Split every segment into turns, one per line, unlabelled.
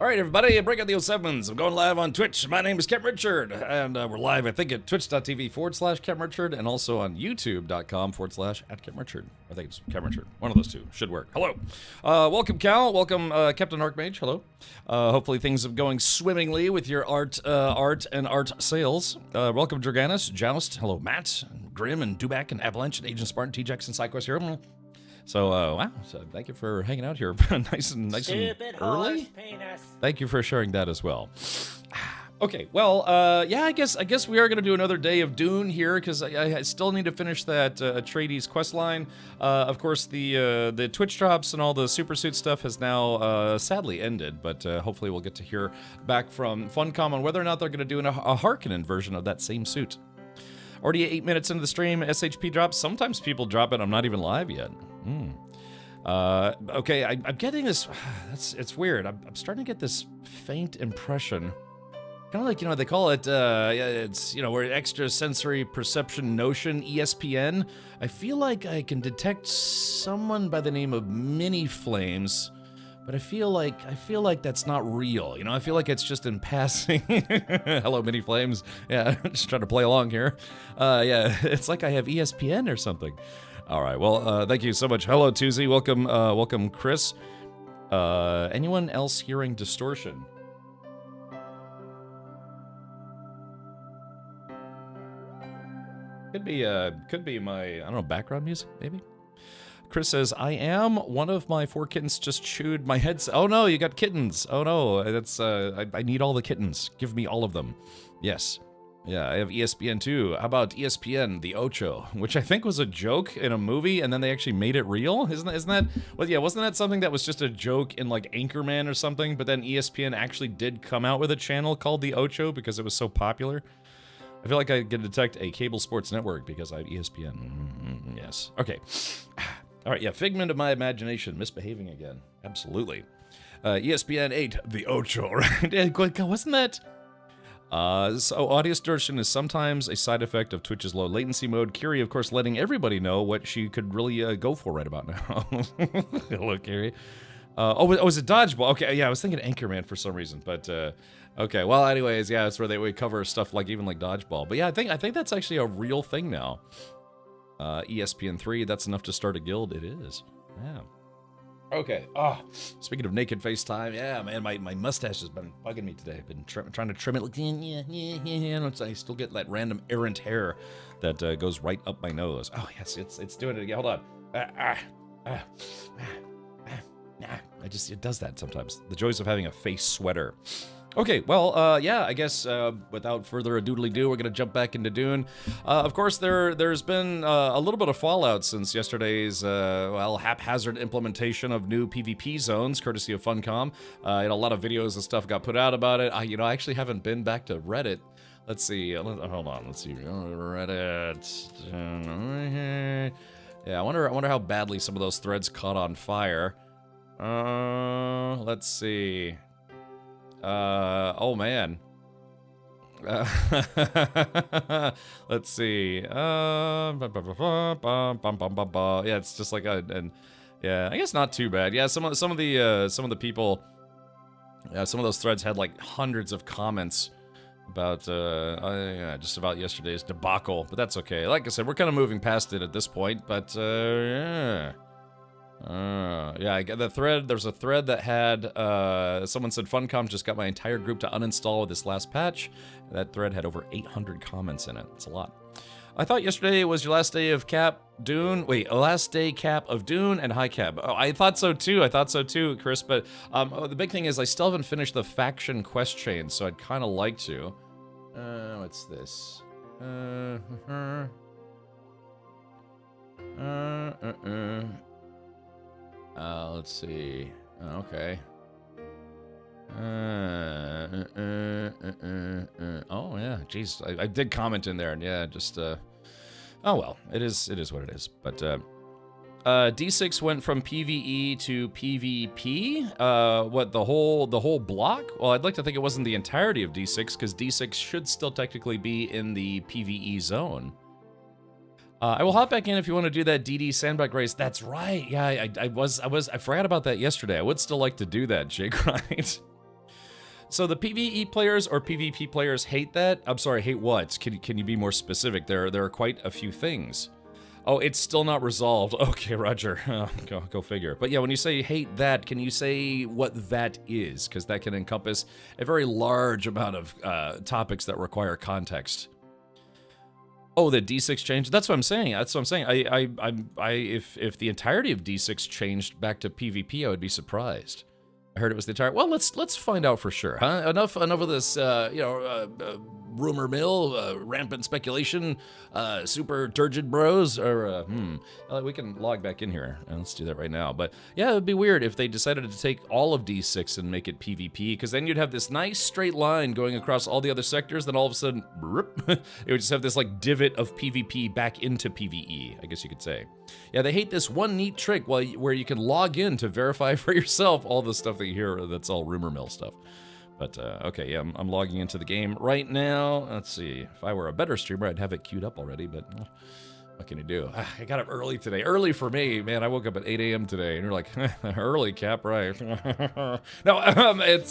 All right, everybody, break out the 07s. I'm going live on Twitch. My name is Kemp Richard, and we're live, I think, at twitch.tv/Kemp Richard, and also on youtube.com/@Kemp Richard. I think it's Kemp Richard. One of those two. Should work. Hello. Welcome, Cal. Welcome, Captain Archmage. Hello. Hopefully things are going swimmingly with your art and art sales. Welcome, Jorganis, Joust. Hello, Matt, Grim, and Dubak, and Avalanche, and Agent Spartan, T-Jax, and SideQuest here. So, wow, so thank you for hanging out here nice and early. Thank you for sharing that as well. Okay, well, yeah, I guess we are going to do another day of Dune here, because I still need to finish that Atreides quest line. Of course, the Twitch drops and all the super suit stuff has now sadly ended, but hopefully we'll get to hear back from Funcom on whether or not they're going to do a Harkonnen version of that same suit. Already 8 minutes into the stream, SHP drops. Sometimes people drop it, I'm not even live yet. Okay, I'm getting this, it's weird. I'm starting to get this faint impression. Kind of like, they call it, it's, where extra sensory perception notion, ESPN. I feel like I can detect someone by the name of Mini Flames, but I feel like that's not real. I feel like it's just in passing. Hello, Mini Flames. Yeah, just trying to play along here. Yeah, it's like I have ESPN or something. All right, well, thank you so much. Hello, Tuesday. Welcome, Chris. Anyone else hearing distortion? Could be my, I don't know, background music, maybe? Chris says, I am. One of my 4 kittens just chewed my headset. Oh no, you got kittens. Oh no, that's, I need all the kittens. Give me all of them. Yes. Yeah, I have ESPN too. How about ESPN, the Ocho, which I think was a joke in a movie, and then they actually made it real? Isn't that, well, yeah, wasn't that something that was just a joke in like Anchorman or something, but then ESPN actually did come out with a channel called the Ocho because it was so popular? I feel like I can detect a cable sports network because I have ESPN. Yes. Okay. All right, yeah, figment of my imagination, misbehaving again. Absolutely. ESPN 8, the Ocho, right? Wasn't that... So audio distortion is sometimes a side effect of Twitch's low latency mode. Kiri, of course, letting everybody know what she could really go for right about now. Hello, Kiri. Was it Dodgeball? Okay, yeah, I was thinking Anchorman for some reason, but okay. Well, anyways, yeah, that's where they would cover stuff like even like Dodgeball. But yeah, I think that's actually a real thing now. ESPN 3, that's enough to start a guild. It is. Yeah. Okay. Speaking of naked FaceTime, yeah, man, my mustache has been bugging me today. I've been trying to trim it. Like, yeah. I still get that random errant hair that goes right up my nose. Oh yes, it's doing it again. Hold on. It does that sometimes. The joys of having a face sweater. Okay, well, yeah, I guess without further ado, we're gonna jump back into Dune. Of course, there's been a little bit of fallout since yesterday's haphazard implementation of new PvP zones, courtesy of Funcom. A lot of videos and stuff got put out about it. I actually haven't been back to Reddit. Let's see. Hold on. Let's see. Reddit. Yeah, I wonder how badly some of those threads caught on fire. Let's see. Oh man. Let's see. Yeah, it's just like yeah, I guess not too bad. Yeah, some of the people, some of those threads had like hundreds of comments about yeah, just about yesterday's debacle, but that's okay. Like I said, we're kind of moving past it at this point, but yeah. Yeah, I get the thread. There's a thread that had, someone said Funcom just got my entire group to uninstall with this last patch. That thread had over 800 comments in it. It's a lot. I thought yesterday was your last day of last day cap of Dune and High Cap. Oh, I thought so too, Chris, but the big thing is I still haven't finished the faction quest chain, so I'd kind of like to. What's this? Let's see. Okay. Oh yeah, jeez, I did comment in there, and yeah, just oh well, it is what it is. But D6 went from PvE to PvP. What, the whole block? Well, I'd like to think it wasn't the entirety of D6, because D6 should still technically be in the PvE zone. I will hop back in if you want to do that DD sandbag race. That's right. Yeah, I forgot about that yesterday. I would still like to do that, Jake, right? So the PvE players or PvP players hate that? I'm sorry, hate what? Can you be more specific? There are quite a few things. Oh, it's still not resolved. Okay, Roger. Go figure. But yeah, when you say hate that, can you say what that is? Because that can encompass a very large amount of topics that require context. Oh, the D6 changed. That's what I'm saying. That's what I'm saying. If the entirety of D6 changed back to PvP, I would be surprised. I heard it was the entire. Well, let's find out for sure, huh? Enough of this, rumor mill, rampant speculation, super turgid bros, or we can log back in here and let's do that right now. But yeah, it'd be weird if they decided to take all of D6 and make it PvP, because then you'd have this nice straight line going across all the other sectors. Then all of a sudden, it would just have this like divot of PvP back into PvE, I guess you could say. Yeah, they hate this one neat trick where you can log in to verify for yourself all the stuff that you hear that's all rumor mill stuff. But, okay, yeah, I'm logging into the game right now. Let's see. If I were a better streamer, I'd have it queued up already, but what can you do? I got up early today. Early for me, man. I woke up at 8 a.m. today, and you're like, early, Cap, right? No, I had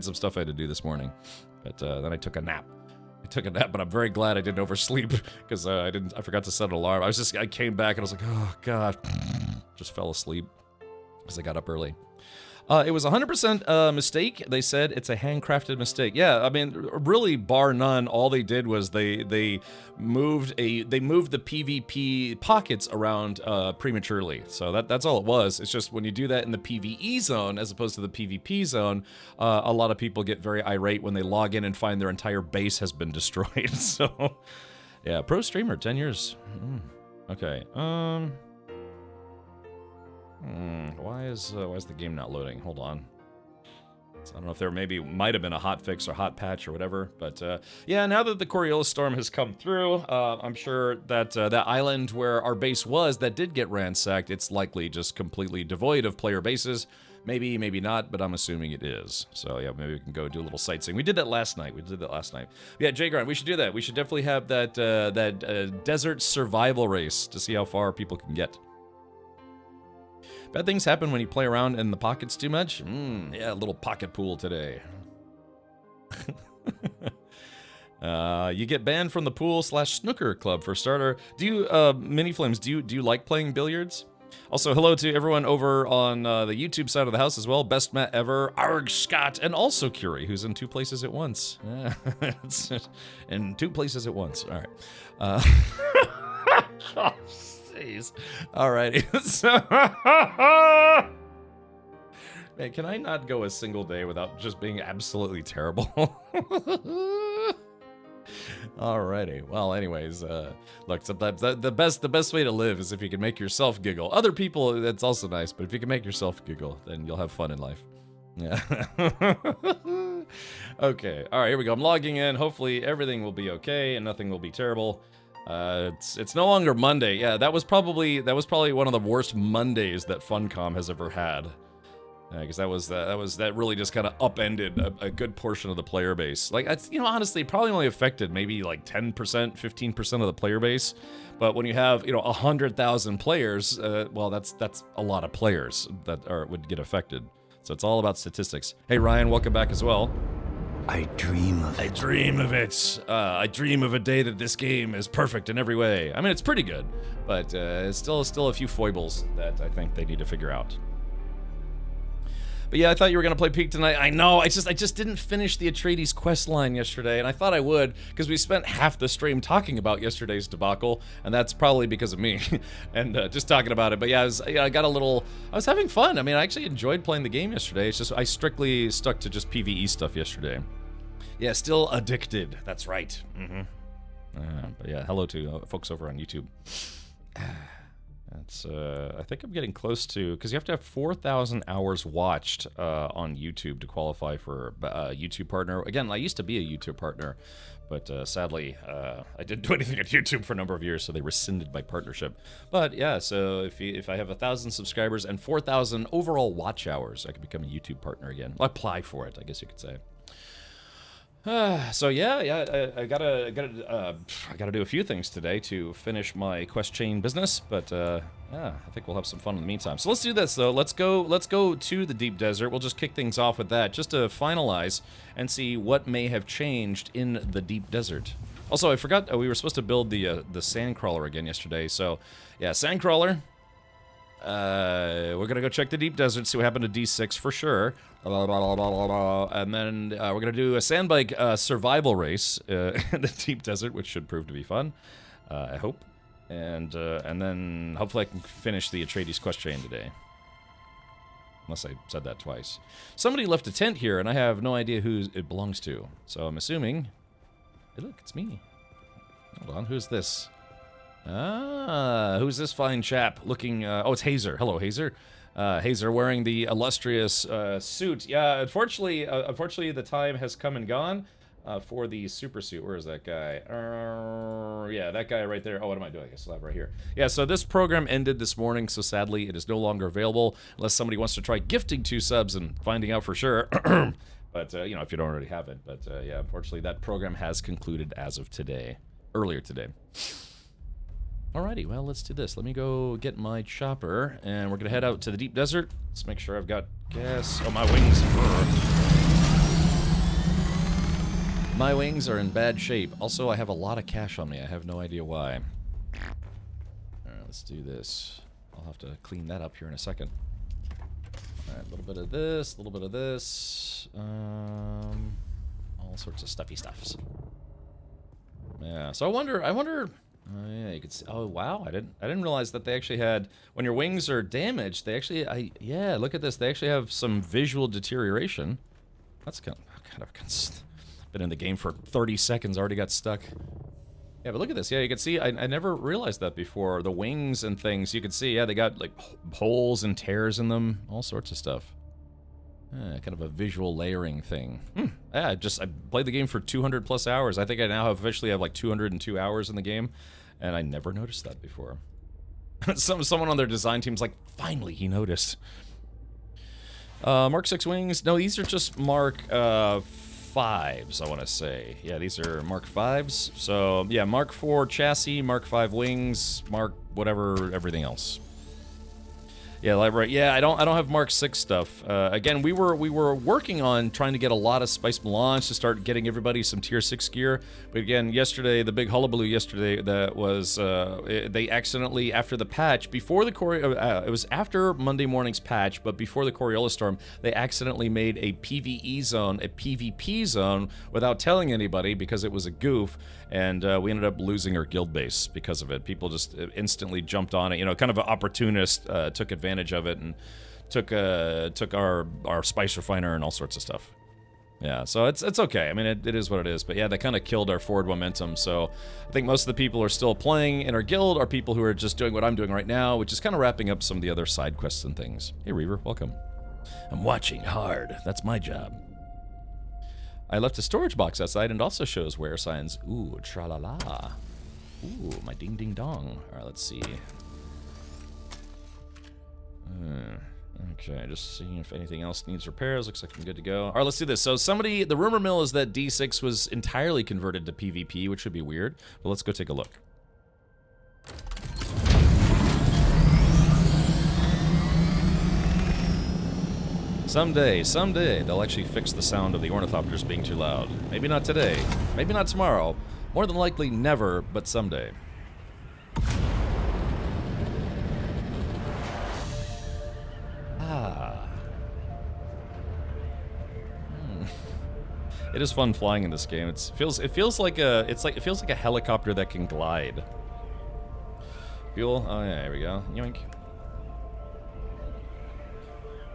some stuff I had to do this morning, but then I took a nap. But I'm very glad I didn't oversleep, because I forgot to set an alarm. I came back, and I was like, oh, God. Just fell asleep, because I got up early. It was 100% a mistake. They said it's a handcrafted mistake. Yeah, I mean, really, bar none. All they did was they moved the PvP pockets around prematurely. So that's all it was. It's just when you do that in the PvE zone as opposed to the PvP zone, a lot of people get very irate when they log in and find their entire base has been destroyed. So, yeah, pro streamer, 10 years. Okay. Why is the game not loading? Hold on. So I don't know if there might have been a hot fix or hot patch or whatever, but yeah, now that the Coriolis storm has come through, I'm sure that that island where our base was that did get ransacked, it's likely just completely devoid of player bases. Maybe not, but I'm assuming it is. So yeah, maybe we can go do a little sightseeing. We did that last night. Yeah, Jay Grant, we should do that. We should definitely have that desert survival race to see how far people can get. Bad things happen when you play around in the pockets too much. Yeah, a little pocket pool today. You get banned from the pool/snooker club for starter. Do you, Mini Flames, do you like playing billiards? Also, hello to everyone over on the YouTube side of the house as well. Best Matt ever, Arg Scott, and also Curie, who's in 2 places at once. In 2 places at once. All right. Oh, jeez. Alrighty. Man, can I not go a single day without just being absolutely terrible? Alrighty. Well, anyways, look, sometimes the best way to live is if you can make yourself giggle. Other people, that's also nice, but if you can make yourself giggle, then you'll have fun in life. Yeah. Okay. All right, here we go. I'm logging in. Hopefully everything will be okay and nothing will be terrible. It's no longer Monday. Yeah, that was probably one of the worst Mondays that Funcom has ever had. Because that really just kind of upended a good portion of the player base. Like, it's, honestly, probably only affected maybe like 10%, 15% of the player base. But when you have 100,000 players, well, that's a lot of players that would get affected. So it's all about statistics. Hey Ryan, welcome back as well.
I dream of it.
I dream of it. I dream of a day that this game is perfect in every way. I mean, it's pretty good, but it's still a few foibles that I think they need to figure out. But yeah, I thought you were gonna play Peak tonight. I know. I just didn't finish the Atreides quest line yesterday, and I thought I would because we spent half the stream talking about yesterday's debacle, and that's probably because of me and just talking about it. But yeah, I was having fun. I mean, I actually enjoyed playing the game yesterday. It's just I strictly stuck to just PvE stuff yesterday. Yeah, still addicted. That's right. But yeah, hello to folks over on YouTube. That's, I think I'm getting close to, because you have to have 4,000 hours watched on YouTube to qualify for a YouTube partner. Again, I used to be a YouTube partner, but sadly, I didn't do anything on YouTube for a number of years, so they rescinded my partnership. But yeah, so if I have 1,000 subscribers and 4,000 overall watch hours, I can become a YouTube partner again. I'll apply for it, I guess you could say. So yeah, I gotta do a few things today to finish my quest chain business, but yeah, I think we'll have some fun in the meantime. So let's do this though. Let's go to the deep desert. We'll just kick things off with that, just to finalize and see what may have changed in the deep desert. Also, I forgot we were supposed to build the sandcrawler again yesterday. So yeah, sandcrawler. We're gonna go check the deep desert, see what happened to D6 for sure. And then we're gonna do a sandbike survival race in the deep desert, which should prove to be fun. I hope. And then hopefully I can finish the Atreides quest chain today. Unless I said that twice. Somebody left a tent here, and I have no idea who it belongs to. So I'm assuming. Hey, look, it's me. Hold on, who's this? Ah, who's this fine chap looking... oh, it's Hazer. Hello, Hazer. Hazer wearing the illustrious suit. Yeah, unfortunately, the time has come and gone for the super suit. Where is that guy? Yeah, that guy right there. Oh, what am I doing? I still have it right here. Yeah, so this program ended this morning, so sadly it is no longer available unless somebody wants to try gifting 2 subs and finding out for sure. But, you know, if you don't already have it. But, yeah, unfortunately, that program has concluded as of today. Earlier today. Alrighty, well, let's do this. Let me go get my chopper, and we're gonna head out to the deep desert. Let's make sure I've got gas. Oh, my wings. My wings are in bad shape. Also, I have a lot of cash on me. I have no idea why. Alright, let's do this. I'll have to clean that up here in a second. Alright, a little bit of this, a little bit of this. All sorts of stuffy stuffs. Yeah, so I wonder... Oh yeah, you could see. Oh wow, I didn't realize that they actually had, when your wings are damaged, they actually, yeah, look at this. They actually have some visual deterioration. That's kind of been in the game for 30 seconds, already got stuck. Yeah, but look at this. Yeah, you can see. I never realized that before. The wings and things, you can see. Yeah, they got like holes and tears in them, all sorts of stuff. Kind of a visual layering thing. Yeah, I played the game for 200 plus hours. I think I now officially have like 202 hours in the game, and I never noticed that before. Someone on their design team's like, finally he noticed. Mark 6 wings. No, these are just Mark 5s, I want to say. Yeah, these are Mark 5s. So, yeah, Mark 4 chassis, Mark 5 wings, Mark whatever, everything else. Yeah, right. Yeah, I don't have Mark 6 stuff. Again, we were working on trying to get a lot of Spice Melange to start getting everybody some tier 6 gear. But again, yesterday, the big hullabaloo yesterday, that was they accidentally, after the patch, before the it was after Monday morning's patch, but before the Coriolis storm, they accidentally made a PvE zone, a PvP zone, without telling anybody because it was a goof, and we ended up losing our guild base because of it. People just instantly jumped on it. You know, kind of an opportunist took advantage of it and took our spice refiner and all sorts of stuff. Yeah, so it's okay. I mean, it is what it is. But yeah, that kind of killed our forward momentum. So I think most of the people who are still playing in our guild are people who are just doing what I'm doing right now, which is kind of wrapping up some of the other side quests and things. Hey, Reaver, welcome. I'm watching hard. That's my job. I left a storage box outside and also shows wear signs. Ooh, tra-la-la. Ooh, my ding-ding-dong. All right, let's see. Okay, just seeing if anything else needs repairs. Looks like I'm good to go. All right, let's do this. So the rumor mill is that D6 was entirely converted to PvP, which would be weird. But let's go take a look. Someday, they'll actually fix the sound of the ornithopters being too loud. Maybe not today, maybe not tomorrow, more than likely never, but someday. It is fun flying in this game. It feels like a helicopter that can glide. Fuel? Oh yeah, here we go. Yoink.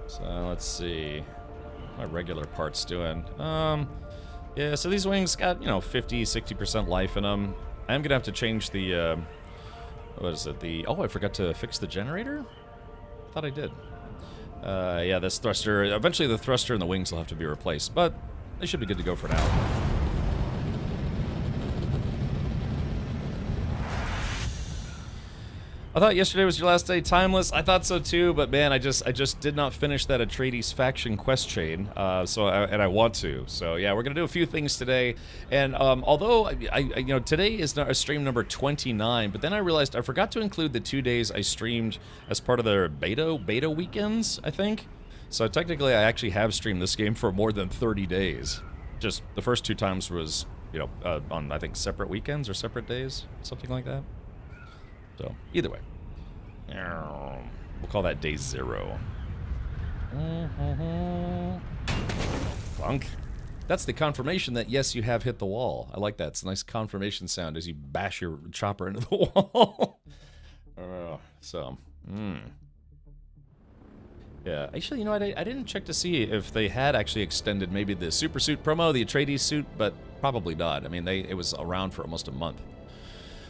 So let's see. What my regular parts doing? Yeah, so these wings got, 50-60% life in them. I am gonna have to change the what is it? Oh, I forgot to fix the generator? Thought I did. Yeah, this thruster, eventually the thruster and the wings will have to be replaced, but they should be good to go for now. I thought yesterday was your last day, Timeless. I thought so too, but man, I just did not finish that Atreides faction quest chain. And I want to. So yeah, we're gonna do a few things today. And although you know, today is not a stream number 29, but then I realized I forgot to include the 2 days I streamed as part of their beta weekends, I think. So technically, I actually have streamed this game for more than 30 days. Just the first 2 times was, you know, on I think separate weekends or separate days, something like that. So, either way. We'll call that day 0. Clunk. That's the confirmation that, yes, you have hit the wall. I like that. It's a nice confirmation sound as you bash your chopper into the wall. Yeah, actually, you know, I didn't check to see if they had actually extended maybe the Super Suit promo, the Atreides suit, but probably not. I mean, it was around for almost a month.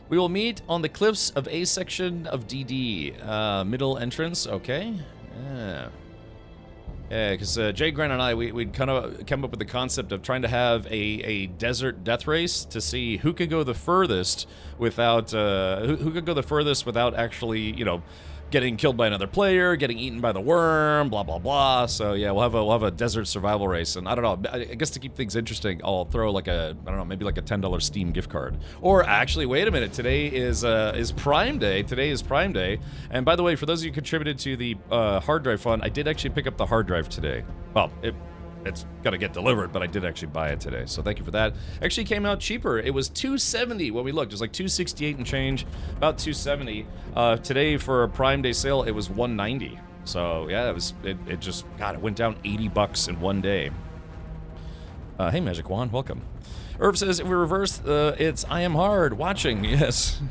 We will meet on the cliffs of A section of DD. Middle entrance, okay. Yeah. Yeah, because Jay Grant and I, we'd kind of come up with the concept of trying to have a desert death race to see who could go the furthest without, who could go the furthest without actually, you know, getting killed by another player, getting eaten by the worm, blah, blah, blah. So, yeah, we'll have a desert survival race. And I don't know, I guess to keep things interesting, I'll throw like I don't know, maybe like a $10 Steam gift card. Or actually, wait a minute, today is Prime Day. Today is Prime Day. And by the way, for those of you who contributed to the hard drive fund, I did actually pick up the hard drive today. Well, it's gonna get delivered, but I did actually buy it today, so thank you for that. Actually came out cheaper. It was $270 when we looked. It was like $268 and change, about $270. Today for a Prime Day sale, it was $190. So yeah, it just, God, it went down $80 in one day. Hey Magic Wand, welcome. Irv says if we reverse, it's I am hard watching. Yes.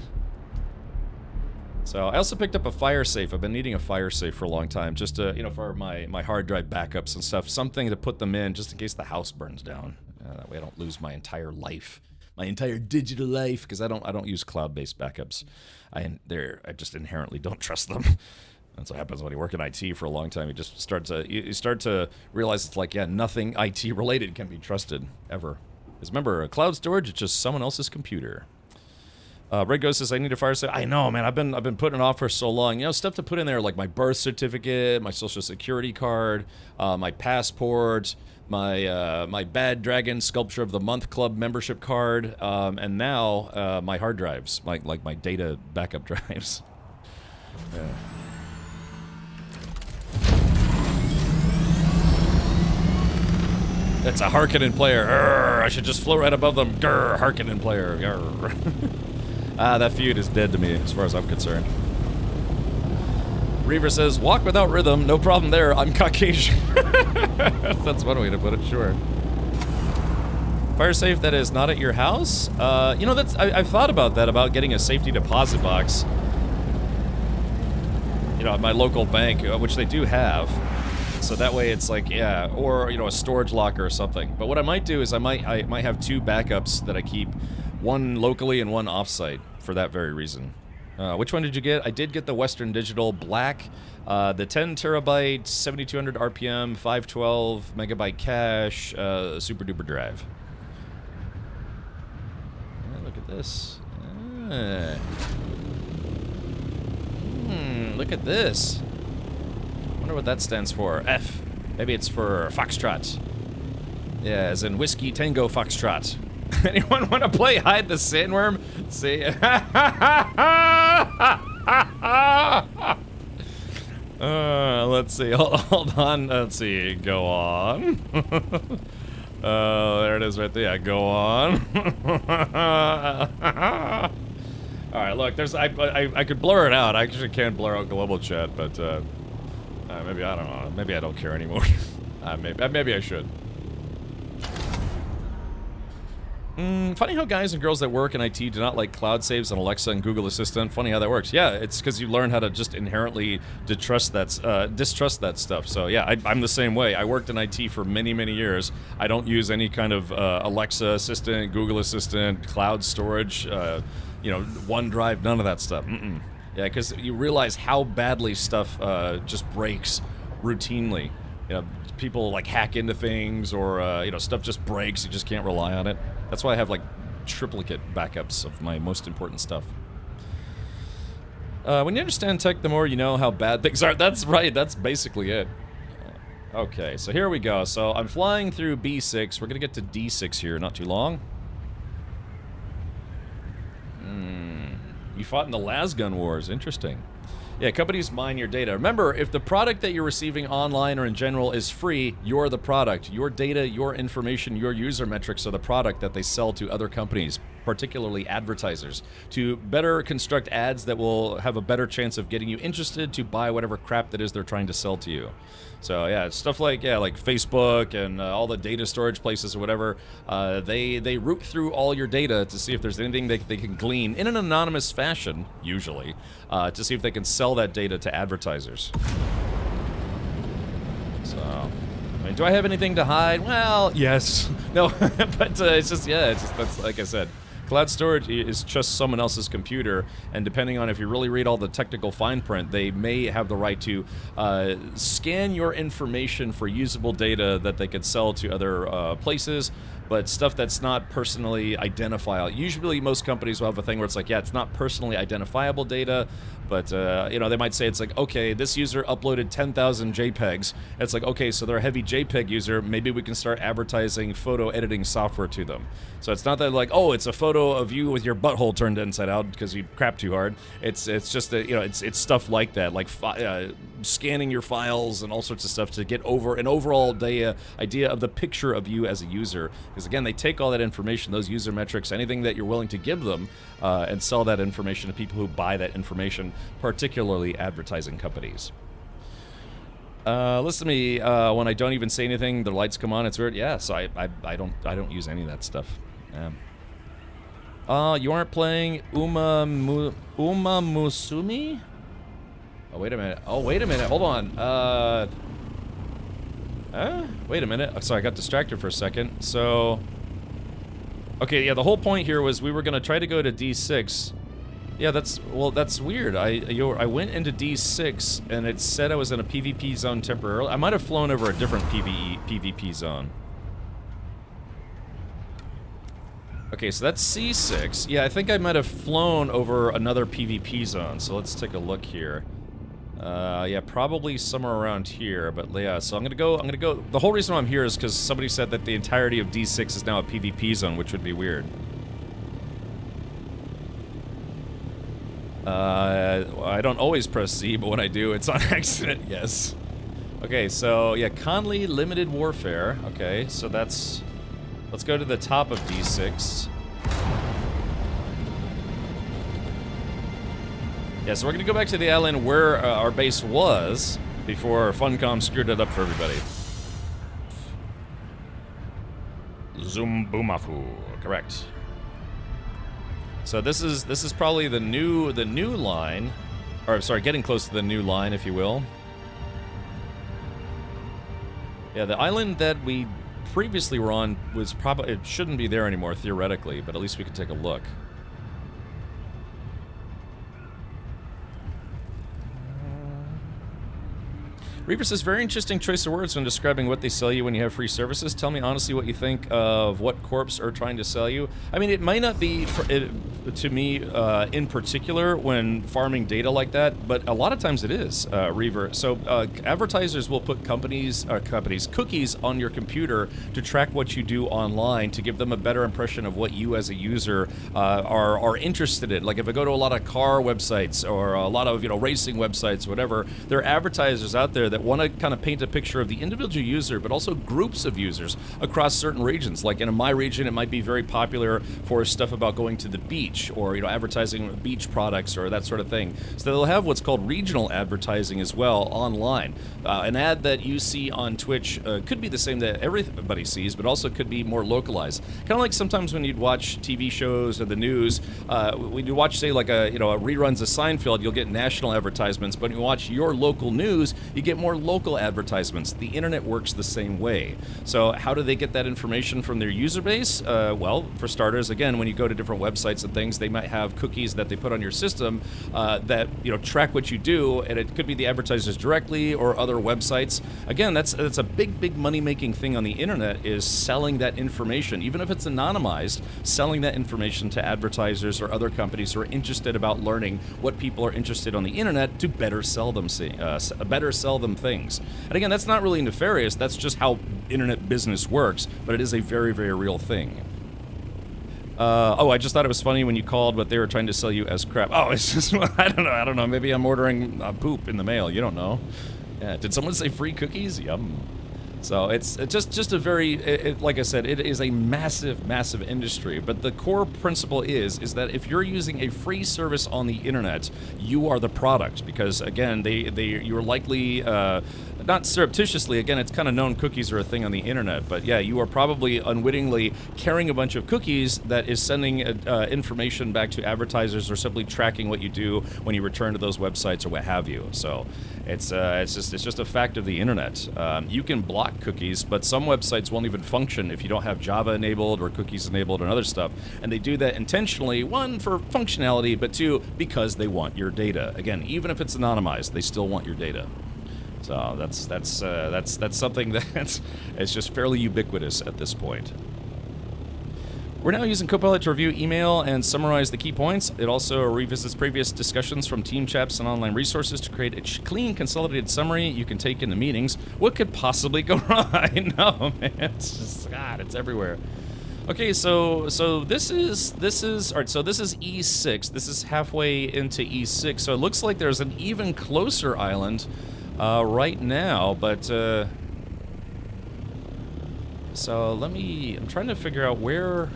So I also picked up a fire safe. I've been needing a fire safe for a long time, just to, you know, for my hard drive backups and stuff. Something to put them in, just in case the house burns down. That way I don't lose my entire life, my entire digital life, because I don't use cloud-based backups. I just inherently don't trust them. That's what happens when you work in IT for a long time. You start to realize it's like, yeah, nothing IT related can be trusted ever. Because remember, cloud storage is just someone else's computer. Red Ghost says, I need a fire safe. I know, man. I've been putting it off for so long. You know, stuff to put in there like my birth certificate, my social security card, my passport, my Bad Dragon Sculpture of the Month Club membership card, and now my hard drives, like my data backup drives. Yeah. It's a Harkonnen player. Urgh, I should just float right above them. Grr, Harkonnen player. That feud is dead to me, as far as I'm concerned. Reaver says, walk without rhythm, no problem there, I'm Caucasian. That's one way to put it, sure. Fire safe that is not at your house? You know, I've thought about that, about getting a safety deposit box. You know, at my local bank, which they do have. So that way it's like, yeah, or, you know, a storage locker or something. But what I might do is I might have 2 backups that I keep, one locally and one offsite, for that very reason. Which one did you get? I did get the Western Digital Black, the 10 terabyte, 7200 RPM, 512 megabyte cache, super duper drive. Look at this. Look at this. Wonder what that stands for. F. Maybe it's for Foxtrot. Yeah, as in Whiskey Tango Foxtrot. Anyone want to play Hide the Sandworm? See? Let's see. Hold on. Let's see. Go on. There it is right there. Yeah, go on. Alright, look. I could blur it out. I actually can't blur out global chat, but maybe I don't know. Maybe I don't care anymore. Maybe I should. Funny how guys and girls that work in IT do not like cloud saves and Alexa and Google Assistant. Funny how that works. Yeah, it's because you learn how to just inherently distrust that stuff. So yeah, I'm the same way. I worked in IT for many, many years. I don't use any kind of Alexa Assistant, Google Assistant, cloud storage, you know, OneDrive, none of that stuff. Yeah, because you realize how badly stuff just breaks routinely. You know, people like hack into things, or you know, stuff just breaks. You just can't rely on it. That's why I have like triplicate backups of my most important stuff. When you understand tech, the more you know how bad things are. That's right, that's basically it. Okay, so here we go. So I'm flying through B6. We're gonna get to D6 here, not too long. You fought in the Lasgun Wars, interesting. Yeah, companies mine your data. Remember, if the product that you're receiving online or in general is free, you're the product. Your data, your information, your user metrics are the product that they sell to other companies, particularly advertisers, to better construct ads that will have a better chance of getting you interested to buy whatever crap that is they're trying to sell to you. So yeah, stuff like like Facebook and all the data storage places or whatever, they root through all your data to see if there's anything they can glean in an anonymous fashion, usually, to see if they can sell that data to advertisers. So, I mean, do I have anything to hide? Well, yes. No, but it's just, that's like I said. Cloud storage is just someone else's computer, and depending on if you really read all the technical fine print, they may have the right to scan your information for usable data that they could sell to other places, but stuff that's not personally identifiable. Usually most companies will have a thing where it's like, yeah, it's not personally identifiable data, but, you know, they might say it's like, okay, this user uploaded 10,000 JPEGs. It's like, okay, so they're a heavy JPEG user. Maybe we can start advertising photo editing software to them. So it's not that like, oh, it's a photo of you with your butthole turned inside out because you crapped too hard. It's just that, you know, it's stuff like that, like scanning your files and all sorts of stuff to get over an overall idea of the picture of you as a user. Because again, they take all that information, those user metrics, anything that you're willing to give them, and sell that information to people who buy that information, particularly advertising companies. Listen to me, when I don't even say anything, the lights come on, it's weird. Yeah, so I don't use any of that stuff. You aren't playing Uma Musumi? Oh, wait a minute. Hold on. Wait a minute. Oh, sorry, I got distracted for a second. So, okay, yeah, the whole point here was we were going to try to go to D6. Yeah, that's weird. I went into D6, and it said I was in a PvP zone temporarily. I might have flown over a different PvP zone. Okay, so that's C6. Yeah, I think I might have flown over another PvP zone, so let's take a look here. Yeah, probably somewhere around here, but yeah, so I'm gonna go, the whole reason why I'm here is because somebody said that the entirety of D6 is now a PvP zone, which would be weird. I don't always press Z, but when I do, it's on accident, yes. Okay, so, yeah, Conley Limited Warfare. Okay, so that's... Let's go to the top of D6. Yeah, so we're gonna go back to the island where our base was before Funcom screwed it up for everybody. Zumbumafu, correct. So this is probably the new line, or sorry, getting close to the new line, if you will. Yeah, the island that we previously were on was probably, it shouldn't be there anymore theoretically, but at least we could take a look. Reaver says, very interesting choice of words when describing what they sell you when you have free services. Tell me honestly what you think of what corps are trying to sell you. I mean, it might not be, to me, in particular, when farming data like that, but a lot of times it is, Reaver. So advertisers will put cookies on your computer to track what you do online to give them a better impression of what you as a user are interested in. Like if I go to a lot of car websites or a lot of, you know, racing websites, whatever, there are advertisers out there that want to kind of paint a picture of the individual user, but also groups of users across certain regions. Like in my region, it might be very popular for stuff about going to the beach, or, you know, advertising beach products or that sort of thing. So they'll have what's called regional advertising as well online. An ad that you see on Twitch could be the same that everybody sees, but also could be more localized. Kind of like sometimes when you'd watch TV shows or the news, when you watch, say, like a reruns of Seinfeld, you'll get national advertisements, but when you watch your local news, you get more local advertisements. The internet works the same way. So how do they get that information from their user base? Well, for starters, again, when you go to different websites and things, they might have cookies that they put on your system that track what you do, and it could be the advertisers directly or other websites. Again, that's a big money-making thing on the internet, is selling that information, even if it's anonymized, selling that information to advertisers or other companies who are interested about learning what people are interested on the internet to better sell them things. And again, that's not really nefarious. That's just how internet business works, but it is a very, very real thing. I just thought it was funny when you called what they were trying to sell you as crap. Oh, it's just, I don't know. Maybe I'm ordering poop in the mail. You don't know. Yeah, did someone say free cookies? Yum. So it's just a very, like I said, it is a massive industry. But the core principle is that if you're using a free service on the internet, you are the product. Because again, you're likely, not surreptitiously, again, it's kind of known cookies are a thing on the internet. But yeah, you are probably unwittingly carrying a bunch of cookies that is sending information back to advertisers, or simply tracking what you do when you return to those websites or what have you. So it's just a fact of the internet. You can block cookies, but some websites won't even function if you don't have Java enabled or cookies enabled and other stuff. And they do that intentionally, one, for functionality, but two, because they want your data. Again, even if it's anonymized, they still want your data. So that's something it's just fairly ubiquitous at this point. We're now using Copilot to review email and summarize the key points. It also revisits previous discussions from team chats and online resources to create a clean, consolidated summary you can take into meetings. What could possibly go wrong? I know, man. It's just, God, it's everywhere. Okay, so this is all right. So this is E6. This is halfway into E6. So it looks like there's an even closer island right now, but. So I'm trying to figure out where.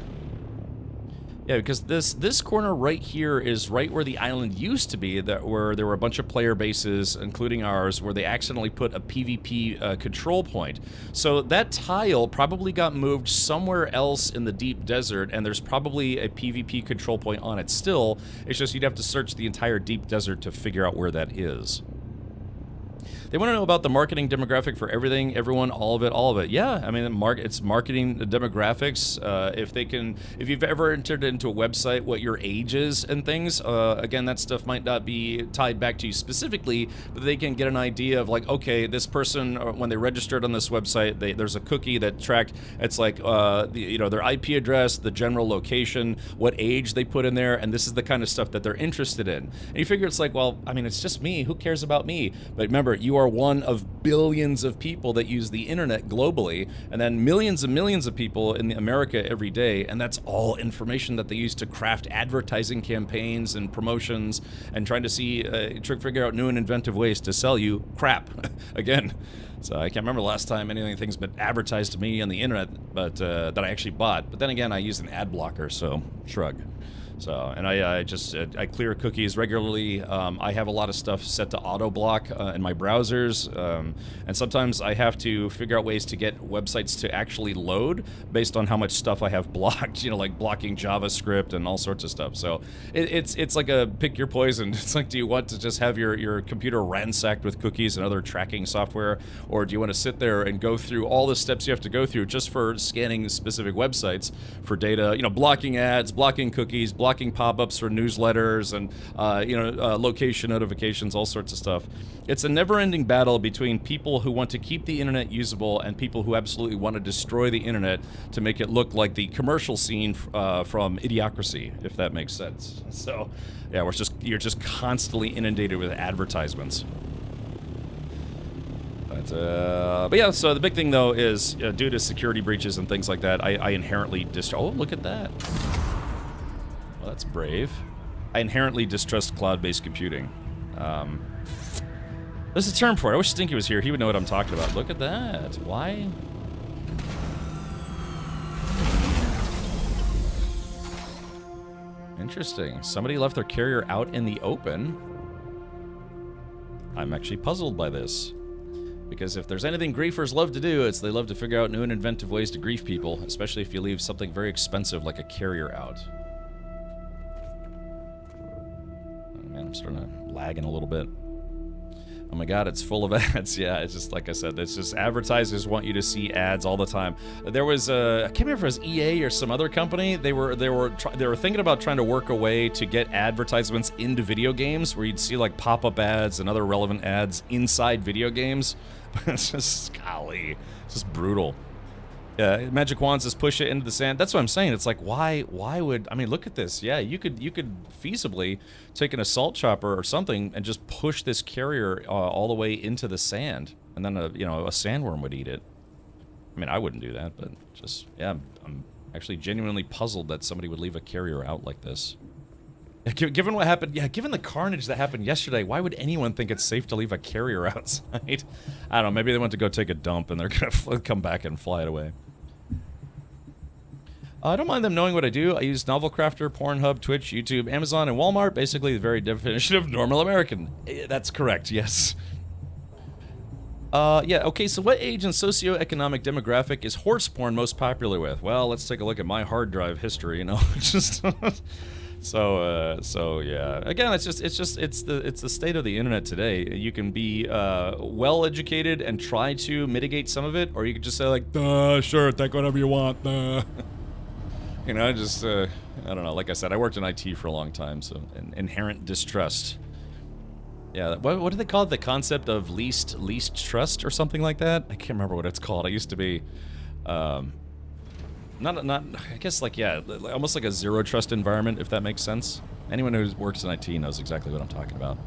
Yeah, because this corner right here is right where the island used to be, where there were a bunch of player bases, including ours, where they accidentally put a PvP control point. So that tile probably got moved somewhere else in the deep desert, and there's probably a PvP control point on it still. It's just you'd have to search the entire deep desert to figure out where that is. They want to know about the marketing demographic for everything, everyone, all of it. Yeah, I mean, it's marketing demographics. If you've ever entered into a website, what your age is and things, again, that stuff might not be tied back to you specifically, but they can get an idea of like, okay, this person, when they registered on this website, there's a cookie that tracked, it's like, their IP address, the general location, what age they put in there, and this is the kind of stuff that they're interested in. And you figure it's like, well, I mean, it's just me. Who cares about me? But remember, you are one of billions of people that use the internet globally, and then millions and millions of people in America every day, and that's all information that they use to craft advertising campaigns and promotions and trying to figure out new and inventive ways to sell you crap. Again, so I can't remember the last time anything's been advertised to me on the internet, but that I actually bought. But then again, I use an ad blocker, so shrug. So, and I clear cookies regularly. I have a lot of stuff set to auto block in my browsers, and sometimes I have to figure out ways to get websites to actually load based on how much stuff I have blocked. Like blocking JavaScript and all sorts of stuff. So it's like a pick your poison. It's like, do you want to just have your computer ransacked with cookies and other tracking software, or do you want to sit there and go through all the steps you have to go through just for scanning specific websites for data? Blocking ads, blocking cookies, blocking pop-ups for newsletters, and location notifications, all sorts of stuff. It's a never-ending battle between people who want to keep the internet usable and people who absolutely want to destroy the internet to make it look like the commercial scene from Idiocracy, if that makes sense. So, yeah, you're just constantly inundated with advertisements. But yeah, so the big thing though is due to security breaches and things like that, I inherently oh, look at that. Well, that's brave. I inherently distrust cloud-based computing. There's a term for it. I wish Stinky was here. He would know what I'm talking about. Look at that. Why? Interesting. Somebody left their carrier out in the open. I'm actually puzzled by this. Because if there's anything griefers love to do, it's they love to figure out new and inventive ways to grief people, especially if you leave something very expensive like a carrier out. Oh man, I'm starting to lag in a little bit. Oh my god, it's full of ads. Yeah, it's just like I said, it's just advertisers want you to see ads all the time. There was I can't remember if it was EA or some other company. They were thinking about trying to work a way to get advertisements into video games where you'd see like pop-up ads and other relevant ads inside video games. It's just golly, it's just brutal. Magic Wand says push it into the sand. That's what I'm saying. It's like why would I mean look at this. Yeah, you could feasibly take an assault chopper or something and just push this carrier all the way into the sand, and then a sandworm would eat it. I mean, I wouldn't do that, but just yeah, I'm actually genuinely puzzled that somebody would leave a carrier out like this. Given what happened, yeah, given the carnage that happened yesterday, why would anyone think it's safe to leave a carrier outside? I don't know, maybe they went to go take a dump and they're gonna come back and fly it away. I don't mind them knowing what I do. I use Novel Crafter, Pornhub, Twitch, YouTube, Amazon, and Walmart. Basically, the very definition of normal American. That's correct, yes. Yeah, okay, so what age and socioeconomic demographic is horse porn most popular with? Well, let's take a look at my hard drive history, you know, just... So yeah. Again, it's the state of the internet today. You can be well educated and try to mitigate some of it, or you could just say like, sure, think whatever you want, You know, just I don't know. Like I said, I worked in IT for a long time, so inherent distrust. Yeah, what do they call it? The concept of least trust or something like that? I can't remember what it's called. I used to be, not I guess like yeah, almost like a zero trust environment, if that makes sense. Anyone who works in IT knows exactly what I'm talking about.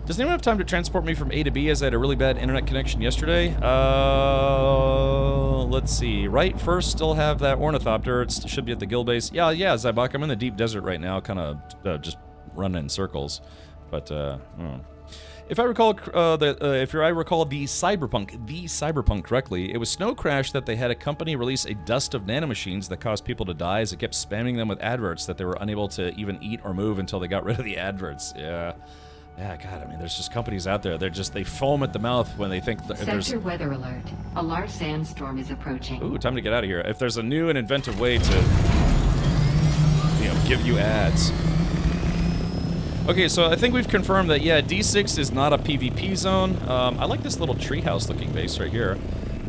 Does anyone have time to transport me from A to B as I had a really bad internet connection yesterday? Let's see. Right, first, still have that ornithopter. It should be at the guild base. Yeah, Zybok, I'm in the deep desert right now, kind of just running in circles. But, if I recall the cyberpunk correctly, it was Snow Crash that they had a company release a dust of nanomachines that caused people to die as it kept spamming them with adverts that they were unable to even eat or move until they got rid of the adverts. Yeah. Yeah, God, I mean, there's just companies out there, they foam at the mouth when they think there's...
Sector weather alert. A large sandstorm is approaching.
Ooh, time to get out of here. If there's a new and inventive way to, you know, give you ads. Okay, so I think we've confirmed that, yeah, D6 is not a PvP zone. I like this little treehouse looking base right here.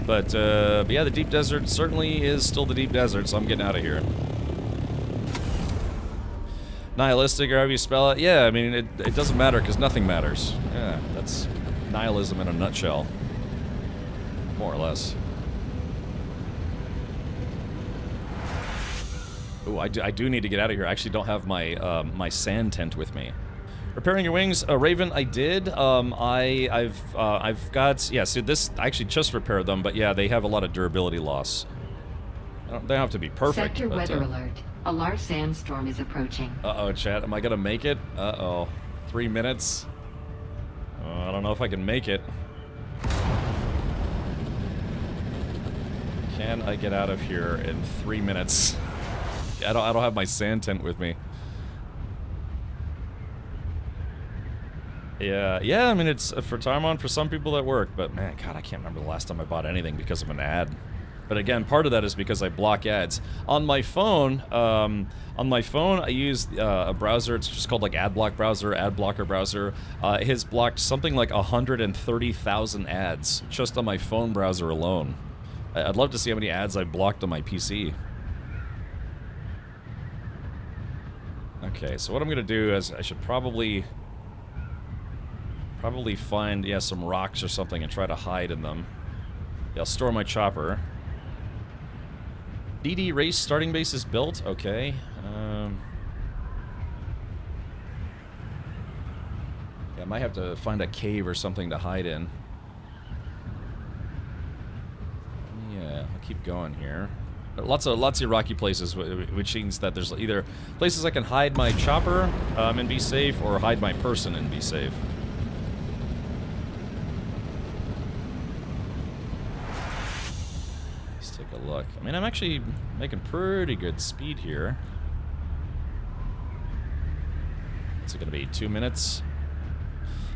But yeah, the deep desert certainly is still the deep desert, so I'm getting out of here. Nihilistic, or however you spell it. Yeah, I mean, it doesn't matter because nothing matters. Yeah, that's nihilism in a nutshell. More or less. Ooh, I do need to get out of here. I actually don't have my my sand tent with me. Repairing your wings, Raven, I did. I've got, yeah, so this, I actually just repaired them, but yeah, they have a lot of durability loss. They don't have to be perfect.
Sector
but,
weather alert. A large sandstorm is approaching.
Uh-oh, chat. Am I gonna make it? Uh-oh. 3 minutes? I don't know if I can make it. Can I get out of here in 3 minutes? I don't have my sand tent with me. Yeah, I mean, it's for time on for some people that work, but man, God, I can't remember the last time I bought anything because of an ad. But again, part of that is because I block ads. On my phone, I use a browser. It's just called like AdBlock browser, ad blocker browser. It has blocked something like 130,000 ads just on my phone browser alone. I'd love to see how many ads I blocked on my PC. Okay, so what I'm gonna do is I should probably find, yeah, some rocks or something and try to hide in them. Yeah, I'll store my chopper. DD race starting base is built. Okay. Yeah, I might have to find a cave or something to hide in. Yeah, I'll keep going here. Lots of rocky places, which means that there's either places I can hide my chopper and be safe, or hide my person and be safe. Look, I mean, I'm actually making pretty good speed here. What's it gonna be, 2 minutes?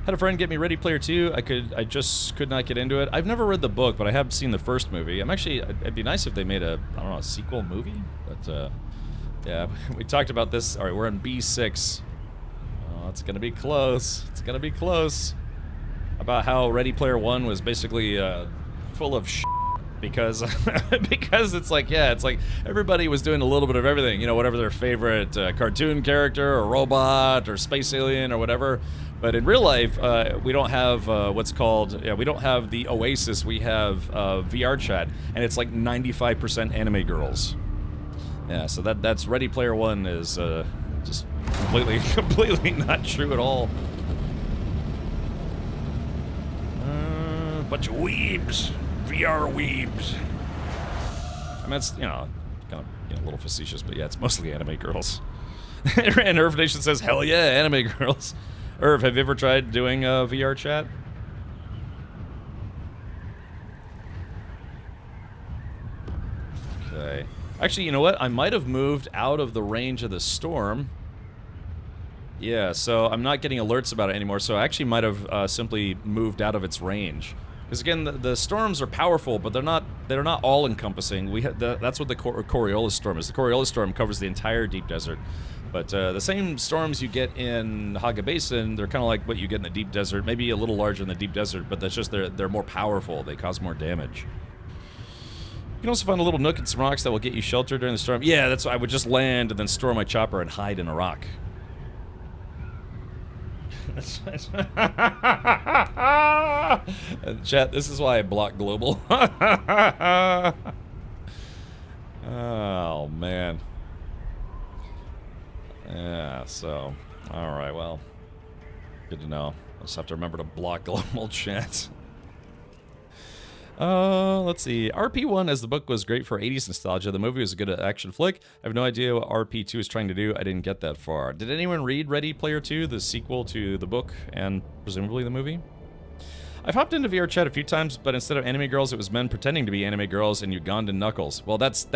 Had a friend get me Ready Player 2. I just could not get into it. I've never read the book, but I have seen the first movie. It'd be nice if they made a, I don't know, a sequel movie? But, yeah, we talked about this. Alright, we're on B6. Oh, it's gonna be close. It's gonna be close. about how Ready Player One was basically full of shit because because it's like, yeah, it's like everybody was doing a little bit of everything, you know, whatever their favorite cartoon character or robot or space alien or whatever. But in real life, we don't have what's called, we don't have the Oasis, we have VR chat, and it's like 95% anime girls. Yeah, so that's Ready Player One is just completely not true at all. Bunch of weebs. VR weebs. I mean, it's, you know, kind of a little facetious, but yeah, it's mostly anime girls. And Irv Nation says, hell yeah, anime girls. Irv, have you ever tried doing VR chat? Okay. Actually, you know what? I might have moved out of the range of the storm. Yeah, so I'm not getting alerts about it anymore, so I actually might have simply moved out of its range. Because again, the storms are powerful, but they're not all-encompassing. That's what the Coriolis storm is. The Coriolis storm covers the entire deep desert. But the same storms you get in Haga Basin, they're kind of like what you get in the deep desert, maybe a little larger in the deep desert, but that's just they're more powerful. They cause more damage. You can also find a little nook and some rocks that will get you shelter during the storm. Yeah, that's why I would just land and then store my chopper and hide in a rock. Chat, this is why I block global. Oh, man. Yeah, so, alright, well, good to know. I'll just have to remember to block global chat. Let's see. RP1 as the book was great for 80s nostalgia. The movie was a good action flick. I have no idea what RP2 is trying to do. I didn't get that far. Did anyone read Ready Player 2, the sequel to the book and presumably the movie? I've hopped into VR chat a few times, but instead of anime girls, it was men pretending to be anime girls and Ugandan knuckles. Well, that's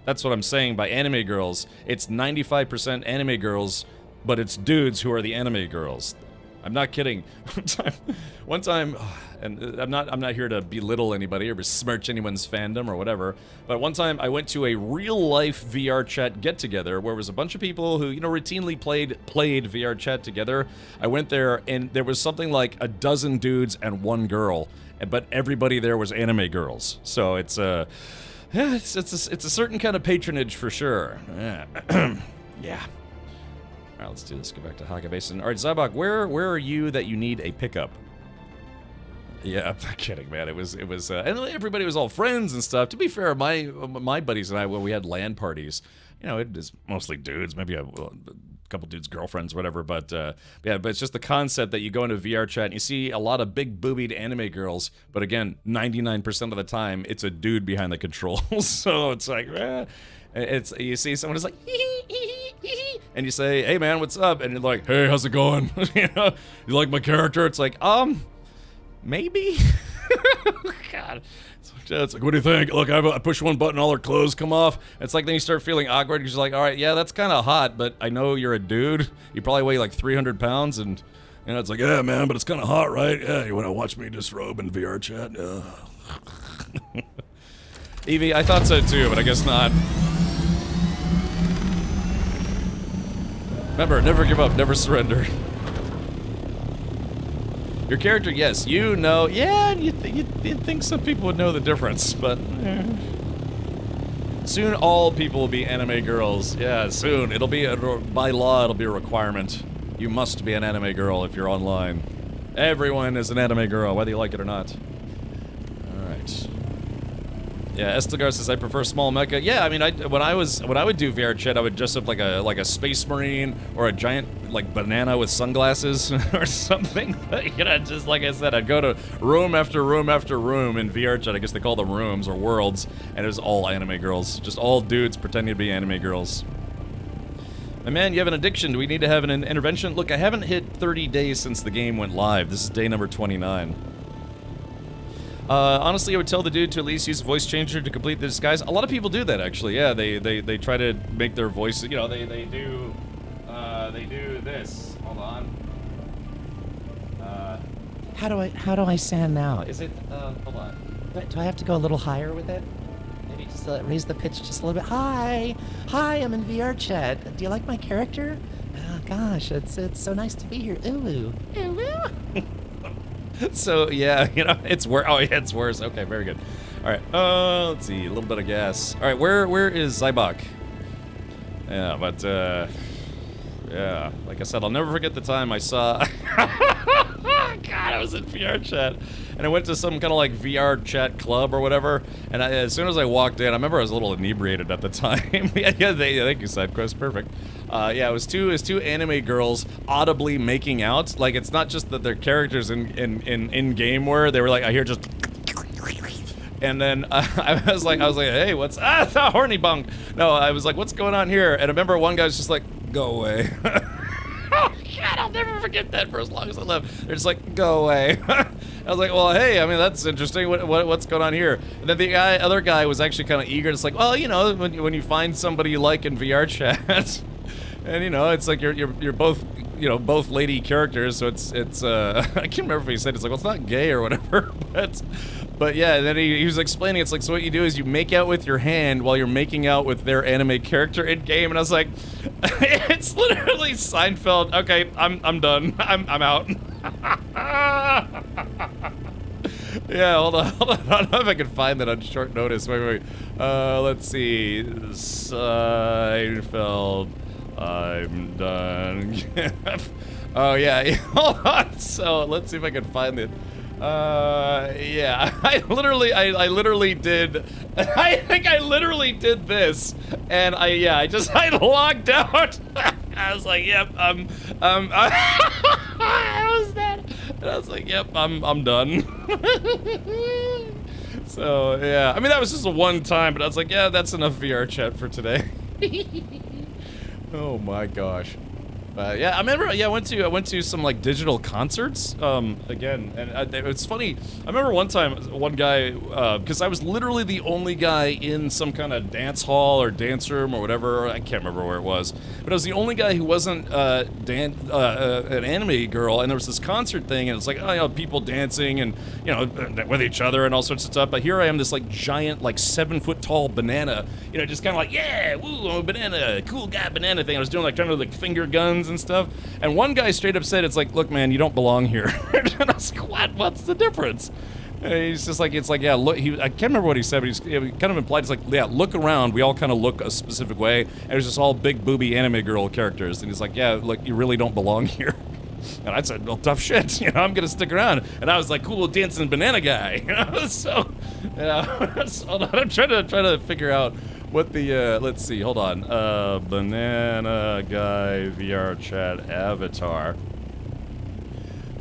what I'm saying by anime girls. It's 95% anime girls, but it's dudes who are the anime girls. I'm not kidding. One time, and I'm not here to belittle anybody or besmirch anyone's fandom or whatever, but one time I went to a real-life VR chat get-together where it was a bunch of people who, you know, routinely played VR chat together. I went there, and there was something like a dozen dudes and one girl, but everybody there was anime girls. So it's yeah, it's a certain kind of patronage for sure. Yeah. Yeah. Alright, let's do this. Go back to Haga Basin. Alright, Zybok, where are you that you need a pickup? Yeah, I'm not kidding, man. It was, and everybody was all friends and stuff. To be fair, my buddies and I, when we had LAN parties, you know, it is mostly dudes, maybe a couple dudes' girlfriends, whatever, but, yeah, but it's just the concept that you go into VR chat and you see a lot of big boobied anime girls, but again, 99% of the time, it's a dude behind the controls, so it's like, you see someone who's like, and you say, hey man, what's up? And you're like, hey, how's it going? You know, you like my character? It's like, maybe? God. It's like, what do you think? Look, I push one button, all her clothes come off. It's like then you start feeling awkward because you're like, all right, yeah, that's kind of hot, but I know you're a dude. You probably weigh like 300 pounds, and you know, it's like, yeah, man, but it's kind of hot, right? Yeah, you want to watch me disrobe in VR chat? Evie, I thought so too, but I guess not. Remember, never give up, never surrender. Your character, yes, you know, yeah, you'd think some people would know the difference, but soon all people will be anime girls. Yeah, soon. It'll be, by law, it'll be a requirement. You must be an anime girl if you're online. Everyone is an anime girl, whether you like it or not. Alright. Yeah, Estigar says I prefer small mecha. Yeah, I mean, when I would do VR chat, I would dress up like a space marine or a giant like banana with sunglasses or something. But, you know, just like I said, I'd go to room after room after room in VR chat. I guess they call them rooms or worlds, and it was all anime girls, just all dudes pretending to be anime girls. My man, you have an addiction. Do we need to have an intervention? Look, I haven't hit 30 days since the game went live. This is day number 29. Honestly, I would tell the dude to at least use a voice changer to complete the disguise. A lot of people do that, actually. Yeah, they try to make their voice, you know, they do this. Hold on.
How do I sound now?
Is it, hold on.
Do I have to go a little higher with it? Maybe just raise the pitch just a little bit. Hi, I'm in VR chat. Do you like my character? Oh gosh, it's so nice to be here. Ooh.
So yeah, you know, it's worse. Oh yeah, it's worse. Okay, very good. All right. Let's see, a little bit of gas. All right, where is Zybok? Yeah, but yeah, like I said, I'll never forget the time I saw. God, I was in VR chat, and I went to some kind of like VR chat club or whatever. And as soon as I walked in, I remember I was a little inebriated at the time. Yeah, thank you, SideQuest. Perfect. Yeah, it was two anime girls audibly making out. Like, it's not just that their characters in game were. They were like, I hear just. And then I was like, hey, what's it's a horny bunk. No, I was like, what's going on here? And I remember one guy was just like, go away. Oh God, I'll never forget that for as long as I live. They're just like, go away. I was like, well, hey, I mean, that's interesting. What's going on here? And then the other guy was actually kind of eager. It's like, well, you know, when you find somebody you like in VR chat, and you know, it's like you're both, you know, both lady characters. So it's I can't remember if he said it's like, well, it's not gay or whatever, but yeah, and then he was explaining, it's like, so what you do is you make out with your hand while you're making out with their anime character in game, and I was like, it's literally Seinfeld. Okay, I'm done. I'm out. Yeah, hold on. I don't know if I can find that on short notice. Wait. Let's see. Seinfeld. I'm done. Oh yeah. Hold on. So let's see if I can find it. Yeah, I literally did. I think I literally did this, and I logged out. I was like, yep, I was that, and I was like, yep, I'm done. So yeah, I mean that was just a one time, but I was like, yeah, that's enough VR chat for today. Oh my gosh. Yeah, I remember. Yeah, I went to some like digital concerts. Again, and it's funny. I remember one time, one guy, because I was literally the only guy in some kind of dance hall or dance room or whatever. I can't remember where it was, but I was the only guy who wasn't an anime girl. And there was this concert thing, and it's like, oh, you know, people dancing and you know with each other and all sorts of stuff. But here I am, this like giant, like 7-foot tall banana. You know, just kind of like, yeah, woo, I'm a banana, cool guy, banana thing. I was doing like trying to like finger guns and stuff, and one guy straight up said, it's like, look man, you don't belong here. And I was like, what's the difference? And he's just like, it's like, yeah, look, I can't remember what he said, but he kind of implied, it's like, yeah, look around, we all kind of look a specific way, and it was just all big booby anime girl characters, and he's like, yeah, look, you really don't belong here. And I said, well, tough shit, you know, I'm gonna stick around. And I was like, cool, dancing banana guy, you know. So yeah. So I'm trying to figure out what the let's see, hold on, banana guy VR chat avatar.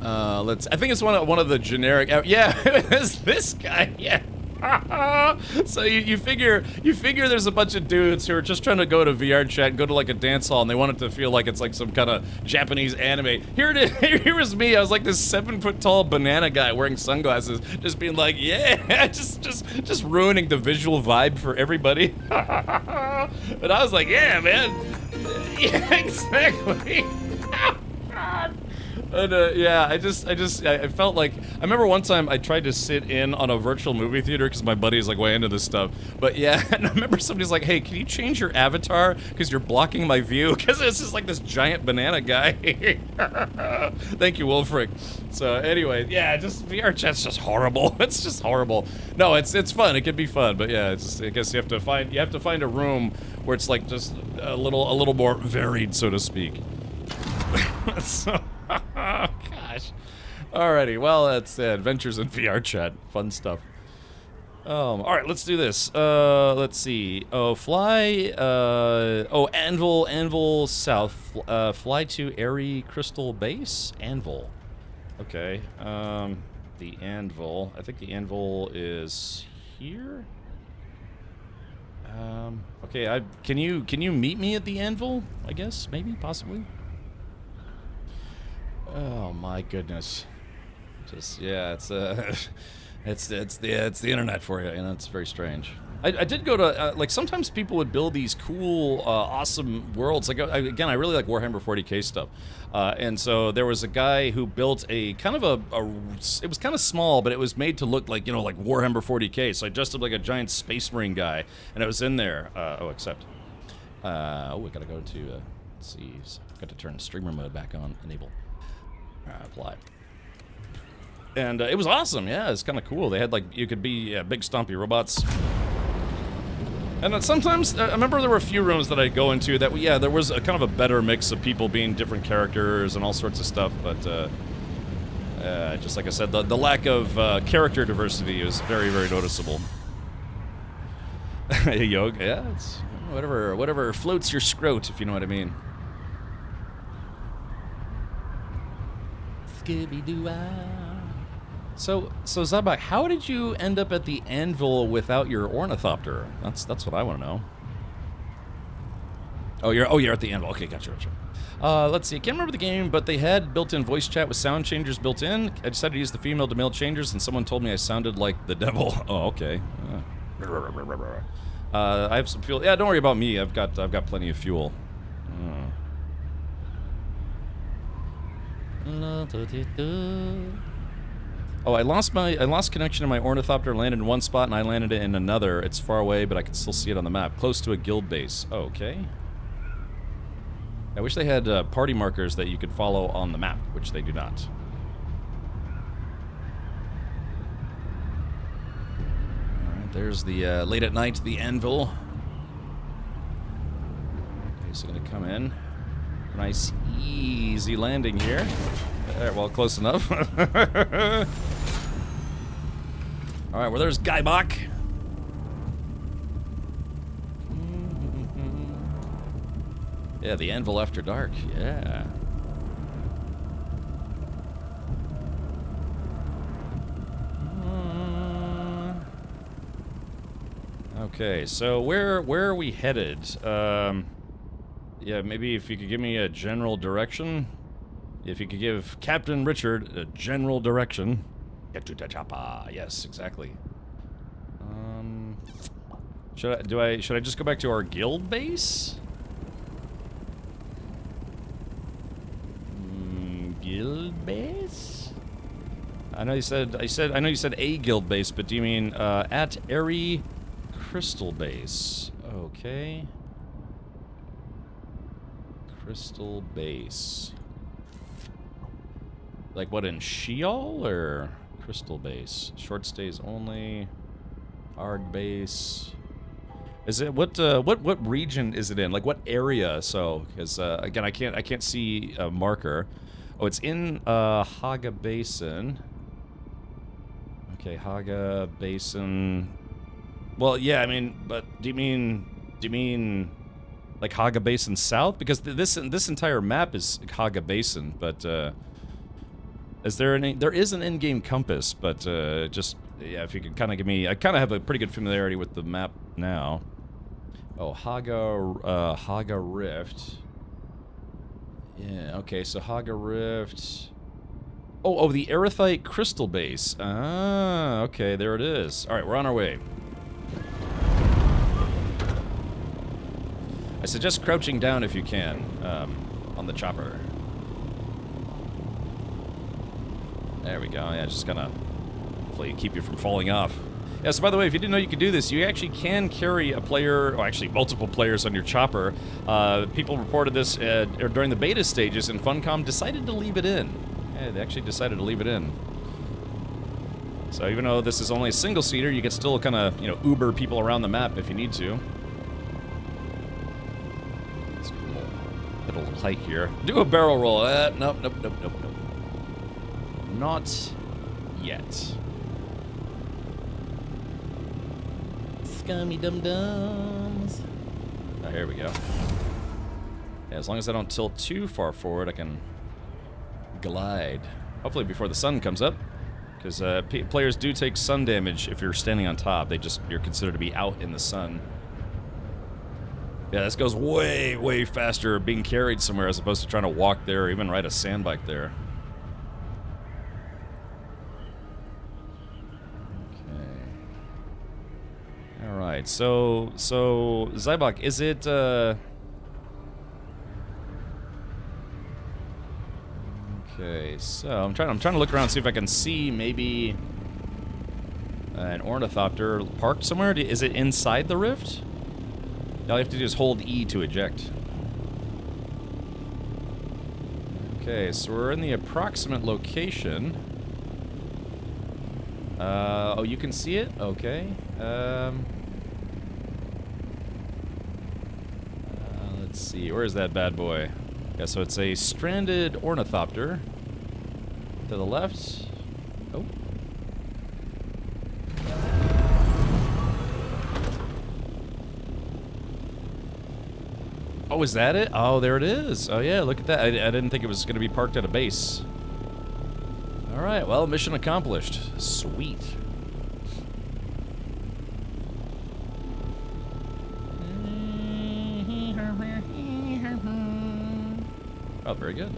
I think it's one of the generic, yeah, it's this guy, yeah. So you figure there's a bunch of dudes who are just trying to go to VR chat and go to like a dance hall, and they want it to feel like it's like some kind of Japanese anime. Here it is. Here was me. I was like this 7-foot tall banana guy wearing sunglasses, just being like, yeah, just ruining the visual vibe for everybody. But I was like, yeah, man, yeah, exactly. God. And, yeah, I felt like, I remember one time I tried to sit in on a virtual movie theater because my buddy's like way into this stuff. But yeah, and I remember somebody's like, hey, can you change your avatar because you're blocking my view? Because it's just like this giant banana guy. Thank you, Wolfric. So anyway, yeah, just VR chat's just horrible. It's just horrible. No, it's fun. It can be fun, but yeah, it's just, I guess you have to find a room where it's like just a little more varied, so to speak. So. Gosh. Alrighty, well, that's Adventures in VR chat. Fun stuff. Alright, let's do this. Let's see. Oh, fly, Anvil South. Fly to Airy Crystal Base? Anvil. Okay, the Anvil. I think the Anvil is here? Okay, can you meet me at the Anvil? I guess, maybe, possibly? Oh my goodness. Just, yeah, it's the internet for you, and it's very strange. I did go to, like, sometimes people would build these cool, awesome worlds. Like, again, I really like Warhammer 40k stuff. And so there was a guy who built a kind of it was kind of small, but it was made to look like, you know, like Warhammer 40k. So I dressed up like a giant Space Marine guy, and it was in there. I gotta go to, let's see, got to turn streamer mode back on, enable. Apply. And it was awesome, yeah, it's kind of cool. They had, like, you could be big stompy robots. And then sometimes, I remember there were a few rooms that I'd go into that, yeah, there was a kind of a better mix of people being different characters and all sorts of stuff, but just like I said, the lack of character diversity is very, very noticeable. Yoga, yeah, it's whatever floats your scrot, if you know what I mean. Scooby-Doo-ah. So Zabak, how did you end up at the anvil without your ornithopter? That's what I want to know. Oh, you're at the anvil. Okay, gotcha. Let's see. I can't remember the game, but they had built-in voice chat with sound changers built in. I decided to use the female to male changers, and someone told me I sounded like the devil. Oh, okay. I have some fuel. Yeah, don't worry about me. I've got plenty of fuel. Oh, I lost connection to my ornithopter, landed in one spot, and I landed it in another. It's far away, but I can still see it on the map. Close to a guild base. Oh, okay. I wish they had party markers that you could follow on the map, which they do not. Alright, there's the, late at night, the anvil. Okay, so gonna come in. Nice, easy landing here. Well, close enough. Alright, well, there's Guybach. Yeah, the anvil after dark, yeah. Okay, so where are we headed? Yeah, maybe if you could give me a general direction. If you could give Captain Richard a general direction. Get to the chopper. Yes, exactly. Should I just go back to our guild base? Guild base? I know you said a guild base, but do you mean at Airy Crystal Base? Okay. Crystal Base. Like what, in Sheol or Crystal Base? Short stays only. Arg Base. Is it what region is it in? Like what area? So, because again, I can't see a marker. Oh, it's in Haga Basin. Okay, Haga Basin. Well, yeah, I mean, but do you mean like Haga Basin South? Because this entire map is Haga Basin, but there is an in-game compass, but just yeah, if you could kind of give me, I kind of have a pretty good familiarity with the map now. Oh, Haga Rift. Yeah, okay, so Haga Rift. Oh, the Aerithite Crystal Base. Ah, okay, there it is. All right, we're on our way. I suggest crouching down if you can, on the chopper. There we go. Yeah, just gonna hopefully keep you from falling off. Yeah, so by the way, if you didn't know you could do this, you actually can carry a player, or actually multiple players on your chopper. People reported this during the beta stages, and Funcom decided to leave it in. Yeah, they actually decided to leave it in. So even though this is only a single-seater, you can still kind of, you know, Uber people around the map if you need to. Let's get a little height here. Do a barrel roll. Nope. Not yet. Scummy dum-dums. Oh, here we go. Yeah, as long as I don't tilt too far forward, I can glide. Hopefully before the sun comes up. Because players do take sun damage if you're standing on top. You're considered to be out in the sun. Yeah, this goes way, way faster being carried somewhere as opposed to trying to walk there or even ride a sand bike there. Alright, so Zybok, is it okay, so I'm trying to look around, see if I can see maybe an ornithopter parked somewhere. Is it inside the rift? All you have to do is hold E to eject. Okay, so we're in the approximate location. Oh, you can see it? Okay. Let's see. Where is that bad boy? Yeah, so it's a stranded ornithopter. To the left. Oh. Oh, is that it? Oh, there it is. Oh, yeah, look at that. I didn't think it was going to be parked at a base. All right, well, mission accomplished. Sweet. Oh, very good.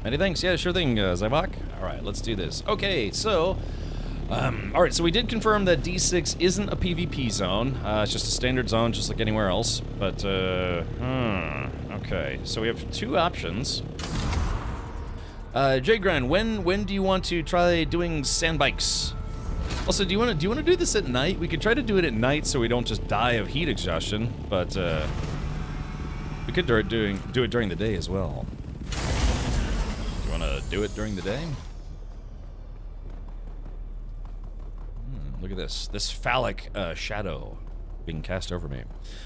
Many thanks. Yeah, sure thing, Zybok. All right, let's do this. Okay, so... all right, so we did confirm that D6 isn't a PvP zone. It's just a standard zone, just like anywhere else. But, okay. So we have two options. Jgran, when do you want to try doing sand bikes? Also, do you want to do this at night? We could try to do it at night so we don't just die of heat exhaustion. But we could do it during the day as well. Do you want to do it during the day? Look at this phallic shadow being cast over me.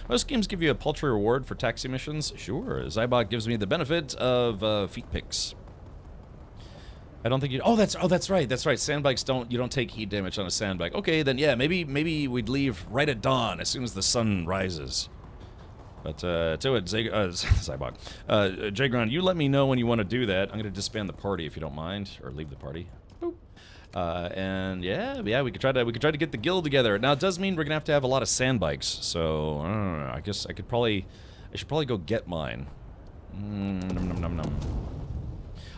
Most games give you a paltry reward for taxi missions. Sure, Zybot gives me the benefit of feet picks. I don't think you. Oh, that's right. That's right. Sandbikes you don't take heat damage on a sandbike. Okay, then yeah, maybe we'd leave right at dawn as soon as the sun rises. But to it, Zybot, Jgron, you let me know when you want to do that. I'm gonna disband the party if you don't mind, or leave the party. Boop. And yeah, we could try to get the guild together. Now it does mean we're gonna have to have a lot of sand bikes. So I don't know, I guess I should probably go get mine. Nom, nom, nom.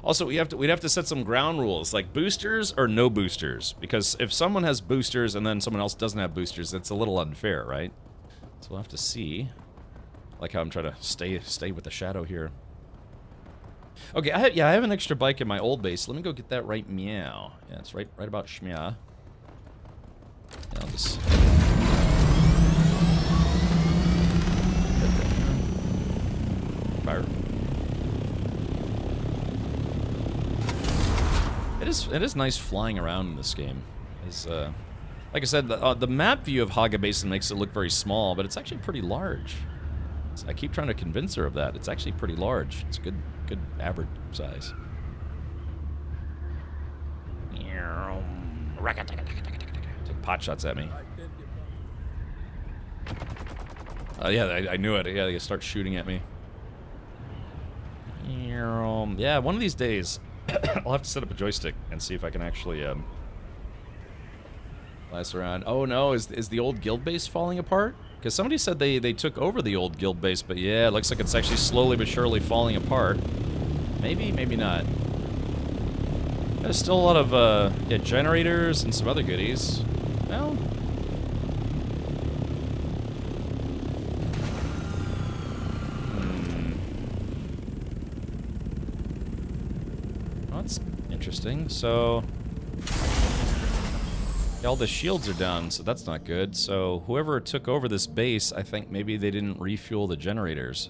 Also, we'd have to set some ground rules, like boosters or no boosters, because if someone has boosters and then someone else doesn't have boosters, it's a little unfair, right? So we'll have to see. Like how I'm trying to stay with the shadow here. Okay, I have an extra bike in my old base. Let me go get that right meow. Yeah, it's right about shmeow. Yeah, I'll just... Fire. It is nice flying around in this game. It's, like I said, the map view of Haga Basin makes it look very small, but it's actually pretty large. I keep trying to convince her of that. It's actually pretty large. It's good average size. Take pot shots at me. Yeah, I knew it. Yeah, they start shooting at me. Yeah, one of these days, I'll have to set up a joystick and see if I can actually flash around. Oh no, is the old guild base falling apart? Because somebody said they took over the old guild base, but yeah, it looks like it's actually slowly but surely falling apart. Maybe, maybe not. There's still a lot of yeah, generators and some other goodies. Well, that's interesting. So all the shields are down, so that's not good. So whoever took over this base, I think maybe they didn't refuel the generators.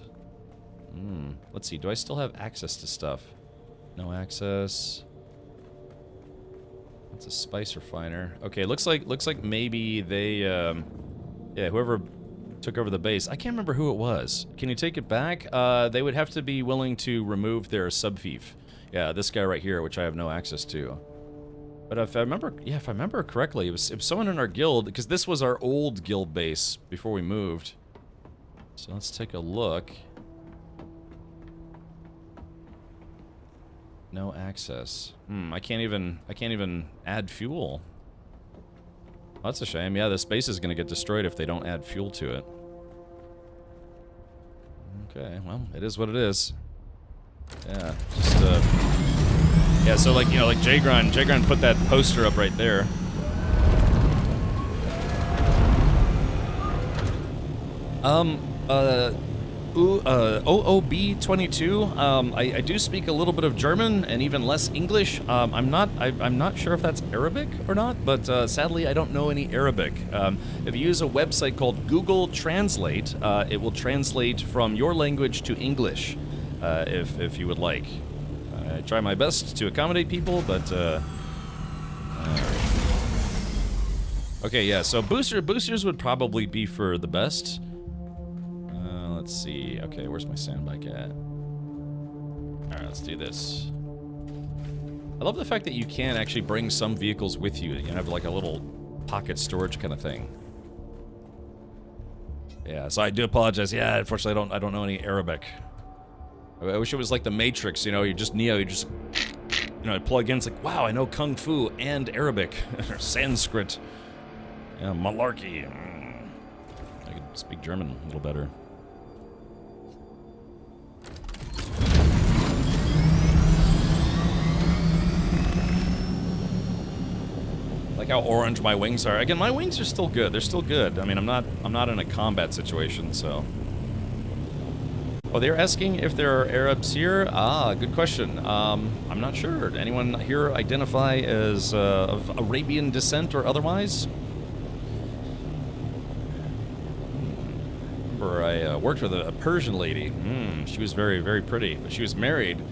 Let's see, do I still have access to stuff? No access. That's a spice refiner. Okay, looks like maybe they yeah, whoever took over the base. I can't remember who it was. Can you take it back? They would have to be willing to remove their subfief. Yeah, this guy right here, which I have no access to. But if I remember correctly, it was someone in our guild, because this was our old guild base before we moved. So let's take a look. No access. I can't even add fuel. Oh, that's a shame. Yeah, this base is gonna get destroyed if they don't add fuel to it. Okay, well, it is what it is. Yeah, just yeah, so like, you know, like Jgron put that poster up right there. OOB22, I do speak a little bit of German and even less English. I'm not sure if that's Arabic or not, but sadly I don't know any Arabic. If you use a website called Google Translate, it will translate from your language to English, if you would like. I try my best to accommodate people, but Okay, yeah, so boosters would probably be for the best. Let's see. Okay, where's my sandbike at? Alright, let's do this. I love the fact that you can actually bring some vehicles with you. You have like a little pocket storage kind of thing. Yeah, so I do apologize. Yeah, unfortunately I don't know any Arabic. I wish it was like the Matrix, you know, you just Neo, you just, you know, plug in, it's like, wow, I know Kung Fu and Arabic, or Sanskrit. Yeah, malarkey. I can speak German a little better. Like how orange my wings are. Again, my wings are still good. They're still good. I mean, I'm not in a combat situation, so. Oh, they're asking if there are Arabs here? Ah, good question. I'm not sure. Anyone here identify as of Arabian descent or otherwise? Remember, I worked with a Persian lady. She was very, very pretty. She was married,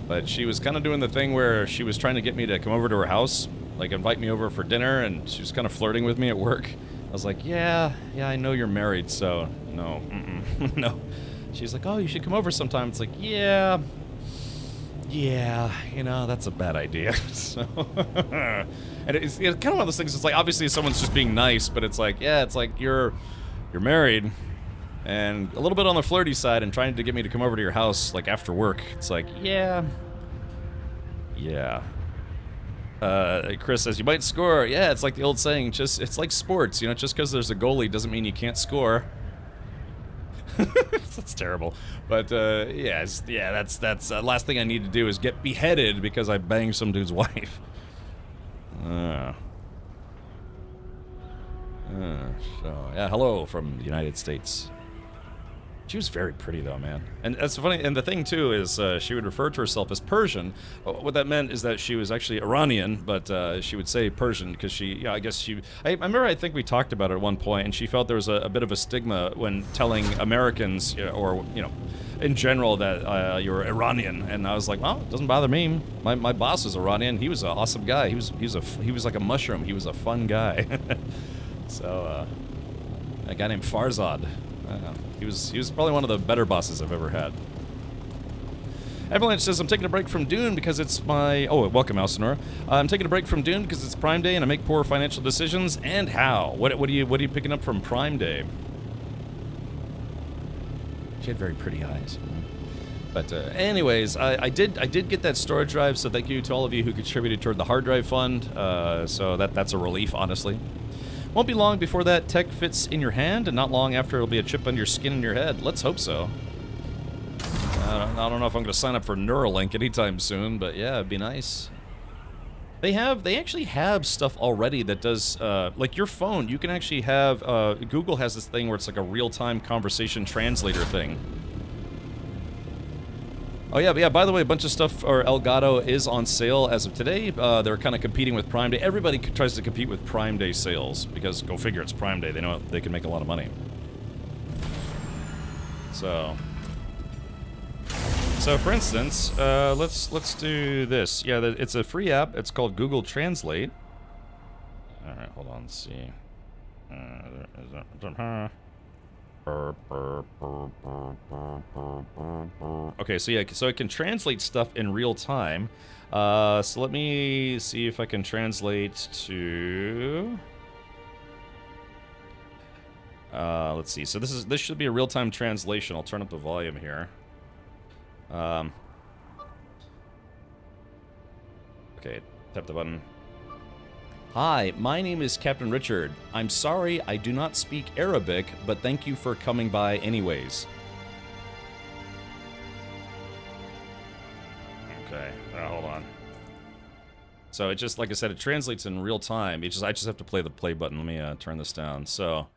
but she was kind of doing the thing where she was trying to get me to come over to her house, like invite me over for dinner, and she was kind of flirting with me at work. I was like, yeah, I know you're married, so no, no. She's like, oh, you should come over sometime. It's like, yeah, you know, that's a bad idea. So, and it's kind of one of those things. It's like, obviously, someone's just being nice, but it's like, yeah, it's like you're married, and a little bit on the flirty side, and trying to get me to come over to your house, like after work. It's like, yeah. Chris says you might score. Yeah, it's like the old saying. It's like sports, you know. Just because there's a goalie doesn't mean you can't score. That's terrible, but yeah, that's the last thing I need to do is get beheaded because I banged some dude's wife. So yeah, hello from the United States. She was very pretty though, man. And that's funny. And the thing too is she would refer to herself as Persian. What that meant is that she was actually Iranian, but she would say Persian because she, yeah, I guess she. I remember I think we talked about it at one point, and she felt there was a bit of a stigma when telling Americans, or you know, in general that you're Iranian. And I was like, well, it doesn't bother me. My boss was Iranian. He was an awesome guy. He was like a mushroom. He was a fun guy. So a guy named Farzad. He was probably one of the better bosses I've ever had. Avalanche says, I'm taking a break from Dune because it's my... Oh, welcome, Alcinora. I'm taking a break from Dune because it's Prime Day and I make poor financial decisions. And how? What are you picking up from Prime Day? She had very pretty eyes. But anyways, I did get that storage drive, so thank you to all of you who contributed toward the hard drive fund. So that's a relief, honestly. Won't be long before that tech fits in your hand, and not long after it'll be a chip under your skin and your head. Let's hope so. I don't know if I'm going to sign up for Neuralink anytime soon, but yeah, it'd be nice. They actually have stuff already that does, like your phone, you can actually have, Google has this thing where it's like a real-time conversation translator thing. Oh yeah, by the way, a bunch of stuff for Elgato is on sale as of today. They're kind of competing with Prime Day. Everybody tries to compete with Prime Day sales, because go figure, it's Prime Day. They know they can make a lot of money. So for instance, let's do this. Yeah, it's a free app. It's called Google Translate. All right, hold on, let's see. Okay, so yeah, so it can translate stuff in real time. So let me see if I can translate to... let's see. So this should be a real-time translation. I'll turn up the volume here. Okay, tap the button. Hi, my name is Captain Richard. I'm sorry I do not speak Arabic, but thank you for coming by anyways. Okay, hold on. So it just, like I said, it translates in real time. I just have to play the play button. Let me turn this down. So,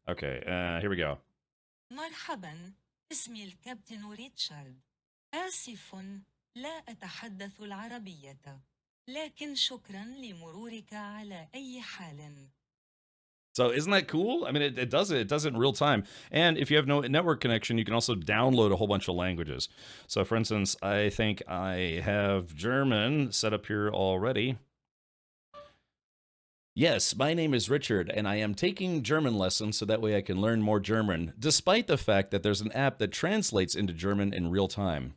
okay, here we go.
مرحبا، اسمي الكابتن ريتشارد. آسف، لا أتحدث العربية. لكن شكرا لمرورك على أي حال.
So isn't that cool? I mean, it does it in real time. And if you have no network connection, you can also download a whole bunch of languages. So for instance, I think I have German set up here already. Yes, my name is Richard, and I am taking German lessons so that way I can learn more German, despite the fact that there's an app that translates into German in real time.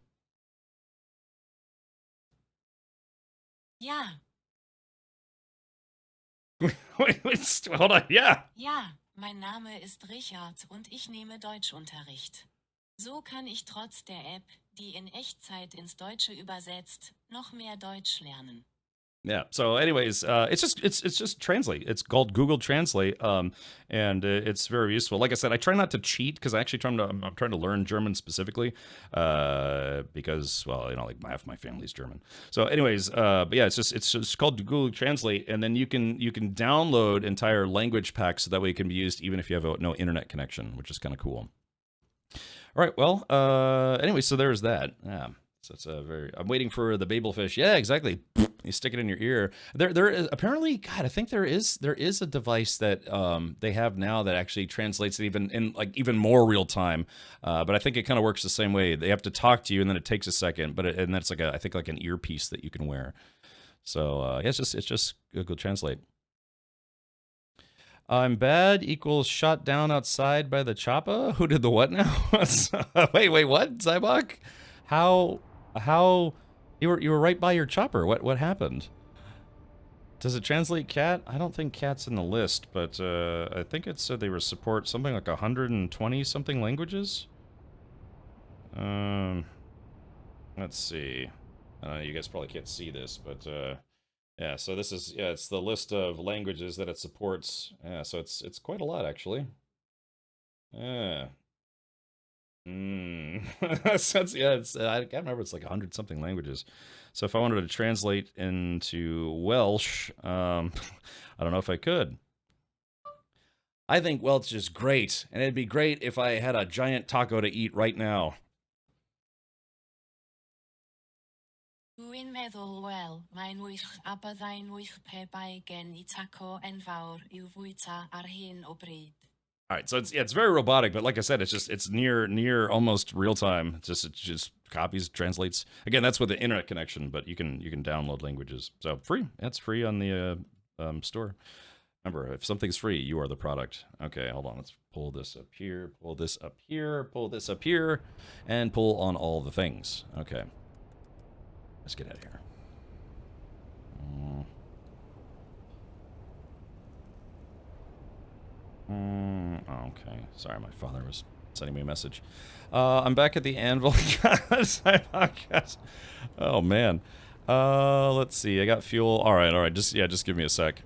Ja,
Wait, hold on, yeah.
ja, mein Name ist Richard und ich nehme Deutschunterricht. So kann ich trotz der App, die in Echtzeit ins Deutsche übersetzt, noch mehr Deutsch lernen.
Yeah. So, anyways, it's just Translate. It's called Google Translate, and it's very useful. Like I said, I try not to cheat because I actually I'm trying to learn German specifically, because well, you know, like half my family's German. So, anyways, but yeah, it's just called Google Translate, and then you can download entire language packs so that way it can be used even if you have no internet connection, which is kind of cool. All right. Well, anyway, so there's that. Yeah. So it's a very. I'm waiting for the babelfish. Yeah, exactly. You stick it in your ear. There is apparently. God, I think there is a device that they have now that actually translates it even more real time. But I think it kind of works the same way. They have to talk to you, and then it takes a second. And that's I think like an earpiece that you can wear. So yeah, it's just Google Translate. I'm bad equals shot down outside by the choppa. Who did the what now? wait, what? Zybok? How you were right by your chopper. What happened? Does it translate cat? I don't think cat's in the list, but I think it said they were support something like 120 something languages. Let's see. You guys probably can't see this, but yeah, so this is it's the list of languages that it supports. Yeah, so it's quite a lot actually. Yeah. I can't remember. It's like 100 something languages. So if I wanted to translate into Welsh, I don't know if I could. I think Welsh is great, and it'd be great if I had a giant taco to eat right now.
Dwi'n meddwl wel, mae'n wych a byddai'n wych pe bai gen I taco enfawr i'w fwyta ar hyn o bryd.
All right, so it's very robotic, but like I said, it's near almost real time. It just copies, translates. Again, that's with the internet connection, but you can download languages. So free. That's free on the store. Remember, if something's free, you are the product. Okay, hold on. Let's pull this up here, pull this up here, pull this up here, and pull on all the things. Okay. Let's get out of here. Okay. Sorry, my father was sending me a message. I'm back at the anvil. Oh, man. Let's see. I got fuel. All right. Just give me a sec.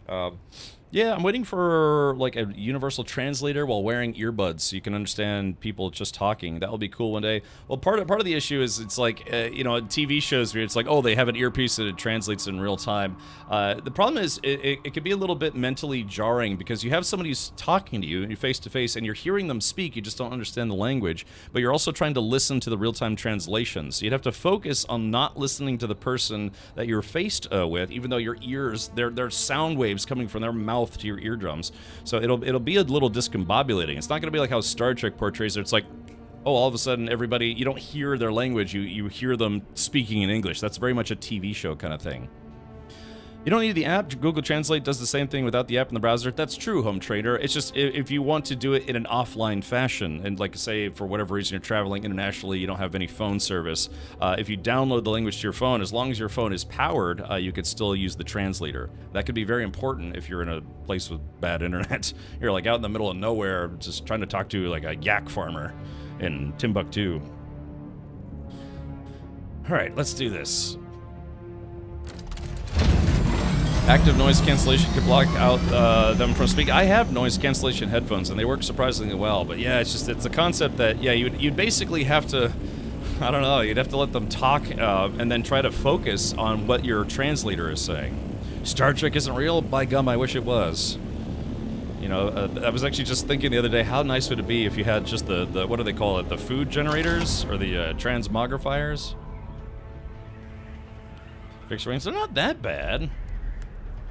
Yeah, I'm waiting for like a universal translator while wearing earbuds so you can understand people just talking. That will be cool one day. Well, part of the issue is it's like TV shows where it's like, oh, they have an earpiece and it translates in real time. The problem is it can be a little bit mentally jarring because you have somebody who's talking to you face to face and you're hearing them speak. You just don't understand the language, but you're also trying to listen to the real time translation. So you'd have to focus on not listening to the person that you're faced with, even though your ears, they're sound waves coming from their mouth to your eardrums. So it'll be a little discombobulating. It's not going to be like how Star Trek portrays it. It's like, oh, all of a sudden everybody, you don't hear their language, you hear them speaking in English. That's very much a TV show kind of thing. You don't need the app. Google Translate does the same thing without the app in the browser. That's true, Home Trader. It's just if you want to do it in an offline fashion, and like say for whatever reason you're traveling internationally, you don't have any phone service, if you download the language to your phone, as long as your phone is powered, you could still use the translator. That could be very important if you're in a place with bad internet. You're like out in the middle of nowhere, just trying to talk to like a yak farmer in Timbuktu. All right, let's do this. Active noise cancellation could block out them from speaking. I have noise cancellation headphones, and they work surprisingly well. But yeah, it's a concept that, yeah, you'd basically have to, I don't know, you'd have to let them talk and then try to focus on what your translator is saying. Star Trek isn't real? By gum, I wish it was. You know, I was actually just thinking the other day, how nice would it be if you had just the what do they call it, the food generators, or the transmogrifiers? Fixed wings, they're not that bad.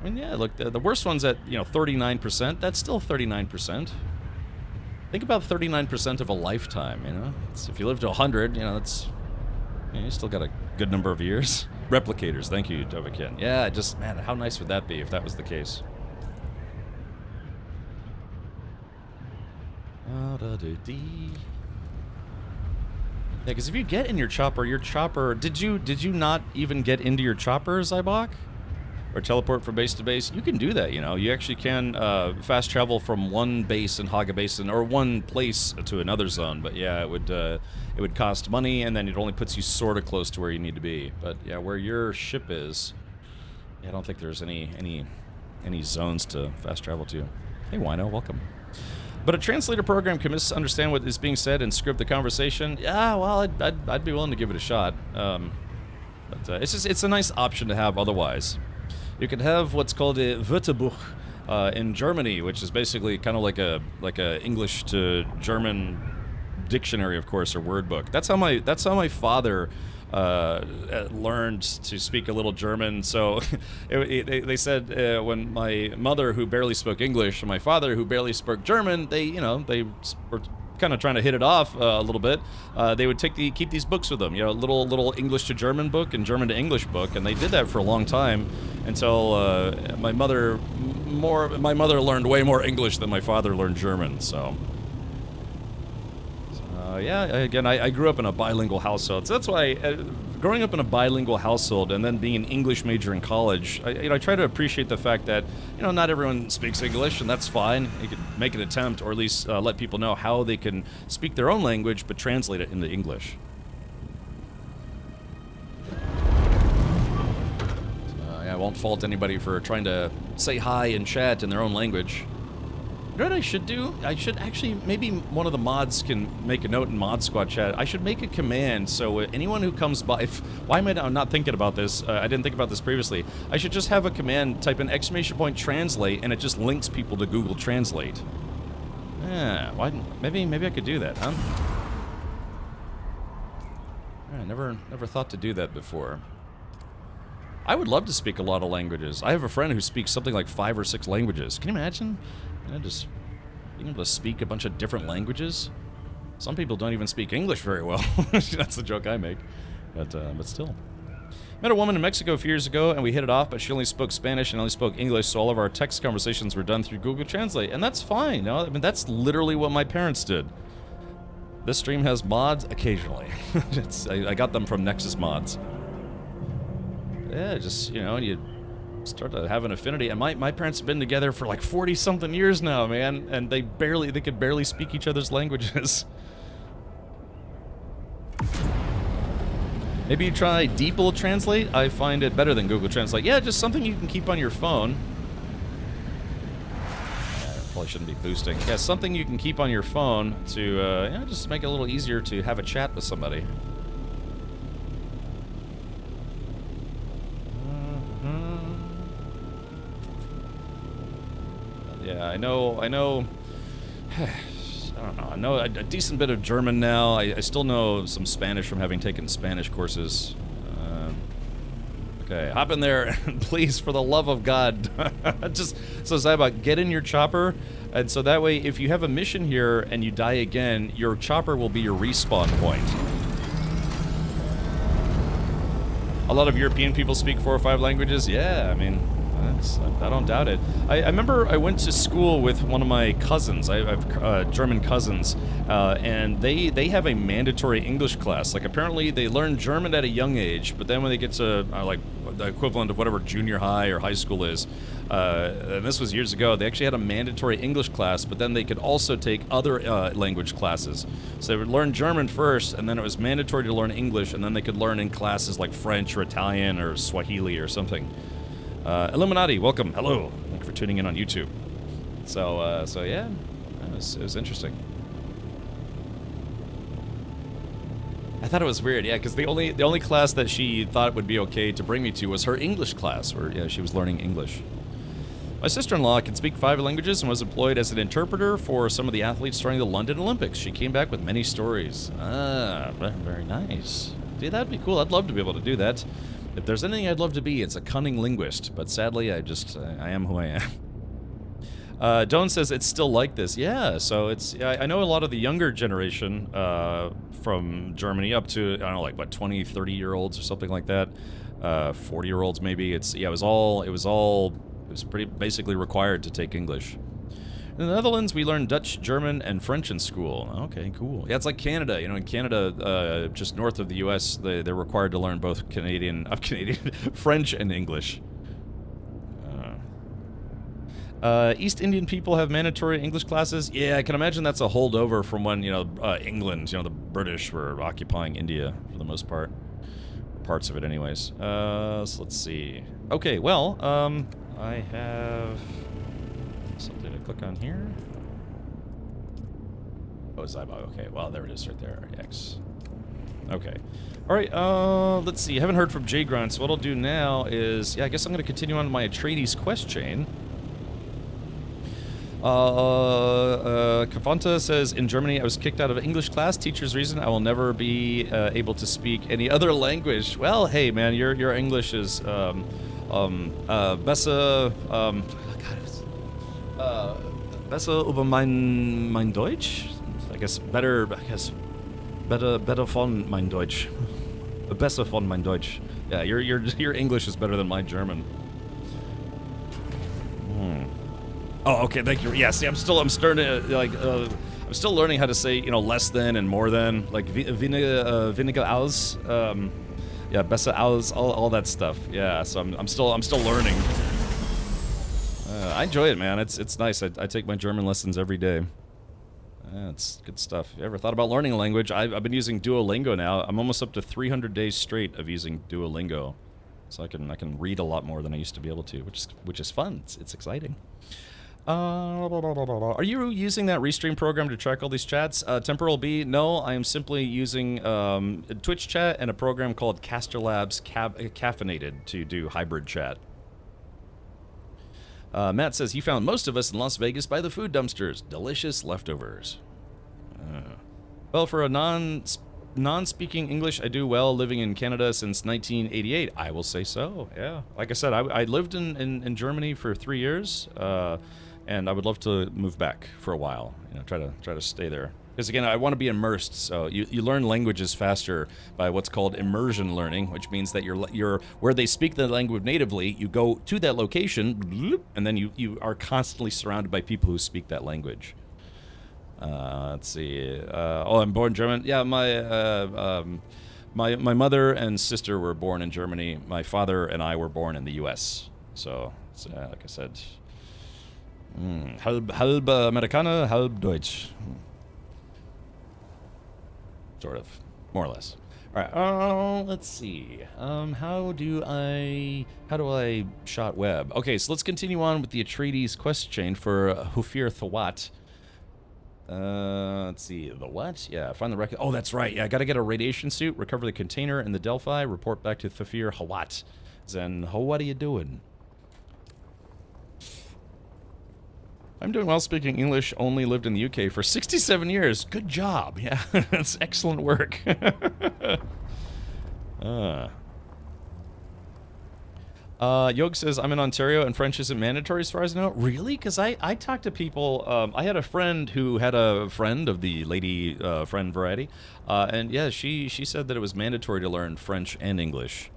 I mean, yeah, look, the worst one's at, 39%. That's still 39%. Think about 39% of a lifetime, if you live to 100, that's, you still got a good number of years. Replicators, thank you, Dovakin. Yeah, man, how nice would that be if that was the case? Yeah, because if you get in your chopper, did you not even get into your chopper, Zybok? Or teleport from base to base? You can do that, you know. You actually can fast travel from one base in Haga Basin, or one place to another zone. But yeah, it would cost money, and then it only puts you sort of close to where you need to be. But yeah, where your ship is, yeah, I don't think there's any zones to fast travel to. Hey, Wino, welcome. But a translator program can misunderstand what is being said and script the conversation. Yeah, well, I'd be willing to give it a shot. But it's a nice option to have otherwise. You can have what's called a Wörterbuch in Germany, which is basically kind of like a English to German dictionary, of course, or word book. That's how my father learned to speak a little German. So they said when my mother, who barely spoke English, and my father, who barely spoke German, they were kind of trying to hit it off a little bit. They would keep these books with them, little English to German book and German to English book, and they did that for a long time until my mother learned way more English than my father learned German. So yeah, again, I grew up in a bilingual household, so that's why growing up in a bilingual household and then being an English major in college, I try to appreciate the fact that not everyone speaks English, and that's fine. You can make an attempt, or at least let people know how they can speak their own language but translate it into English. Yeah, I won't fault anybody for trying to say hi in chat in their own language. You know what I should do? I should actually, maybe one of the mods can make a note in Mod Squad chat. I should make a command so anyone who comes by, why am I not thinking about this? I didn't think about this previously. I should just have a command, type in !translate, and it just links people to Google Translate. Yeah, maybe I could do that, huh? I never thought to do that before. I would love to speak a lot of languages. I have a friend who speaks something like 5 or 6 languages. Can you imagine? Just being able to speak a bunch of different languages. Some people don't even speak English very well. That's the joke I make. But still. Met a woman in Mexico a few years ago, and we hit it off, but she only spoke Spanish and only spoke English, so all of our text conversations were done through Google Translate. And that's fine. I mean, that's literally what my parents did. This stream has mods occasionally. I got them from Nexus Mods. Yeah, just, you start to have an affinity. And my parents have been together for like 40-something years now, man, and they could barely speak each other's languages. Maybe you try DeepL Translate. I find it better than Google Translate. Yeah, just something you can keep on your phone. Probably shouldn't be boosting. Yeah, something you can keep on your phone to just make it a little easier to have a chat with somebody. Yeah, I know, I don't know, I know a decent bit of German now. I still know some Spanish from having taken Spanish courses. Okay, hop in there, please, for the love of God. Just, so Zybok, get in your chopper, and so that way, if you have a mission here and you die again, your chopper will be your respawn point. A lot of European people speak 4 or 5 languages. Yeah, I mean, I don't doubt it. I remember I went to school with one of my cousins. I have German cousins, and they have a mandatory English class. Like, apparently they learn German at a young age, but then when they get to like the equivalent of whatever junior high or high school is, and this was years ago, they actually had a mandatory English class, but then they could also take other language classes. So they would learn German first, and then it was mandatory to learn English, and then they could learn in classes like French or Italian or Swahili or something. Illuminati, welcome. Hello. Thank you for tuning in on YouTube. So yeah, it was interesting. I thought it was weird, yeah, because the only class that she thought would be okay to bring me to was her English class, where she was learning English. My sister-in-law can speak 5 languages and was employed as an interpreter for some of the athletes during the London Olympics. She came back with many stories. Ah, very nice. Dude, that'd be cool. I'd love to be able to do that. If there's anything I'd love to be, it's a cunning linguist, but sadly, I am who I am. Don says it's still like this. Yeah, so I know a lot of the younger generation from Germany up to, I don't know, like, what, 20, 30-year-olds or something like that, 40-year-olds maybe. It was pretty basically required to take English. In the Netherlands, we learn Dutch, German, and French in school. Okay, cool. Yeah, it's like Canada. You know, in Canada, just north of the U.S., they're required to learn both Canadian French and English. East Indian people have mandatory English classes. Yeah, I can imagine that's a holdover from when, England, the British were occupying India for the most part. Parts of it anyways. So let's see. Okay, well, I have something to click on here. Oh, Zybog. Okay, well, there it is right there. X. Okay. All right, let's see. I haven't heard from Jay Grunt, so what I'll do now is, I guess I'm going to continue on my Atreides quest chain. Kavanta says, in Germany, I was kicked out of English class. Teacher's reason, I will never be able to speak any other language. Well, hey, man, your English is, besser, besser über mein Deutsch? I guess better von mein Deutsch. Besser von mein Deutsch. Yeah, your English is better than my German. Oh, okay, thank you. Yeah, see, I'm starting to, I'm still learning how to say, less than and more than, like, weniger als, yeah, besser als, all that stuff. Yeah, so I'm still learning. I enjoy it, man. It's nice. I take my German lessons every day. It's good stuff. If you ever thought about learning a language, I've been using Duolingo now. I'm almost up to 300 days straight of using Duolingo. So I can read a lot more than I used to be able to, which is fun. It's exciting. Are you using that Restream program to track all these chats? Temporal B, no, I am simply using Twitch chat and a program called Caster Labs Caffeinated to do hybrid chat. Matt says he found most of us in Las Vegas by the food dumpsters. Delicious leftovers. Well, for a non-speaking English, I do well living in Canada since 1988. I will say so, yeah. Like I said, I lived in Germany for 3 years. And I would love to move back for a while, try to stay there. Because again, I want to be immersed, so you learn languages faster by what's called immersion learning, which means that you're where they speak the language natively, you go to that location, and then you are constantly surrounded by people who speak that language. Let's see. I'm born German. Yeah, my mother and sister were born in Germany. My father and I were born in the U.S. So like I said. Halb Amerikaner, halb Deutsch. Sort of. More or less. Alright, let's see. How do I shot web? Okay, so let's continue on with the Atreides quest chain for Hufir Thawat. Let's see, the what? Yeah, find the record. Oh, that's right. Yeah, I gotta get a radiation suit, recover the container in the Delphi, report back to Thufir Hawat. Then, what are you doing? I'm doing well speaking English, only lived in the UK for 67 years. Good job. Yeah, that's excellent work. Yog says, I'm in Ontario and French isn't mandatory as far as I know. Really? Because I talked to people, I had a friend who had a friend of the lady friend variety, and yeah, she said that it was mandatory to learn French and English.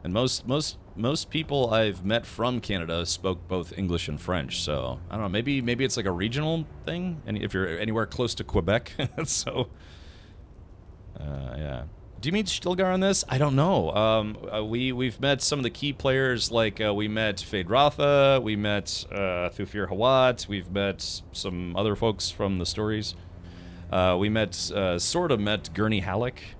And most people I've met from Canada spoke both English and French, so I don't know, maybe it's like a regional thing, and if you're anywhere close to Quebec, so yeah. Do you meet Stilgar on this? I don't know. We've met some of the key players, like we met Fade Ratha, we met Thufir Hawat, we've met some other folks from the stories. We sort of met Gurney Halleck.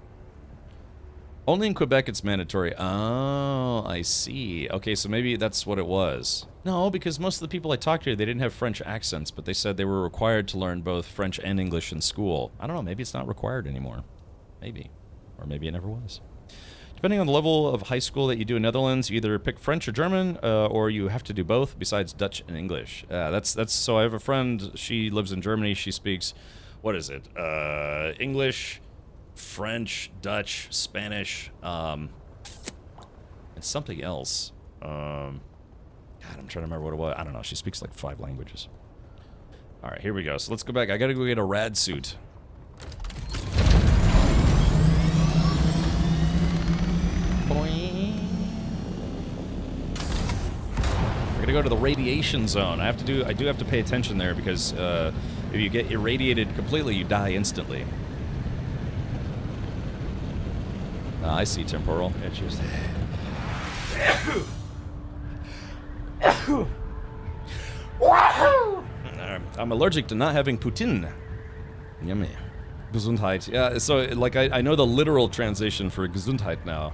Only in Quebec it's mandatory. Oh, I see. Okay, so maybe that's what it was. No, because most of the people I talked to, they didn't have French accents, but they said they were required to learn both French and English in school. I don't know, maybe it's not required anymore. Maybe. Or maybe it never was. Depending on the level of high school that you do in Netherlands, you either pick French or German, or you have to do both besides Dutch and English. That's so I have a friend, she lives in Germany, she speaks, what is it? English, French, Dutch, Spanish, and something else. God, I'm trying to remember what it was. I don't know. She speaks like 5 languages. All right, here we go. So let's go back. I gotta go get a rad suit. Boing. gonna go to the radiation zone. I do have to pay attention there because if you get irradiated completely, you die instantly. I see temporal. Yeah, cheers. I'm allergic to not having poutine. Yummy. Gesundheit. Yeah, so like I know the literal translation for Gesundheit now,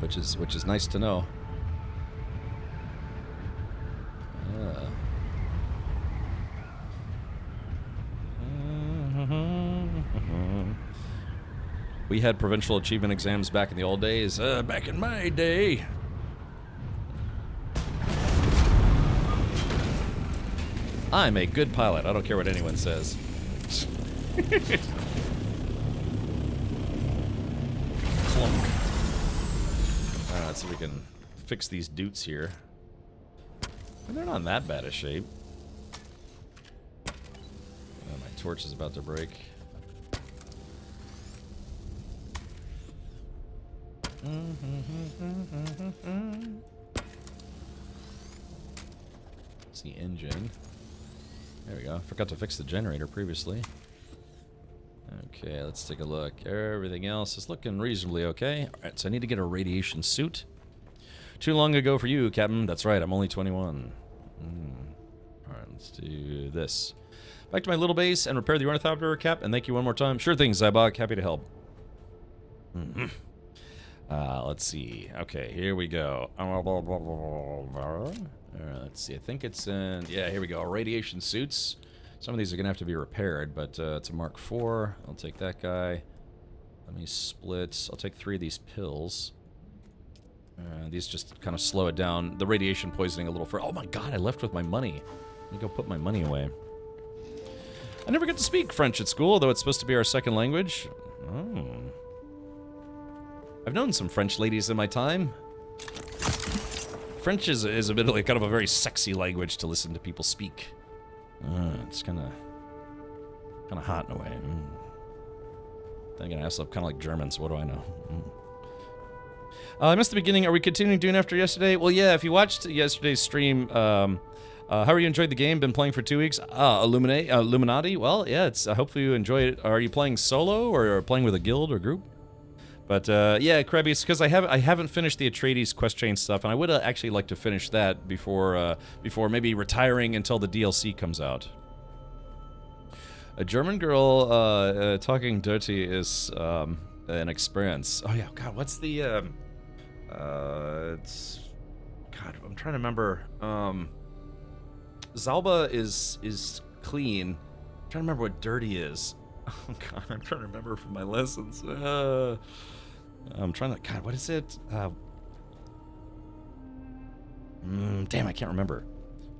which is nice to know. We had provincial achievement exams back in the old days. Back in my day. I'm a good pilot. I don't care what anyone says. Clunk. Alright, let's see if we can fix these dutes here. They're not in that bad a shape. My torch is about to break. It's the engine. There we go. Forgot to fix the generator previously. Okay, let's take a look. Everything else is looking reasonably okay. Alright, so I need to get a radiation suit. Too long ago for you, Captain. That's right, I'm only 21. Alright, let's do this. Back to my little base and repair the ornithopter, Cap, and thank you one more time. Sure thing, Zybok. Happy to help. Let's see. Okay, here we go. Let's see. I think it's in... Yeah, here we go. Radiation suits. Some of these are going to have to be repaired, but it's a Mark IV. I'll take that guy. Let me split. I'll take 3 of these pills. These just kind of slow it down. The radiation poisoning a little further. Oh my god, I left with my money. Let me go put my money away. I never get to speak French at school, though it's supposed to be our second language. Oh. I've known some French ladies in my time. French is admittedly kind of a very sexy language to listen to people speak. It's kind of hot in a way. Then again, I also kind of like German, so what do I know? I missed the beginning. Are we continuing Dune after yesterday? Well, yeah, if you watched yesterday's stream, how are you enjoyed the game? Been playing for 2 weeks? Illuminati? Well, yeah, it's hopefully you enjoy it. Are you playing solo or playing with a guild or group? But yeah, Krebby, it's because I haven't finished the Atreides quest chain stuff, and I would actually like to finish that before maybe retiring until the DLC comes out. A German girl talking dirty is an experience. Oh yeah, God, what's the it's God, I'm trying to remember. Zalba is clean. I'm trying to remember what dirty is. Oh God, I'm trying to remember from my lessons. I'm trying to. God, what is it? Damn, I can't remember.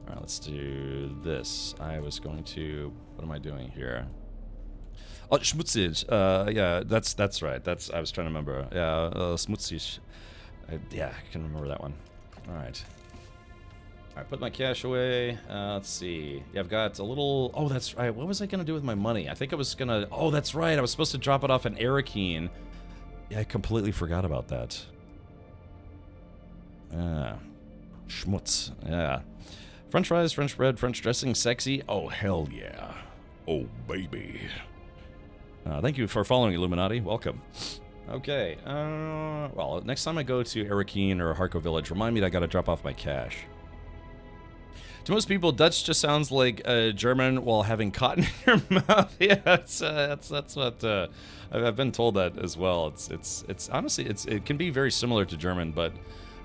All right, let's do this. I was going to. What am I doing here? Oh, schmutzig. Yeah, that's right. I was trying to remember. Yeah, schmutzig. Yeah, I can remember that one. All right. All right, put my cash away. Let's see. Yeah, I've got a little... Oh, that's right. What was I going to do with my money? I think I was going to... Oh, that's right. I was supposed to drop it off in Arakeen. Yeah, I completely forgot about that. Schmutz. Yeah. French fries, French bread, French dressing, sexy. Oh, hell yeah. Oh, baby. Thank you for following, Illuminati. Welcome. Okay. Well, next time I go to Arakeen or Harko Village, remind me that I got to drop off my cash. To most people, Dutch just sounds like German while having cotton in your mouth. Yeah, that's what I've been told that as well. It's honestly it can be very similar to German, but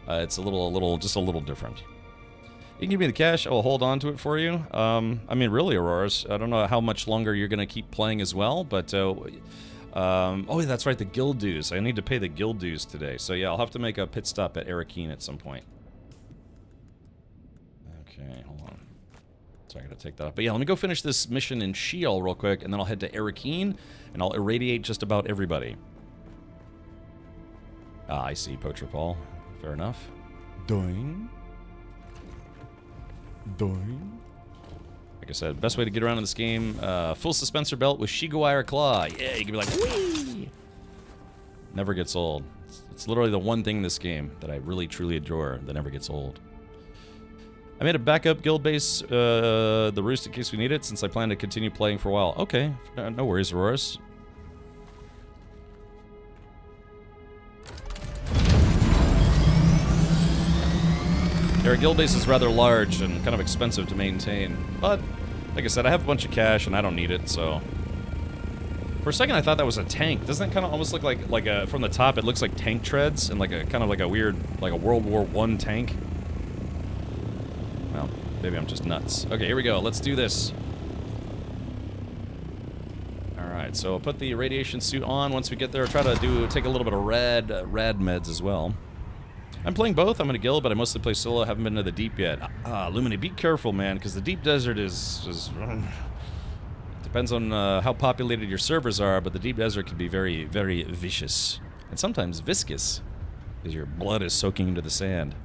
it's a little different. You can give me the cash. I will hold on to it for you. I mean, really, Auroras. I don't know how much longer you're gonna keep playing as well, but oh, that's right, the guild dues. I need to pay the guild dues today, so yeah, I'll have to make a pit stop at Arakeen at some point. Okay, hold on. So I gotta take that up. But yeah, let me go finish this mission in Sheol real quick, and then I'll head to Arakeen, and I'll irradiate just about everybody. Ah, I see, Poacher Paul. Fair enough. Doing. Like I said, best way to get around in this game, full suspensor belt with Shigawire Claw. Yeah, you can be like, whee! Never gets old. It's literally the one thing in this game that I really, truly adore that never gets old. I made a backup guild base, the Roost, in case we need it, since I plan to continue playing for a while. Okay, no worries, Auroras. Our guild base is rather large and kind of expensive to maintain, but like I said, I have a bunch of cash and I don't need it, so. For a second, I thought that was a tank. Doesn't that kind of almost look like a, from the top, it looks like tank treads and like a kind of like a weird, like a World War I tank. Well, maybe I'm just nuts. Okay, here we go. Let's do this. All right, so I'll put the radiation suit on. Once we get there, try to take a little bit of rad meds as well. I'm playing both. I'm in a guild, but I mostly play solo. I haven't been to the deep yet. Lumini, be careful, man, because the deep desert is depends on how populated your servers are, but the deep desert can be very, very vicious. And sometimes viscous, because your blood is soaking into the sand.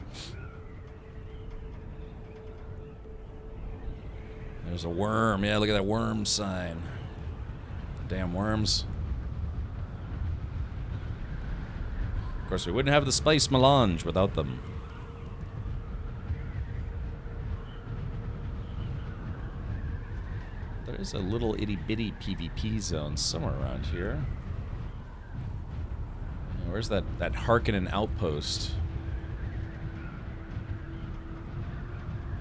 There's a worm. Yeah, look at that worm sign. Damn worms. Of course, we wouldn't have the spice melange without them. There is a little itty-bitty PvP zone somewhere around here. Where's that Harkonnen outpost?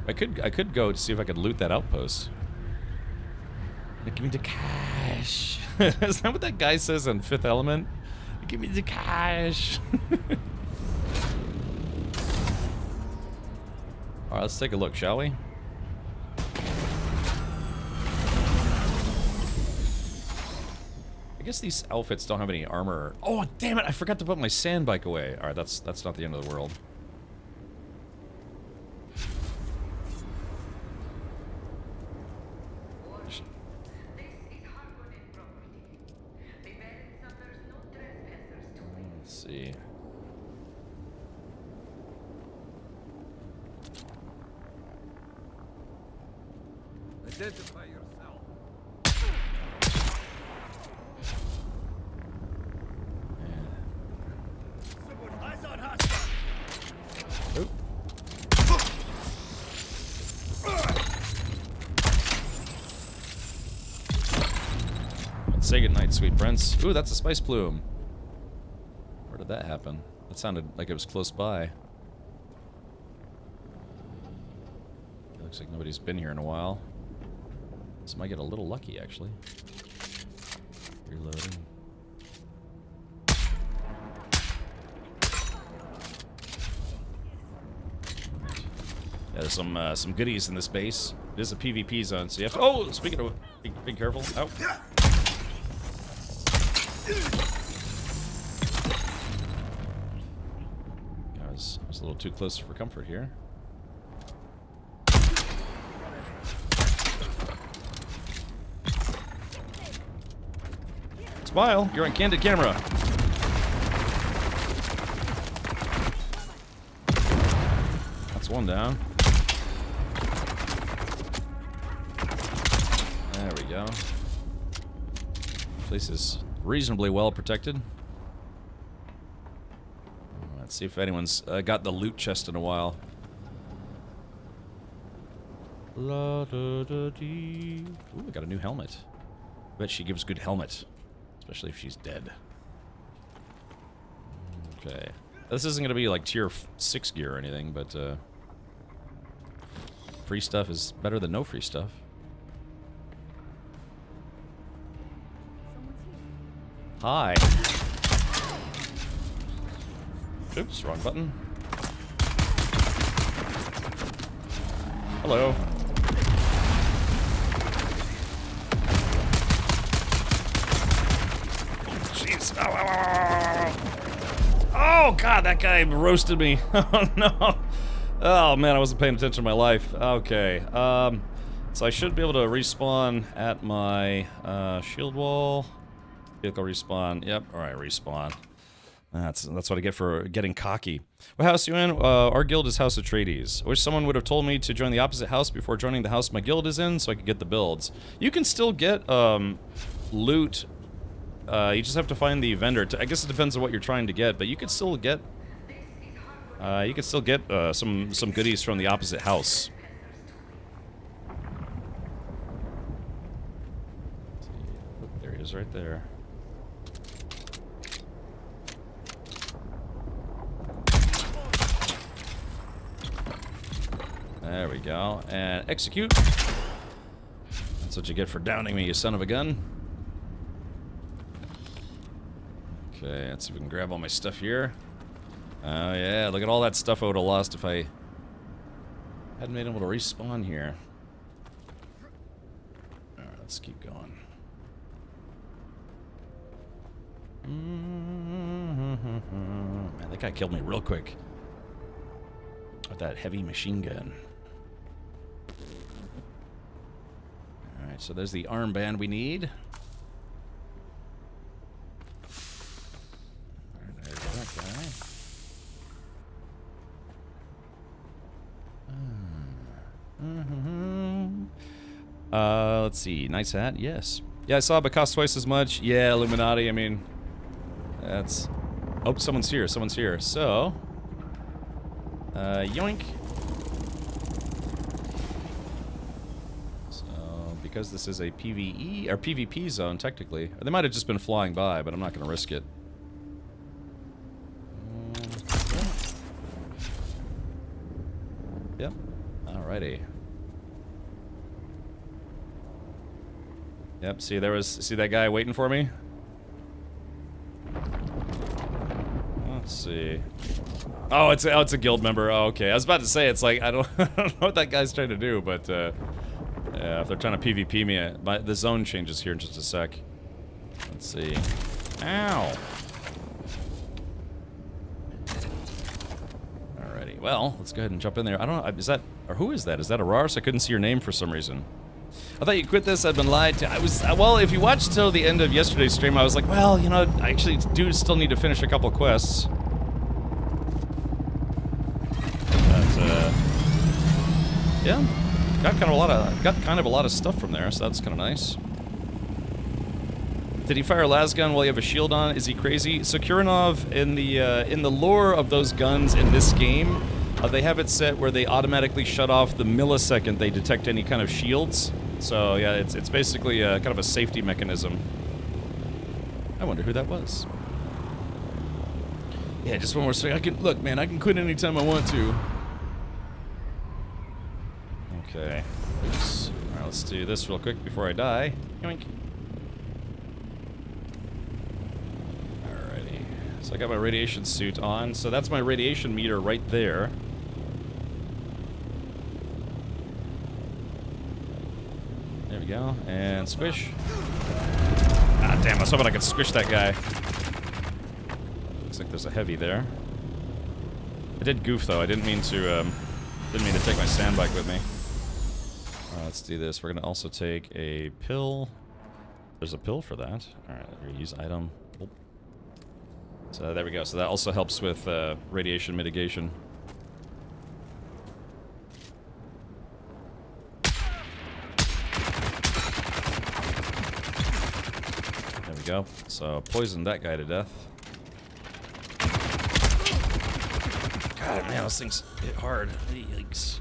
I could go to see if I could loot that outpost. Give me the cash. Is that what that guy says on Fifth Element? Give me the cash. Alright, let's take a look, shall we? I guess these outfits don't have any armor. Oh, damn it! I forgot to put my sand bike away. Alright, that's not the end of the world. Let's see.
Identify yourself.
Oop. Let's say goodnight, sweet prince. Ooh, that's a spice plume. Where did that happen? That sounded like it was close by. It looks like nobody's been here in a while. This might get a little lucky, actually. Reloading. Yeah, there's some goodies in this base. It is a PvP zone, so you have to. Oh, speaking of, be careful. Oh. I was a little too close for comfort here. Smile, you're on candid camera. That's one down. There we go. Place is reasonably well protected. Let's see if anyone's got the loot chest in a while. La da da dee. Ooh, I got a new helmet. Bet she gives good helmet. Especially if she's dead. Okay. This isn't going to be like tier 6 gear or anything, but free stuff is better than no free stuff. Hi. Oops, wrong button. Hello. Jeez. Ow, ow, ow, ow, ow. Oh, God, that guy roasted me. Oh, no. Oh, man, I wasn't paying attention to my life. Okay. So I should be able to respawn at my shield wall. Vehicle respawn. Yep. All right, respawn. That's what I get for getting cocky. What house you in? Our guild is House Atreides. I wish someone would have told me to join the opposite house before joining the house my guild is in, so I could get the builds. You can still get loot. You just have to find the vendor. I guess it depends on what you're trying to get, but you could still get some goodies from the opposite house. he is, right there. There we go. And execute. That's what you get for downing me, you son of a gun. Okay, let's see if we can grab all my stuff here. Oh yeah, look at all that stuff I would have lost if I hadn't been able to respawn here. Alright, let's keep going. Man, that guy killed me real quick. With that heavy machine gun. Alright, so there's the armband we need. There's that guy. Let's see. Nice hat? Yes. Yeah, I saw it, but cost twice as much. Yeah, Illuminati, I mean... That's... Oh, someone's here. Someone's here. So... yoink. So, because this is a PvE, or PvP zone, technically. They might have just been flying by, but I'm not going to risk it. Yep. Alrighty. Yep, see that guy waiting for me? Let's see. Oh, it's a guild member. Oh, okay. I was about to say, it's like, I don't know what that guy's trying to do, but, yeah, if they're trying to PvP me, the zone changes here in just a sec. Let's see. Ow! Alrighty, well, let's go ahead and jump in there. I don't know, is that, or who is that? Is that Araris? I couldn't see your name for some reason. I thought you quit this, I've been lied to. Well, if you watched till the end of yesterday's stream, I was like, well, you know, I actually do still need to finish a couple quests. Yeah, got kind of a lot of stuff from there, so that's kind of nice. Did he fire a las gun while you have a shield on? Is he crazy? So Kurinov, in the lore of those guns in this game, they have it set where they automatically shut off the millisecond they detect any kind of shields. So yeah, it's basically kind of a safety mechanism. I wonder who that was. Yeah, just one more second. Look, man, I can quit anytime I want to. Okay. Oops. Alright, let's do this real quick before I die. Yoink. Alrighty. So I got my radiation suit on. So that's my radiation meter right there. There we go. And squish. Ah, damn. I was hoping I could squish that guy. Looks like there's a heavy there. I did goof, though. I didn't mean to take my sandbike with me. Let's do this. We're going to also take a pill. There's a pill for that. Alright, use item. Oh. So there we go. So that also helps with radiation mitigation. There we go. So poisoned that guy to death. God, man, those things hit hard. Yikes.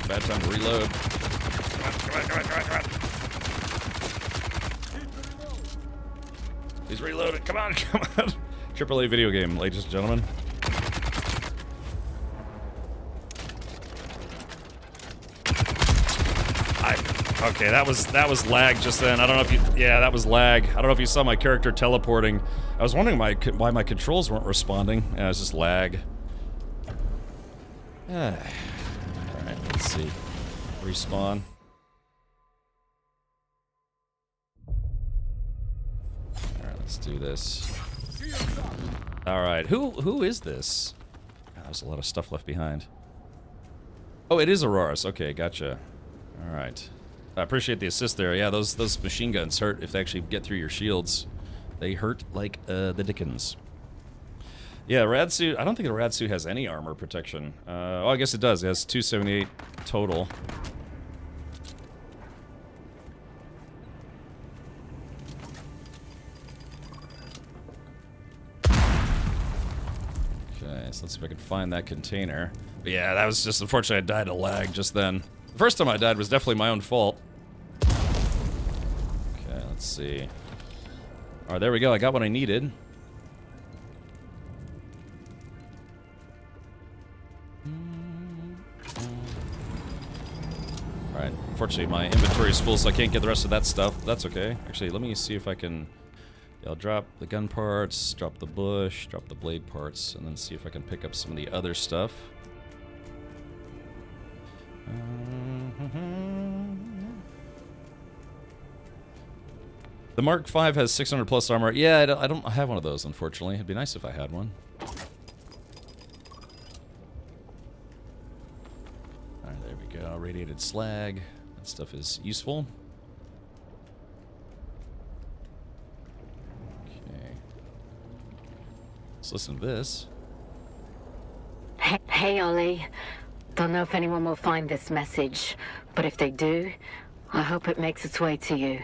Bad time to reload. Come on. He's reloaded. Come on. AAA video game, ladies and gentlemen. Okay, that was lag just then. I don't know if you... Yeah, that was lag. I don't know if you saw my character teleporting. I was wondering why my controls weren't responding. Yeah, it was just lag. Alright, let's see. Respawn. Alright, let's do this. Alright, who is this? Oh, there's a lot of stuff left behind. Oh, it is Auroras. Okay, gotcha. Alright. I appreciate the assist there. Yeah, those machine guns hurt if they actually get through your shields. They hurt like the dickens. Yeah, rad suit. I don't think the rad suit has any armor protection. Oh, I guess it does. It has 278 total. Okay, So let's see if I can find that container. But yeah, that was just unfortunately I died of lag just then. The first time I died was definitely my own fault. Okay, let's see. Alright, there we go. I got what I needed. Alright, unfortunately my inventory is full so I can't get the rest of that stuff. That's okay. Actually, let me see if I can... Yeah, I'll drop the gun parts, drop the bush, drop the blade parts, and then see if I can pick up some of the other stuff. The Mark V has 600 plus armor. Yeah, I don't have one of those, unfortunately. It'd be nice if I had one. Alright, there we go. Radiated slag. That stuff is useful. Okay. Let's listen to this.
Hey, Ollie. Don't know if anyone will find this message, but if they do, I hope it makes its way to you.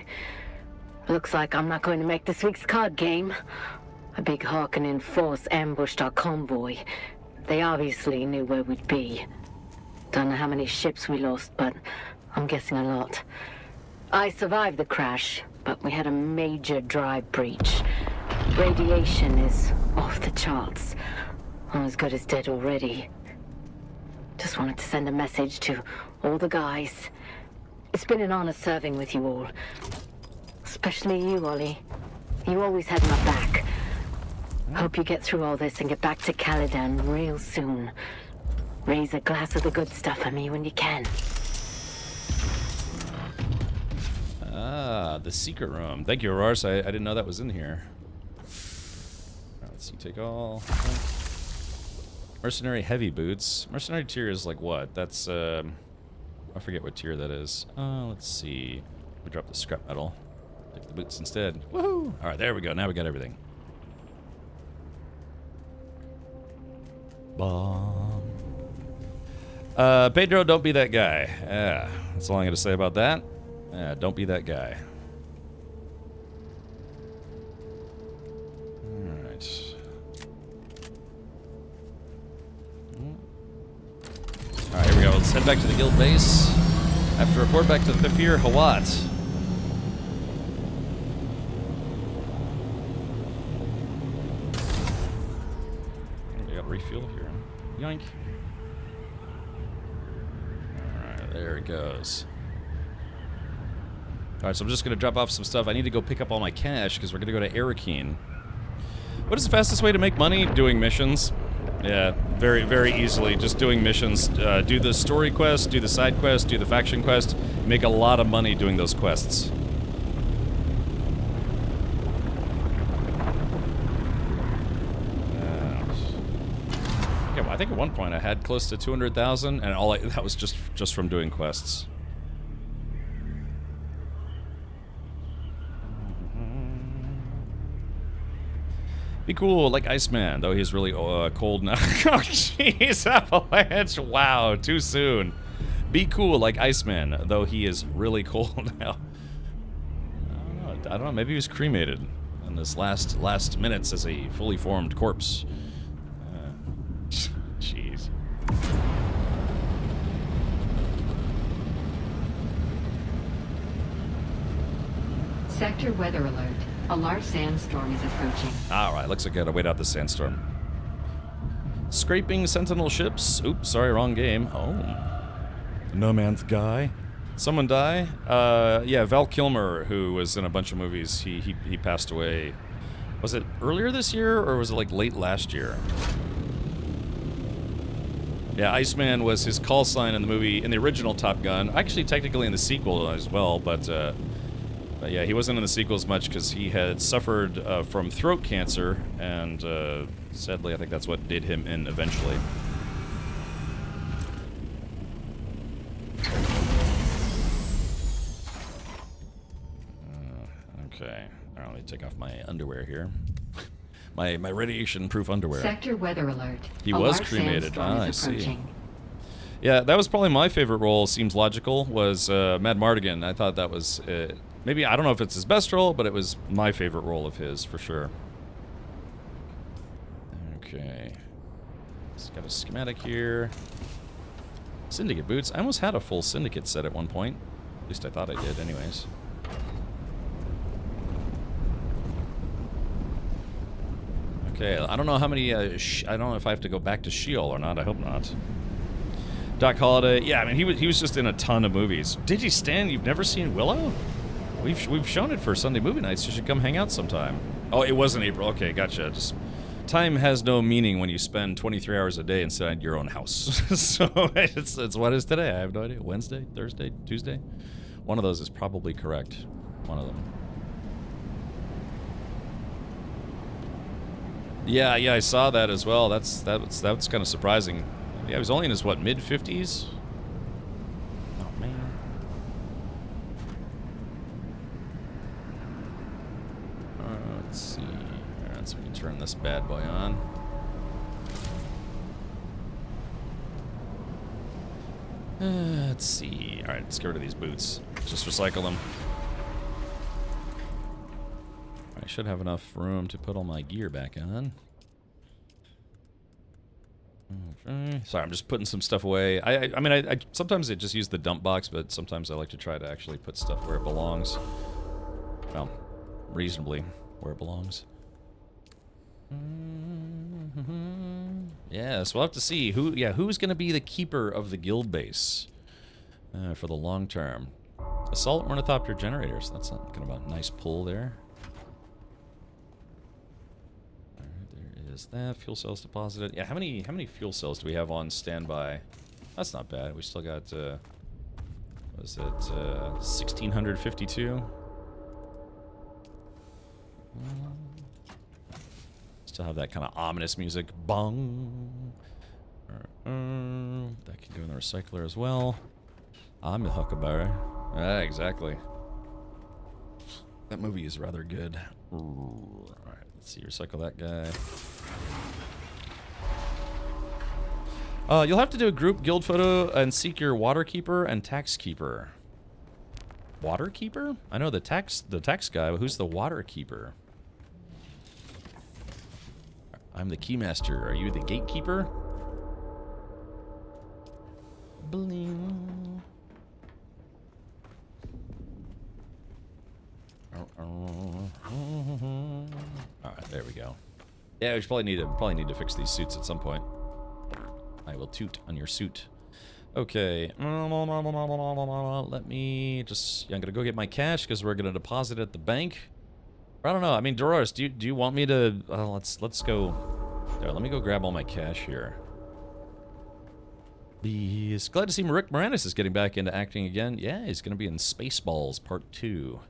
Looks like I'm not going to make this week's card game. A big Harkonnen force ambushed our convoy. They obviously knew where we'd be. Don't know how many ships we lost, but I'm guessing a lot. I survived the crash, but we had a major drive breach. Radiation is off the charts. I'm as good as dead already. Just wanted to send a message to all the guys. It's been an honor serving with you all. Especially you, Ollie. You always had my back. Hope you get through all this and get back to Caladan real soon. Raise a glass of the good stuff for me when you can.
Ah, the secret room. Thank you, Aurars. I didn't know that was in here. Let's see, take all. Mercenary heavy boots. Mercenary tier is like what? That's, I forget what tier that is. Let's see. We drop the scrap metal. Take the boots instead. Woohoo! Alright, there we go. Now we got everything. Bomb. Pedro, don't be that guy. Yeah, that's all I'm gonna say about that. Yeah, don't be that guy. Alright. Alright, here we go. Let's head back to the guild base. I have to report back to Thafir Hawat. We got refuel here. Yoink. Alright, there it goes. Alright, so I'm just going to drop off some stuff. I need to go pick up all my cash because we're going to go to Arakeen. What is the fastest way to make money? Doing missions. Yeah, very, very easily. Just doing missions. Do the story quest, do the side quest, do the faction quest. Make a lot of money doing those quests. Yeah, well, I think at one point I had close to 200,000, and that was just from doing quests. Be cool, like Iceman, though he's really cold now. Oh, jeez, Avalanche, wow, too soon. Be cool, like Iceman, though he is really cold now. I don't know, maybe he was cremated in this last minutes as a fully formed corpse. Jeez.
Sector weather alert. A large sandstorm is approaching.
Alright, looks like I gotta wait out the sandstorm. Scraping sentinel ships. Oops, sorry, wrong game. Oh. No Man's Guy. Someone die? Yeah, Val Kilmer, who was in a bunch of movies, he passed away. Was it earlier this year, or was it like late last year? Yeah, Iceman was his call sign in the movie, in the original Top Gun. Actually, technically in the sequel as well, but yeah, he wasn't in the sequel as much because he had suffered from throat cancer, and sadly, I think that's what did him in eventually. Okay, all right, let me take off my underwear here. my radiation-proof underwear.
Sector weather alert.
He
A
was
large
cremated.
sandstorm
Ah, I
is
see.
approaching.
Yeah, that was probably my favorite role, seems logical, was Mad Mardigan. I thought that was, maybe, I don't know if it's his best role, but it was my favorite role of his, for sure. Okay. It's got a schematic here. Syndicate boots. I almost had a full Syndicate set at one point. At least I thought I did, anyways. Okay, I don't know how many, I don't know if I have to go back to Sheol or not. I hope not. Doc Holliday, yeah, I mean, he was just in a ton of movies. Did you Stan, you've never seen Willow? We've shown it for Sunday movie nights. You should come hang out sometime. Oh, it was in April. Okay, gotcha. Just time has no meaning when you spend 23 hours a day inside your own house. So it's what is today? I have no idea. Wednesday, Thursday, Tuesday? One of those is probably correct. One of them. Yeah, I saw that as well. That's kind of surprising. Yeah, he was only in his, what, mid-50s? Oh, man. Let's see. Alright, so we can turn this bad boy on. Let's see. Alright, let's get rid of these boots. Just recycle them. I should have enough room to put all my gear back on. Okay. Sorry, I'm just putting some stuff away. I mean, I sometimes I just use the dump box, but sometimes I like to try to actually put stuff where it belongs. Well, reasonably where it belongs. Yeah, so we'll have to see who's going to be the keeper of the guild base for the long term. Assault ornithopter generators. That's not kind of a nice pull there. Is that fuel cells deposited? Yeah, how many fuel cells do we have on standby? That's not bad. We still got what was it 1652? Still have that kind of ominous music. Bong. That can go in the recycler as well. I'm the huckleberry. Ah, exactly. That movie is rather good. Alright, let's see, recycle that guy. You'll have to do a group guild photo and seek your water keeper and tax keeper. Water keeper? I know the tax guy, but who's the water keeper? I'm the keymaster. Are you the gatekeeper? Bling. Alright, there we go. Yeah, we should probably need to fix these suits at some point. I will toot on your suit. Okay. Let me just... I'm gonna go get my cash because we're gonna deposit at the bank. I don't know. I mean, Dolores, do you want me to... let's go... There, let me go grab all my cash here. He's glad to see Rick Moranis is getting back into acting again. Yeah, he's gonna be in Spaceballs Part 2.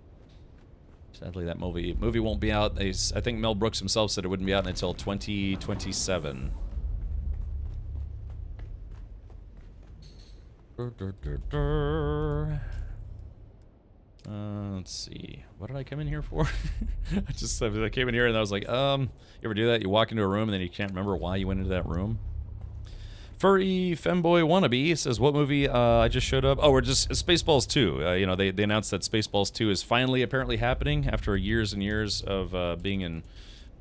Sadly, that movie won't be out. I think Mel Brooks himself said it wouldn't be out until 2027. Let's see. What did I come in here for? I came in here and I was like, you ever do that? You walk into a room and then you can't remember why you went into that room? Furry Femboy Wannabe says, what movie I just showed up? Oh, we're just Spaceballs 2. You know, they announced that Spaceballs 2 is finally apparently happening after years and years of being in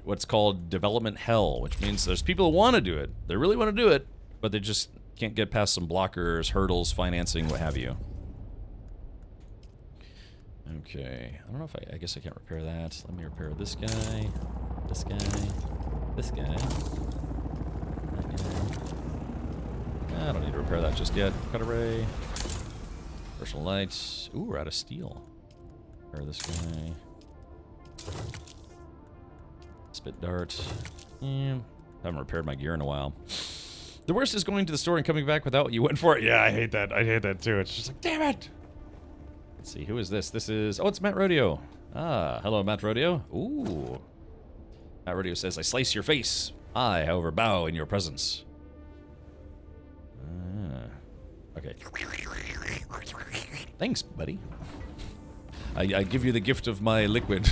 what's called development hell, which means there's people who want to do it. They really want to do it, but they just can't get past some blockers, hurdles, financing, what have you. Okay, I don't know if I guess I can't repair that. Let me repair this guy, this guy, this guy, that guy. I don't need to repair that just yet. Cut array, personal lights. Ooh, we're out of steel. Repair this guy. Spit dart. Yeah, haven't repaired my gear in a while. The worst is going to the store and coming back without what you went for it. Yeah, I hate that. I hate that too. It's just like, damn it. Let's see, who is this? This is... Oh, it's Matt Rodeo. Ah, hello, Matt Rodeo. Ooh. Matt Rodeo says, I slice your face. I, however, bow in your presence. Okay. Thanks, buddy. I give you the gift of my liquid.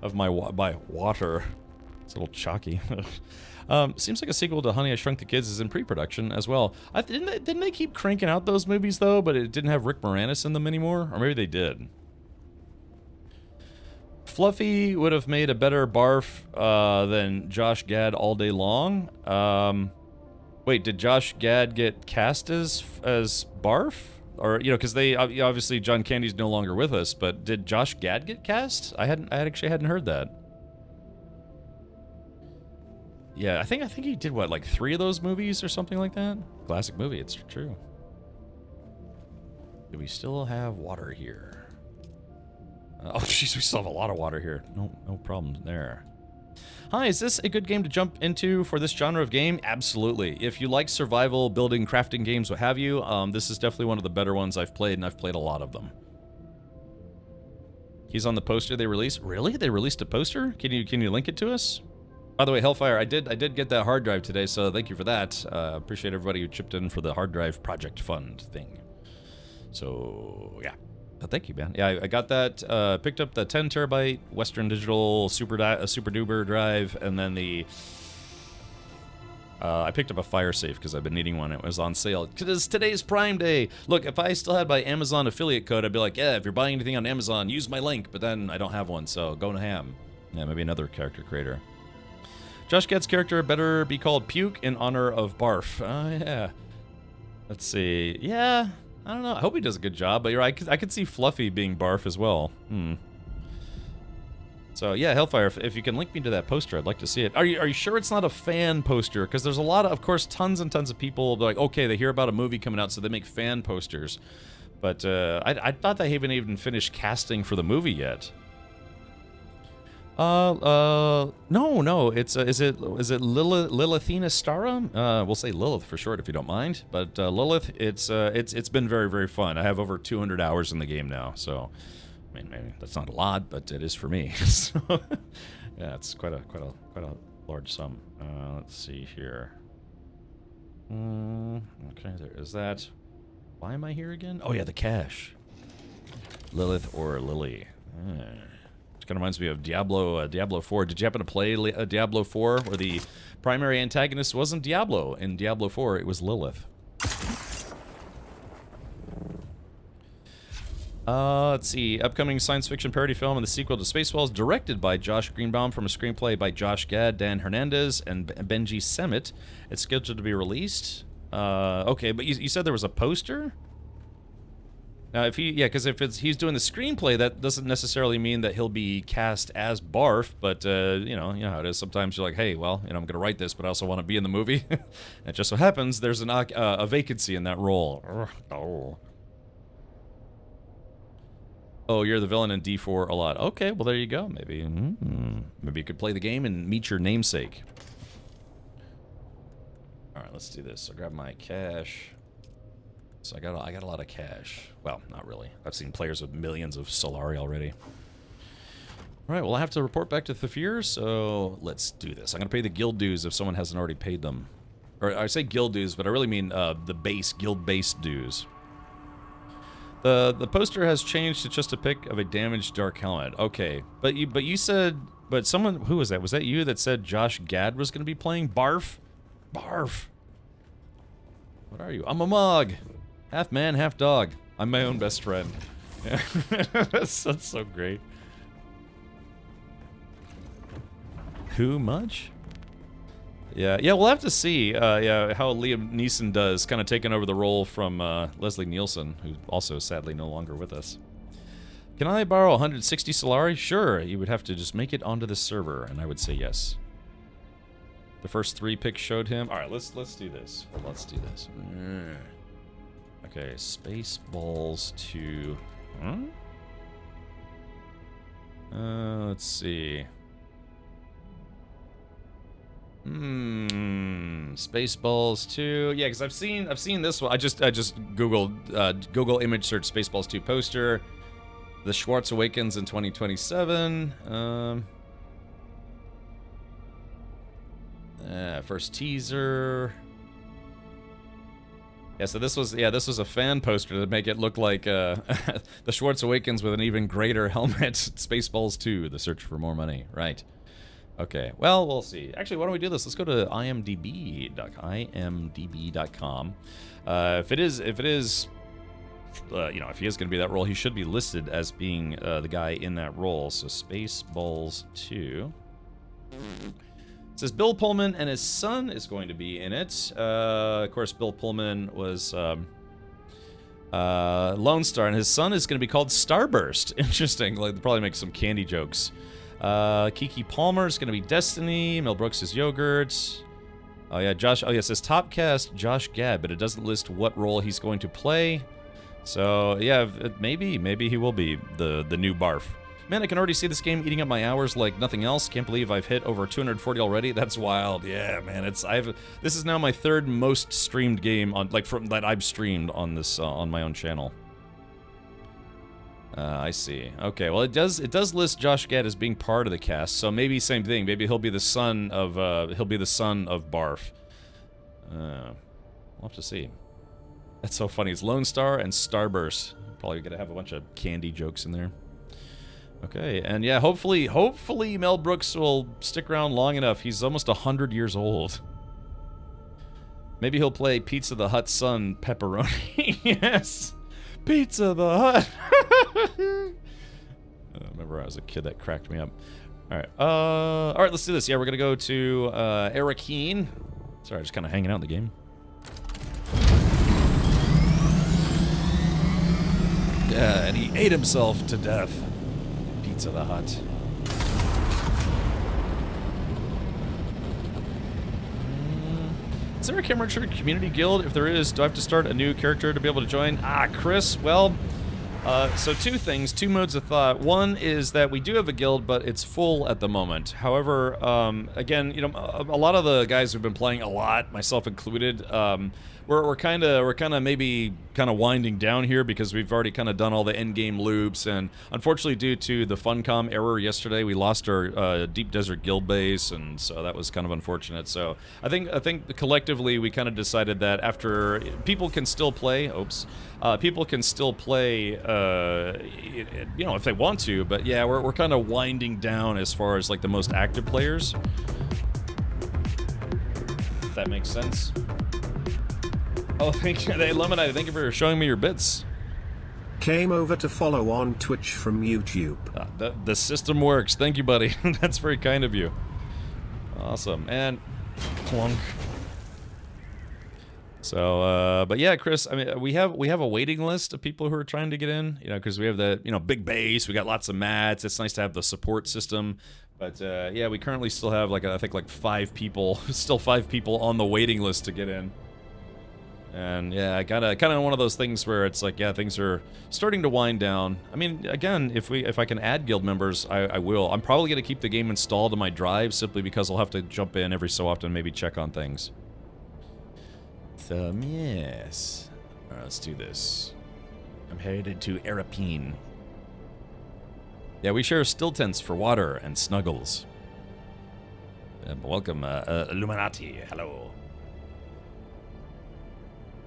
Of my water. It's a little chalky. Seems like a sequel to Honey, I Shrunk the Kids is in pre-production as well. Didn't they keep cranking out those movies, though, but it didn't have Rick Moranis in them anymore? Or maybe they did. Fluffy would have made a better barf than Josh Gad all day long. Wait, did Josh Gad get cast as barf? Or, you know, because they obviously John Candy's no longer with us, but did Josh Gad get cast? I actually hadn't heard that. Yeah, I think he did what, like 3 of those movies or something like that? Classic movie, it's true. Do we still have water here? Oh, jeez, we still have a lot of water here. No problem there. Hi, is this a good game to jump into for this genre of game? Absolutely. If you like survival, building, crafting games, what have you, this is definitely one of the better ones I've played, and I've played a lot of them. He's on the poster they released. Really? They released a poster? Can you link it to us? By the way, Hellfire, I did get that hard drive today, so thank you for that. Appreciate everybody who chipped in for the hard drive project fund thing. So, yeah. Thank you, man. Yeah, I got that. Picked up the 10 terabyte Western Digital Super Duper drive, and then the. I picked up a fire safe because I've been needing one. It was on sale. Because today's Prime Day. Look, if I still had my Amazon affiliate code, I'd be like, yeah, if you're buying anything on Amazon, use my link. But then I don't have one, so go to ham. Yeah, maybe another character creator. Josh Gad's character better be called Puke in honor of Barf. Yeah. Let's see. Yeah. I don't know. I hope he does a good job, but you're right. I could see Fluffy being Barf as well. So yeah, Hellfire, if you can link me to that poster, I'd like to see it. Are you sure it's not a fan poster? Because there's a lot of course, tons and tons of people like, okay, they hear about a movie coming out, so they make fan posters. But I thought they haven't even finished casting for the movie yet. No. It's is it Lilithina Stara? We'll say Lilith for short if you don't mind. But Lilith, it's been very, very fun. I have over 200 hours in the game now, so I mean maybe that's not a lot, but it is for me. So, yeah, it's quite a large sum. Let's see here. Okay, there is that. Why am I here again? Oh yeah, the cache. Lilith or Lily. It kind of reminds me of Diablo 4. Did you happen to play Diablo 4, where the primary antagonist wasn't Diablo? In Diablo 4, it was Lilith. Let's see. Upcoming science fiction parody film and the sequel to Spaceballs, directed by Josh Greenbaum from a screenplay by Josh Gad, Dan Hernandez, and Benji Semet. It's scheduled to be released. Okay, but you said there was a poster? Now, if he's doing the screenplay, that doesn't necessarily mean that he'll be cast as Barf, but, you know how it is. Sometimes you're like, hey, well, I'm going to write this, but I also want to be in the movie. It just so happens there's a vacancy in that role. Oh, you're the villain in D4 a lot. Okay, well, there you go. Maybe you could play the game and meet your namesake. All right, let's do this. I'll grab my cash. So I got a lot of cash. Well, not really. I've seen players with millions of Solari already. All right, well, I have to report back to Thafir, so let's do this. I'm going to pay the guild dues if someone hasn't already paid them. Or I say guild dues, but I really mean the guild-based dues. The poster has changed to just a pic of a damaged dark helmet. Okay, but you said, but someone, who was that? Was that you that said Josh Gad was going to be playing Barf? Barf. What are you? I'm a mug. Half man, half dog. I'm my own best friend. Yeah. That's so great. Who much? Yeah, we'll have to see how Liam Neeson does, kind of taking over the role from Leslie Nielsen, who also sadly no longer with us. Can I borrow 160 Solari? Sure, you would have to just make it onto the server, and I would say yes. The first 3 picks showed him. All right, let's do this. Let's do this. Okay, Spaceballs 2. Let's see. Spaceballs 2. Yeah, because I've seen this one. I just googled Google image search Spaceballs 2 poster. The Schwartz Awakens in 2027. First teaser. Yeah, so this was a fan poster to make it look like the Schwartz Awakens with an even greater helmet. Spaceballs 2, The Search for More Money. Right. Okay. Well, we'll see. Actually, why don't we do this? Let's go to imdb.com. If it is you know, if he is going to be that role, he should be listed as being the guy in that role. So Spaceballs 2. It says Bill Pullman and his son is going to be in it. Of course, Bill Pullman was Lone Star, and his son is going to be called Starburst. Interesting. Like, they'll probably make some candy jokes. Kiki Palmer is going to be Destiny. Mel Brooks is Yogurt. Oh yeah, Josh. Oh yeah, it says top cast Josh Gad, but it doesn't list what role he's going to play. So yeah, maybe he will be the new Barf. Man, I can already see this game eating up my hours like nothing else. Can't believe I've hit over 240 already. That's wild. Yeah, man. This is now my third most streamed game on that I've streamed on this on my own channel. I see. Okay, well it does list Josh Gad as being part of the cast, so maybe same thing. Maybe he'll be the son of Barf. We'll have to see. That's so funny. It's Lone Star and Starburst. Probably gonna have a bunch of candy jokes in there. Okay, and yeah, hopefully Mel Brooks will stick around long enough. He's almost 100 years old. Maybe he'll play Pizza the Hut son Pepperoni. Yes, Pizza the Hut. I remember I was a kid, that cracked me up. All right, let's do this. Yeah, we're gonna go to Arakeen. Sorry, just kind of hanging out in the game. Yeah, and he ate himself to death. Pizza the Hut. Is there a Caricature community guild? If there is, do I have to start a new character to be able to join? Chris, well, so two things, two modes of thought. One is that we do have a guild, but it's full at the moment. However, again, you know, a lot of the guys who've been playing a lot, myself included, we're kind of maybe winding down here because we've already kind of done all the end game loops, and unfortunately, due to the Funcom error yesterday, we lost our Deep Desert guild base, and so that was kind of unfortunate. So I think collectively we kind of decided that after people can still play. People can still play, you know, if they want to. But yeah, we're kind of winding down as far as like the most active players. If that makes sense. Oh, thank you, the Illuminati. Thank you for showing me your bits.
Came over to follow on Twitch from YouTube.
The system works. Thank you, buddy. That's very kind of you. Awesome. And plunk. So, but yeah, Chris, I mean, we have a waiting list of people who are trying to get in, you know, because we have the, you know, big base, we got lots of mats, it's nice to have the support system, but yeah, we currently still have like, I think like 5 people, still 5 people on the waiting list to get in. And yeah, I kind of one of those things where it's like, yeah, things are starting to wind down. I mean, again, if I can add guild members, I will. I'm probably going to keep the game installed on my drive simply because I'll have to jump in every so often, maybe check on things. Yes. Alright, let's do this. I'm headed to Arapine. Yeah, we share still tents for water and snuggles. Welcome, Illuminati. Hello.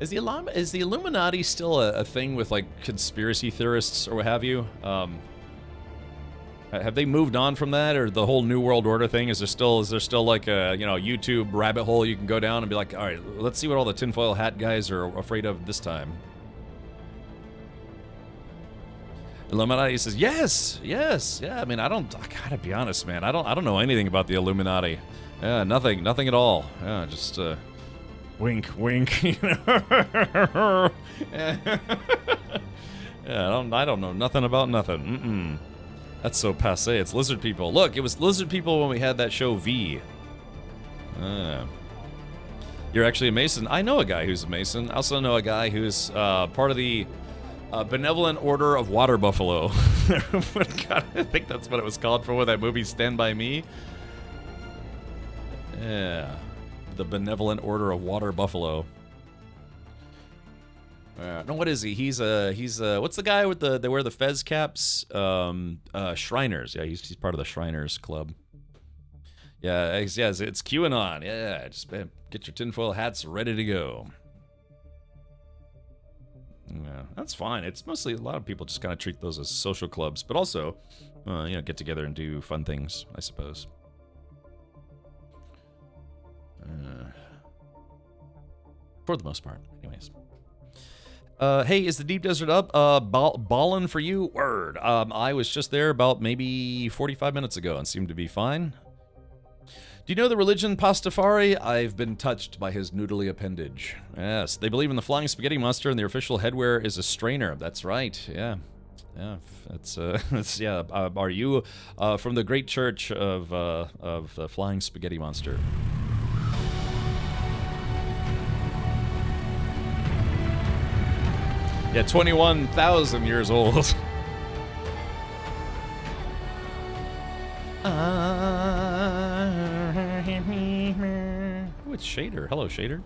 Is the Illuminati still a thing with like conspiracy theorists or what have you? Have they moved on from that, or the whole New World Order thing? Is there still like a, you know, YouTube rabbit hole you can go down and be like, all right, let's see what all the tinfoil hat guys are afraid of this time? Illuminati says yes. Yeah, I mean, I gotta be honest, man. I don't know anything about the Illuminati. Yeah, nothing at all. Yeah, just wink. You know? Yeah, I don't know nothing about nothing. That's so passé. It's lizard people. Look, it was lizard people when we had that show V. You're actually a Mason. I know a guy who's a Mason. I also know a guy who's part of the Benevolent Order of Water Buffalo. God, I think that's what it was called for that movie Stand By Me. Yeah. The Benevolent Order of Water Buffalo. No, what is he? He's what's the guy with they wear the fez caps? Shriners. Yeah, he's part of the Shriners Club. Yeah, it's QAnon. Yeah, just get your tinfoil hats ready to go. Yeah, that's fine. It's mostly, a lot of people just kind of treat those as social clubs, but also, you know, get together and do fun things, I suppose. For the most part, anyways. Hey, is the Deep Desert up? Ballin' for you? Word. I was just there about maybe 45 minutes ago and seemed to be fine. Do you know the religion Pastafari? I've been touched by his noodly appendage. Yes, they believe in the flying spaghetti monster, and their official headwear is a strainer. That's right. Yeah, yeah. That's yeah. Are you from the great church of the flying spaghetti monster? Yeah, 21,000 years old. Oh, it's Shader. Hello, Shader.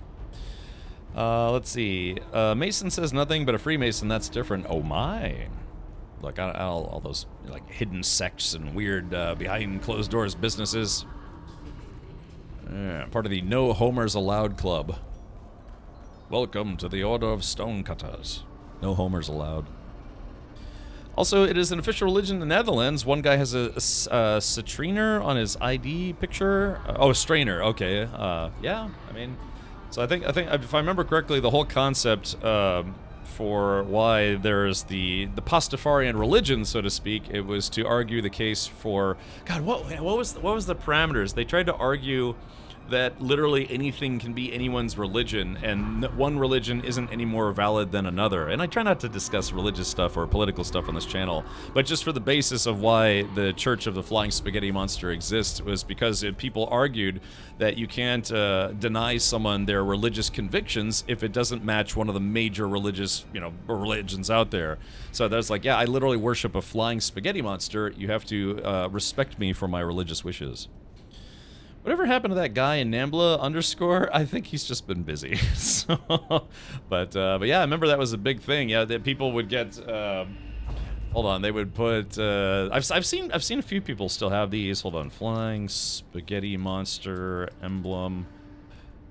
Let's see. Mason says nothing, but a Freemason, that's different. Oh my. Look, all those like hidden sects and weird behind closed doors businesses. Part of the No Homers Allowed Club. Welcome to the Order of Stonecutters. No homers allowed. Also, it is an official religion in the Netherlands. One guy has a citriner on his ID picture. Oh, a strainer. Okay. Yeah. I mean, so I think if I remember correctly, the whole concept for why there's the Pastafarian religion, so to speak, it was to argue the case for God. What was the parameters? They tried to argue that literally anything can be anyone's religion, and one religion isn't any more valid than another. And I try not to discuss religious stuff or political stuff on this channel, but just for the basis of why the Church of the Flying Spaghetti Monster exists was because people argued that you can't deny someone their religious convictions if it doesn't match one of the major religious, religions out there. So that's like, yeah, I literally worship a flying spaghetti monster. You have to respect me for my religious wishes. Whatever happened to that guy in Nambla _? I think he's just been busy. So, but yeah, I remember that was a big thing. Yeah, that people would get. Hold on, they would put. I've seen a few people still have these. Hold on, flying spaghetti monster emblem.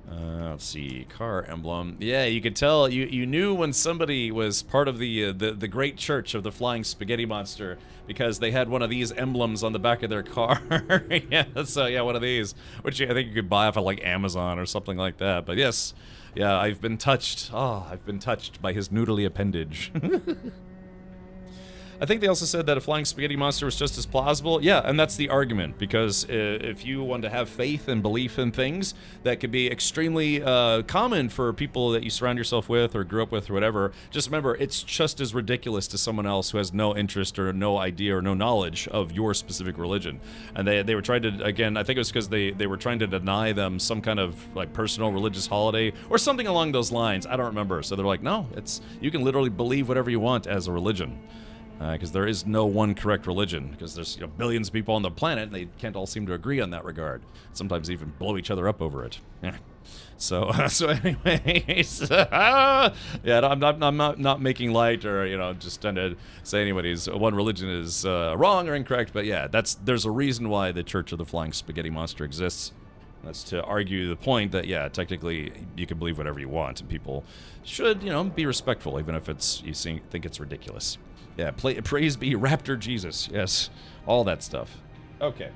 Let's see, car emblem. Yeah, you could tell. You knew when somebody was part of the great church of the flying spaghetti monster because they had one of these emblems on the back of their car. Yeah, so yeah, one of these, which I think you could buy off of like Amazon or something like that. But yes, yeah, I've been touched. Oh, I've been touched by his noodly appendage. I think they also said that a flying spaghetti monster was just as plausible. Yeah, and that's the argument, because if you want to have faith and belief in things, that could be extremely common for people that you surround yourself with or grew up with or whatever. Just remember, it's just as ridiculous to someone else who has no interest or no idea or no knowledge of your specific religion. And they were trying to, again, I think it was because they were trying to deny them some kind of like personal religious holiday or something along those lines. I don't remember. So they're like, no, you can literally believe whatever you want as a religion. Because there is no one correct religion, because there's billions of people on the planet, and they can't all seem to agree on that regard. Sometimes even blow each other up over it. Yeah. So anyways, yeah, I'm not making light or just trying to say anybody's one religion is wrong or incorrect, but yeah, there's a reason why the Church of the Flying Spaghetti Monster exists. That's to argue the point that, yeah, technically you can believe whatever you want, and people should, be respectful, even if you think it's ridiculous. Yeah, praise be Raptor Jesus. Yes, all that stuff. Okay.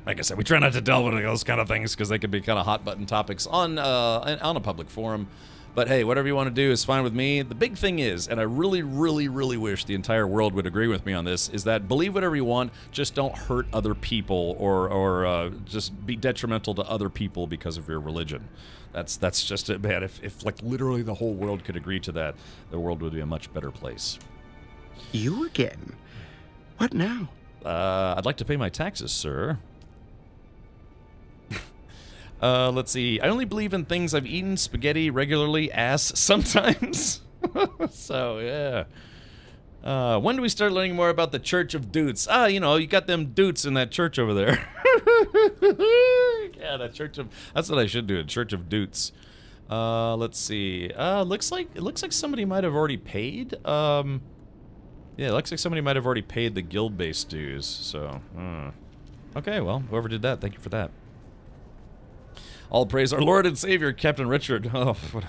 Like I said, we try not to delve into those kind of things because they can be kind of hot button topics on a public forum. But hey, whatever you want to do is fine with me. The big thing is, and I really, really, really wish the entire world would agree with me on this, is that believe whatever you want, just don't hurt other people or just be detrimental to other people because of your religion. That's just it, man. If like literally the whole world could agree to that, the world would be a much better place.
You again? What now?
I'd like to pay my taxes, sir. Let's see. I only believe in things I've eaten, spaghetti regularly, ass sometimes. So, yeah. When do we start learning more about the Church of Dutes? You got them Dutes in that church over there. Yeah, that Church of... That's what I should do, a Church of Dutes. Let's see. It looks like somebody might have already paid. Yeah, it looks like somebody might have already paid the guild-based dues, so... Okay, well, whoever did that, thank you for that. All praise our Lord and Savior, Captain Richard. Oh, what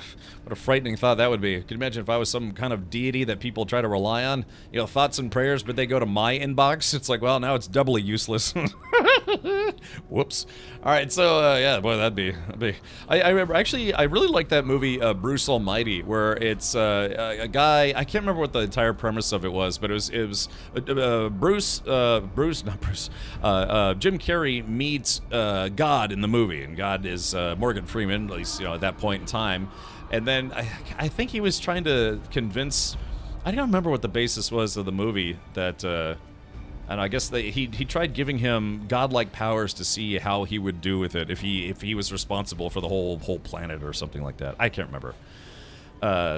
a frightening thought that would be. Can you imagine if I was some kind of deity that people try to rely on? You know, thoughts and prayers, but they go to my inbox? It's like, well, now it's doubly useless. Whoops. All right, so, yeah, boy, that'd be... I remember, actually, I really like that movie, Bruce Almighty, where it's a guy... I can't remember what the entire premise of it was, but it was Jim Carrey meets God in the movie, and God is Morgan Freeman, at least, you know, at that point in time. And then I think he was trying to convince... I don't remember what the basis was of the movie that... and I guess he tried giving him godlike powers to see how he would do with it if he was responsible for the whole planet or something like that. I can't remember.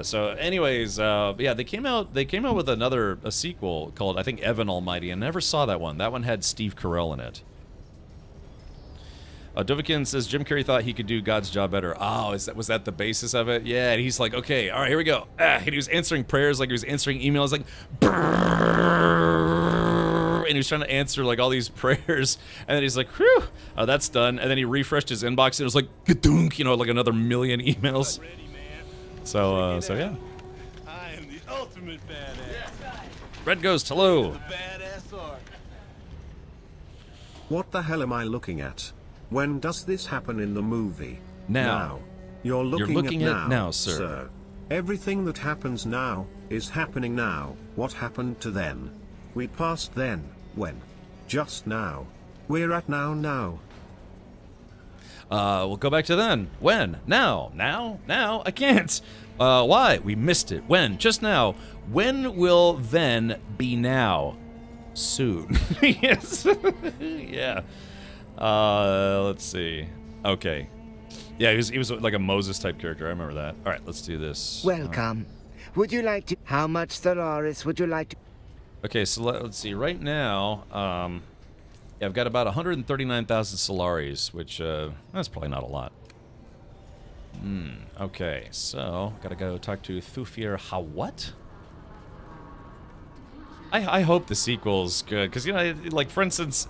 So anyways, yeah, they came out with a sequel called, I think, Evan Almighty. I never saw that one. That one had Steve Carell in it. Dovikin says Jim Carrey thought he could do God's job better. Oh, was that the basis of it? Yeah, and he's like, okay, all right, here we go. And he was answering prayers like he was answering emails, like, and he was trying to answer like all these prayers, and then he's like, whew, that's done. And then he refreshed his inbox, and it was like, gadunk, you know, like another million emails. So yeah.
I am the ultimate badass.
Red Ghost, hello.
The badass art.
What the hell am I looking at? When does this happen in the movie?
Now.
You're looking
at
at
now, sir.
Everything that happens now is happening now. What happened to then? We passed then. When? Just now. We're at now.
We'll go back to then. When? Now. I can't. Why? We missed it. When? Just now. When will then be now? Soon. Yes. Yeah. Let's see. Okay. Yeah, he was like a Moses type character. I remember that. All right, let's do this.
Welcome. Would you like to... How much Stellaris would you like to...
Okay, so let's see. Right now, yeah, I've got about 139,000 Solaris, which, that's probably not a lot. Okay, so, gotta go talk to Thufir Hawat? I hope the sequel's good, because, you know, like, for instance,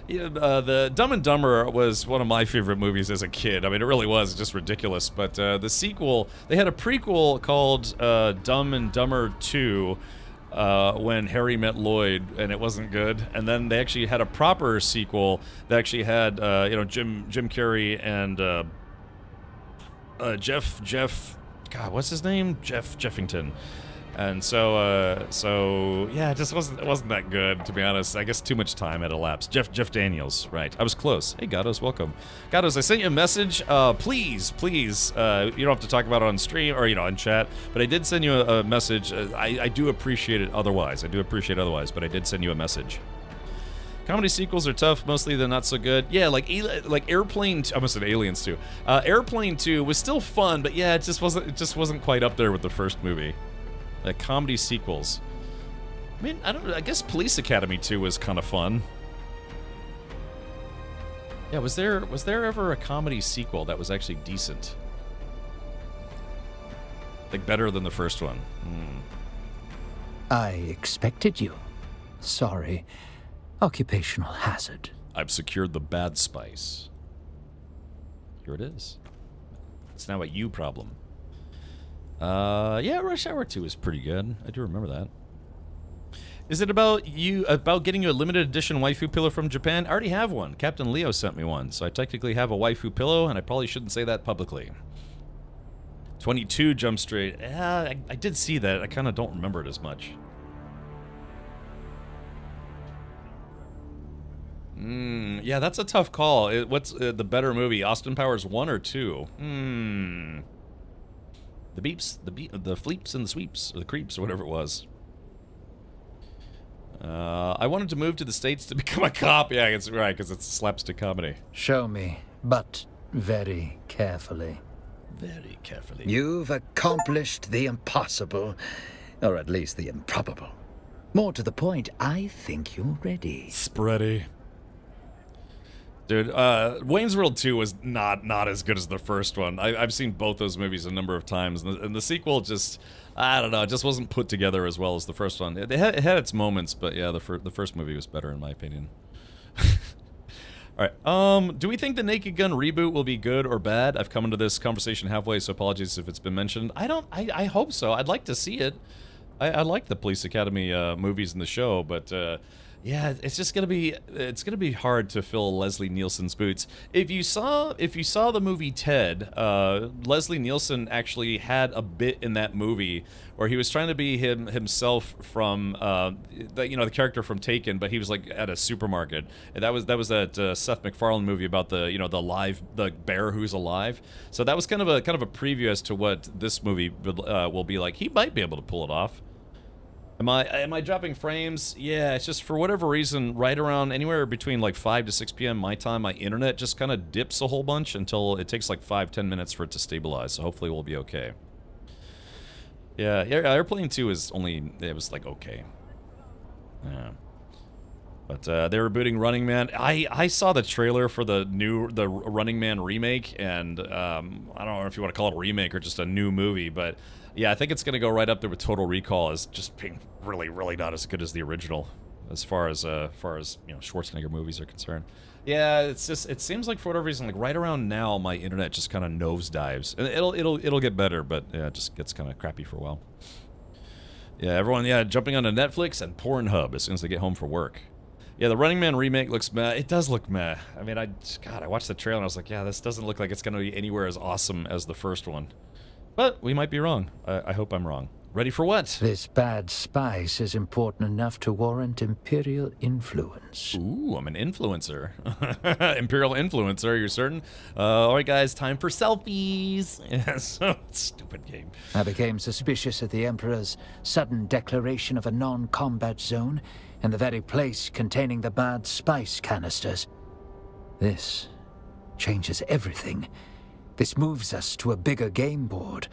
the Dumb and Dumber was one of my favorite movies as a kid. I mean, it really was just ridiculous. But the sequel, they had a prequel called Dumb and Dumber 2 when Harry met Lloyd, and it wasn't good. And then they actually had a proper sequel that actually had you know, Jim Carrey and Jeff. God, what's his name? Jeff Jeffington. And so yeah, it just wasn't that good, to be honest. I guess too much time had elapsed. Jeff Daniels, right? I was close. Hey, Gatos, welcome. Gatos, I sent you a message. Please, you don't have to talk about it on stream or, you know, in chat, but I did send you a message. I do appreciate it otherwise. But I did send you a message. Comedy sequels are tough. Mostly they're not so good. Yeah, like Airplane. I almost said Aliens 2. Airplane 2 was still fun, but yeah, it just wasn't quite up there with the first movie. Like comedy sequels. I mean, I guess Police Academy 2 was kind of fun. Yeah, was there ever a comedy sequel that was actually decent? Like better than the first one?
I expected you. Sorry. Occupational hazard.
I've secured the bad spice. Here it is. It's now a you problem. Yeah, Rush Hour 2 is pretty good. I do remember that. Is it about getting you a limited edition waifu pillow from Japan? I already have one. Captain Leo sent me one, so I technically have a waifu pillow, and I probably shouldn't say that publicly. 22 Jump Street. Yeah, I did see that. I kind of don't remember it as much. Yeah, that's a tough call. What's the better movie, Austin Powers 1 or 2? The fleeps and the sweeps, or the creeps, or whatever it was. I wanted to move to the States to become a cop. Yeah, it's right, because it's slapstick comedy.
Show me, but very carefully.
Very carefully.
You've accomplished the impossible, or at least the improbable. More to the point, I think you're ready.
Spready. Dude, Wayne's World 2 was not as good as the first one. I've seen both those movies a number of times, and the sequel just, I don't know, it just wasn't put together as well as the first one. It had its moments, but yeah, the first movie was better in my opinion. Alright, do we think the Naked Gun reboot will be good or bad? I've come into this conversation halfway, so apologies if it's been mentioned. I hope so. I'd like to see it. I like the Police Academy movies in the show, but yeah, it's gonna be hard to fill Leslie Nielsen's boots. If you saw the movie Ted, Leslie Nielsen actually had a bit in that movie where he was trying to be himself from the character from Taken, but he was like at a supermarket. And that was that Seth MacFarlane movie about the bear who's alive. So that was kind of a preview as to what this movie will be like. He might be able to pull it off. Am I dropping frames? Yeah, it's just for whatever reason, right around anywhere between like 5 to 6 p.m. my time, my internet just kind of dips a whole bunch until it takes like 5-10 minutes for it to stabilize. So hopefully we'll be okay. Yeah, Airplane 2 was like okay. Yeah. But they're rebooting Running Man. I saw the trailer for the Running Man remake, and I don't know if you want to call it a remake or just a new movie, but yeah, I think it's going to go right up there with Total Recall as just being really, really not as good as the original, as far as Schwarzenegger movies are concerned. Yeah, it seems like for whatever reason, like right around now, my internet just kind of nosedives, and it'll get better, but yeah, it just gets kind of crappy for a while. Yeah, everyone, jumping onto Netflix and Pornhub as soon as they get home for work. Yeah, the Running Man remake looks meh. It does look meh. I mean, I watched the trailer and I was like, yeah, this doesn't look like it's going to be anywhere as awesome as the first one. But we might be wrong. I hope I'm wrong. Ready for what?
This bad spice is important enough to warrant Imperial influence.
Ooh, I'm an influencer. Imperial influencer, you're certain? Alright guys, time for selfies. Yes, stupid game.
I became suspicious of the Emperor's sudden declaration of a non-combat zone in the very place containing the bad spice canisters. This changes everything. This moves us to a bigger game board,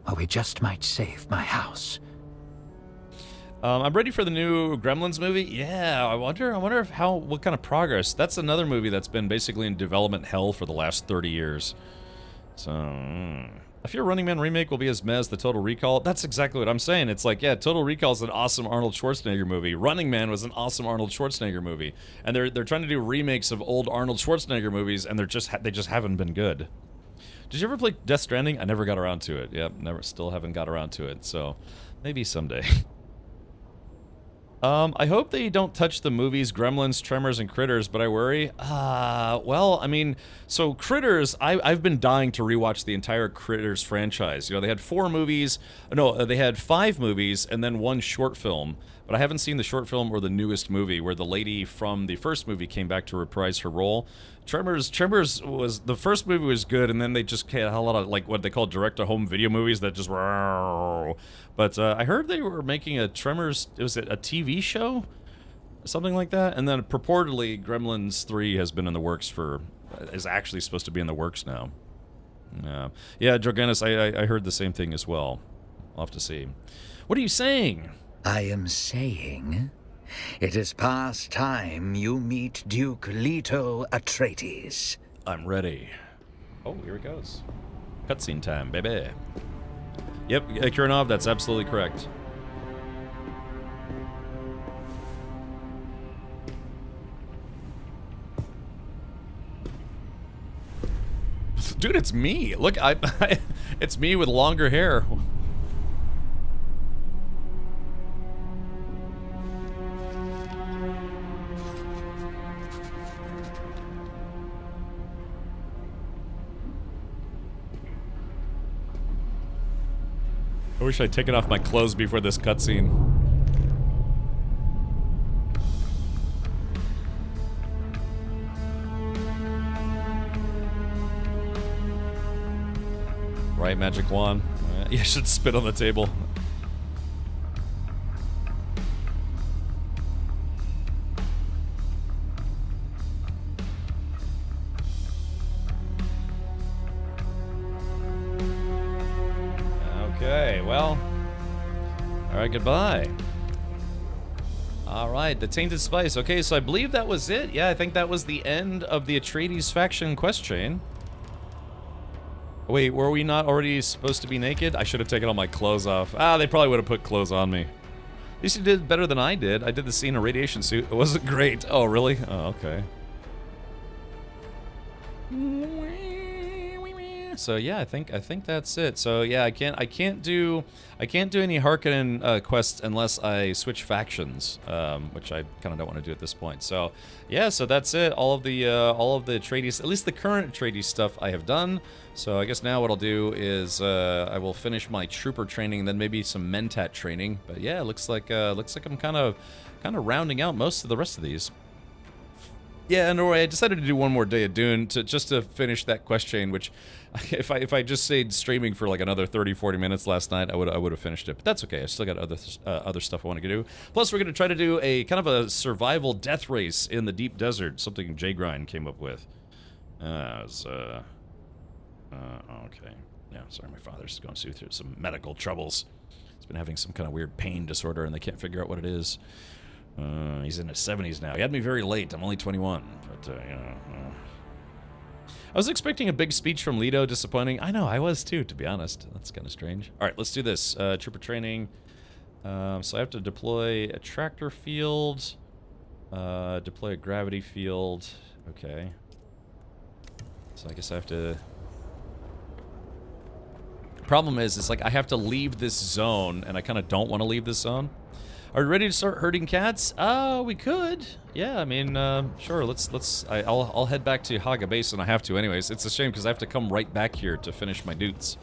or we just might save my house.
I'm ready for the new Gremlins movie. Yeah, I wonder what kind of progress. That's another movie that's been basically in development hell for the last 30 years. So, I fear Running Man remake will be as meh as the Total Recall. That's exactly what I'm saying. It's like, yeah, Total Recall is an awesome Arnold Schwarzenegger movie. Running Man was an awesome Arnold Schwarzenegger movie, and they're trying to do remakes of old Arnold Schwarzenegger movies, and they just haven't been good. Did you ever play Death Stranding? I never got around to it. Yep, still haven't got around to it. So, maybe someday. I hope they don't touch the movies Gremlins, Tremors, and Critters, but I worry. Well, I mean, so Critters, I've been dying to rewatch the entire Critters franchise. You know, they had 4 movies. No, they had 5 movies and then 1 short film. But I haven't seen the short film or the newest movie where the lady from the first movie came back to reprise her role. Tremors was, the first movie was good, and then they just had a lot of, like, what they call direct-to-home video movies that just, but I heard they were making a Tremors, was it a TV show? Something like that? And then purportedly Gremlins 3 has been in the works is actually supposed to be in the works now. Yeah, Droganis, I heard the same thing as well. I'll have to see. What are you saying?
I am saying it is past time you meet Duke Leto Atreides.
I'm ready. Oh, here it goes. Cutscene time, baby. Yep, Kiranov, that's absolutely correct. Dude, it's me. Look, it's me with longer hair. I wish I'd taken off my clothes before this cutscene. Right, magic wand. You should spit on the table. Okay, well. Alright, goodbye. Alright, the Tainted Spice. Okay, so I believe that was it. Yeah, I think that was the end of the Atreides faction quest chain. Wait, were we not already supposed to be naked? I should have taken all my clothes off. Ah, they probably would have put clothes on me. At least you did better than I did. I did the scene in a radiation suit. It wasn't great. Oh, really? Oh, okay. So yeah, I think that's it. So yeah, I can't do any Harkonnen quests unless I switch factions, which I kind of don't want to do at this point. So yeah, so that's it. All of the Atreides, at least the current Atreides stuff, I have done. So I guess now what I'll do is I will finish my trooper training, and then maybe some Mentat training. But yeah, it looks like I'm kind of rounding out most of the rest of these. Yeah, no way. I decided to do one more day of Dune just to finish that quest chain, which if I just stayed streaming for like another 30-40 minutes last night, I would have finished it. But that's okay. I still got other stuff I want to do. Plus, we're going to try to do a kind of a survival death race in the deep desert, something Jay Grind came up with. Okay. Yeah, sorry, my father's going through some medical troubles. He's been having some kind of weird pain disorder, and they can't figure out what it is. He's in his 70s now. He had me very late. I'm only 21, but, you know. I was expecting a big speech from Leto. Disappointing. I know, I was too, to be honest. That's kind of strange. All right, let's do this. Trooper training. So I have to deploy a tractor field. Deploy a gravity field. Okay. So I guess I have to... Problem is, it's like I have to leave this zone, and I kind of don't want to leave this zone. Are you ready to start herding cats? We could. Yeah, I mean, sure. I'll head back to Haga Base, and I have to anyways. It's a shame because I have to come right back here to finish my dudes.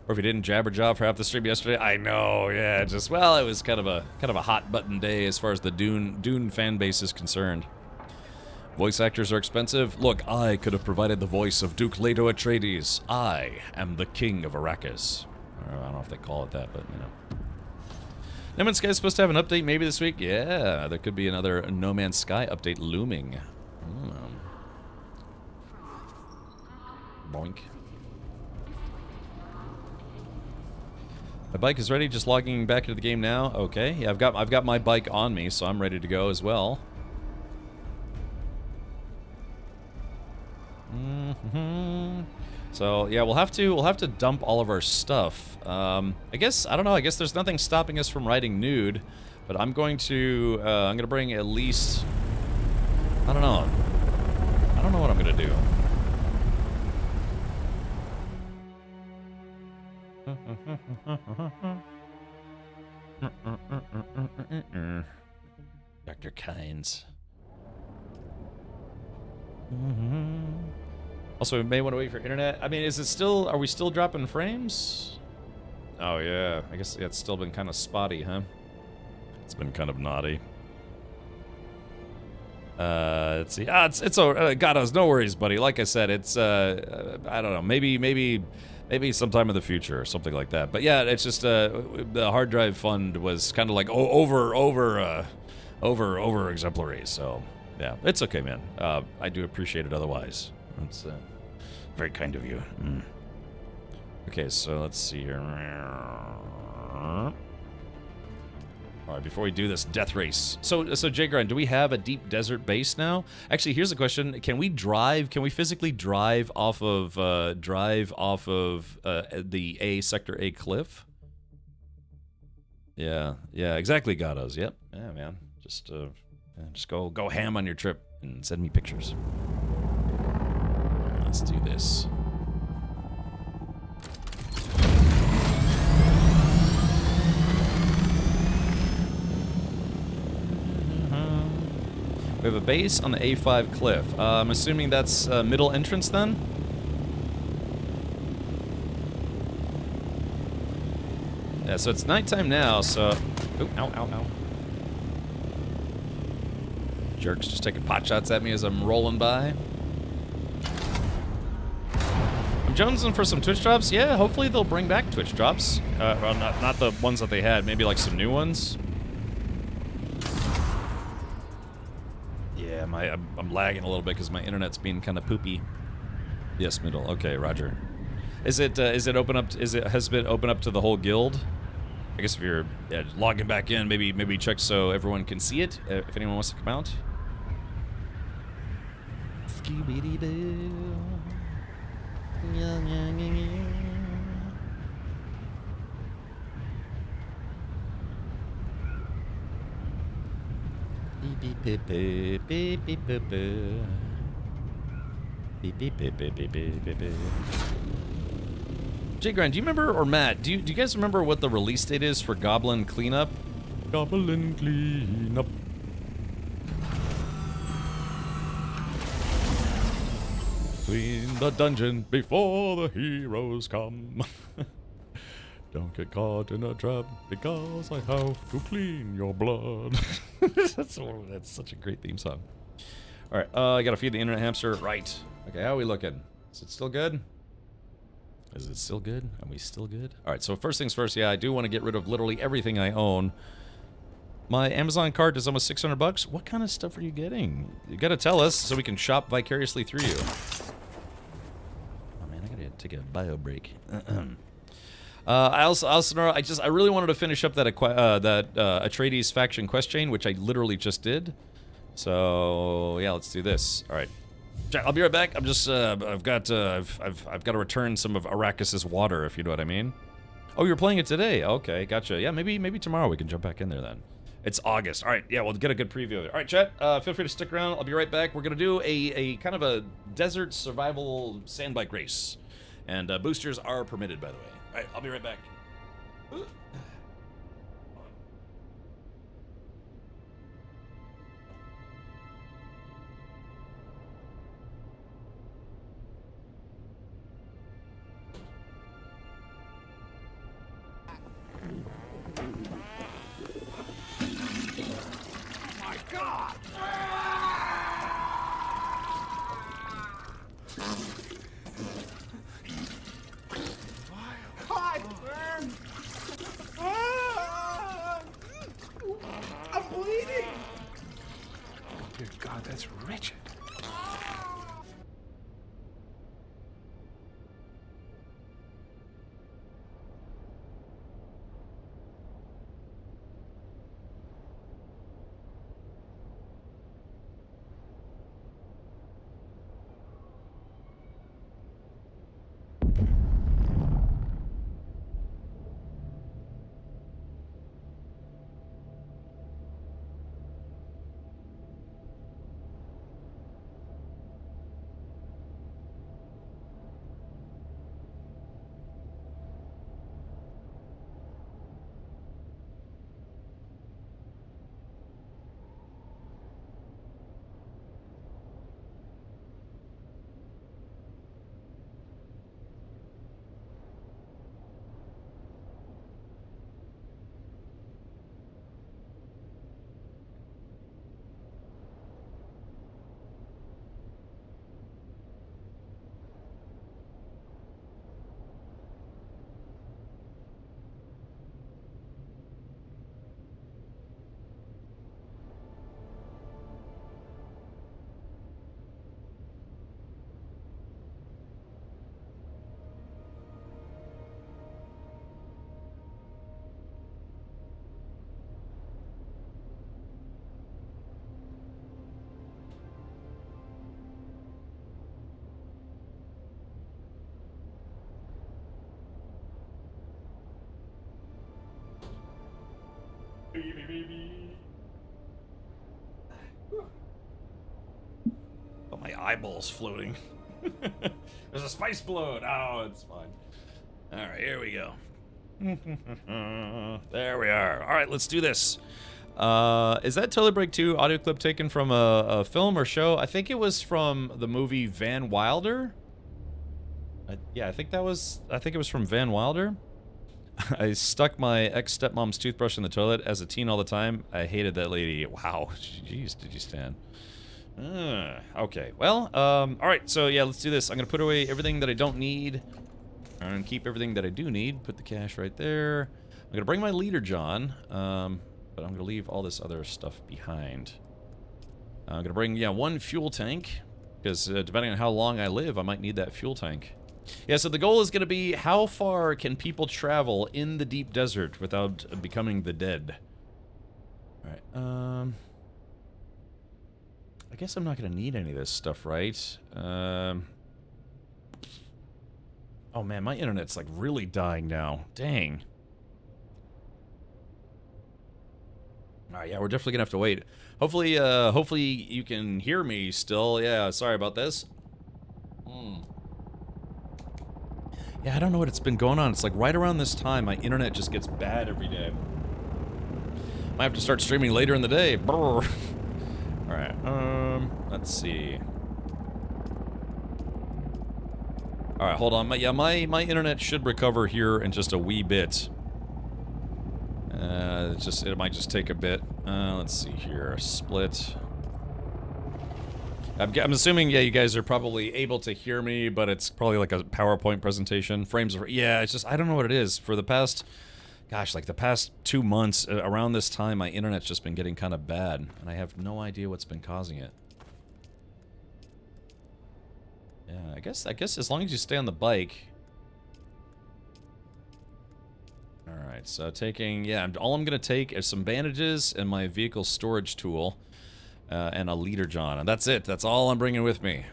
Or if you didn't jabber jaw for half the stream yesterday, I know. Yeah, just well, it was kind of a hot button day as far as the Dune fan base is concerned. Voice actors are expensive. Look, I could have provided the voice of Duke Leto Atreides. I am the king of Arrakis. I don't know if they call it that, but, you know. No Man's Sky is supposed to have an update maybe this week? Yeah, there could be another No Man's Sky update looming. Boink. My bike is ready, just logging back into the game now. Okay, yeah, I've got my bike on me, so I'm ready to go as well. So yeah, we'll have to dump all of our stuff. I guess I don't know. I guess there's nothing stopping us from riding nude, but I'm going to bring at least. I don't know. I don't know what I'm gonna do. Dr. Kynes. Also, we may want to wait for internet. I mean, are we still dropping frames? Oh, yeah. I guess it's still been kind of spotty, huh? It's been kind of naughty. Let's see. It's God, no worries, buddy. Like I said, it's, I don't know, maybe sometime in the future or something like that. But yeah, it's just, the hard drive fund was kind of like over exemplary, so yeah, it's okay, man. I do appreciate it otherwise. That's very kind of you. Okay, so let's see here. All right, before we do this death race. So Jagran, do we have a deep desert base now? Actually, here's a question. Can we physically drive off of the Sector A cliff? Yeah, exactly, Gatos. Yep. Yeah, man. Just go ham on your trip and send me pictures. Let's do this. We have a base on the A5 cliff. I'm assuming that's middle entrance then? Yeah, so it's nighttime now, so... Oh, ow. Jerks just taking pot shots at me as I'm rolling by. I'm jonesing for some Twitch drops. Yeah, hopefully they'll bring back Twitch drops. Well, not the ones that they had. Maybe like some new ones. Yeah, I'm lagging a little bit because my internet's being kind of poopy. Yes, middle. Okay, Roger. Has it been open up to the whole guild? I guess if you're logging back in, maybe check so everyone can see it. If anyone wants to come out. Scooby-Doo. Beep beep beep beep beep beep beep. Beep beep beep beep beep beep beep beep. Jay Grind, do you remember, or Matt, do you guys remember what the release date is for Goblin Cleanup? Goblin Cleanup. Clean the dungeon before the heroes come. Don't get caught in a trap because I have to clean your blood. That's such a great theme song. All right, I gotta feed the internet hamster. Right. Okay, how are we looking? Is it still good? Is it still good? Are we still good? All right, so first things first, yeah, I do want to get rid of literally everything I own. My Amazon cart is almost 600 bucks. What kind of stuff are you getting? You gotta tell us so we can shop vicariously through you. Oh man, I gotta take a bio break. I really wanted to finish up that Atreides faction quest chain, which I literally just did. So yeah, let's do this. All right, I'll be right back. I'm just I've got to return some of Arrakis's water, if you know what I mean. Oh, you're playing it today? Okay, gotcha. Yeah, maybe tomorrow we can jump back in there then. It's August. All right, yeah, we'll get a good preview of it. All right, chat, feel free to stick around. I'll be right back. We're gonna do a kind of a desert survival sand bike race, and boosters are permitted, by the way. All right, I'll be right back.
I'm bleeding! Dear God, that's wretched.
Oh, my eyeball's floating. There's a spice bloat. Oh, it's fine. All right, here we go. There we are. All right, let's do this. Is that Toilet Break 2 audio clip taken from a film or show? I think it was from the movie Van Wilder. Yeah, I think it was from Van Wilder. I stuck my ex-stepmom's toothbrush in the toilet as a teen all the time. I hated that lady. Wow. Jeez, did you stand? Okay, well, all right, so yeah, let's do this. I'm gonna put away everything that I don't need. I'm gonna keep everything that I do need. Put the cash right there. I'm gonna bring my leader, John, but I'm gonna leave all this other stuff behind. I'm gonna bring, yeah, one fuel tank, because depending on how long I live, I might need that fuel tank. Yeah, so the goal is gonna be how far can people travel in the deep desert without becoming the dead? All right, I guess I'm not gonna need any of this stuff, right? Oh man, my internet's like really dying now. Dang. All right, yeah, we're definitely gonna have to wait. Hopefully you can hear me still. Yeah, sorry about this. Yeah, I don't know what it's been going on. It's like right around this time, my internet just gets bad every day. Might have to start streaming later in the day. Brr. All right, let's see. All right, hold on. My internet should recover here in just a wee bit. It might just take a bit. Let's see here. Split. I'm assuming, yeah, you guys are probably able to hear me, but it's probably like a PowerPoint presentation. Frames of... Yeah, it's just... I don't know what it is. For the past... Gosh, like the past 2 months, around this time, my internet's just been getting kind of bad. And I have no idea what's been causing it. Yeah, I guess as long as you stay on the bike... Alright, so taking... Yeah, all I'm going to take is some bandages and my vehicle storage tool. And a leader John, and that's it. That's all I'm bringing with me.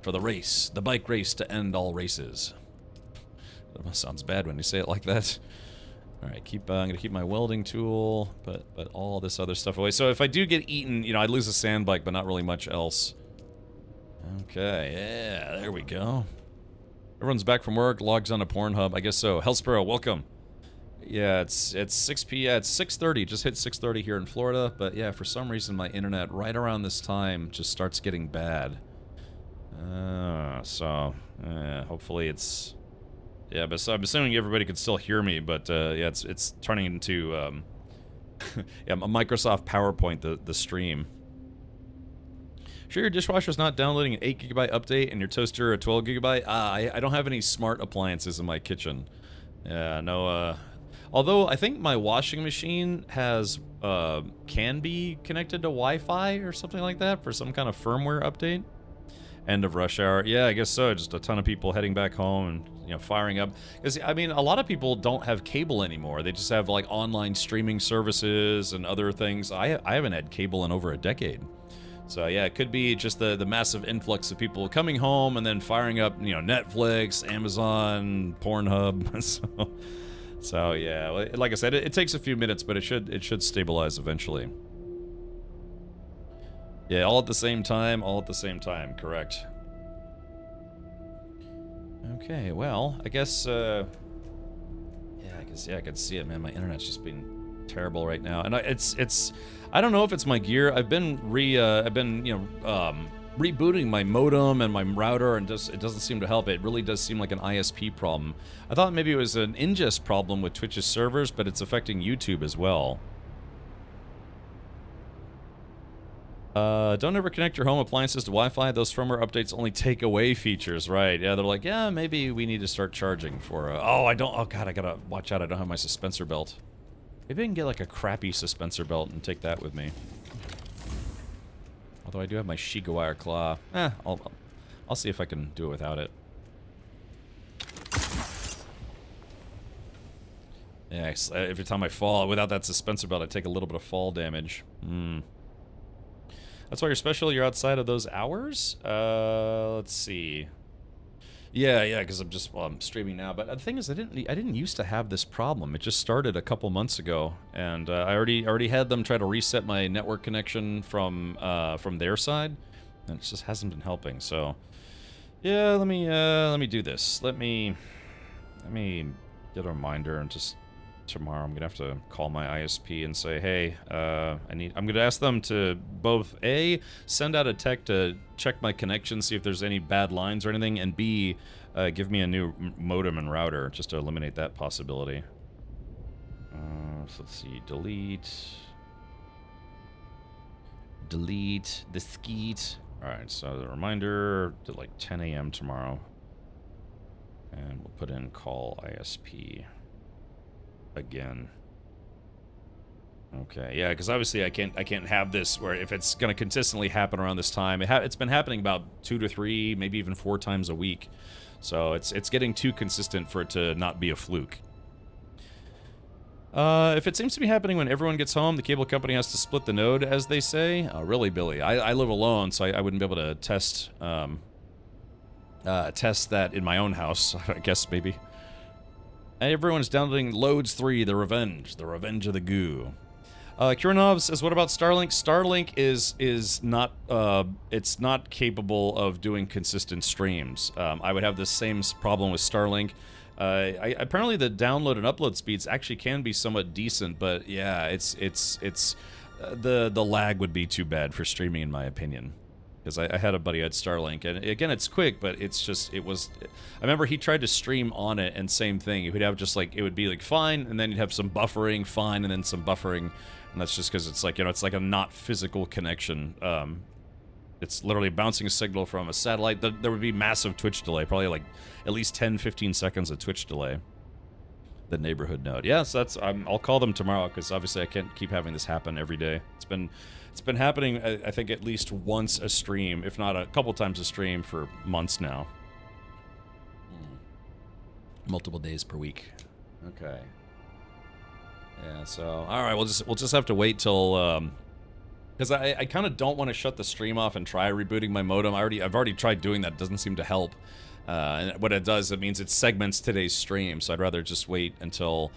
For the race. The bike race to end all races. That sounds bad when you say it like that. Alright, I'm gonna keep my welding tool, but all this other stuff away. So if I do get eaten, you know, I'd lose a sand bike, but not really much else. Okay, yeah, there we go. Everyone's back from work, logs on to Pornhub. I guess so. Hellsparrow, welcome. Yeah, it's 6 p.m. It's 6:30. Just hit 6:30 here in Florida. But yeah, for some reason my internet right around this time just starts getting bad. Hopefully it's... Yeah, but so I'm assuming everybody can still hear me. But yeah, it's turning into yeah, a Microsoft PowerPoint the stream. Sure, your dishwasher's not downloading an 8 GB update and your toaster a 12 GB. I don't have any smart appliances in my kitchen. Yeah, no. Although I think my washing machine has can be connected to Wi-Fi or something like that for some kind of firmware update. End of rush hour. Yeah, I guess so. Just a ton of people heading back home and, you know, firing up. Because, I mean, a lot of people don't have cable anymore. They just have, like, online streaming services and other things. I haven't had cable in over a decade. So, yeah, it could be just the massive influx of people coming home and then firing up, you know, Netflix, Amazon, Pornhub. So yeah, like I said, it takes a few minutes, but it should stabilize eventually. Yeah, all at the same time, correct. Okay, well, I guess, yeah, I can see it, man. My internet's just been terrible right now, and I don't know if it's my gear. I've been rebooting my modem and my router, and it doesn't seem to help. It really does seem like an ISP problem. I thought maybe it was an ingest problem with Twitch's servers, but it's affecting YouTube as well. Don't ever connect your home appliances to Wi-Fi. Those firmware updates only take away features, right? Yeah, they're like, yeah, maybe we need to start charging for... oh god, I gotta watch out. I don't have my suspensor belt. Maybe I can get like a crappy suspensor belt and take that with me. Although I do have my Shigawire claw. I'll see if I can do it without it. Yeah, every time I fall, without that suspensor belt, I take a little bit of fall damage. That's why you're special? You're outside of those hours? Let's see. Yeah, because I'm streaming now. But the thing is, I didn't used to have this problem. It just started a couple months ago, and I already had them try to reset my network connection from their side, and it just hasn't been helping. So, yeah, let me do this. Let me get a reminder, and just tomorrow I'm gonna have to call my ISP and say, hey, I'm gonna ask them to both A, send out a tech to check my connection, see if there's any bad lines or anything, and B, give me a new modem and router just to eliminate that possibility. So let's see, delete the skeet. All right, so the reminder to like 10 a.m. tomorrow, and we'll put in call ISP again. Okay, yeah, because obviously I can't have this where if it's going to consistently happen around this time. It's been happening about 2 to 3, maybe even 4 times a week. So it's getting too consistent for it to not be a fluke. If it seems to be happening when everyone gets home, the cable company has to split the node, as they say. Really, Billy? I live alone, so I wouldn't be able to test that in my own house, I guess, maybe. Everyone's downloading Loads 3, The Revenge of the Goo. Kiranov says, "What about Starlink? Starlink is not it's not capable of doing consistent streams. I would have the same problem with Starlink. Apparently the download and upload speeds actually can be somewhat decent, but yeah, the lag would be too bad for streaming in my opinion. Because I had a buddy at Starlink, and again, it's quick, but I remember he tried to stream on it, and same thing. He would have just like, it would be like fine, and then you'd have some buffering, fine, and then some buffering, and that's just because it's like, it's like a not physical connection. It's literally bouncing a signal from a satellite. There would be massive Twitch delay, probably like at least 10-15 seconds of Twitch delay. The neighborhood node. Yeah, so that's, I'll call them tomorrow, because obviously I can't keep having this happen every day. It's been happening, I think, at least once a stream, if not a couple times a stream, for months now. Multiple days per week. Okay. Yeah. So, all right, we'll just have to wait till, because I kind of don't want to shut the stream off and try rebooting my modem. I've already tried doing that. It doesn't seem to help. And what it does, it means it segments today's stream. So I'd rather just wait until.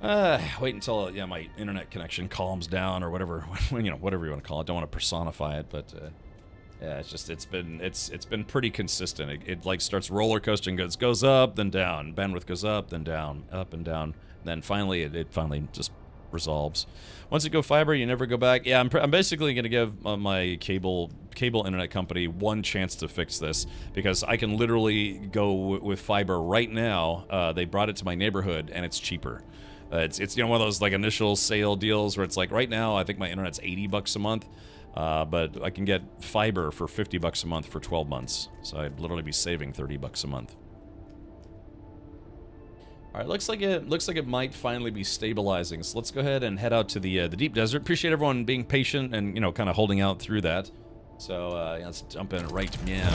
Yeah, my internet connection calms down or whatever, whatever you want to call it. Don't want to personify it, but yeah, it's been pretty consistent. It like starts roller coasting, goes up, then down. Bandwidth goes up, then down, up and down. Then finally, it finally just resolves. Once you go fiber, you never go back. Yeah, I'm basically gonna give my cable internet company one chance to fix this, because I can literally go with fiber right now. They brought it to my neighborhood, and it's cheaper. It's one of those like initial sale deals where it's like right now I think my internet's $80 a month, but I can get fiber for $50 a month for 12 months. So I'd literally be saving $30 a month. All right, looks like it might finally be stabilizing. So let's go ahead and head out to the deep desert. Appreciate everyone being patient and kind of holding out through that. So yeah, let's jump in right now.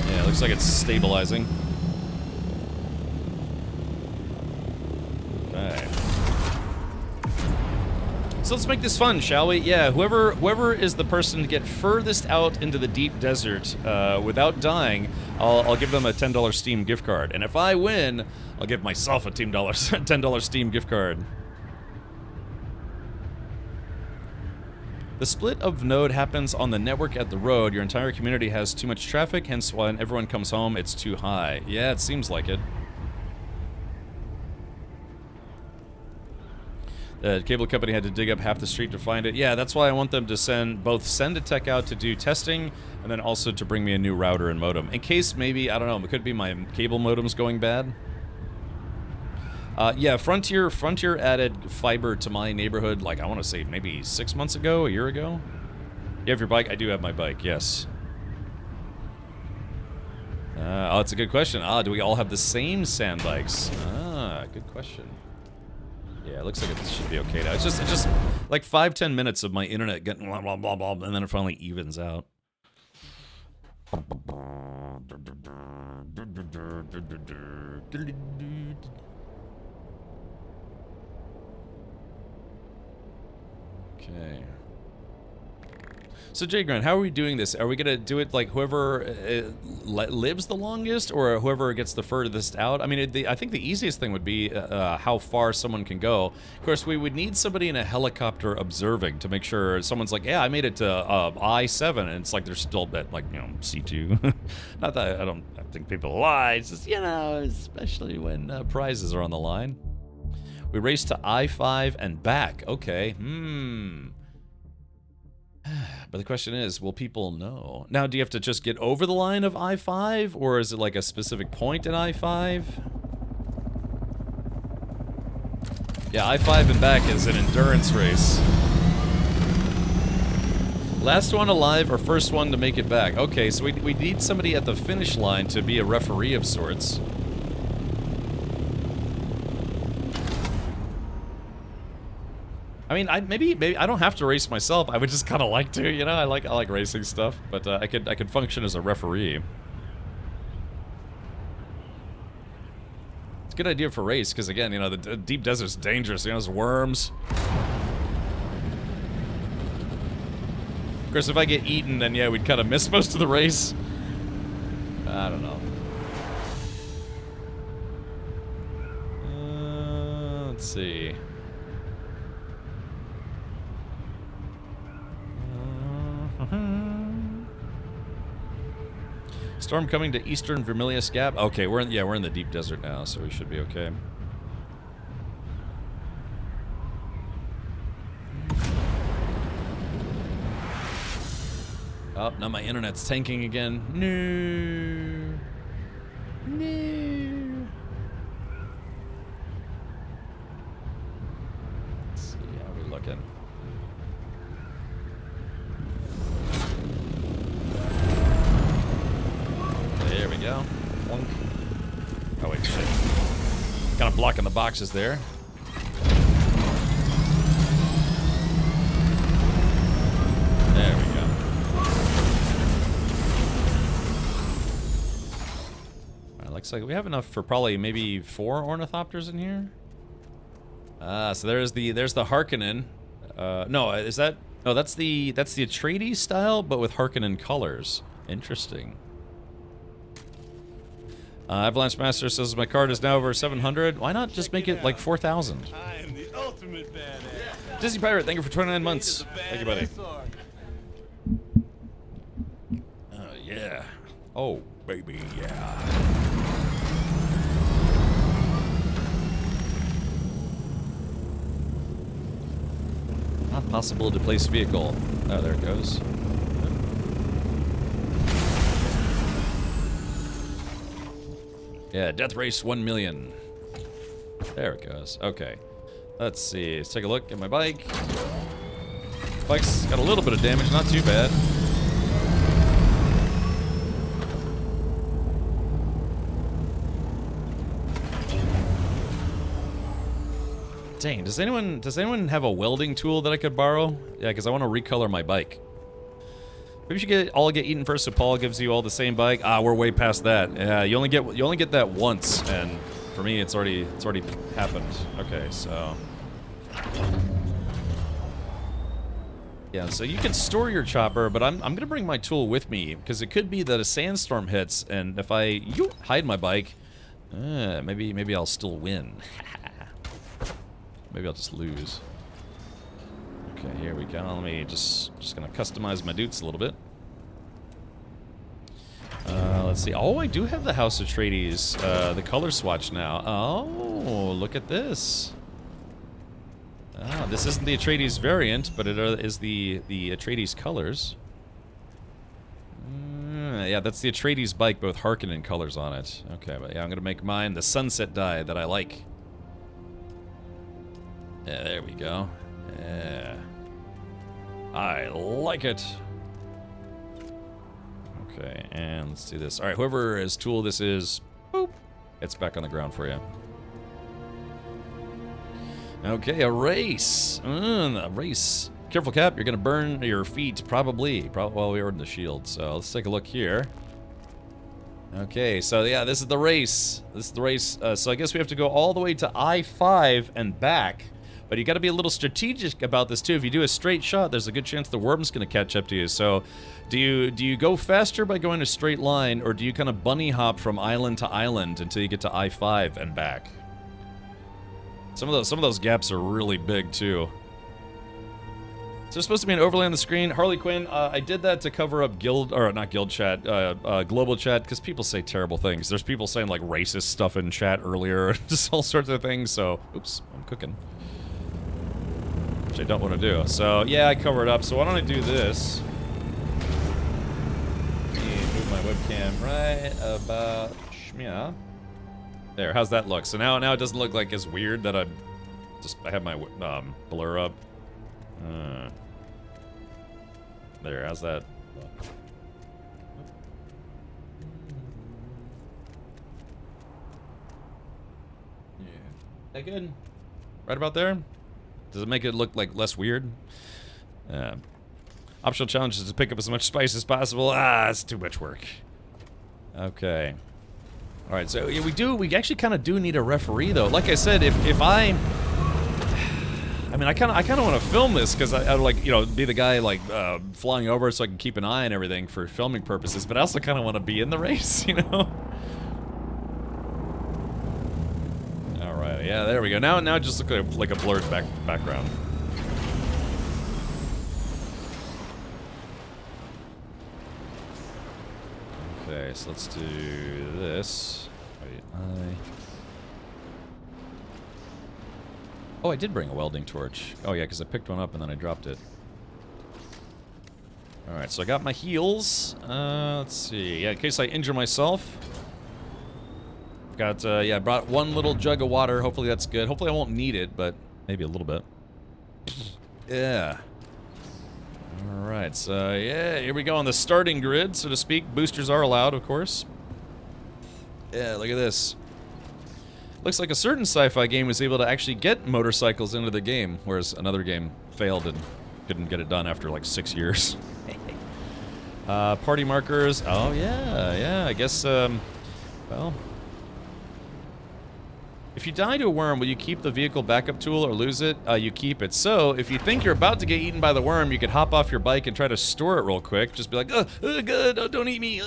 Yeah, looks like it's stabilizing. Okay. So let's make this fun, shall we? Yeah, whoever is the person to get furthest out into the deep desert without dying, I'll give them a $10 Steam gift card. And if I win, I'll give myself a $10 Steam gift card. The split of node happens on the network at the road. Your entire community has too much traffic, hence when everyone comes home, it's too high. Yeah, it seems like it. The cable company had to dig up half the street to find it. Yeah, that's why I want them to send a tech out to do testing, and then also to bring me a new router and modem. In case maybe, I don't know, it could be my cable modem's going bad. Yeah, Frontier added fiber to my neighborhood, like, I want to say maybe 6 months ago, a year ago. You have your bike? I do have my bike, yes. Oh, that's a good question. Do we all have the same sand bikes? Good question. Yeah, it looks like it should be okay now. It's just like 5-10 minutes of my internet getting blah, blah, blah, blah, and then it finally evens out. Okay. So, Jay Grant, how are we doing this? Are we going to do it like whoever lives the longest, or whoever gets the furthest out? I mean, I think the easiest thing would be how far someone can go. Of course, we would need somebody in a helicopter observing to make sure someone's like, yeah, I made it to I-7, and it's like they're still at, like, C2. Not that I think people lie. It's just, especially when prizes are on the line. We race to I-5 and back. Okay. But the question is, will people know? Now, do you have to just get over the line of I-5, or is it like a specific point in I-5? Yeah, I-5 and back is an endurance race. Last one alive or first one to make it back. Okay, so we need somebody at the finish line to be a referee of sorts. I mean, maybe I don't have to race myself. I would just kind of like to, I like racing stuff, but I could function as a referee. It's a good idea for race because again, the deep desert's dangerous. There's worms. Of course, if I get eaten, then yeah, we'd kind of miss most of the race. I don't know. Let's see. Storm coming to eastern Vermilius Gap. Okay, we're in the deep desert now, so we should be okay. Oh, now my internet's tanking again. No. No. Let's see, how are we looking? There we go. Plunk. Oh wait, shit. Kind of blocking the boxes there. There we go. Alright, looks like we have enough for probably maybe 4 ornithopters in here. So there's the Harkonnen. No, is that? No, that's the Atreides style, but with Harkonnen colors. Interesting. Avalanche Master says my card is now over 700. Why not just make it like 4,000?
I am the ultimate badass.
Disney Pirate, thank you for 29 months. Thank you, buddy. Oh yeah. Oh baby, yeah. Not possible to place vehicle. Oh, there it goes. Yeah, Death Race 1 million. There it goes. Okay. Let's see. Let's take a look at my bike. Bike's got a little bit of damage, not too bad. Dang, does anyone have a welding tool that I could borrow? Yeah, because I want to recolor my bike. Maybe we should all get eaten first so Paul gives you all the same bike. Ah, we're way past that. Yeah, you only get that once, and for me it's already happened. Okay, so yeah, so you can store your chopper, but I'm gonna bring my tool with me because it could be that a sandstorm hits, and if I hide my bike, maybe I'll still win. Maybe I'll just lose. Okay, here we go. Let me just gonna customize my dudes a little bit. Let's see. Oh, I do have the House Atreides, the color swatch now. Oh, look at this. Ah, this isn't the Atreides variant, but it is the Atreides colors. Yeah, that's the Atreides bike, both Harkonnen colors on it. Okay, but yeah, I'm gonna make mine the sunset dye that I like. Yeah, there we go. Yeah. I like it. Okay, and let's do this. All right, whoever's tool this is, boop, it's back on the ground for you. Okay, a race. A race. Careful, Cap, you're gonna burn your feet, probably while we were in the shield. So let's take a look here. Okay, so yeah, this is the race. This is the race. So I guess we have to go all the way to I-5 and back. But you got to be a little strategic about this too. If you do a straight shot, there's a good chance the worm's going to catch up to you. So, do you go faster by going a straight line, or do you kind of bunny hop from island to island until you get to I-5 and back? Some of those gaps are really big too. So there's supposed to be an overlay on the screen. Harley Quinn, I did that to cover up not guild chat, global chat, because people say terrible things. There's people saying like racist stuff in chat earlier, just all sorts of things. So, oops, I'm cooking. Which I don't want to do. So, yeah, I cover it up. So why don't I do this? Let me move my webcam right about shmia. There, how's that look? So now it doesn't look like as weird that I have my blur up. There, how's that look? Yeah. That good? Right about there? Does it make it look like less weird? Optional challenge is to pick up as much spice as possible. Ah, it's too much work. Okay. All right, so yeah, we actually kind of do need a referee though. Like I said, if I mean, I kind of want to film this because I like, you know, be the guy like flying over so I can keep an eye on everything for filming purposes. But I also kind of want to be in the race, you know. Yeah, there we go. Now it just looks like a blurred background. Okay, so let's do this. Wait, Oh, I did bring a welding torch. Oh yeah, because I picked one up and then I dropped it. Alright, so I got my heals. Let's see. Yeah, in case I injure myself. Got, yeah, I brought one little jug of water. Hopefully that's good. Hopefully I won't need it, but maybe a little bit. Yeah. Alright, so yeah, here we go on the starting grid, so to speak. Boosters are allowed, of course. Yeah, look at this. Looks like a certain sci-fi game was able to actually get motorcycles into the game, whereas another game failed and couldn't get it done after like 6 years. Party markers. Oh yeah, I guess, well... If you die to a worm, will you keep the vehicle backup tool or lose it? You keep it. So, if you think you're about to get eaten by the worm, you could hop off your bike and try to store it real quick. Just be like, oh, good, oh, don't eat me,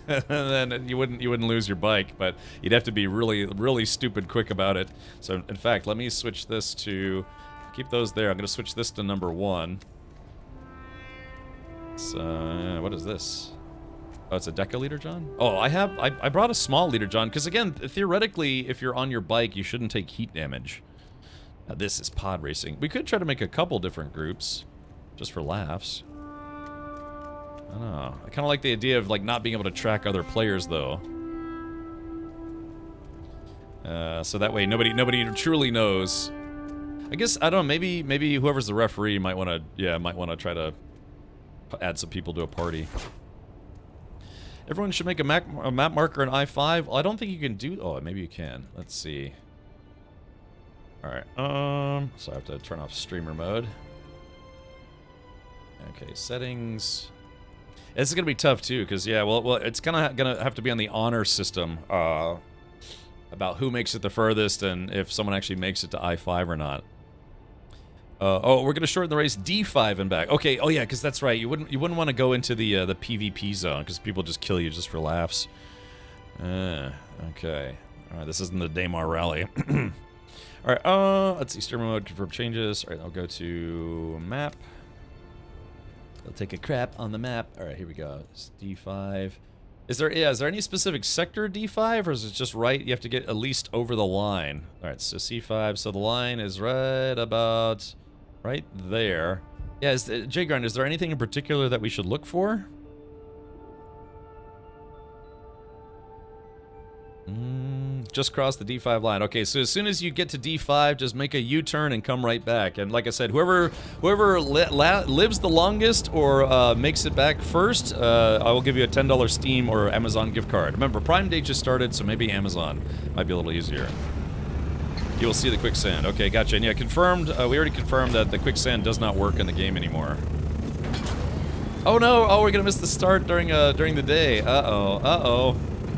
and then you wouldn't lose your bike, but you'd have to be really, really stupid quick about it. So, in fact, let me switch this to... Keep those there. I'm going to switch this to number 1. So, what is this? Oh, it's a decaliter, John? Oh, I brought a small liter, John, because again, theoretically, if you're on your bike, you shouldn't take heat damage. Now, this is pod racing. We could try to make a couple different groups, just for laughs. I don't know. I kind of like the idea of, like, not being able to track other players, though. So that way, nobody truly knows. I guess, I don't know, maybe whoever's the referee might want to try to add some people to a party. Everyone should make a map marker in I-5. Well, I don't think you can do... Oh, maybe you can. Let's see. Alright, so I have to turn off streamer mode. Okay, settings. This is going to be tough, too, because, yeah, well, it's kind of going to have to be on the honor system, about who makes it the furthest and if someone actually makes it to I-5 or not. Oh, we're gonna shorten the race D5 and back. Okay, oh yeah, because that's right. You wouldn't want to go into the PvP zone because people just kill you just for laughs. Okay. All right, this isn't the Daymar rally. All right. Let's see. Streamer mode, confirm changes. All right, I'll go to map. I'll take a crap on the map. All right, here we go. It's D5. Is there any specific sector D5, or is it just right? You have to get at least over the line. All right, so C5. So the line is right about. Right there. Yeah, J-Grind, is there anything in particular that we should look for? Just cross the D5 line. Okay, so as soon as you get to D5, just make a U-turn and come right back. And like I said, whoever lives the longest or makes it back first, I will give you a $10 Steam or Amazon gift card. Remember, Prime Day just started, so maybe Amazon might be a little easier. You will see the quicksand. Okay, gotcha. And yeah, confirmed. We already confirmed that the quicksand does not work in the game anymore. Oh no! Oh, we're gonna miss the start during the day. Uh-oh.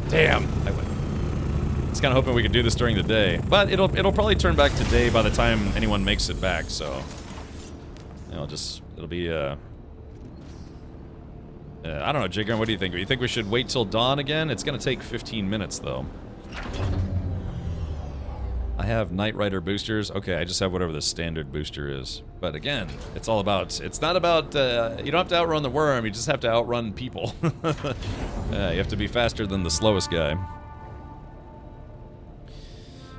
Damn. I was kind of hoping we could do this during the day, but it'll probably turn back to day by the time anyone makes it back. So, you know, it'll be. I don't know, Jigger. What do you think? Do you think we should wait till dawn again? It's gonna take 15 minutes though. I have Knight Rider boosters. Okay, I just have whatever the standard booster is. But again, it's all about... It's not about... you don't have to outrun the worm, you just have to outrun people. You have to be faster than the slowest guy.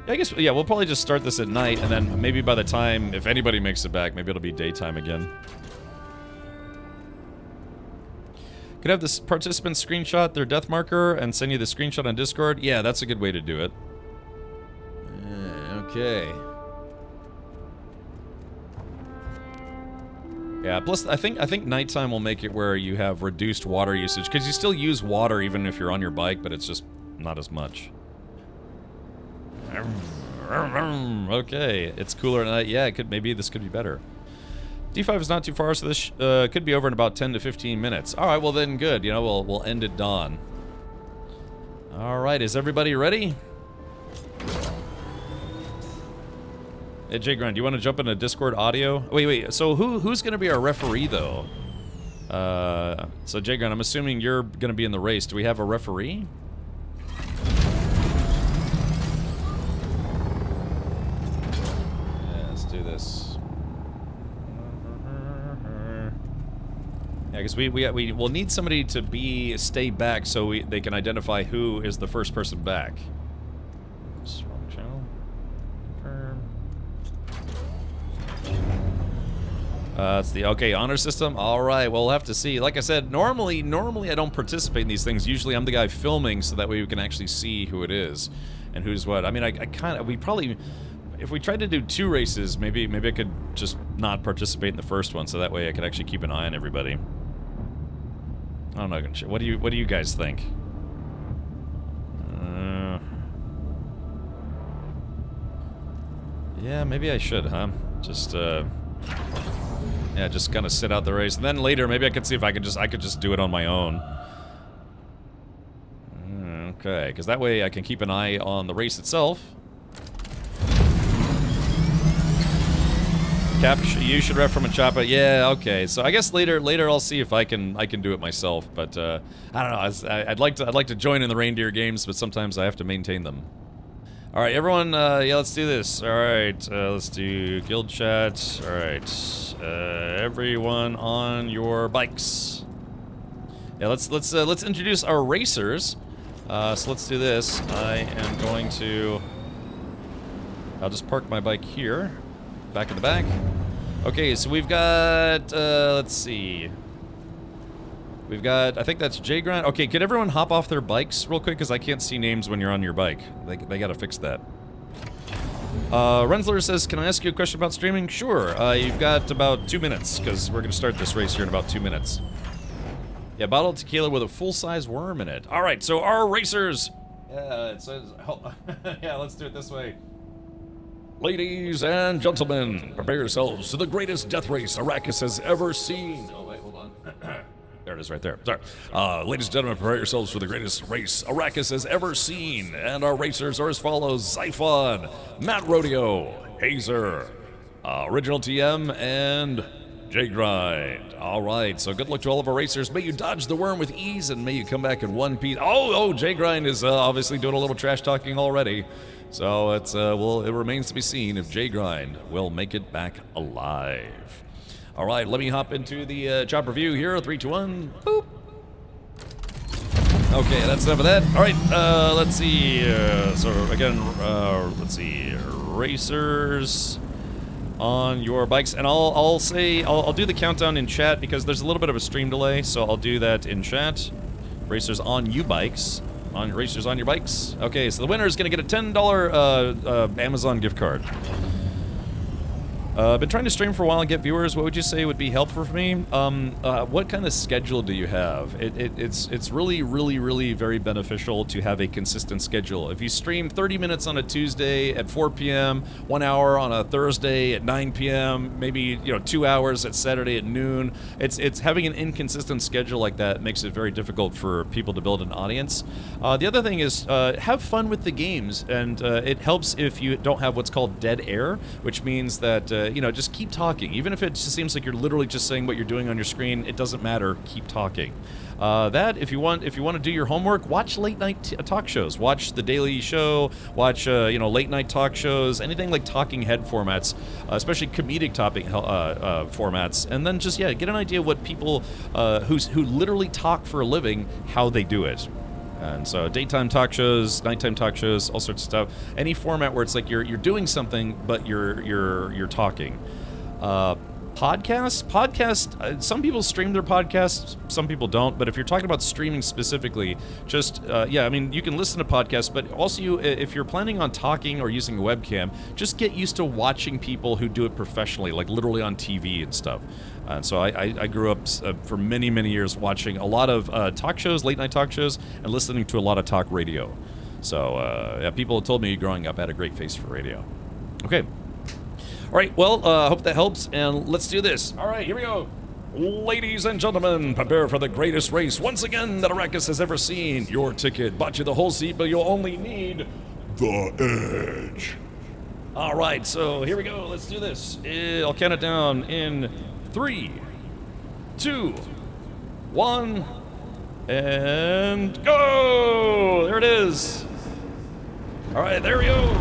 Yeah, I guess... Yeah, we'll probably just start this at night, and then maybe by the time... If anybody makes it back, maybe it'll be daytime again. Could have this participant screenshot their death marker and send you the screenshot on Discord? Yeah, that's a good way to do it. Okay. Yeah, plus I think nighttime will make it where you have reduced water usage, because you still use water even if you're on your bike, but it's just not as much. Okay, it's cooler at night. Yeah, maybe this could be better. D5 is not too far, so this could be over in about 10 to 15 minutes. All right, well then, good. You know, we'll end at dawn. All right, is everybody ready? Hey, Jay Grunt, do you want to jump into Discord audio? Wait. So who's going to be our referee, though? So Jay Grunt, I'm assuming you're going to be in the race. Do we have a referee? Yeah, let's do this. Yeah, because we'll need somebody to stay back so they can identify who is the first person back. Wrong channel. Confirm. It's the okay honor system. All right, well, we'll have to see. Like I said, normally I don't participate in these things. Usually I'm the guy filming, so that way we can actually see who it is and who's what. I mean, we probably, if we tried to do 2 races, maybe I could just not participate in the first one, so that way I could actually keep an eye on everybody. I'm not gonna. What do you guys think? Yeah, maybe I should, huh? Just yeah, just kind of sit out the race, and then later maybe I could see if I could just do it on my own. Okay, because that way I can keep an eye on the race itself. Cap, you should ref from a chopper. Yeah, okay. So I guess later I'll see if I can do it myself. But I don't know. I'd like to join in the reindeer games, but sometimes I have to maintain them. All right, everyone. Yeah, let's do this. All right, let's do guild chat. All right, everyone on your bikes. Yeah, let's introduce our racers. So let's do this. I am going to. I'll just park my bike here. Back in the back. Okay, so we've got, let's see. We've got, I think that's J-Grind. Okay, could everyone hop off their bikes real quick? Because I can't see names when you're on your bike. They gotta fix that. Rensler says, can I ask you a question about streaming? Sure. You've got about 2 minutes, because we're gonna start this race here in about 2 minutes. Yeah, bottled tequila with a full-size worm in it. All right, so our racers. Yeah, it says, yeah, let's do it this way. Ladies and gentlemen, prepare yourselves to the greatest death race Arrakis has ever seen. Oh, wait, hold on. There it is right there. Sorry. Ladies and gentlemen, prepare yourselves for the greatest race Arrakis has ever seen. And our racers are as follows. Zyphon, Matt Rodeo, Hazer, Original TM, and J-Grind. All right, so good luck to all of our racers. May you dodge the worm with ease, and may you come back in one piece. Oh, J-Grind is obviously doing a little trash talking already. So it's, well, it remains to be seen if J-Grind will make it back alive. All right, let me hop into the chopper view here. 3, 2, 1, boop. Okay, that's enough of that. All right, let's see. So again, let's see. Racers on your bikes, and I'll do the countdown in chat because there's a little bit of a stream delay, so I'll do that in chat. Racers on you bikes. Racers on your bikes. Okay, so the winner is going to get a $10 Amazon gift card. Been trying to stream for a while and get viewers. What would you say would be helpful for me? What kind of schedule do you have? It's really very beneficial to have a consistent schedule. If you stream 30 minutes on a Tuesday at 4 p.m., 1 hour on a Thursday at 9 p.m., maybe 2 hours at Saturday at noon. It's having an inconsistent schedule like that makes it very difficult for people to build an audience. The other thing is have fun with the games, and it helps if you don't have what's called dead air, which means that just keep talking. Even if it just seems like you're literally just saying what you're doing on your screen, it doesn't matter. Keep talking. That if you want to do your homework, watch late night talk shows. Watch The Daily Show. Watch late night talk shows. Anything like talking head formats, especially comedic topic formats, and then just get an idea of what people who literally talk for a living, how they do it. And so daytime talk shows, nighttime talk shows, all sorts of stuff. Any format where it's like you're doing something, but you're talking. Podcasts. Some people stream their podcasts, some people don't. But if you're talking about streaming specifically, just I mean, you can listen to podcasts, but also if you're planning on talking or using a webcam, just get used to watching people who do it professionally, like literally on TV and stuff. And so I grew up for many years watching a lot of talk shows, late night talk shows, and listening to a lot of talk radio. So people told me growing up I had a great face for radio. Okay. All right, well, hope that helps, and let's do this. All right, here we go. Ladies and gentlemen, prepare for the greatest race once again that Arrakis has ever seen. Your ticket bought you the whole seat, but you'll only need the edge. All right, so here we go. Let's do this. I'll count it down in 3, 2, 1, and go! There it is. All right, there we go.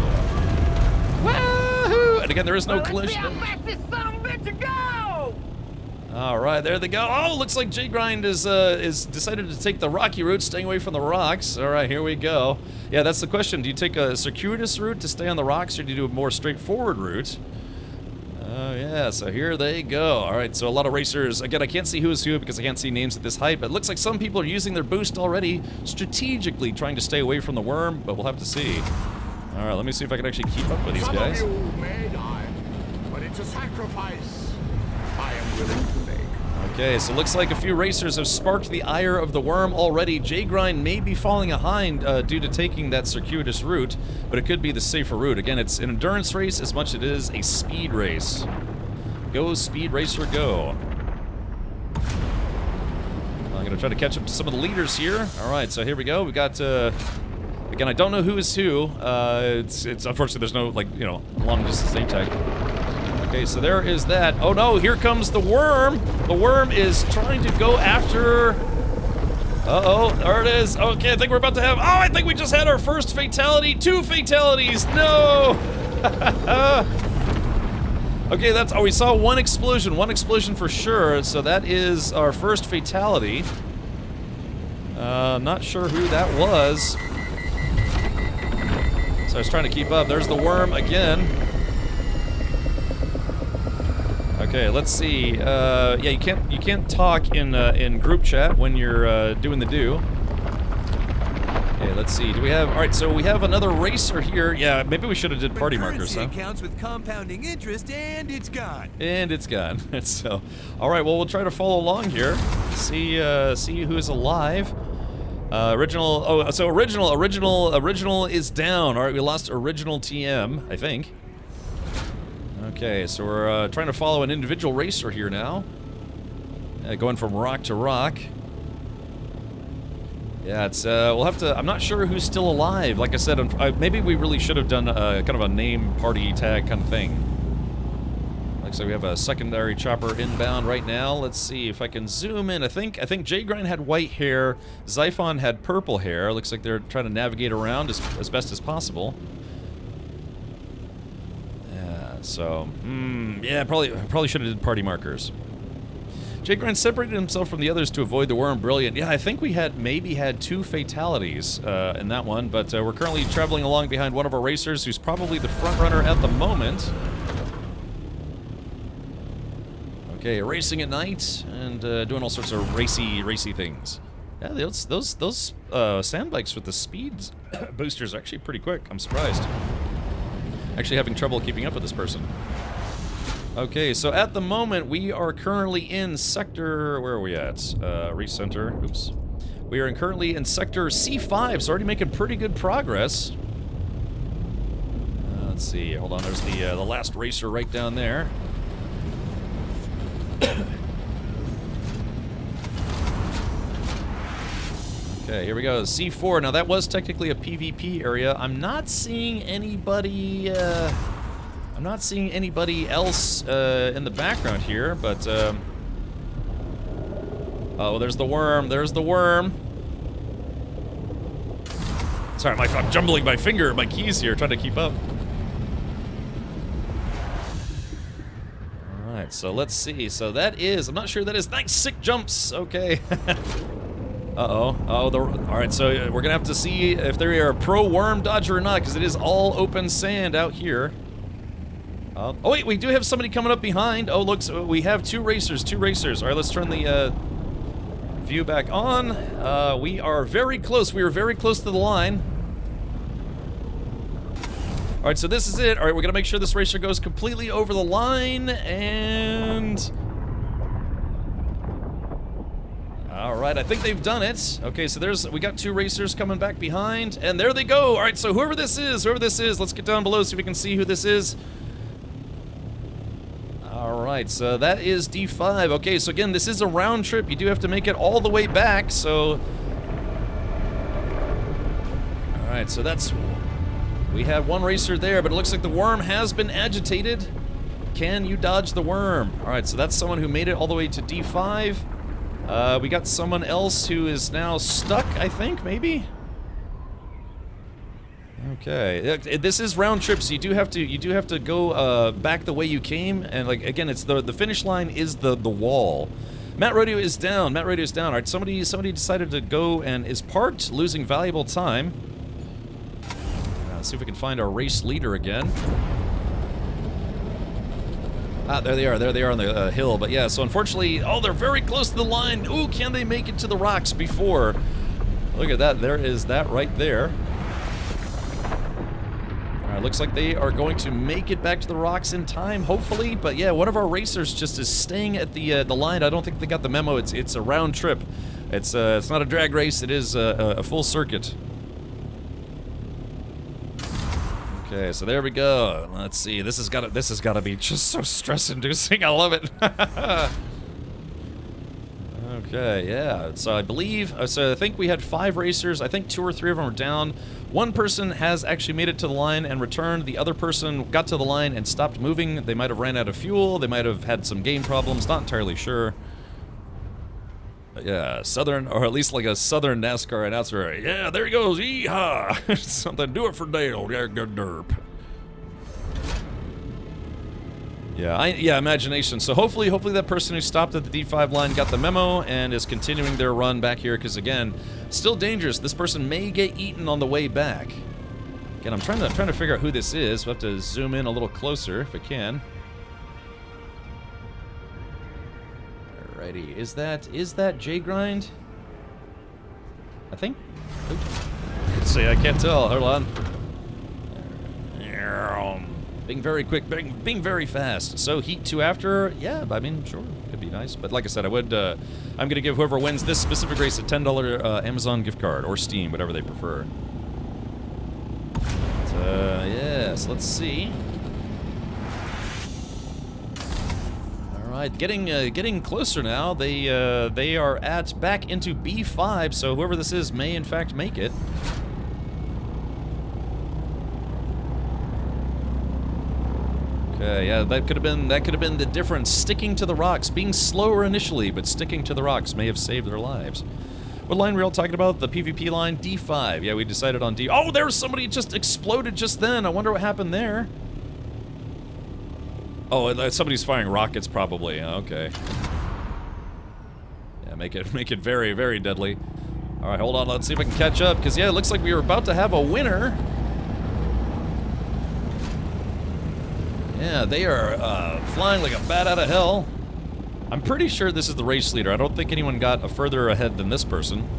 Woohoo! And again, there is no collision.
Let's see how fast this son of a bitch can go!
All right, there they go. Oh, looks like J-Grind is decided to take the rocky route, staying away from the rocks. All right, here we go. Yeah, that's the question. Do you take a circuitous route to stay on the rocks, or do you do a more straightforward route? Oh, yeah, so here they go. All right, so a lot of racers. Again, I can't see who is who because I can't see names at this height, but it looks like some people are using their boost already, strategically trying to stay away from the worm, but we'll have to see. All right, let me see if I can actually keep up with these guys.
Some of you may die, but it's a sacrifice I am willing to make.
Okay, so looks like a few racers have sparked the ire of the worm already. J-Grind may be falling behind due to taking that circuitous route, but it could be the safer route. Again, it's an endurance race as much as it is a speed race. Go, Speed Racer, go. I'm going to try to catch up to some of the leaders here. All right, so here we go. We got, again, I don't know who is who. It's unfortunately, there's no, like, you know, long distance name tag. Okay, so there is that. Oh no, here comes the worm. The worm is trying to go after... Uh-oh, there it is. Okay, I think we're about to have... Oh, I think we just had our first fatality. 2 fatalities. No! Okay, that's... Oh, we saw one explosion for sure. So that is our first fatality. Not sure who that was. So I was trying to keep up. There's the worm again. Okay, let's see. Yeah, you can't talk in group chat when you're doing the do. Okay, let's see. Do we have? All right, so we have another racer here. Yeah, maybe we should have did party markers, huh?
Counts with compounding interest, and it's gone.
And it's gone. So, all right. Well, we'll try to follow along here. See who is alive. Original. Oh, so original is down. All right, we lost original TM, I think. Okay, so we're trying to follow an individual racer here now. Going from rock to rock. Yeah, it's, we'll have to, I'm not sure who's still alive. Like I said, maybe we really should have done kind of a name party tag kind of thing. Looks like we have a secondary chopper inbound right now. Let's see if I can zoom in. I think J-Grind had white hair, Xiphon had purple hair. Looks like they're trying to navigate around as best as possible. So, yeah, probably should have did party markers. J-Grind separated himself from the others to avoid the worm. Brilliant. Yeah, I think we maybe had 2 fatalities in that one, but we're currently traveling along behind one of our racers who's probably the front runner at the moment. Okay, racing at night and doing all sorts of racy things. Yeah, those sand bikes with the speed boosters are actually pretty quick. I'm surprised. Actually having trouble keeping up with this person. Okay, so at the moment we are currently in sector... Where are we at? Recenter. Oops. We are currently in sector C5, so already making pretty good progress. Let's see. Hold on. There's the last racer right down there. Okay, here we go. C4. Now that was technically a PvP area. I'm not seeing anybody. I'm not seeing anybody else in the background here, but. Oh, there's the worm. There's the worm. Sorry, I'm jumbling my keys here, trying to keep up. All right, so let's see. So that is. I'm not sure that is. Nice, sick jumps. Okay. Uh-oh. Oh, alright, so we're gonna have to see if they are a pro worm dodger or not, because it is all open sand out here. Oh, wait, we do have somebody coming up behind. Oh, look, so we have 2 racers. Alright, let's turn the view back on. We are very close. We are very close to the line. Alright, so this is it. Alright, we're gonna make sure this racer goes completely over the line, and... Alright, I think they've done it. Okay, so we got 2 racers coming back behind, and there they go! Alright, so whoever this is, let's get down below so we can see who this is. Alright, so that is D5. Okay, so again, this is a round trip. You do have to make it all the way back, so... Alright, so that's... We have 1 racer there, but it looks like the worm has been agitated. Can you dodge the worm? Alright, so that's someone who made it all the way to D5. We got someone else who is now stuck, I think, maybe? Okay, this is round trip, so you do have to go back the way you came, and like again, it's the finish line is the wall. Matt Radio is down. Matt Radio is down. All right, somebody decided to go and is parked, losing valuable time. Let's see if we can find our race leader again. Ah, there they are. There they are on the hill. But yeah, so unfortunately, oh, they're very close to the line. Ooh, can they make it to the rocks before? Look at that. There is that right there. Alright, looks like they are going to make it back to the rocks in time, hopefully. But yeah, one of our racers just is staying at the line. I don't think they got the memo. It's a round trip. It's not a drag race. It is a full circuit. Okay, so there we go. Let's see. This has got to be just so stress-inducing. I love it. Okay, yeah. So I believe, so I think we had 5 racers. I think 2 or 3 of them are down. One person has actually made it to the line and returned. The other person got to the line and stopped moving. They might have ran out of fuel. They might have had some game problems. Not entirely sure. But yeah, Southern, or at least like a Southern NASCAR announcer. Yeah, there he goes. Yeehaw! Something, do it for Dale. Yeah, good derp. Yeah, imagination. So hopefully that person who stopped at the D5 line got the memo and is continuing their run back here, because again, still dangerous. This person may get eaten on the way back. Again, I'm trying to figure out who this is. We'll have to zoom in a little closer if I can. Alrighty, is that J-Grind? I think. Let's see, I can't tell. Hold on. Being very quick, being very fast. So Heat 2 after, yeah, I mean, sure, could be nice. But like I said, I'm going to give whoever wins this specific race a $10 Amazon gift card, or Steam, whatever they prefer. But, yes, let's see. All right, getting closer now. They are back into B5, so whoever this is may in fact make it. Yeah, that could have been the difference. Sticking to the rocks, being slower initially, but sticking to the rocks may have saved their lives. What line were we all talking about? The PvP line? D5. Yeah, we decided on D. Oh, there's somebody just exploded just then. I wonder what happened there. Oh, somebody's firing rockets probably. Okay. Yeah, make it very, very deadly. All right, hold on. Let's see if I can catch up, because yeah, it looks like we were about to have a winner. Yeah, they are flying like a bat out of hell. I'm pretty sure this is the race leader. I don't think anyone got further ahead than this person.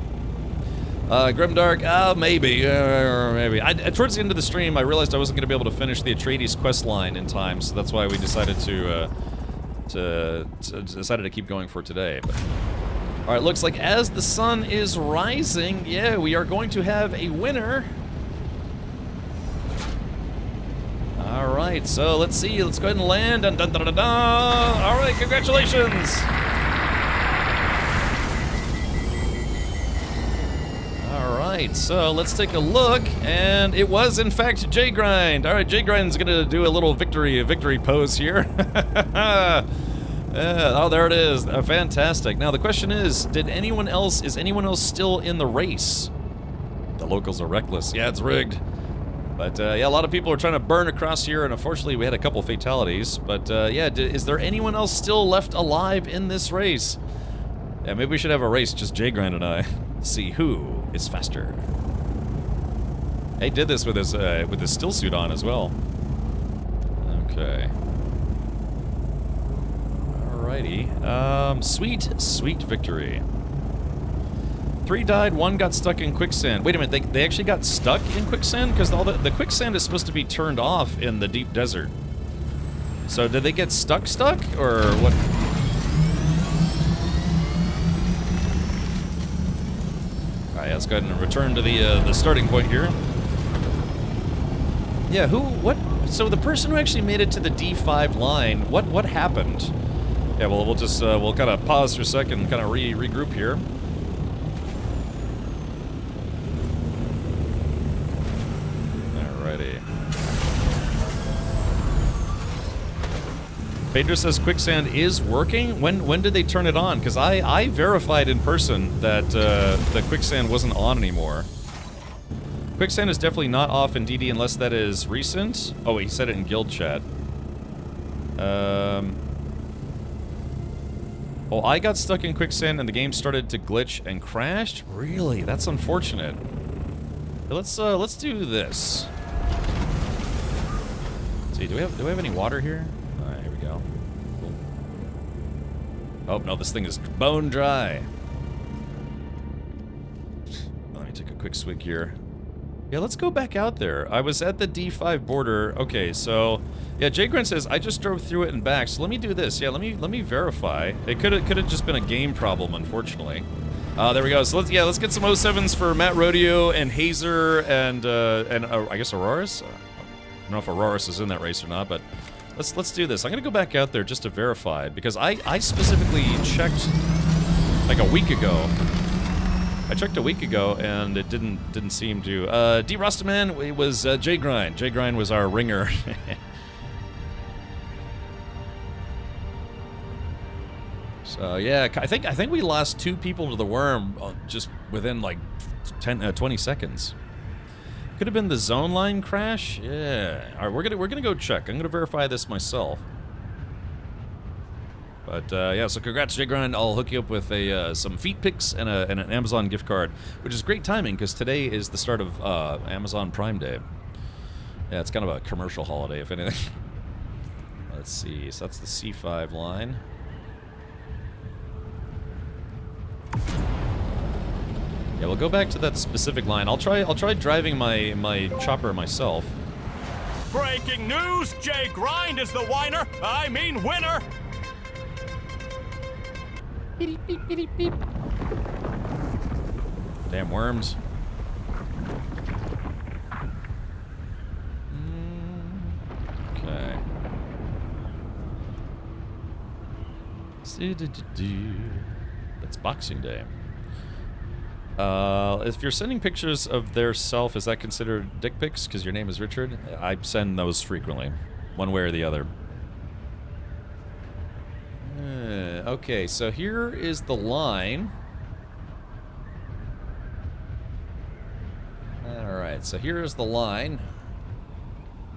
Grimdark, maybe. Maybe. Towards the end of the stream, I realized I wasn't going to be able to finish the Atreides quest line in time, so that's why we decided to keep going for today. But all right, looks like as the sun is rising, yeah, we are going to have a winner. All right, so let's see. Let's go ahead and land. Dun, dun, dun, dun, dun. All right, congratulations. All right, so let's take a look, and it was in fact J-Grind. All right, J-Grind's gonna do a little victory pose here. Oh, there it is. Fantastic. Now the question is, is anyone else still in the race? The locals are reckless. Yeah, it's rigged. But, yeah, a lot of people are trying to burn across here, and unfortunately we had a couple fatalities. But, yeah, is there anyone else still left alive in this race? Yeah, maybe we should have a race, just J-Grind and I. See who is faster. He did this with his still suit on as well. Okay. Alrighty. Sweet victory. 3 died, 1 got stuck in quicksand. Wait a minute, they actually got stuck in quicksand? Because all the quicksand is supposed to be turned off in the deep desert. So did they get stuck, or what? Alright, let's go ahead and return to the starting point here. Yeah, so the person who actually made it to the D5 line, what happened? Yeah, well, we'll kind of pause for a second and kind of regroup here. Pedro says quicksand is working. When did they turn it on? Because I verified in person that the quicksand wasn't on anymore. quicksand is definitely not off in DD unless that is recent. Oh, he said it in guild chat. Oh, I got stuck in quicksand and the game started to glitch and crashed? Really? That's unfortunate. Let's do this. Let's see, do we have any water here? Alright, here we go. Cool. Oh, no, this thing is bone dry. Let me take a quick swig here. Yeah, let's go back out there. I was at the D5 border. Okay, so yeah, Jay Grant says I just drove through it and back. So let me do this. Yeah, let me verify. It could have just been a game problem, unfortunately. There we go. So let's get some 07s for Matt Rodeo and Hazer and I guess Auroras. I don't know if Auroras is in that race or not, but let's do this. I'm gonna go back out there just to verify because I specifically checked like a week ago. I checked a week ago and it didn't seem to. D Rustaman, it was Jay Grind. Jay Grind was our ringer. So yeah, I think we lost 2 people to the worm just within like 20 seconds. Could have been the zone line crash. Yeah. All right, we're gonna go check. I'm gonna verify this myself. But yeah, so congrats, Jay Grind. I'll hook you up with some feet pics and an Amazon gift card, which is great timing because today is the start of Amazon Prime Day. Yeah, it's kind of a commercial holiday, if anything. Let's see. So that's the C5 line. Yeah, we'll go back to that specific line. I'll try driving my chopper myself.
Breaking news! Jay Grind is the whiner. I mean winner.
Beep, beep, beep, beep. Damn worms. Okay. That's Boxing Day. If you're sending pictures of their self, is that considered dick pics? Because your name is Richard? I send those frequently, one way or the other. Okay, so here is the line. Alright, so here is the line.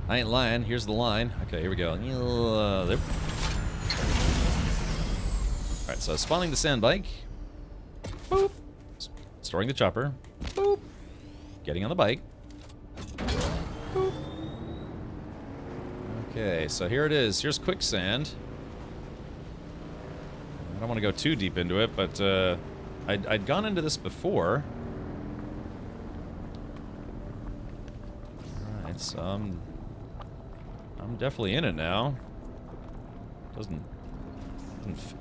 I ain't lying, here's the line. Okay, here we go. Alright, so spawning the sand bike. Boop. Storing the chopper. Boop. Getting on the bike. Boop. Okay, so here it is. Here's quicksand. I don't want to go too deep into it, but I'd gone into this before. Alright, so I'm definitely in it now.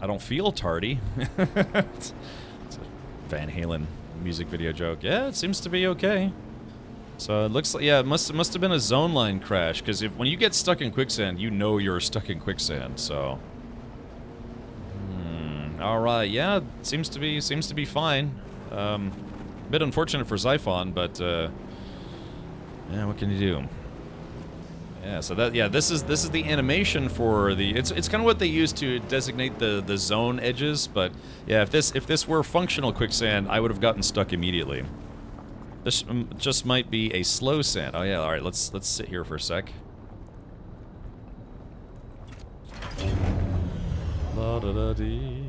I don't feel tardy. It's a Van Halen music video joke. Yeah, it seems to be okay. So it looks like, yeah, it must have been a zone line crash, because when you get stuck in quicksand, you know you're stuck in quicksand, so. Alright, yeah, seems to be fine. A bit unfortunate for Xiphon, but yeah, what can you do? Yeah, so that, yeah, this is the animation for the, it's kind of what they use to designate the zone edges, but yeah, if this were functional quicksand, I would have gotten stuck immediately. This just might be a slow sand. Oh yeah, all right, let's sit here for a sec. La da da dee.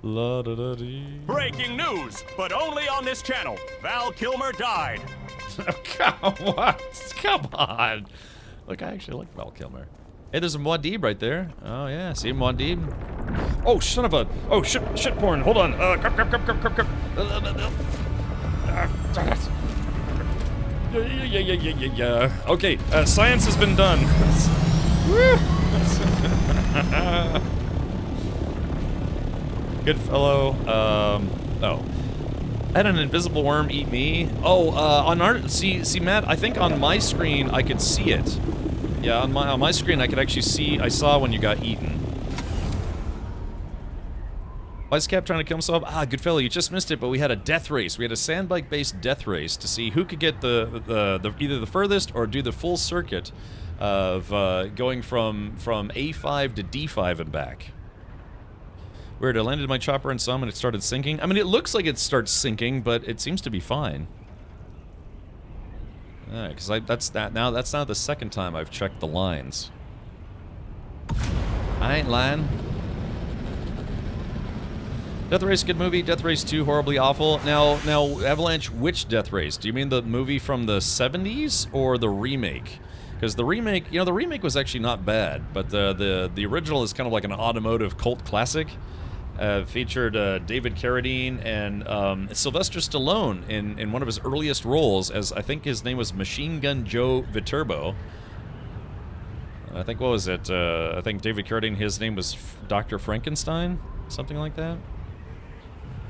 La da da dee.
Breaking news, but only on this channel. Val Kilmer died.
Come on. Look, I actually like Val Kilmer. Hey, there's a Muad'Dib right there. Oh yeah, see Muad'Dib? Oh, son of a, oh shit porn. Hold on. Crap. Yeah. Okay, science has been done. Good fellow. Oh. I had an invisible worm eat me. Oh, on our, see Matt, I think on my screen I could see it. Yeah, on my screen I could actually see, I saw when you got eaten. Why is Cap trying to kill himself? Ah, good fellow, you just missed it, but we had a death race. We had a sandbike-based death race to see who could get the either the furthest or do the full circuit of going from A5 to D5 and back. Weird, I landed my chopper in some and it started sinking. I mean, it looks like it starts sinking, but it seems to be fine. Because that's now the second time I've checked the lines. I ain't lying. Death Race, good movie. Death Race 2, horribly awful. Now, Avalanche, which Death Race? Do you mean the movie from the 70s or the remake? Because the remake, the remake was actually not bad, but the original is kind of like an automotive cult classic. Featured David Carradine and Sylvester Stallone in one of his earliest roles, as I think his name was Machine Gun Joe Viterbo. I think, what was it? I think David Carradine, his name was Dr. Frankenstein? Something like that?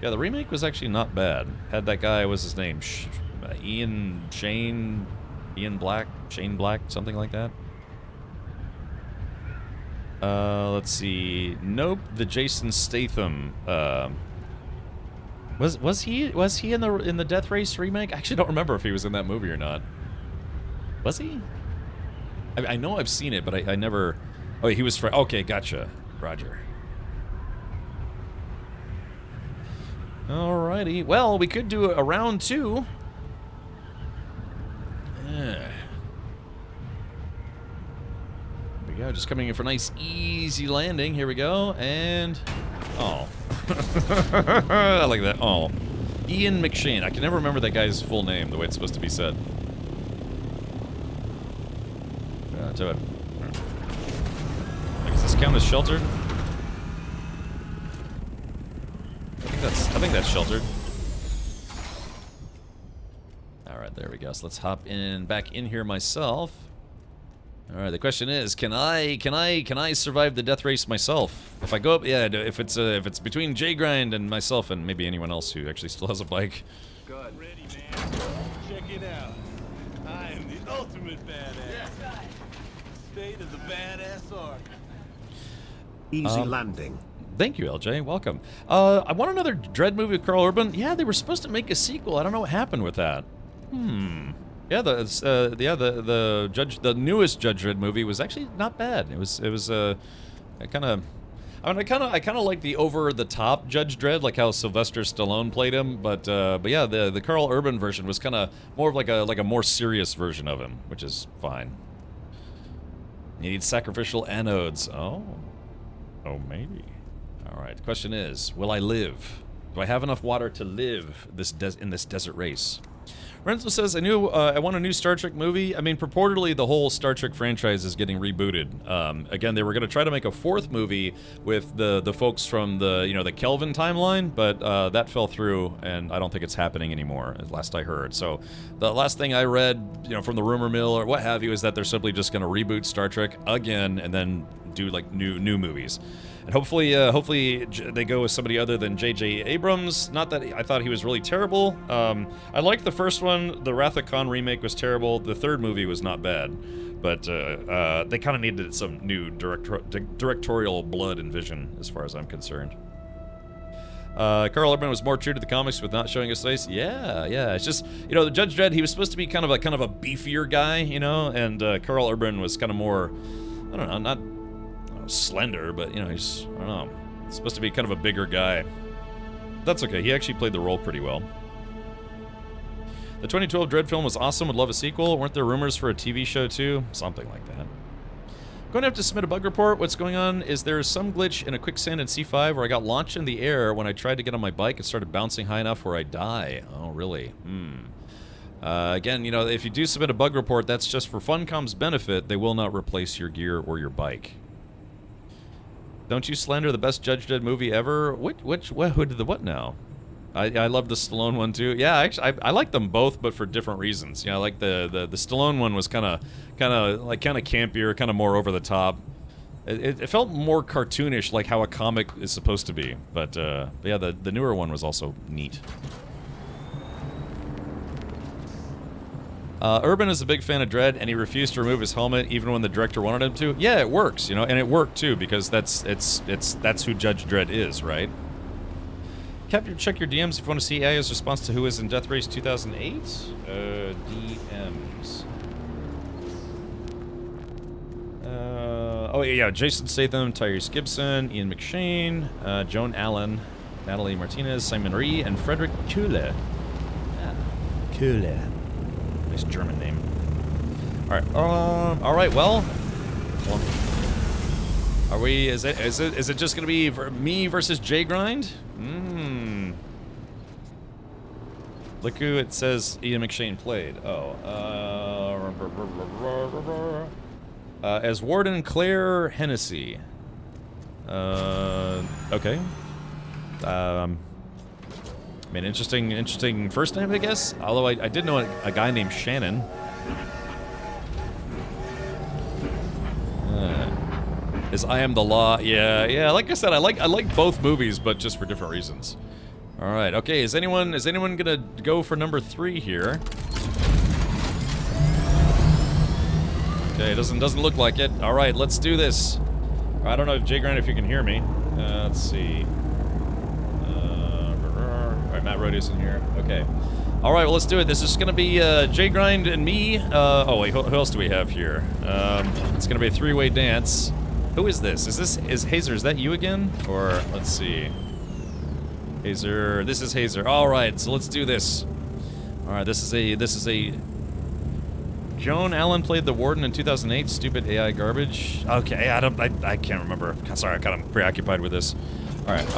Yeah, the remake was actually not bad. Had that guy, what was his name? Shane Black, something like that. Let's see. Nope, the Jason Statham. Was he in the Death Race remake? I actually don't remember if he was in that movie or not. Was he? I know I've seen it, but I never. Oh, he was. Okay, gotcha. Roger. Alrighty. Well, we could do a round 2. Yeah. Here we go. Just coming in for a nice, easy landing. Here we go. And... oh. I like that. Oh. Ian McShane. I can never remember that guy's full name, the way it's supposed to be said. To it. Does this count as sheltered? I think that's sheltered. Alright, there we go. So let's hop back in here myself. Alright, the question is, can I survive the death race myself? If I go up, yeah, if it's between J Grind and myself and maybe anyone else who actually still has a bike.
Good. Ready, man. Check it out. I am the ultimate badass. Yeah. State of the badass art.
Easy landing.
Thank you, LJ. Welcome. I want another Dredd movie with Carl Urban. Yeah, they were supposed to make a sequel. I don't know what happened with that. Yeah, the newest Judge Dredd movie was actually not bad. It was kind of like the over the top Judge Dredd, like how Sylvester Stallone played him. But yeah, the Carl Urban version was kind of more of like a more serious version of him, which is fine. You need sacrificial anodes. Oh, maybe. All right. The question is, will I live? Do I have enough water to live in this desert race? Renzo says, I want a new Star Trek movie. I mean, purportedly, the whole Star Trek franchise is getting rebooted. Again, they were going to try to make a 4th movie with the folks from the Kelvin timeline, but that fell through, and I don't think it's happening anymore, at last I heard. So the last thing I read, from the rumor mill or what have you, is that they're simply just going to reboot Star Trek again and then do like new movies. And hopefully they go with somebody other than J.J. Abrams. Not that I thought he was really terrible. I liked the first one. The Wrath of Khan remake was terrible. The 3rd movie was not bad. But they kind of needed some new directorial blood and vision, as far as I'm concerned. Carl Urban was more true to the comics with not showing his face. Yeah. It's just, the Judge Dredd, he was supposed to be kind of a beefier guy, and Carl Urban was kind of more, I don't know, not slender, but he's, I don't know, supposed to be kind of a bigger guy. That's okay. He actually played the role pretty well. The 2012 Dredd film was awesome. Would love a sequel. Weren't there rumors for a TV show too? Something like that. Going to have to submit a bug report. What's going on is there's some glitch in a quicksand in C5 where I got launched in the air when I tried to get on my bike. It started bouncing high enough where I die. Oh, really? Again, if you do submit a bug report, that's just for Funcom's benefit. They will not replace your gear or your bike. Don't you slander the best Judge Dredd movie ever? Who did the what now? I love the Stallone one too. Yeah, actually, I like them both, but for different reasons. I like the Stallone one was kind of campier, kind of more over the top. It felt more cartoonish, like how a comic is supposed to be. But yeah, the newer one was also neat. Urban is a big fan of Dredd, and he refused to remove his helmet even when the director wanted him to. Yeah, it works, and it worked too because that's who Judge Dredd is, right? Captain, check your DMs if you want to see AI's response to Who Is in Death Race 2008. DMs. Oh yeah, Jason Statham, Tyrese Gibson, Ian McShane, Joan Allen, Natalie Martinez, Simon Rhee, and Frederick Kuhle. Yeah. Kuhle. Nice German name. All right. Well, are we? Is it just gonna be me versus J Grind? Look who it says Ian McShane played. Oh, as Warden Claire Hennessy. Okay. I mean, interesting first name, I guess. Although I did know a guy named Shannon. Is I Am the Law? Yeah. Like I said, I like both movies, but just for different reasons. All right. Okay. Is anyone gonna go for number 3 here? Okay. Doesn't look like it. All right. Let's do this. I don't know if Jay Grant, if you can hear me. Let's see. All right. Matt Rodeo's in here. Okay. All right. Well, let's do it. This is gonna be Jay Grind and me. Oh wait. Who else do we have here? It's gonna be a 3-way dance. Who is this? Is Hazer? Is that you again? Or let's see. Hazer. This is Hazer. All right, so let's do this. All right, this is a. Joan Allen played the Warden in 2008. Stupid AI garbage. Okay, I can't remember. Sorry, I kind of preoccupied with this. All right.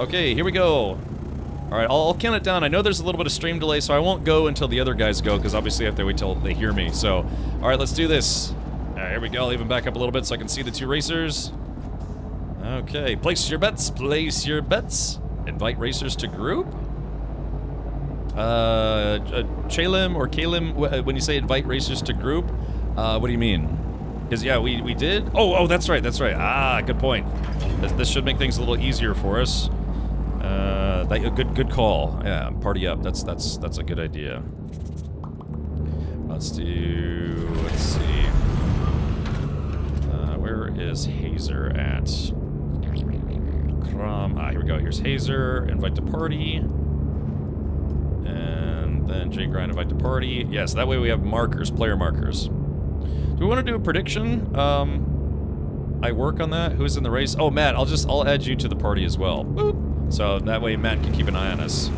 Okay, here we go. All right, I'll count it down. I know there's a little bit of stream delay, so I won't go until the other guys go, because obviously I have to wait till they hear me. So, all right, let's do this. All right, here we go. I'll even back up a little bit so I can see the 2 racers. Okay, place your bets. Place your bets. Invite racers to group? Chalim or Kalim, when you say invite racers to group, what do you mean? Because, yeah, we did? Oh, that's right. Ah, good point. This should make things a little easier for us. Good call. Yeah, party up. That's a good idea. Let's see. Where is Hazer at? Here we go. Here's Hazer. Invite to party. And then Jay Grind, invite to party. Yes, that way we have markers, player markers. Do we want to do a prediction? I work on that. Who's in the race? Oh, Matt. I'll add you to the party as well. Boop. So that way Matt can keep an eye on us.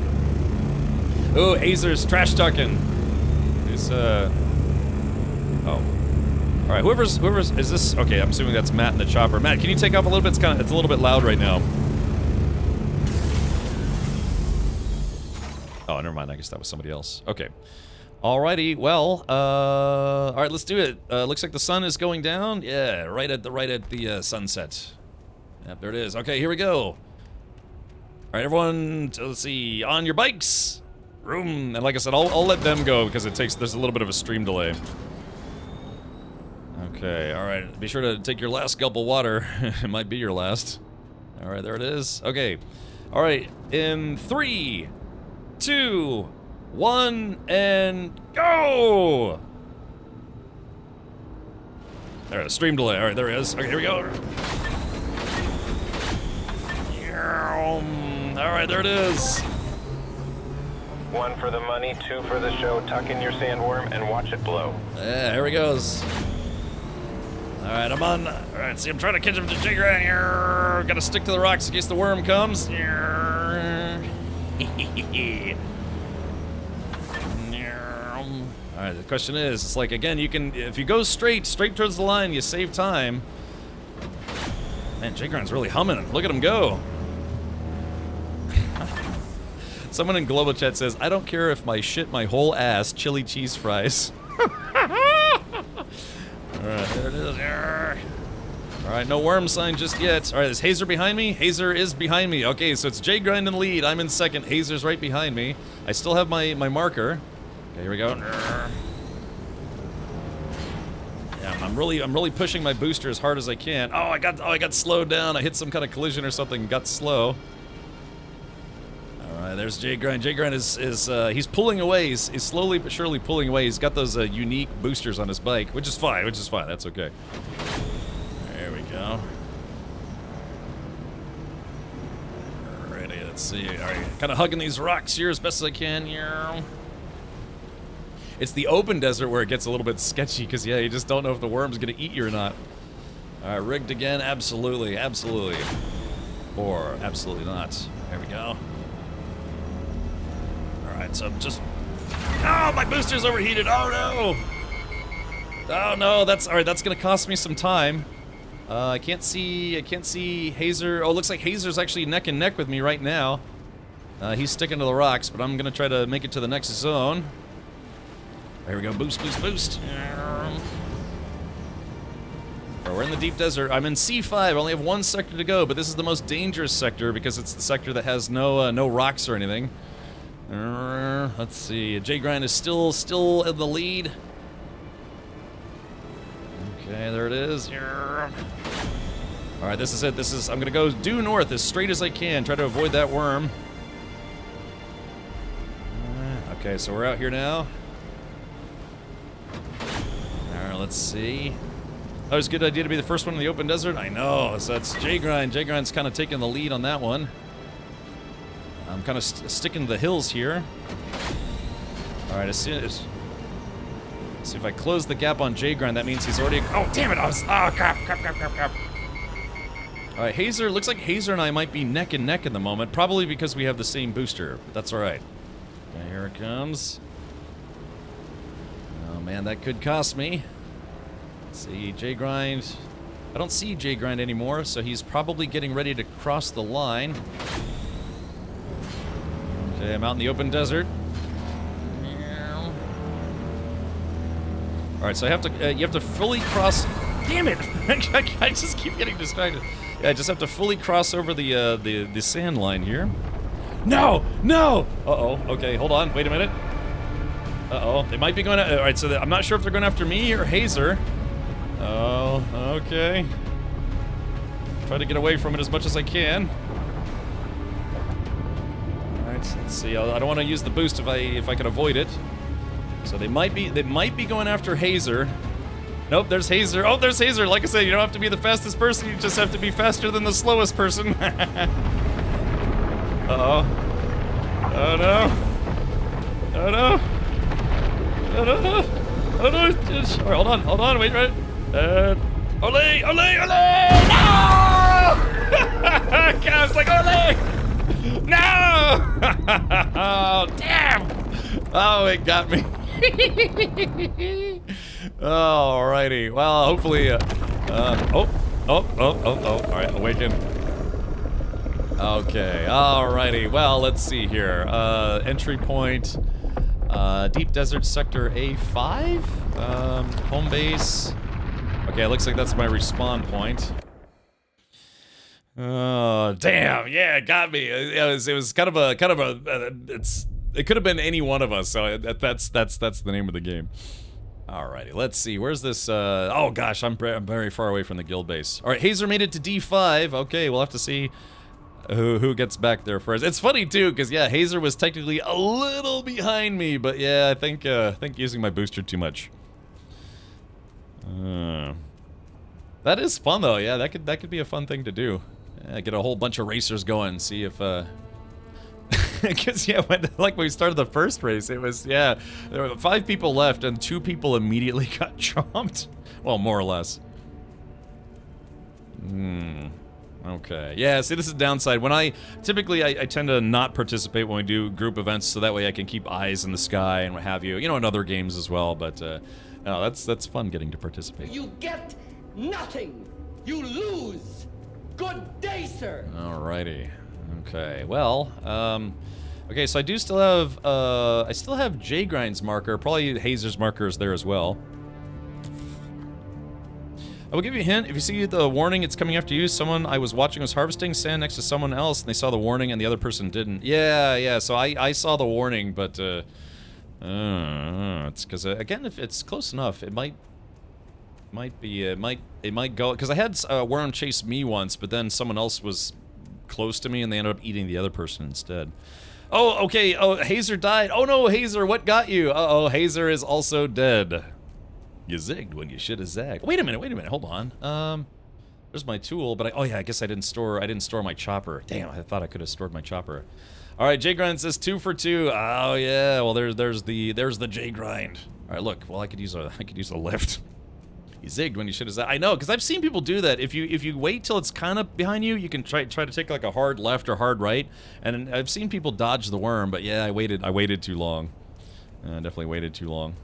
Oh, Hazer's trash talking. He's oh. All right, whoever's is this? Okay, I'm assuming that's Matt in the chopper. Matt, can you take off a little bit? It's a little bit loud right now. Oh, never mind. I guess that was somebody else. Okay. Alrighty. Well, all right. Let's do it. Looks like the sun is going down. Yeah, right at the sunset. Yep, there it is. Okay, here we go. All right, everyone. Let's see. On your bikes. Room. And like I said, I'll let them go because there's a little bit of a stream delay. Okay, alright. Be sure to take your last gulp of water. It might be your last. Alright, there it is. Okay. Alright, in 3, 2, 1, and go! There, stream delay. Alright, there it is. Okay, here we go. Alright, there it is.
1 for the money, 2 for the show. Tuck in your sandworm and watch it blow.
Yeah, here he goes. Alright, I'm on. Alright, see, I'm trying to catch him to jig right here. Gotta stick to the rocks in case the worm comes. Alright, the question is, it's like, again, you can, if you go straight towards the line, you save time. Man, Jigron's really humming. Look at him go. Someone in Global Chat says, I don't care if my shit my whole ass chili cheese fries. Alright, there it is. Alright, no worm sign just yet. Alright, is Hazer behind me? Hazer is behind me. Okay, so it's Jay Grind in the lead. I'm in second. Hazer's right behind me. I still have my marker. Okay, here we go. Yeah, I'm really pushing my booster as hard as I can. Oh, I got slowed down. I hit some kind of collision or something, got slow. Alright, there's Jay Grind. Jay Grind is he's pulling away. He's slowly but surely pulling away. He's got those unique boosters on his bike, which is fine. That's okay. There we go. Alrighty, let's see. Alright, kind of hugging these rocks here as best as I can. It's the open desert where it gets a little bit sketchy, because, yeah, you just don't know if the worm's going to eat you or not. Alright, rigged again. Absolutely. Or absolutely not. There we go. Alright, so just... Oh! Oh, my booster's overheated. Oh no. Oh no, that's all right. That's gonna cost me some time. I can't see Hazer. Oh, looks like Hazer's actually neck and neck with me right now. He's sticking to the rocks, but I'm gonna try to make it to the next zone. There we go. Boost, boost, boost. We're in the deep desert. I'm in C5. I only have one sector to go, but this is the most dangerous sector because it's the sector that has no rocks or anything. Let's see. J-Grind is still in the lead. Okay, there it is. All right, this is it. I'm gonna go due north as straight as I can. Try to avoid that worm. Okay, so we're out here now. All right, let's see. That was a good idea to be the first one in the open desert. I know. So that's J-Grind. J-Grind's kind of taking the lead on that one. I'm kind of sticking to the hills here. All right, as soon as... See if I close the gap on J-Grind, that means he's already... Oh, damn it! Oh, crap. All right, Hazer... Looks like Hazer and I might be neck and neck in the moment. Probably because we have the same booster. But that's all right. Okay, here it comes. Oh, man, that could cost me. Let's see, J-Grind. I don't see J-Grind anymore, so he's probably getting ready to cross the line. Okay, I'm out in the open desert. Alright, so I have to, you have to fully cross... Damn it! I just keep getting distracted. Yeah, I just have to fully cross over the sand line here. No! No! Uh-oh. Okay, hold on. Wait a minute. Uh-oh. They might be going... Alright, so I'm not sure if they're going after me or Hazer. Oh, okay. Try to get away from it as much as I can. Alright, let's see. I don't want to use the boost if I can avoid it. So they might be going after Hazer. Nope, there's Hazer. Oh, there's Hazer. Like I said, you don't have to be the fastest person, you just have to be faster than the slowest person. Uh-oh. Oh no. Oh no. Oh no. Oh no. Alright, hold on, wait, right. Ole! No! I was like, ole! No! Oh, damn! Oh, it got me. Alrighty. Well, hopefully, oh. Alright, awaken. Okay, alrighty. Well, let's see here. Entry point, Deep Desert Sector A5? Home base. Okay, it looks like that's my respawn point. Oh, damn! Yeah, it got me. It was kind of a it could have been any one of us. So that's the name of the game. Alrighty, let's see. Where's this? Oh gosh, I'm very far away from the guild base. All right, Hazer made it to D5. Okay, we'll have to see who gets back there first. It's funny too, because yeah, Hazer was technically a little behind me, but yeah, I think using my booster too much. That is fun though. Yeah, that could be a fun thing to do. Get a whole bunch of racers going. See if because yeah, when we started the first race, it was there were 5 people left and 2 people immediately got chomped. Well, more or less. Okay. Yeah. See, this is the downside. When I tend to not participate when we do group events, so that way I can keep eyes in the sky and what have you. You know, in other games as well. But no, that's fun getting to participate.
You get nothing. You lose. Good day, sir.
Alrighty. Okay. Well, okay, so I still have J-Grind's marker. Probably Hazer's marker is there as well. I will give you a hint. If you see the warning, it's coming after you. Someone I was watching was harvesting sand next to someone else, and they saw the warning, and the other person didn't. Yeah. So I saw the warning, but it's because again, if it's close enough, it might go. Because I had a worm chase me once, but then someone else was close to me, and they ended up eating the other person instead. Oh, okay. Oh, Hazer died. Oh no, Hazer, what got you? Uh-oh, Hazer is also dead. You zigged when you should have zagged. Wait a minute, hold on. There's my tool, but oh yeah, I guess I didn't store my chopper. Damn, I thought I could have stored my chopper. All right, J-Grind says 2 for 2. Oh yeah, well there's the J-Grind. All right, look, well I could use a lift. You zigged when you should have zagged. I know, because I've seen people do that. If you wait till it's kind of behind you, you can try to take like a hard left or hard right. And I've seen people dodge the worm, but yeah, I waited too long. Definitely waited too long.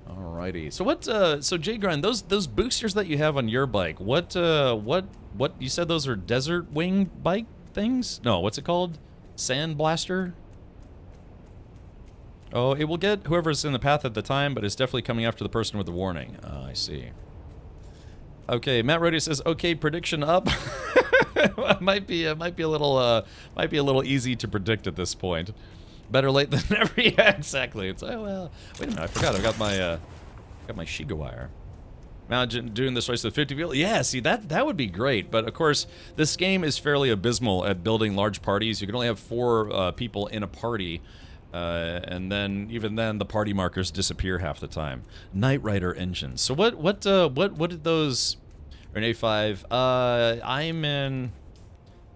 Alrighty. So what, so Jay Grind, those boosters that you have on your bike, what, you said those are desert wing bike things? No, what's it called? Sand blaster? Oh, it will get whoever's in the path at the time, but it's definitely coming after the person with the warning. Oh, I see. Okay, Matt Roddy says, okay, prediction up. might be a little easy to predict at this point. Better late than never. Yeah, exactly. It's, oh, well, wait a minute, I forgot. I've got my Shiga wire. Imagine doing this race with 50 people. Yeah, see, that would be great. But, of course, this game is fairly abysmal at building large parties. You can only have 4 people in a party. And then, even then, the party markers disappear half the time. Knight Rider engines. So what did those... Renee 5. I'm in...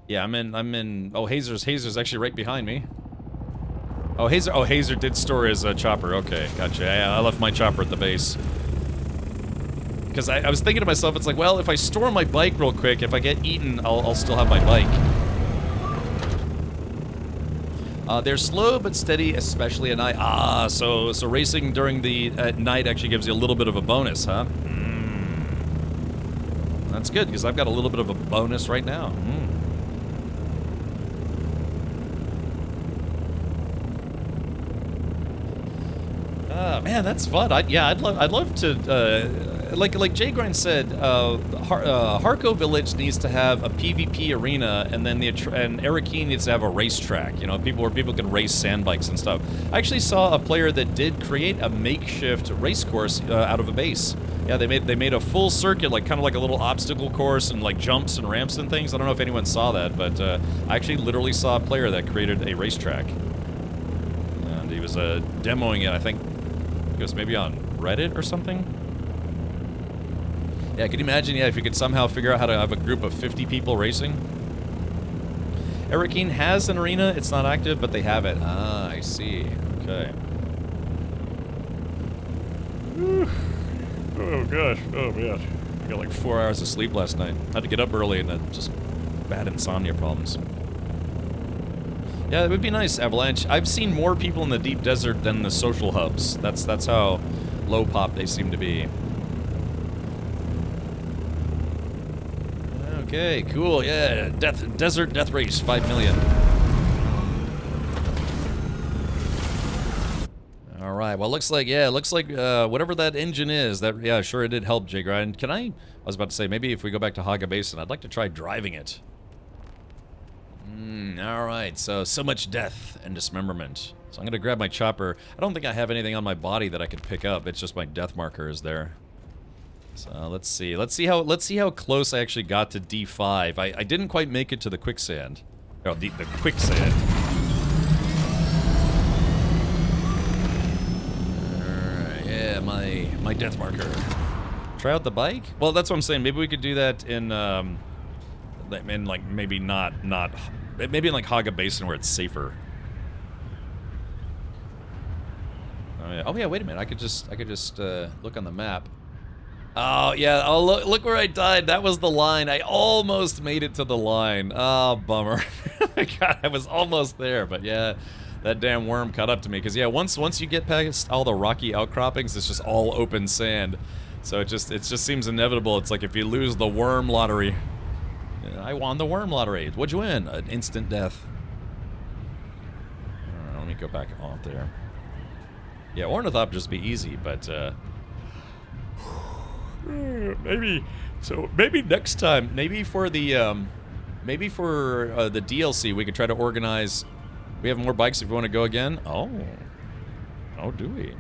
Yeah, I'm in... Oh, Hazer's actually right behind me. Oh, Hazer did store his chopper. Okay, gotcha. I left my chopper at the base. Because I was thinking to myself, it's like, well, if I store my bike real quick, if I get eaten, I'll still have my bike. They're slow but steady, especially at night. Ah, so racing during at night actually gives you a little bit of a bonus, huh? That's good, because I've got a little bit of a bonus right now. Man, that's fun. I'd love to, like Jay Grind said, Harco Village needs to have a PvP arena, and then and Arakeen needs to have a racetrack. You know, where people can race sand bikes and stuff. I actually saw a player that did create a makeshift race course out of a base. Yeah, they made a full circuit, like kind of like a little obstacle course and like jumps and ramps and things. I don't know if anyone saw that, but I actually literally saw a player that created a racetrack, and he was demoing it. I think it was maybe on Reddit or something. Yeah, could you imagine, if you could somehow figure out how to have a group of 50 people racing? Arakeen has an arena, it's not active, but they have it. Ah, I see. Okay. Oh gosh, oh man. I got like 4 hours of sleep last night. Had to get up early and then just bad insomnia problems. Yeah, it would be nice, Avalanche. I've seen more people in the deep desert than the social hubs. That's how low pop they seem to be. Okay, cool. Yeah, desert death race, 5 million. All right. Well, looks like whatever that engine is, sure it did help, Jay Grind. I was about to say, maybe if we go back to Haga Basin, I'd like to try driving it. All right. So much death and dismemberment. So I'm gonna grab my chopper. I don't think I have anything on my body that I could pick up. It's just my death marker is there. So let's see. Let's see how close I actually got to D5. I didn't quite make it to the quicksand. Oh, the quicksand. Alright, yeah, my death marker. Try out the bike? Well, that's what I'm saying. Maybe we could do that in like maybe maybe in like Haga Basin where it's safer. Oh yeah, wait a minute. I could just look on the map. Oh, yeah. Oh, look where I died. That was the line. I almost made it to the line. Oh, bummer. God, I was almost there. But, yeah, that damn worm caught up to me. Because, yeah, once you get past all the rocky outcroppings, it's just all open sand. So it just seems inevitable. It's like if you lose the worm lottery. I won the worm lottery. What'd you win? An instant death. All right, let me go back off there. Yeah, Ornithop would just be easy, but... maybe next time, maybe for the DLC we could try to organize. We have more bikes if we want to go again. Oh, do we?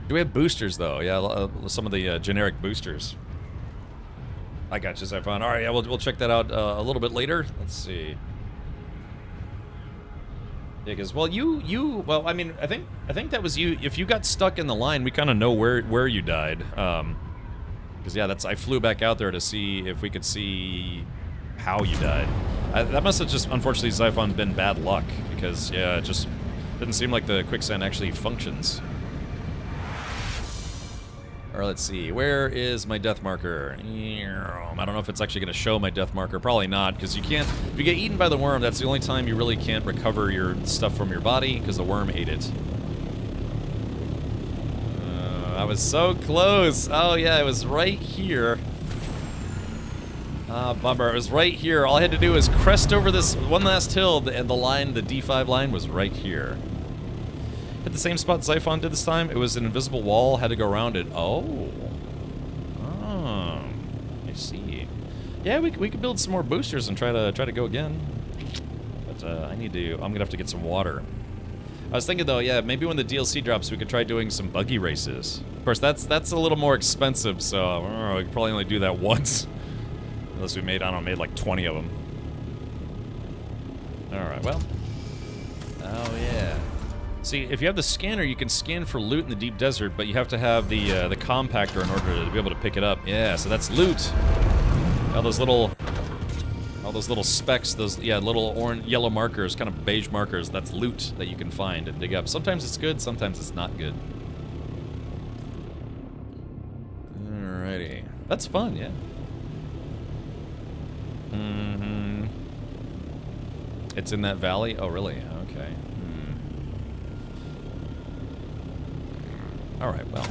Do we have boosters though? Yeah, some of the generic boosters. I got you, Zyphon. All right, yeah, we'll check that out a little bit later. Let's see. Yeah, because well, well, I mean, I think that was you. If you got stuck in the line, we kind of know where you died. Because yeah, I flew back out there to see if we could see how you died. That must have just, unfortunately, Zyphon been bad luck because yeah, it just didn't seem like the quicksand actually functions. Or let's see, where is my death marker? I don't know if it's actually going to show my death marker. Probably not, because you can't... If you get eaten by the worm, that's the only time you really can't recover your stuff from your body, because the worm ate it. I was so close. Oh yeah, it was right here. Ah, bummer. It was right here. All I had to do was crest over this one last hill, and the line, the D5 line, was right here. Hit the same spot Xiphon did this time. It was an invisible wall. Had to go around it. Oh. Oh. I see. Yeah, we could build some more boosters and try to go again. But I need to. I'm gonna have to get some water. I was thinking though, yeah, maybe when the DLC drops, we could try doing some buggy races. Of course, that's a little more expensive, so we could probably only do that once. Unless we made, I don't know, made like 20 of them. Alright, well. Oh, yeah. See, if you have the scanner, you can scan for loot in the deep desert, but you have to have the compactor in order to be able to pick it up. Yeah, so that's loot. All those little specks, those, yeah, little orange, yellow markers, kind of beige markers, that's loot that you can find and dig up. Sometimes it's good, sometimes it's not good. Alrighty. That's fun, yeah. Mm-hmm. It's in that valley? Oh, really? Okay. Alright, well.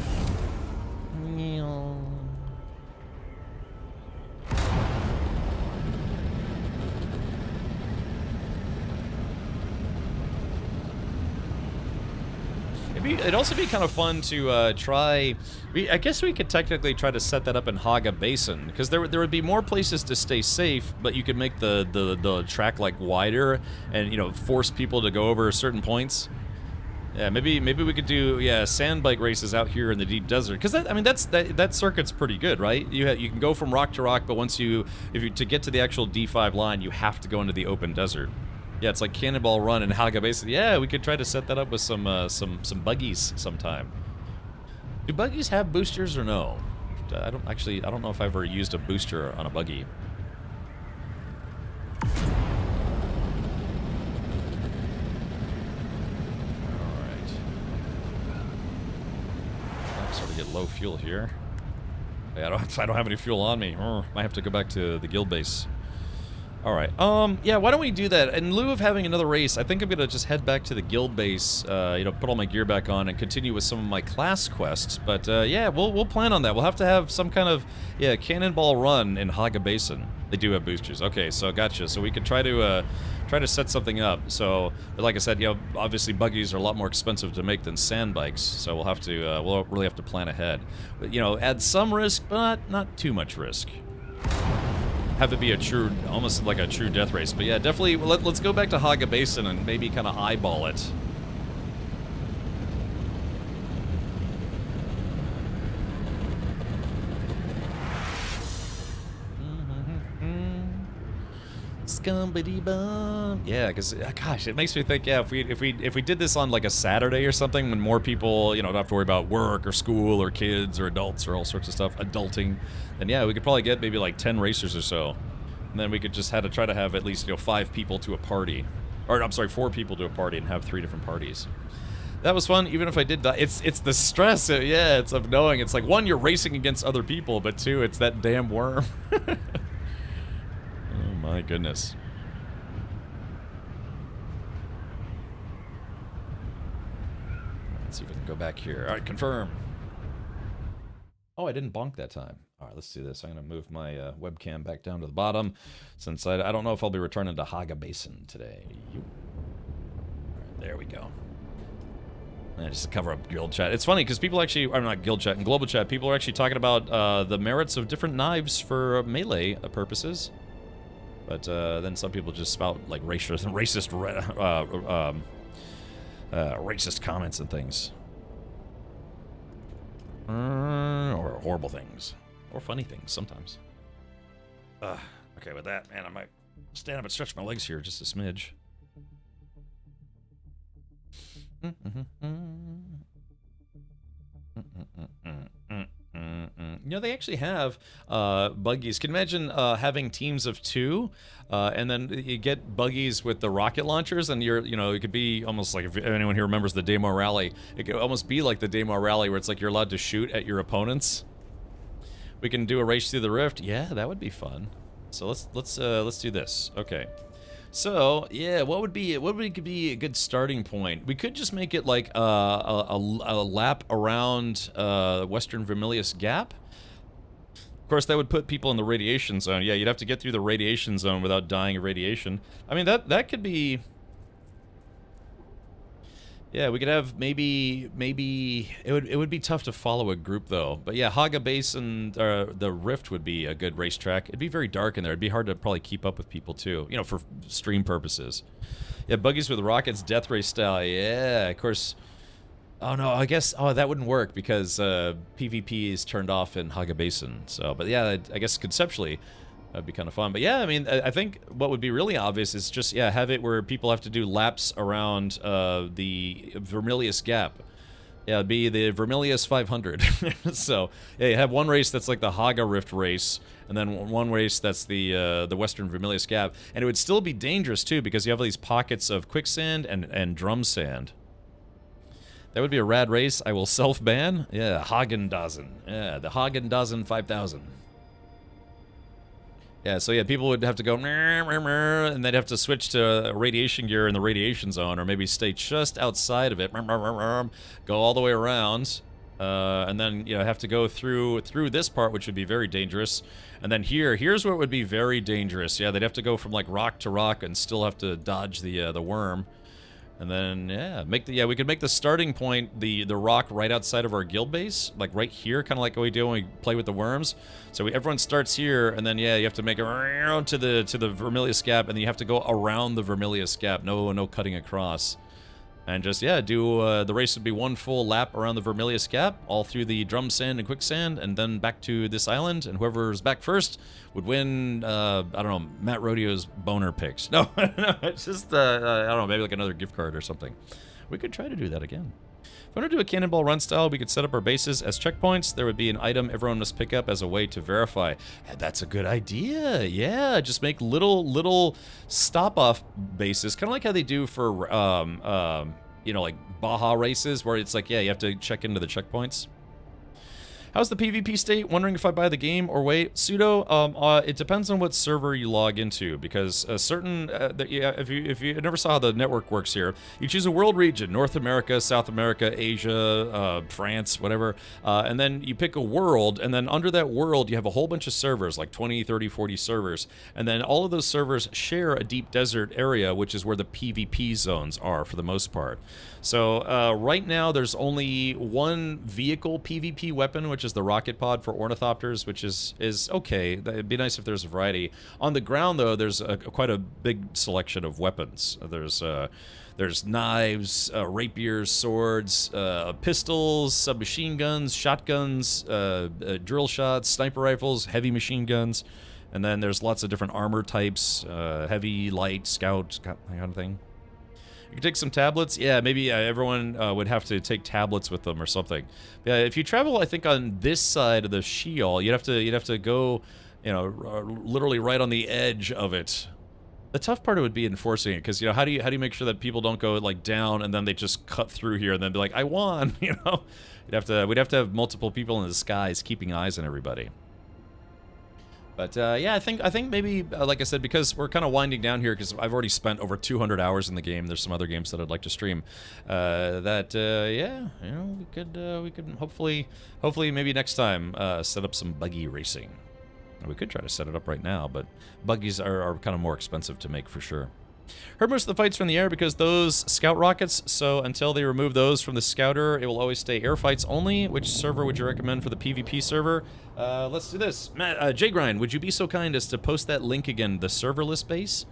It'd also be kind of fun to try... I guess we could technically try to set that up in Haga Basin, because there would be more places to stay safe, but you could make the track like wider and, you know, force people to go over certain points. Yeah, maybe we could do, yeah, sand bike races out here in the deep desert, because that circuit's pretty good, right? You can go from rock to rock, but to get to the actual D5 line, you have to go into the open desert. Yeah, it's like Cannonball Run and Haga Basin. Yeah, we could try to set that up with some buggies sometime. Do buggies have boosters or no? I don't know if I've ever used a booster on a buggy. Alright. I'm starting to get low fuel here. Yeah, I don't have any fuel on me. Might have to go back to the guild base. Alright, yeah, why don't we do that? In lieu of having another race, I think I'm gonna just head back to the guild base, you know, put all my gear back on and continue with some of my class quests. But, yeah, we'll plan on that. We'll have to have some kind of, yeah, Cannonball Run in Haga Basin. They do have boosters. Okay, so gotcha. So we could try to set something up. So, but like I said, you know, obviously buggies are a lot more expensive to make than sand bikes, so we'll have to, we'll really have to plan ahead. But, you know, add some risk, but not too much risk. Have it be a true, almost like a true death race. But yeah, definitely, let's go back to Haga Basin and maybe kind of eyeball it. Scumbity bum. Yeah, because gosh, it makes me think. Yeah, if we did this on like a Saturday or something, when more people, you know, don't have to worry about work or school or kids or adults or all sorts of stuff, adulting, then yeah, we could probably get maybe like 10 racers or so, and then we could just try to have at least, you know, 5 people to a party, or I'm sorry, 4 people to a party and have 3 different parties. That was fun, even if I did die. It's the stress, yeah, it's of knowing. It's like, 1, you're racing against other people, but 2, it's that damn worm. Oh my goodness. Let's see if we can go back here. Alright, confirm. Oh, I didn't bonk that time. Alright, let's do this. I'm going to move my webcam back down to the bottom, since I don't know if I'll be returning to Haga Basin today. Alright, there we go. Yeah, just to cover up guild chat. It's funny, because people actually, I'm not guild chat, in global chat, people are actually talking about the merits of different knives for melee purposes. But then some people just spout like racist comments and things, or horrible things, or funny things sometimes. Okay, with that, man, I might stand up and stretch my legs here just a smidge. You know, they actually have buggies. Can you imagine having teams of 2, and then you get buggies with the rocket launchers, and it could be almost like, if anyone here remembers the Daymar Rally, it could almost be like the Daymar Rally, where it's like you're allowed to shoot at your opponents. We can do a race through the rift. Yeah, that would be fun. So let's do this. Okay. So yeah, what would be a good starting point? We could just make it like a lap around Western Vermilius Gap. Of course, that would put people in the radiation zone. Yeah, you'd have to get through the radiation zone without dying of radiation. I mean, that could be... Yeah, we could have maybe it would be tough to follow a group though. But yeah, Haga Basin, the Rift would be a good racetrack. It'd be very dark in there. It'd be hard to probably keep up with people too, for stream purposes. Yeah, buggies with rockets, death race style. Yeah, of course. Oh no, I guess that wouldn't work because PvP is turned off in Haga Basin. So, but yeah, I guess conceptually that'd be kind of fun. But yeah, I mean, I think what would be really obvious is just, yeah, have it where people have to do laps around the Vermilius Gap. Yeah, it'd be the Vermilius 500. So, yeah, you have one race that's like the Haga Rift race, and then one race that's the Western Vermilius Gap. And it would still be dangerous, too, because you have all these pockets of quicksand and drum sand. That would be a rad race. I will self-ban. Yeah, Hagen-Dazn. Yeah, the Hagen-Dazn 5000. Yeah, so yeah, people would have to go, and they'd have to switch to radiation gear in the radiation zone, or maybe stay just outside of it, go all the way around, and then have to go through this part, which would be very dangerous. And then here's where it would be very dangerous. Yeah, they'd have to go from like rock to rock and still have to dodge the worm. And then, yeah, we could make the starting point the rock right outside of our guild base, like right here, kind of like what we do when we play with the worms. So everyone starts here, and then, yeah, you have to make it around to the Vermilius Gap, and then you have to go around the Vermilius Gap, no cutting across. And just, yeah, the race would be one full lap around the Vermilius Gap, all through the drum sand and quicksand, and then back to this island, and whoever's back first would win, I don't know, Matt Rodeo's boner picks. No, no, it's just, I don't know, maybe like another gift card or something. We could try to do that again. If we want to do a cannonball run style, we could set up our bases as checkpoints. There would be an item everyone must pick up as a way to verify. That's a good idea. Yeah, just make little stop-off bases, kind of like how they do for, like Baja races, where it's like, yeah, you have to check into the checkpoints. How's the PvP state? Wondering if I buy the game or wait. Pseudo, it depends on what server you log into, because if you never saw how the network works here, you choose a world region, North America, South America, Asia, France, whatever, and then you pick a world, and then under that world you have a whole bunch of servers, like 20, 30, 40 servers, and then all of those servers share a deep desert area, which is where the PvP zones are for the most part. So right now there's only one vehicle PvP weapon, which is the rocket pod for ornithopters, which is okay. It'd be nice if there's a variety. On the ground, though, there's quite a big selection of weapons. There's knives, rapiers, swords, pistols, submachine guns, shotguns, drill shots, sniper rifles, heavy machine guns, and then there's lots of different armor types, heavy, light, scout, that kind of thing. You can take some tablets. Yeah, maybe everyone would have to take tablets with them or something. Yeah, if you travel, I think on this side of the Sheol, you'd have to go, literally right on the edge of it. The tough part would be enforcing it, because how do you make sure that people don't go like down and then they just cut through here and then be like, I won, We'd have to have multiple people in the skies keeping eyes on everybody. But yeah, I think maybe, like I said, because we're kind of winding down here, because I've already spent over 200 hours in the game. There's some other games that I'd like to stream. Yeah, we could hopefully maybe next time set up some buggy racing. We could try to set it up right now, but buggies are kind of more expensive to make for sure. Heard most of the fights from the air because those scout rockets, so until they remove those from the scouter, it will always stay air fights only. Which server would you recommend for the PvP server? Let's do this. Matt, J-Grind, would you be so kind as to post that link again, the serverless base?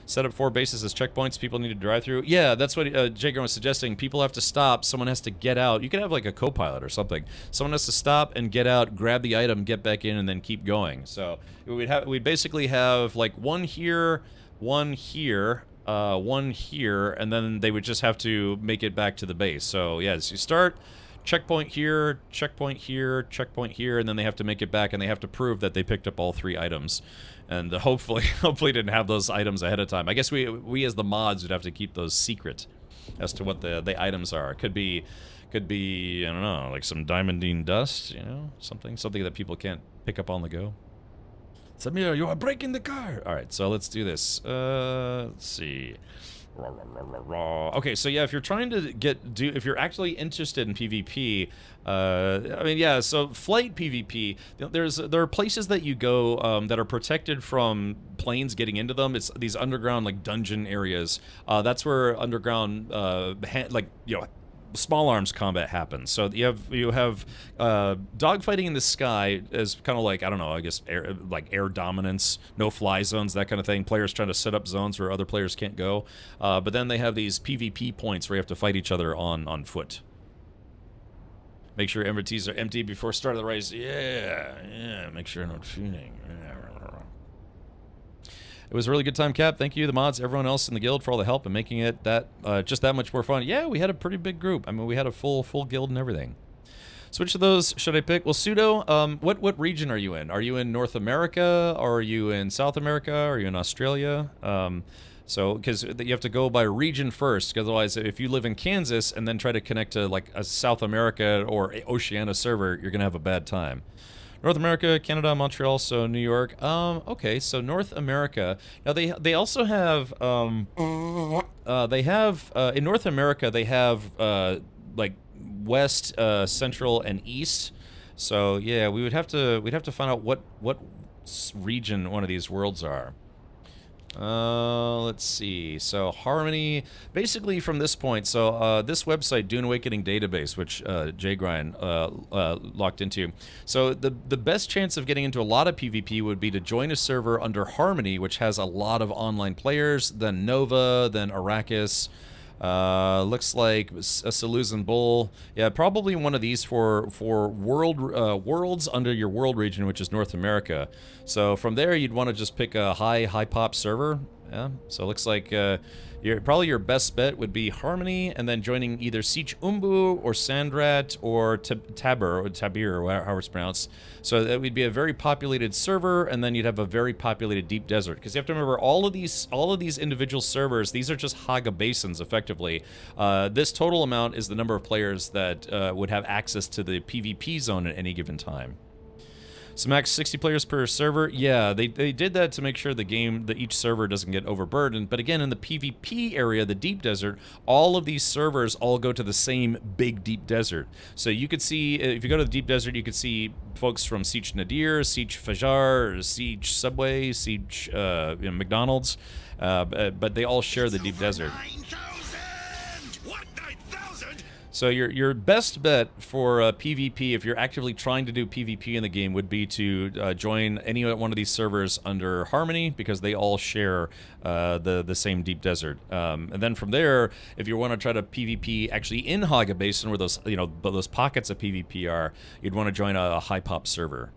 Set up 4 bases as checkpoints people need to drive through. Yeah, that's what J-Grind was suggesting. People have to stop, someone has to get out. You could have like a co-pilot or something. Someone has to stop and get out, grab the item, get back in, and then keep going. So we'd basically have like one here, one here, and then they would just have to make it back to the base. So yeah, so you start, checkpoint here, checkpoint here, checkpoint here, and then they have to make it back, and they have to prove that they picked up all 3 items. And hopefully didn't have those items ahead of time. I guess we as the mods would have to keep those secret as to what the items are. It could be, I don't know, like some diamondine dust, you know, something that people can't pick up on the go. Samir, you are breaking the car. All right, so let's do this. Let's see. Okay, so yeah, if you're trying to if you're actually interested in PvP, I mean, yeah, so flight PvP, there are places that you go that are protected from planes getting into them. It's these underground, like, dungeon areas. That's where underground, like, you know, small arms combat happens. So you have dogfighting in the sky as kind of like, I don't know, I guess air dominance, no fly zones, that kind of thing. Players trying to set up zones where other players can't go. But then they have these PvP points where you have to fight each other on foot. Make sure inventories are empty before start of the race. Yeah. Make sure you're not cheating. It was a really good time, Cap. Thank you, the mods, everyone else in the guild for all the help and making it just that much more fun. Yeah, we had a pretty big group. I mean, we had a full guild and everything. So which of those should I pick? Well, Pseudo, what region are you in? Are you in North America? Or are you in South America? Are you in Australia? So, because you have to go by region first, because otherwise, if you live in Kansas and then try to connect to like a South America or Oceania server, you're gonna have a bad time. North America, Canada, Montreal, so New York. Okay, so North America. Now they also have in North America they have like West, Central, and East. So yeah, we'd have to find out what region one of these worlds are. Let's see. So Harmony, basically from this point, so this website, Dune Awakening Database, which Jgrind locked into. So the best chance of getting into a lot of PvP would be to join a server under Harmony, which has a lot of online players, then Nova, then Arrakis. Looks like a Saluzan Bull. Yeah, probably one of these for worlds under your world region, which is North America. So from there, you'd want to just pick a high pop server. Yeah. So it looks like probably your best bet would be Harmony, and then joining either Siege Umbu or Sandrat or Tabir, or however it's pronounced. So that would be a very populated server, and then you'd have a very populated deep desert. Because you have to remember, all of these individual servers, these are just Haga basins, effectively. This total amount is the number of players that would have access to the PvP zone at any given time. So max 60 players per server. Yeah, they did that to make sure that each server doesn't get overburdened. But again, in the PvP area, the deep desert, all of these servers all go to the same big deep desert. So you could see, if you go to the deep desert, you could see folks from Siege Nadir, Siege Fajar, Siege Subway, Siege McDonald's, but they all share the deep desert. So your best bet for PvP, if you're actively trying to do PvP in the game, would be to join any one of these servers under Harmony, because they all share the same deep desert. And then from there, if you want to try to PvP actually in Haga Basin, where those pockets of PvP are, you'd want to join a high pop server.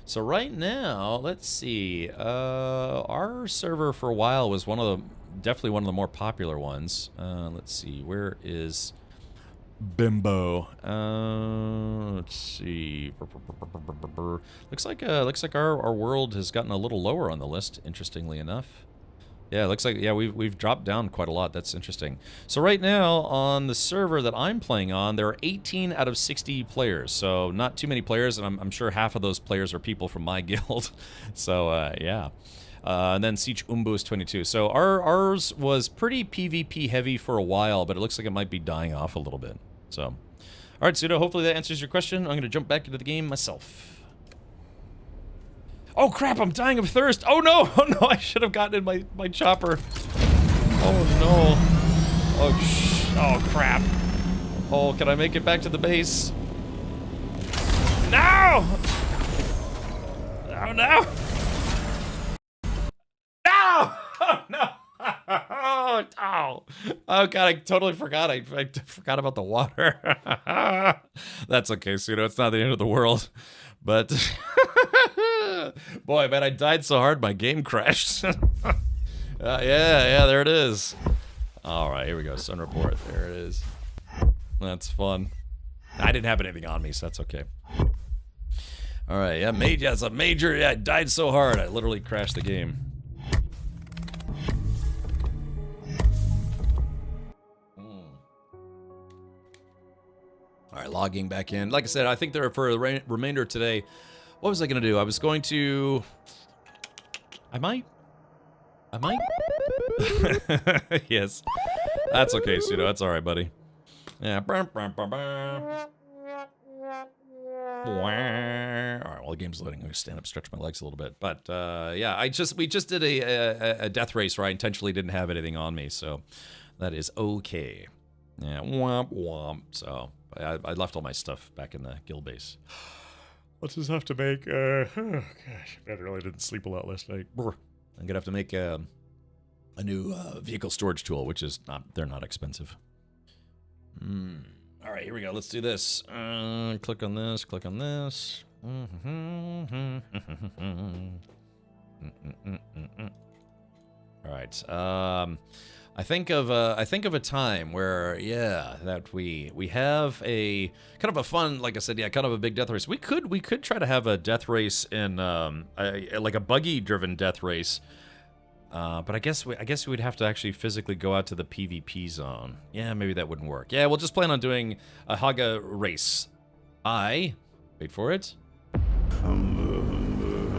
So right now, let's see. Our server for a while was definitely one of the more popular ones. Let's see, where is Bimbo? Let's see. Looks like our world has gotten a little lower on the list, interestingly enough. Yeah, it looks like, yeah, we've dropped down quite a lot. That's interesting. So right now on the server that I'm playing on, there are 18 out of 60 players. So not too many players, and I'm sure half of those players are people from my guild. So yeah. And then Siege Umbu is 22. So ours was pretty PvP heavy for a while, but it looks like it might be dying off a little bit. So, all right, Pseudo, hopefully that answers your question. I'm going to jump back into the game myself. Oh, crap, I'm dying of thirst. Oh, no, I should have gotten in my chopper. Oh, no. Oh, crap. Oh, can I make it back to the base? No! Oh, no! No! Oh, no! Oh, God, I totally forgot. I forgot about the water. That's okay, Pseudo. It's not the end of the world. But, boy, man, I died so hard my game crashed. Yeah, there it is. All right, here we go. Sun report. There it is. That's fun. I didn't have anything on me, so that's okay. All right, yeah, it's a major. Yeah, I died so hard, I literally crashed the game. All right, logging back in. Like I said, I think there for the remainder of today. What was I gonna do? I was going to. I might. Yes, that's okay, Pseudo. That's all right, buddy. Yeah. All right. Well, the game's loading. I'm gonna stand up, stretch my legs a little bit. But yeah, we just did a death race where I intentionally didn't have anything on me, so that is okay. Yeah. Womp womp. So I left all my stuff back in the guild base. What's this have to make? Oh gosh, I really didn't sleep a lot last night. I'm gonna have to make a new vehicle storage tool, which is they're not expensive. All right, here we go. Let's do this. Click on this. Click on this. All right. I think of a time where that we have a kind of a fun, like I said, kind of a big death race. We could try to have a death race in like a buggy driven death race. But I guess we'd have to actually physically go out to the PvP zone. Yeah, maybe that wouldn't work. Yeah, we'll just plan on doing a Haga race. Wait for it.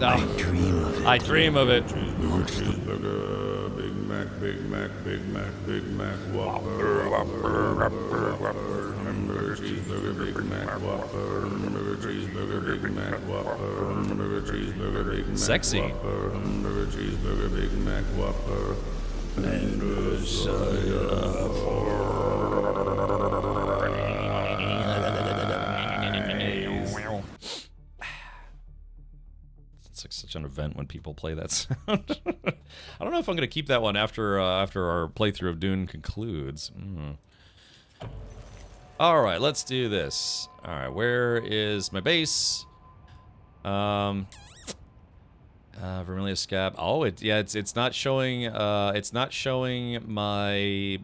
I dream of it. I dream of it.
Cheeseburger, Big Mac, Big Mac, Big Mac, Big Mac, Whopper, Whopper, Whopper, Hamburger, cheeseburger, Big Mac, Whopper, Hamburger, cheeseburger, Big Mac, Whopper, Hamburger, cheeseburger, Big Mac,
sexy.
Whopper, Hamburger, cheeseburger, Big Mac, Whopper, and
It's like such an event when people play that sound. I don't know if I'm going to keep that one after our playthrough of Dune concludes. All right, let's do this. All right, where is my base? Vermilion Scab. Oh, it's not showing. It's not showing my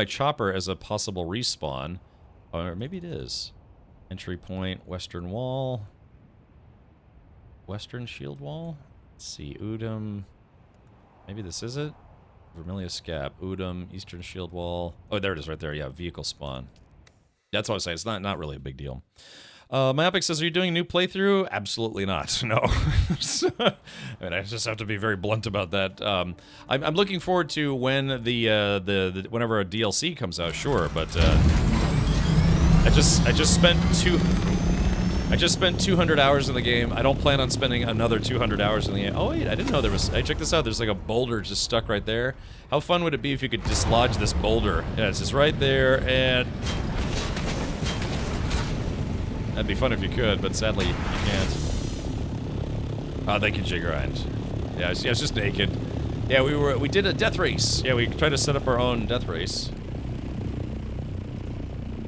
chopper as a possible respawn, or maybe it is. Entry point, Western Wall. Western Shield Wall? Let's see, Udom. Maybe this is it? Vermilion Scab, Udom, Eastern Shield Wall. Oh, there it is right there. Yeah, vehicle spawn. That's what I was saying. It's not really a big deal. Myopic says, are you doing a new playthrough? Absolutely not. No. I mean, I just have to be very blunt about that. I'm looking forward to when whenever a DLC comes out, sure, but I just spent 200 hours in the game. I don't plan on spending another 200 hours in the game. Oh wait, I didn't know there was. Hey, check this out. There's like a boulder just stuck right there. How fun would it be if you could dislodge this boulder? Yeah, it's just right there, and that'd be fun if you could, but sadly you can't. Oh, thank you, Jiggrind. Yeah, I was just naked. Yeah, we did a death race. Yeah, we tried to set up our own death race.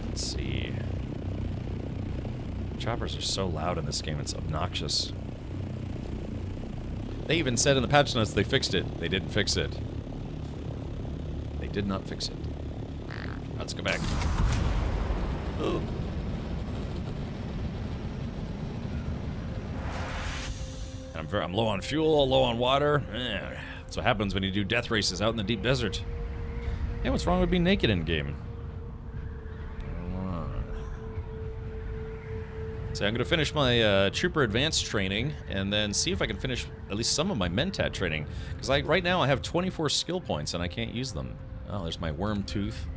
Let's see. Choppers are so loud in this game, it's obnoxious. They even said in the patch notes they fixed it. They didn't fix it. They did not fix it. Let's go back. Ugh. I'm low on fuel, low on water. That's what happens when you do death races out in the deep desert. Hey, what's wrong with being naked in game? So I'm going to finish my Trooper Advanced training, and then see if I can finish at least some of my Mentat training. Because right now I have 24 skill points, and I can't use them. Oh, there's my worm tooth.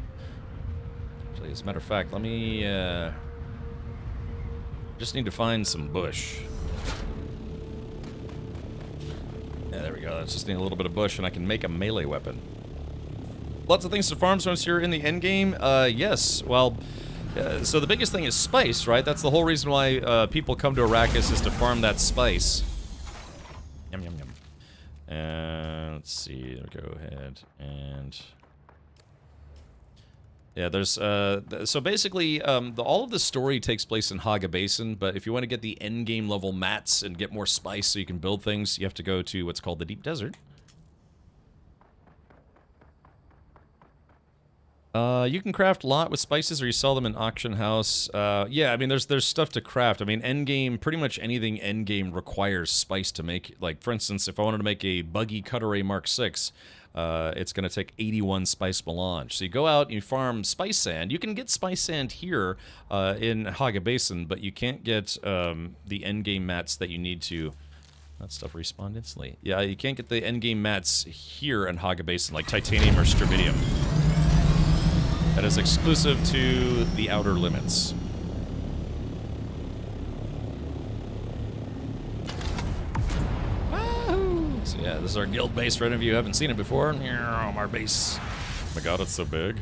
Actually, as a matter of fact, let me... just need to find some bush. Yeah, there we go. Let's just need a little bit of bush, and I can make a melee weapon. Lots of things to farm once you're in the endgame. Yes, well... so the biggest thing is spice, right? That's the whole reason why people come to Arrakis, is to farm that spice. Yum, yum, yum. And let's see. Go ahead and... Yeah, there's... so basically, all of the story takes place in Haga Basin, but if you want to get the endgame level mats and get more spice so you can build things, you have to go to what's called the Deep Desert. You can craft a lot with spices, or you sell them in auction house. Yeah, I mean, there's stuff to craft. I mean, endgame, pretty much anything endgame requires spice to make. Like, for instance, if I wanted to make a buggy Cutaway Mark 6, it's going to take 81 spice melange. So you go out and you farm spice sand. You can get spice sand here in Haga Basin, but you can't get the endgame mats that you need to. That stuff respawned instantly. Yeah, you can't get the endgame mats here in Haga Basin, like titanium or strontium. That is exclusive to the outer limits. Wahoo! So yeah, this is our guild base for any of you who haven't seen it before. Our base. Oh my god, it's so big.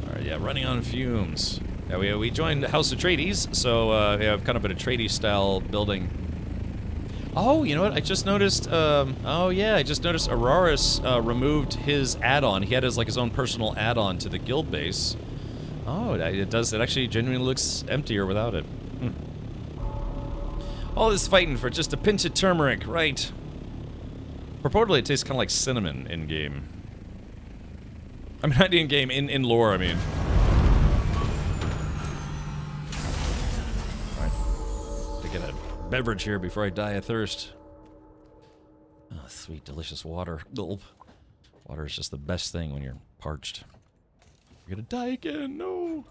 Alright, yeah, running on fumes. Yeah, we joined House of Atreides, so yeah, I've kind of been a Atreides-style building. Oh, you know what? I just noticed. Oh yeah, I just noticed Auroras removed his add-on. He had his own personal add-on to the guild base. Oh, it does. It actually genuinely looks emptier without it. All this fighting for just a pinch of turmeric, right? Purportedly, it tastes kind of like cinnamon in game. I mean, not in game, in lore. I mean. All right, to get a beverage here before I die of thirst. Oh, sweet, delicious water. Gulp. Water is just the best thing when you're parched. You're gonna die again, no!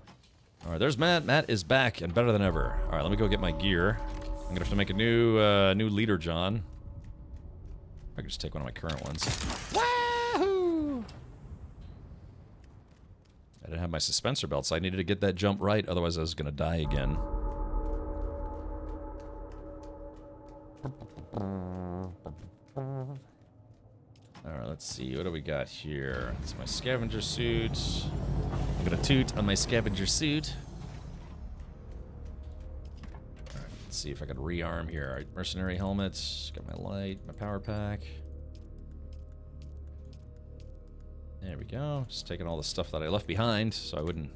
Alright, there's Matt. Matt is back and better than ever. Alright, let me go get my gear. I'm gonna have to make a new leader, John. I can just take one of my current ones. Wahoo! I didn't have my suspensor belt, so I needed to get that jump right, otherwise I was gonna die again. Alright, let's see. What do we got here? It's my scavenger suit. I'm gonna toot on my scavenger suit. Alright, let's see if I can rearm here. Alright, mercenary helmet. Got my light, my power pack. There we go. Just taking all the stuff that I left behind so I wouldn't.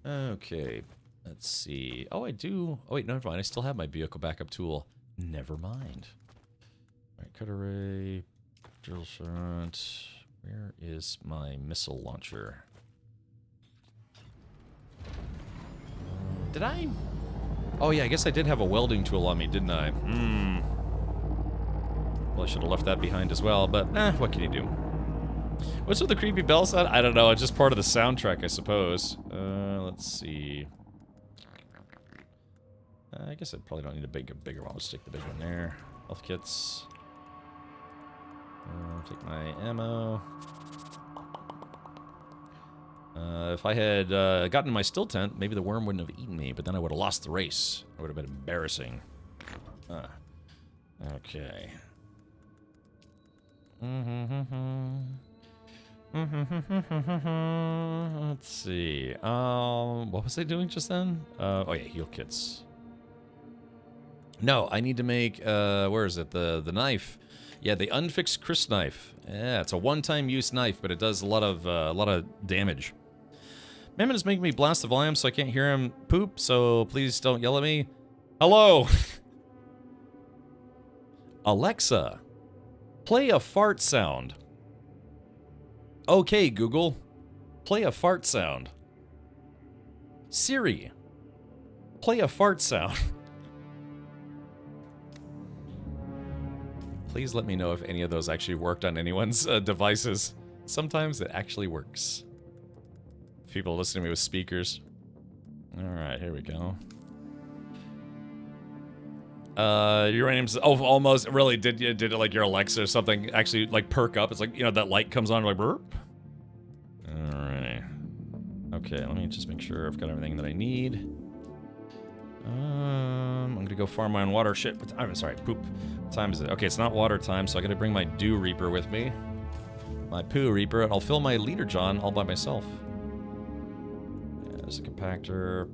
Okay. Let's see. Oh, I do. Oh, wait, never mind. I still have my vehicle backup tool. Never mind. Alright, cut array, drill shot. Where is my missile launcher? Did I? Oh, yeah, I guess I did have a welding tool on me, didn't I? Well, I should have left that behind as well, but, what can you do? What's with the creepy bell sound? I don't know. It's just part of the soundtrack, I suppose. Let's see. I guess I probably don't need a bigger one. I'll stick the big one there. Health kits. Take my ammo. If I had gotten my still tent, maybe the worm wouldn't have eaten me, but then I would have lost the race. It would have been embarrassing. Okay. Let's see. What was I doing just then? Oh yeah, heal kits. No, I need to make, where is it? The knife. Yeah, the unfixed Chris knife. Yeah, it's a one-time use knife, but it does a lot of damage. Mammon is making me blast the volume so I can't hear him poop, so please don't yell at me. Hello! Alexa, play a fart sound. Okay, Google, play a fart sound. Siri, play a fart sound. Please let me know if any of those actually worked on anyone's devices. Sometimes it actually works. People listening to me with speakers. Alright, here we go. Uranium's almost really did it like your Alexa or something actually like perk up. It's like, you know, that light comes on like burp. Alrighty. Okay, let me just make sure I've got everything that I need. I'm gonna go farm my own water. Shit, I'm sorry, poop. What time is it? Okay, it's not water time, so I gotta bring my Dew Reaper with me. My Poo Reaper, and I'll fill my Leader John all by myself. Yeah, there's a compactor.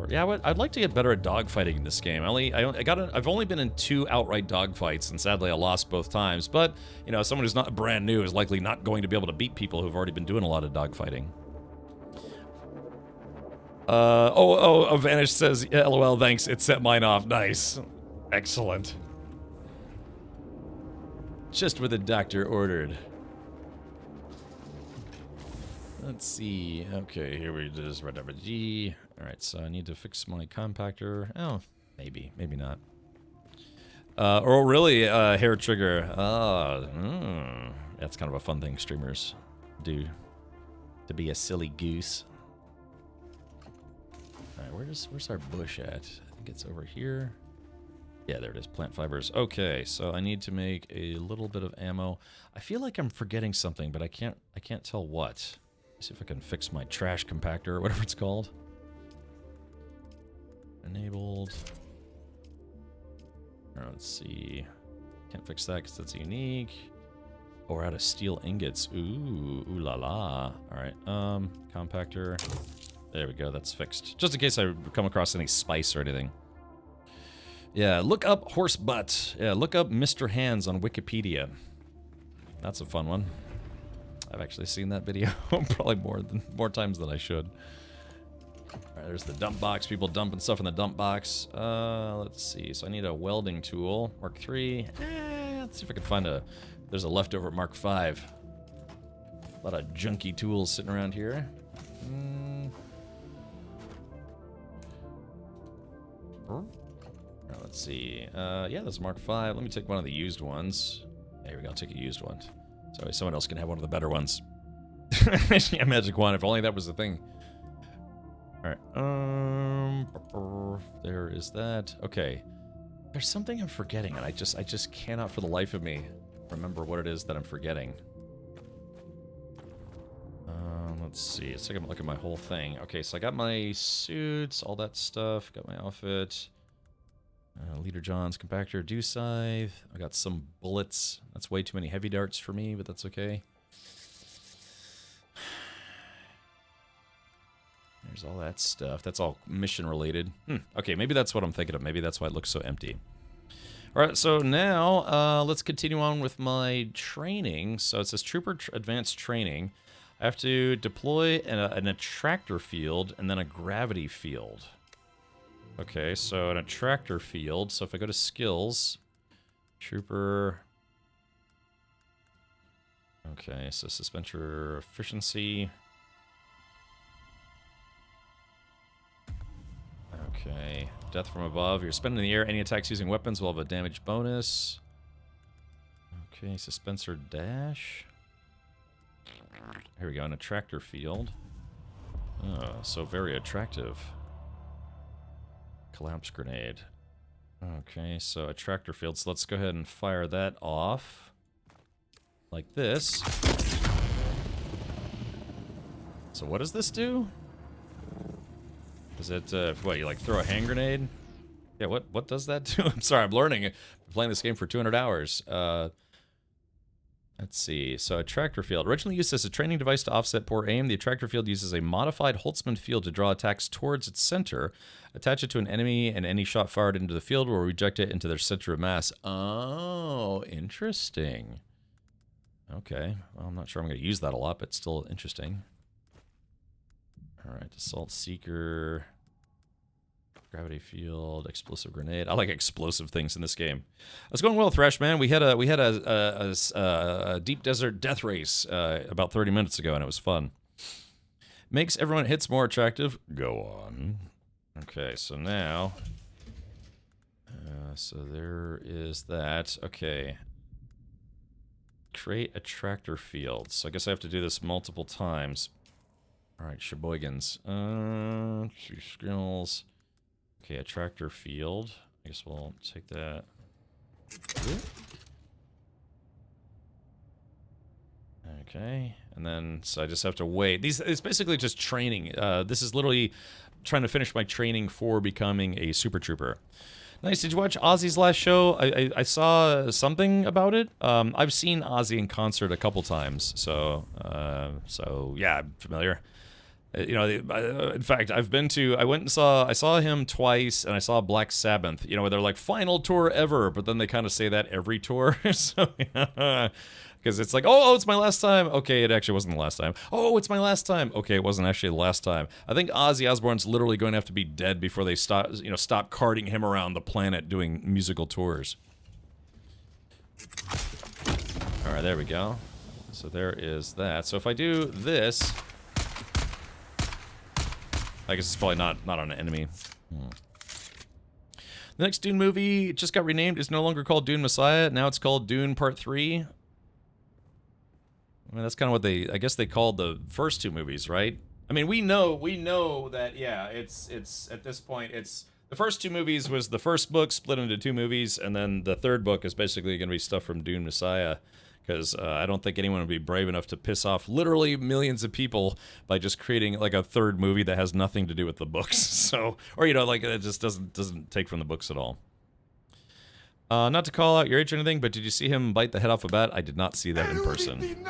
Yeah, I'd like to get better at dogfighting in this game. I've only been in 2 outright dogfights, and sadly I lost both times. But, you know, someone who's not brand new is likely not going to be able to beat people who've already been doing a lot of dogfighting. Vanish says, yeah, LOL, thanks. It set mine off. Nice. Excellent. Just what the doctor ordered. Let's see. Okay, here we just red over G. Alright, so I need to fix my compactor. Oh, maybe. Maybe not. Or really, hair trigger. That's kind of a fun thing streamers do. To be a silly goose. Alright, where's our bush at? I think it's over here. Yeah, there it is. Plant fibers. Okay, so I need to make a little bit of ammo. I feel like I'm forgetting something, but I can't tell what. Let's see if I can fix my trash compactor or whatever it's called. Enabled. Alright, let's see. Can't fix that because that's unique. Or out of steel ingots. Ooh la la. Alright, compactor. There we go, that's fixed. Just in case I come across any spice or anything. Yeah, look up horse butt. Yeah, look up Mr. Hands on Wikipedia. That's a fun one. I've actually seen that video probably more times than I should. Alright, there's the dump box. People dumping stuff in the dump box. Let's see. So I need a welding tool. Mark III. Let's see if I can find a... There's a leftover Mark V. A lot of junky tools sitting around here. Let's see. Yeah, there's Mark V. Let me take one of the used ones. There we go. I'll take a used one. So someone else can have one of the better ones. Yeah, magic wand. If only that was the thing. Alright. There is that. Okay. There's something I'm forgetting, and I just cannot for the life of me remember what it is that I'm forgetting. Let's see. Let's take a look at my whole thing. Okay, so I got my suits, all that stuff. Got my outfit. Leader John's compactor, dew scythe. I got some bullets. That's way too many heavy darts for me, but that's okay. There's all that stuff. That's all mission related. Okay, maybe that's what I'm thinking of. Maybe that's why it looks so empty. Alright, so now let's continue on with my training. So it says Trooper Advanced Training. I have to deploy an attractor field and then a gravity field. Okay, so an attractor field. So if I go to skills, Trooper. Okay, so suspension efficiency. Okay, death from above. You're spinning in the air. Any attacks using weapons will have a damage bonus. Okay, suspensor dash. Here we go, an attractor field. Oh, so very attractive. Collapse grenade. Okay, so attractor field. So let's go ahead and fire that off. Like this. So what does this do? Is it, what, you like throw a hand grenade? Yeah, what does that do? I'm sorry, I'm learning. I've been playing this game for 200 hours. Let's see. So, attractor field. Originally used as a training device to offset poor aim, the attractor field uses a modified Holtzman field to draw attacks towards its center. Attach it to an enemy, and any shot fired into the field will reject it into their center of mass. Oh, interesting. Okay. Well, I'm not sure I'm going to use that a lot, but still interesting. Alright, Assault Seeker. Gravity field, explosive grenade. I like explosive things in this game. It's going well, Thresh, man. We had a deep desert death race about 30 minutes ago, and it was fun. Makes everyone it hits more attractive. Go on. Okay, so now, so there is that. Okay. Create attractor field. So I guess I have to do this multiple times. All right, Sheboygans. 2 skills. Okay, attractor field. I guess we'll take that. Okay, and then so I just have to wait. It's basically just training. This is literally trying to finish my training for becoming a Super Trooper. Nice. Did you watch Ozzy's last show? I saw something about it. I've seen Ozzy in concert a couple times, so yeah, I'm familiar. You know, in fact, I saw him twice, and I saw Black Sabbath, you know, where they're like, final tour ever, but then they kind of say that every tour, so, because it's like, oh, it's my last time. Okay, it actually wasn't the last time. Oh, it's my last time. Okay, it wasn't actually the last time. I think Ozzy Osbourne's literally going to have to be dead before they stop carting him around the planet doing musical tours. All right, there we go. So there is that. So if I do this, I guess it's probably not on an enemy. The next Dune movie just got renamed. It's no longer called Dune Messiah. Now it's called Dune Part 3. I mean, that's kind of what I guess they called the first two movies, right? I mean, we know that, yeah, it's at this point, the first two movies was the first book split into two movies, and then the third book is basically going to be stuff from Dune Messiah. Because I don't think anyone would be brave enough to piss off literally millions of people by just creating like a third movie that has nothing to do with the books. So, or, you know, like it just doesn't take from the books at all. Not to call out your age or anything, but did you see him bite the head off a bat? I did not see that in person. Dune.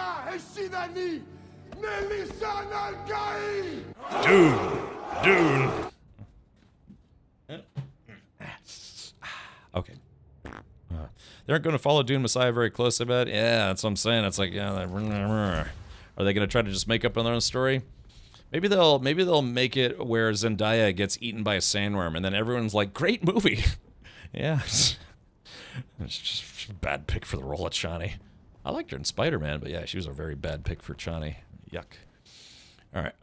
Okay. They aren't going to follow Dune Messiah very close, I bet. Yeah, that's what I'm saying. It's like, yeah, are they going to try to just make up on their own story? Maybe they'll make it where Zendaya gets eaten by a sandworm, and then everyone's like, great movie. Yeah. It's just a bad pick for the role of Chani. I liked her in Spider-Man, but yeah, she was a very bad pick for Chani. Yuck. All right.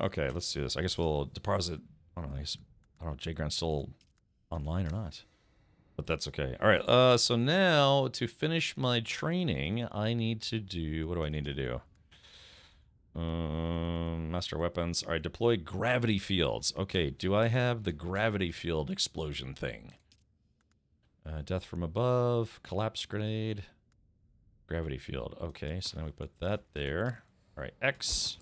Okay, let's do this. I guess we'll deposit. I don't know if Jay Grant's still online or not. But that's okay. All right, so now to finish my training, I need to do... What do I need to do? Master weapons. All right, deploy gravity fields. Okay, do I have the gravity field explosion thing? Death from above, collapse grenade, gravity field. Okay, so now we put that there. All right, X.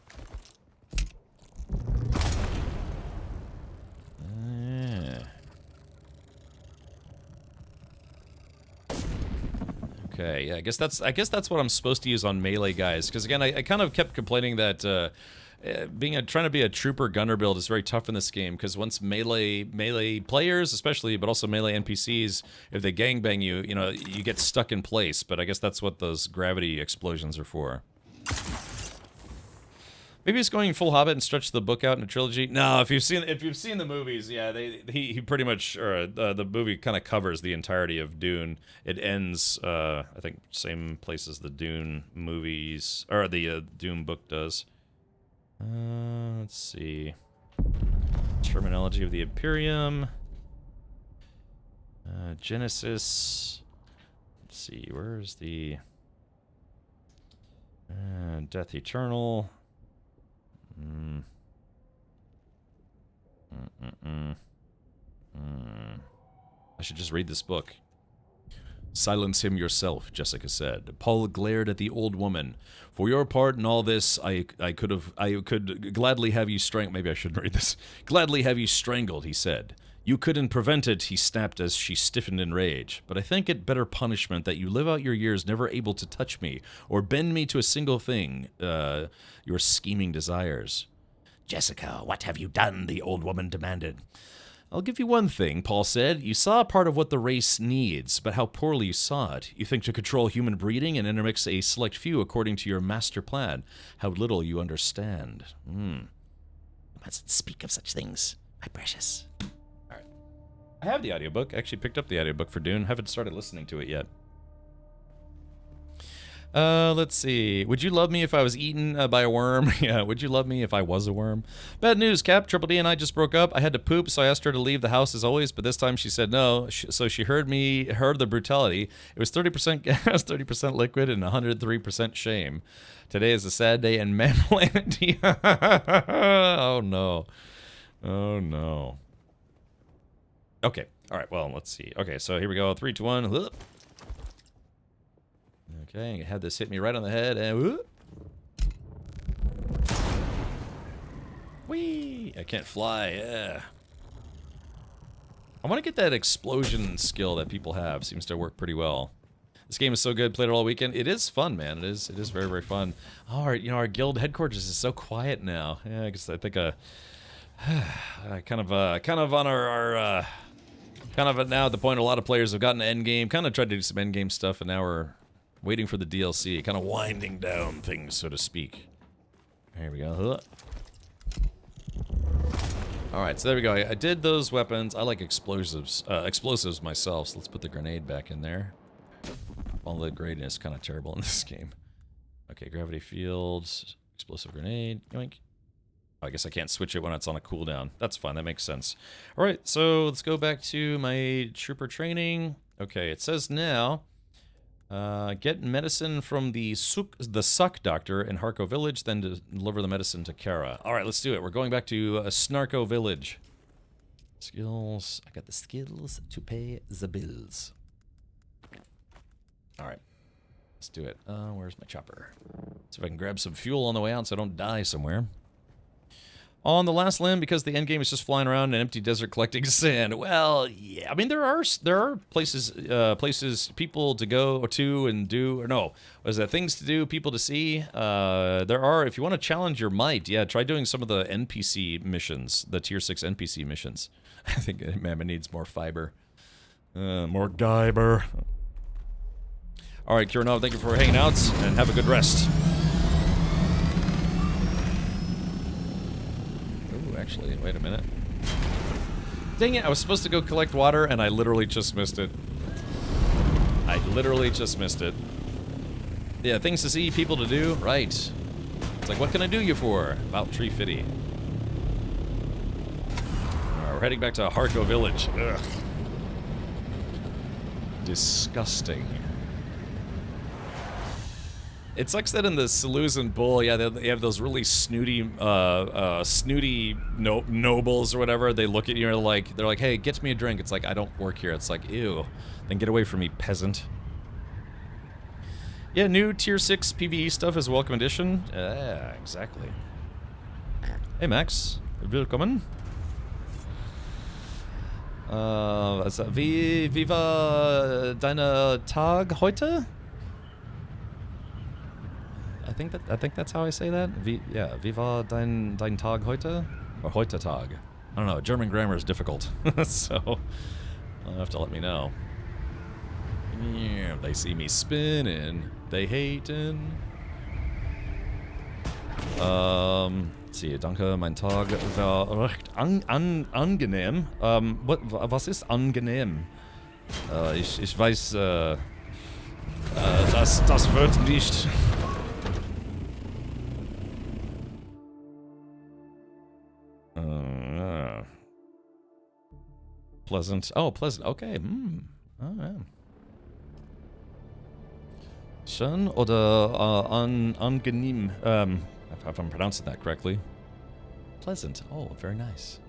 Okay, yeah, I guess that's what I'm supposed to use on melee guys. Because again, I kind of kept complaining that trying to be a trooper gunner build is very tough in this game. Because once melee players, especially, but also melee NPCs, if they gangbang you, you know, you get stuck in place. But I guess that's what those gravity explosions are for. Maybe he's going full Hobbit and stretch the book out in a trilogy. No, if you've seen the movies, yeah, he pretty much, or the movie kind of covers the entirety of Dune. It ends, I think, same place as the Dune movies, or the Dune book does. Let's see. Terminology of the Imperium. Genesis. Let's see, where's the Death Eternal. I should just read this book. Silence him yourself, Jessica said. Paul glared at the old woman. For your part in all this, I could gladly have you strangled. Maybe I shouldn't read this. Gladly have you strangled, he said. You couldn't prevent it, he snapped as she stiffened in rage. But I think it better punishment that you live out your years never able to touch me, or bend me to a single thing, your scheming desires. Jessica, what have you done? The old woman demanded. I'll give you one thing, Paul said. You saw part of what the race needs, but how poorly you saw it. You think to control human breeding and intermix a select few according to your master plan. How little you understand. You mustn't speak of such things, my precious. All right. I have the audiobook. I actually picked up the audiobook for Dune. Haven't started listening to it yet. Let's see. Would you love me if I was eaten by a worm? Yeah, would you love me if I was a worm? Bad news, Cap. Triple D and I just broke up. I had to poop, so I asked her to leave the house as always, but this time she said no. So she heard the brutality. It was 30% gas, 30% liquid, and 103% shame. Today is a sad day in Manland. Oh, no. Oh, no. Okay. All right, well, let's see. Okay, so here we go. 3, 2, 1. Okay, had this hit me right on the head, and whoop. Whee! I can't fly, yeah. I want to get that explosion skill that people have. Seems to work pretty well. This game is so good. Played it all weekend. It is fun, man. It is very, very fun. Oh, our guild headquarters is so quiet now. Yeah, I guess I think kind of on our kind of now at the point a lot of players have gotten to endgame, kind of tried to do some endgame stuff, and now we're waiting for the DLC, kind of winding down things, so to speak. There we go. Alright, so there we go. I did those weapons. I like explosives myself, so let's put the grenade back in there. All the grading is kind of terrible in this game. Okay, gravity fields, explosive grenade, yoink. I guess I can't switch it when it's on a cooldown. That's fine, that makes sense. Alright, so let's go back to my trooper training. Okay, it says now, get medicine from the suck doctor in Harko village, then to deliver the medicine to Kara. Alright, let's do it. We're going back to Snarko village. Skills. I got the skills to pay the bills. Alright. Let's do it. Where's my chopper? See if I can grab some fuel on the way out so I don't die somewhere. On the last limb, because the endgame is just flying around in an empty desert collecting sand. Well, yeah. I mean, there are places people to go to and do. Or no, was that things to do, people to see? There are. If you want to challenge your might, yeah, try doing some of the NPC missions, the tier 6 NPC missions. I think Mama needs more fiber, more Guyber. All right, Kiranov, thank you for hanging out and have a good rest. Actually, wait a minute. Dang it, I was supposed to go collect water and I literally just missed it. I literally just missed it. Yeah, things to see, people to do, right. It's like, what can I do you for? About tree fitty. Alright, we're heading back to Harko village. Ugh. Disgusting. It sucks that in the Seleucid Bull, yeah, they have those really snooty, nobles or whatever. They look at you and they're like, hey, get me a drink. It's like, I don't work here. It's like, ew. Then get away from me, peasant. Yeah, new tier 6 PvE stuff is welcome addition. Yeah, exactly. Hey, Max. Willkommen. Wie war deine Tag heute? I think that's how I say that. Wie war dein Tag heute? Or heute Tag? I don't know. German grammar is difficult, so you'll have to let me know. Yeah, they see me spinning. They hating. Let's see. Danke, mein Tag war recht angenehm. Was ist angenehm? Ich weiß, das wird nicht. Pleasant. Oh, pleasant. Okay. Oh, yeah. Schön oder angenehm. If I'm pronouncing that correctly. Pleasant. Oh, very nice.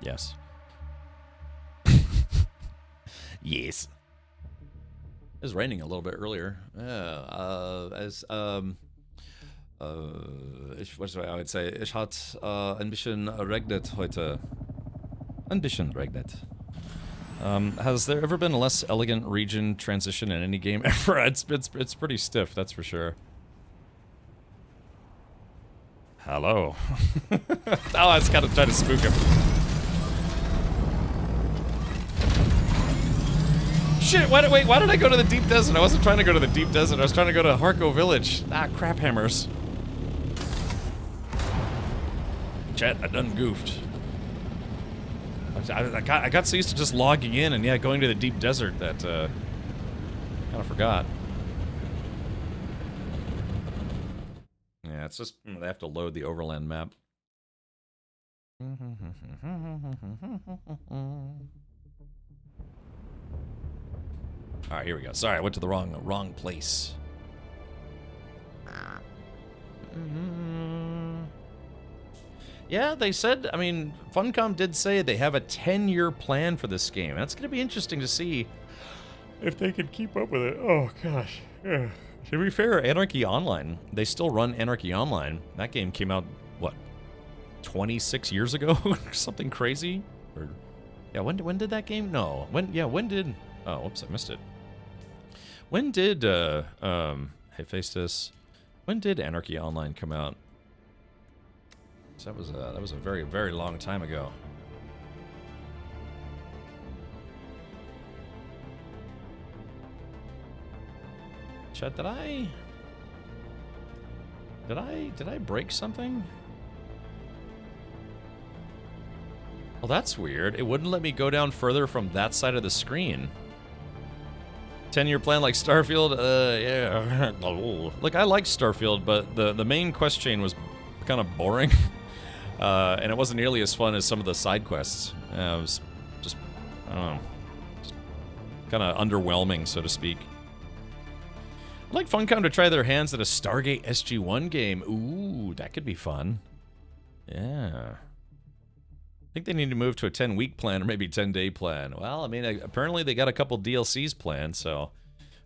Yes. Yes. It was raining a little bit earlier. I would say, es hat ein bisschen regnet heute. Ein bisschen regnet. Has there ever been a less elegant region transition in any game ever? It's pretty stiff, that's for sure. Hello. Oh, I was kind of trying to spook him. Shit, why did I go to the deep desert? I wasn't trying to go to the deep desert. I was trying to go to Harko village. Ah, crap hammers. Chat, I done goofed. I got so used to just logging in and, yeah, going to the deep desert that, kind of forgot. Yeah, it's just, they have to load the overland map. Alright, here we go. Sorry, I went to the wrong place. Yeah, they said, I mean, Funcom did say they have a 10-year plan for this game. That's going to be interesting to see if they can keep up with it. Oh, gosh. Yeah. To be fair, Anarchy Online, they still run Anarchy Online. That game came out, what, 26 years ago? Something crazy? Or, yeah, when did that game? No. When did... Oh, whoops, I missed it. When did, hey, face this. When did Anarchy Online come out? So that was a very, very long time ago. Chat, did I break something? Well, that's weird. It wouldn't let me go down further from that side of the screen. 10-year plan like Starfield? Yeah. Like, I like Starfield, but the main quest chain was kind of boring. And it wasn't nearly as fun as some of the side quests. It was just, I don't know, just kind of underwhelming, so to speak. I'd like Funcom to try their hands at a Stargate SG-1 game. Ooh, that could be fun. Yeah. I think they need to move to a 10-week plan or maybe 10-day plan. Well, I mean, apparently they got a couple DLCs planned, so...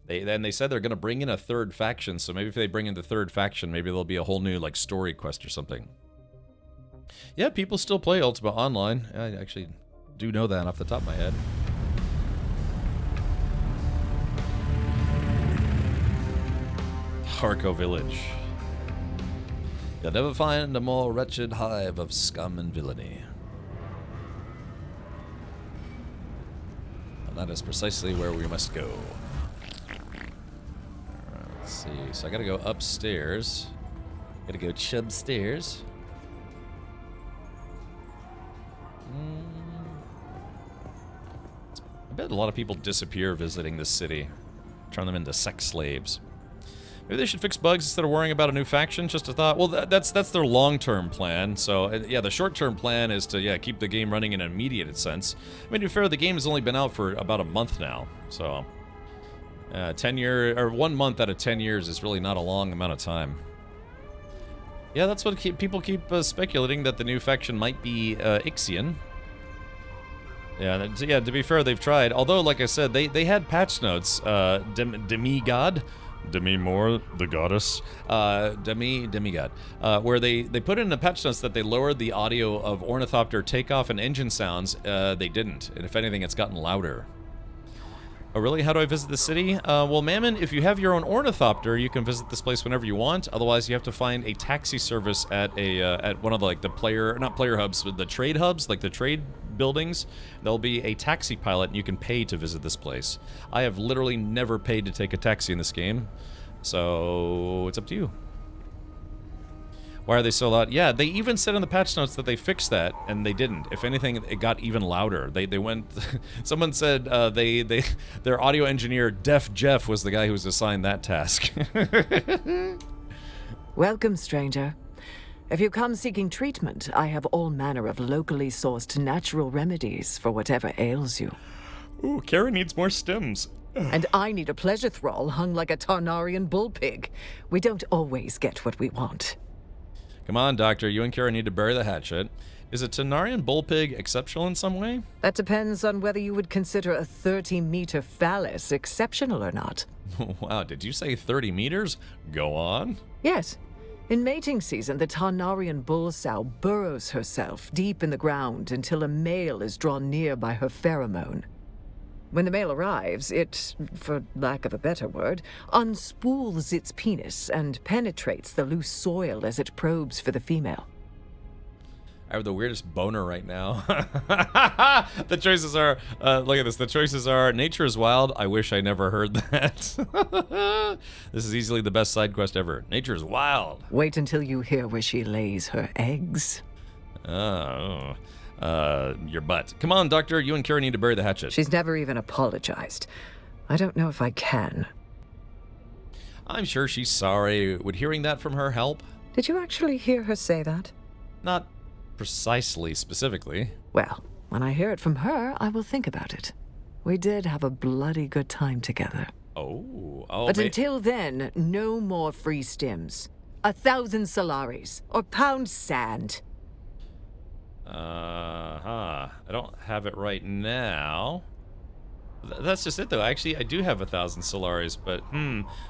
They said they're going to bring in a third faction, so maybe if they bring in the third faction, maybe there'll be a whole new, like, story quest or something. Yeah, people still play Ultima Online. I actually do know that off the top of my head. Harco Village. You'll never find a more wretched hive of scum and villainy. And that is precisely where we must go. Let's see. So I gotta go upstairs. Gotta go chubstairs. I bet a lot of people disappear visiting this city. Turn them into sex slaves. Maybe they should fix bugs instead of worrying about a new faction. Just a thought. Well, that's their long-term plan. So, yeah, the short-term plan is to, keep the game running in an immediate sense. I mean, to be fair, the game has only been out for about a month now. So, 1 month out of 10 years is really not a long amount of time. Yeah, that's what people keep speculating, that the new faction might be Ixion. Yeah, to be fair, they've tried. Although, like I said, they had patch notes. Demigod. Demi Moore, the goddess. Demigod. Where they put in the patch notes that they lowered the audio of ornithopter takeoff and engine sounds. They didn't. And if anything, it's gotten louder. Oh, really? How do I visit the city? Well, Mammon, if you have your own ornithopter, you can visit this place whenever you want. Otherwise, you have to find a taxi not player hubs, but the trade hubs, like the trade buildings. There'll be a taxi pilot, and you can pay to visit this place. I have literally never paid to take a taxi in this game, so it's up to you. Why are they so loud? Yeah, they even said in the patch notes that they fixed that, and they didn't. If anything, it got even louder. They went... Someone said their audio engineer, Deaf Jeff, was the guy who was assigned that task.
Welcome, stranger. If you come seeking treatment, I have all manner of locally sourced natural remedies for whatever ails you.
Ooh, Kara needs more stems.
And I need a pleasure thrall hung like a Tarnarian bullpig. We don't always get what we want.
Come on, Doctor. You and Kara need to bury the hatchet. Is a Tanarian bullpig exceptional in some way?
That depends on whether you would consider a 30-meter phallus exceptional or not.
Wow, did you say 30 meters? Go on.
Yes. In mating season, the Tarnarian bull sow burrows herself deep in the ground until a male is drawn near by her pheromone. When the male arrives, it, for lack of a better word, unspools its penis and penetrates the loose soil as it probes for the female.
I have the weirdest boner right now. The choices are, look at this, the choices are, nature is wild, I wish I never heard that. This is easily the best side quest ever. Nature is wild.
Wait until you hear where she lays her eggs.
Oh. Your butt. Come on, Doctor, you and Kara need to bury the hatchet.
She's never even apologized. I don't know if I can.
I'm sure she's sorry. Would hearing that from her help?
Did you actually hear her say that?
Not precisely, specifically.
Well, when I hear it from her, I will think about it. We did have a bloody good time together.
Oh,
but until then, no more free stims. 1,000 Solaris, or pound sand.
I don't have it right now. That's just it, though. Actually, I do have 1,000 Solaris, but,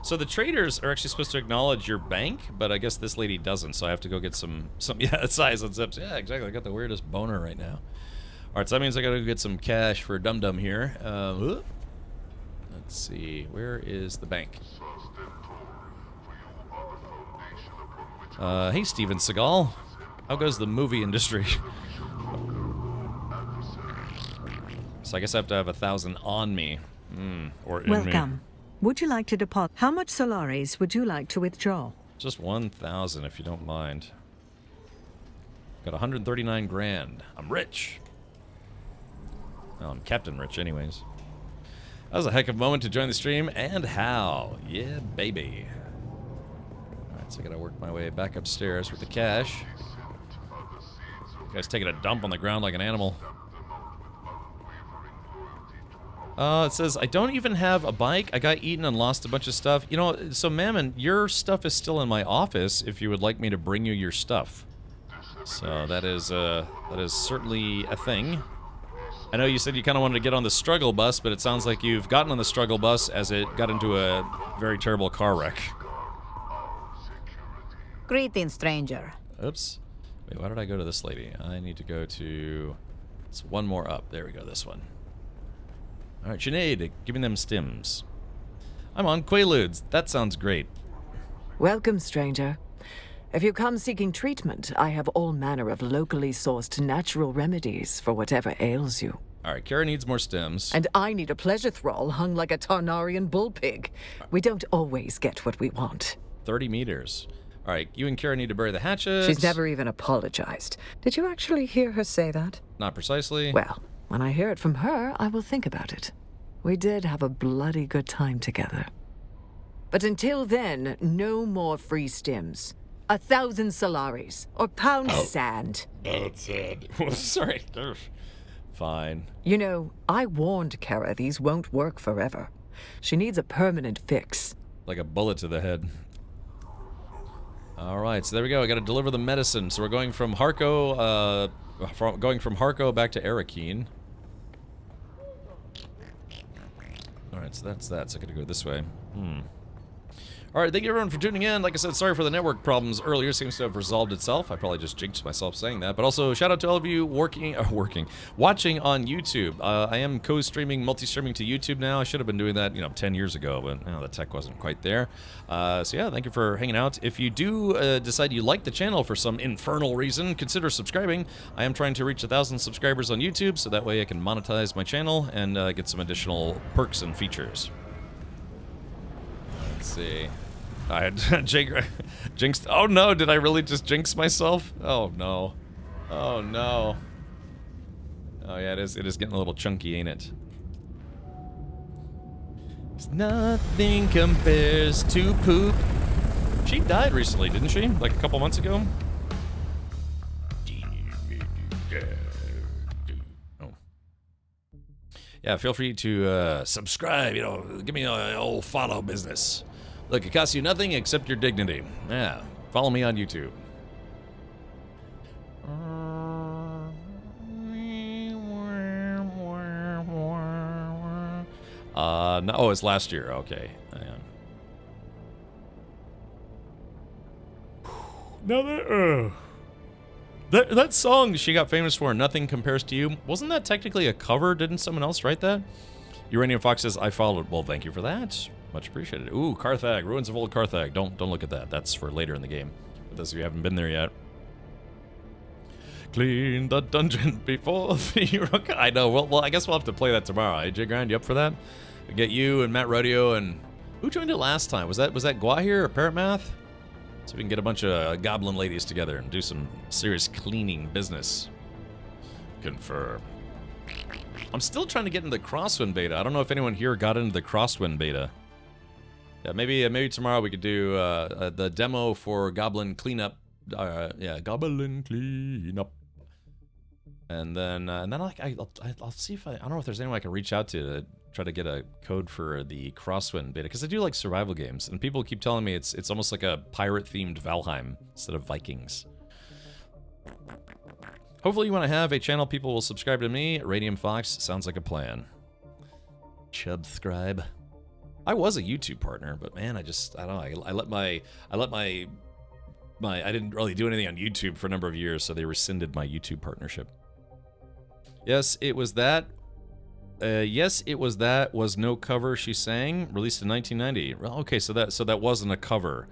So the traders are actually supposed to acknowledge your bank, but I guess this lady doesn't, so I have to go get some yeah, size on zips. Yeah, exactly. I got the weirdest boner right now. Alright, so that means I gotta go get some cash for Dum Dum here. Let's see. Where is the bank? Hey, Steven Seagal. How goes the movie industry? So I guess I have to have 1,000 on me. Or in
Welcome.
me.
Would you like to deposit? How much Solaris would you like to withdraw?
Just 1,000 if you don't mind. Got 139 grand. I'm rich. Well, I'm Captain Rich anyways. That was a heck of a moment to join the stream, and how? Yeah, baby. Alright, so I gotta work my way back upstairs with the cash. Guy's taking a dump on the ground like an animal. It says, I don't even have a bike. I got eaten and lost a bunch of stuff. You know, so Mammon, your stuff is still in my office if you would like me to bring you your stuff. So that is certainly a thing. I know you said you kind of wanted to get on the struggle bus, but it sounds like you've gotten on the struggle bus as it got into a very terrible car wreck.
Greetings, stranger.
Oops. Wait, why did I go to this lady? I need to go to... It's one more up. There we go, this one. Alright, Sinead, give me them stims. I'm on Quaaludes. That sounds great.
Welcome, stranger. If you come seeking treatment, I have all manner of locally sourced natural remedies for whatever ails you.
Alright, Kara needs more stems.
And I need a pleasure thrall hung like a Tarnarian bullpig. We don't always get what we want.
30 meters. Alright, you and Kara need to bury the hatches.
She's never even apologized. Did you actually hear her say that?
Not precisely.
Well, when I hear it from her, I will think about it. We did have a bloody good time together. But until then, no more free stims. 1,000 Solaris, or pound sand.
That's it. Sorry. Fine.
You know, I warned Kara these won't work forever. She needs a permanent fix.
Like a bullet to the head. Alright, so there we go. I gotta deliver the medicine. So we're going from Harko, back to Arakeen. Alright, so that's that. So I gotta go this way. Alright, thank you everyone for tuning in. Like I said, sorry for the network problems earlier. Seems to have resolved itself. I probably just jinxed myself saying that. But also, shout out to all of you watching on YouTube. I am co-streaming, multi-streaming to YouTube now. I should have been doing that, 10 years ago, but the tech wasn't quite there. So yeah, thank you for hanging out. If you do decide you like the channel for some infernal reason, consider subscribing. I am trying to reach 1,000 subscribers on YouTube, so that way I can monetize my channel and get some additional perks and features. Let's see. I had jinxed. Oh no, did I really just jinx myself? Oh no. Oh no. Oh yeah, it is getting a little chunky, ain't it? Nothing compares to poop. She died recently, didn't she? Like a couple months ago? Oh. Yeah, feel free to subscribe, give me an old follow business. Look, it costs you nothing except your dignity. Yeah, follow me on YouTube. No, oh, it's last year. Okay. Hang on. Now that song she got famous for, Nothing Compares to You, wasn't that technically a cover? Didn't someone else write that? Uranium Fox says, I followed. Well, thank you for that. Much appreciated. Ooh, Carthag. Ruins of Old Carthag. Don't look at that. That's for later in the game. For those of you who haven't been there yet. Clean the dungeon before the rook. I know. Well, I guess we'll have to play that tomorrow. Hey, J-Grind, you up for that? We'll get you and Matt Rodeo and... Who joined it last time? Was that Guahir or Parrot Math? So we can get a bunch of goblin ladies together and do some serious cleaning business. Confirm. I'm still trying to get into the Crosswind beta. I don't know if anyone here got into the Crosswind beta. Yeah, maybe tomorrow we could do the demo for Goblin Cleanup. Yeah, Goblin Cleanup. And then I'll see if I don't know if there's anyone I can reach out to try to get a code for the Crosswind beta, because I do like survival games, and people keep telling me it's almost like a pirate-themed Valheim instead of Vikings. Hopefully when I have a channel, people will subscribe to me. Radium Fox sounds like a plan. Chubscribe. I was a YouTube partner, but man, I don't know. I let my I didn't really do anything on YouTube for a number of years, so they rescinded my YouTube partnership. Yes, it was that. Yes, it was that. Was no cover. She sang. Released in 1990. Well, okay, so that wasn't a cover.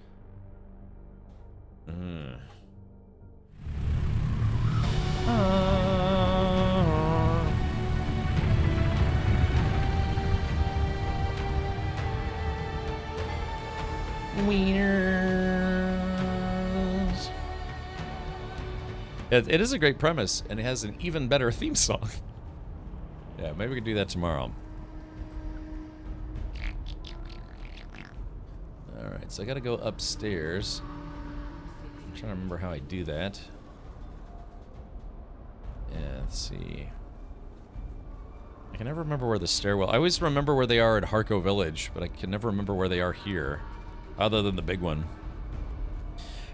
Wieners. It is a great premise, and it has an even better theme song. Yeah, maybe we could do that tomorrow. Alright, so I gotta go upstairs. I'm trying to remember how I do that. Yeah, let's see. I can never remember where the stairwell... I always remember where they are at Harco Village, but I can never remember where they are here. Other than the big one.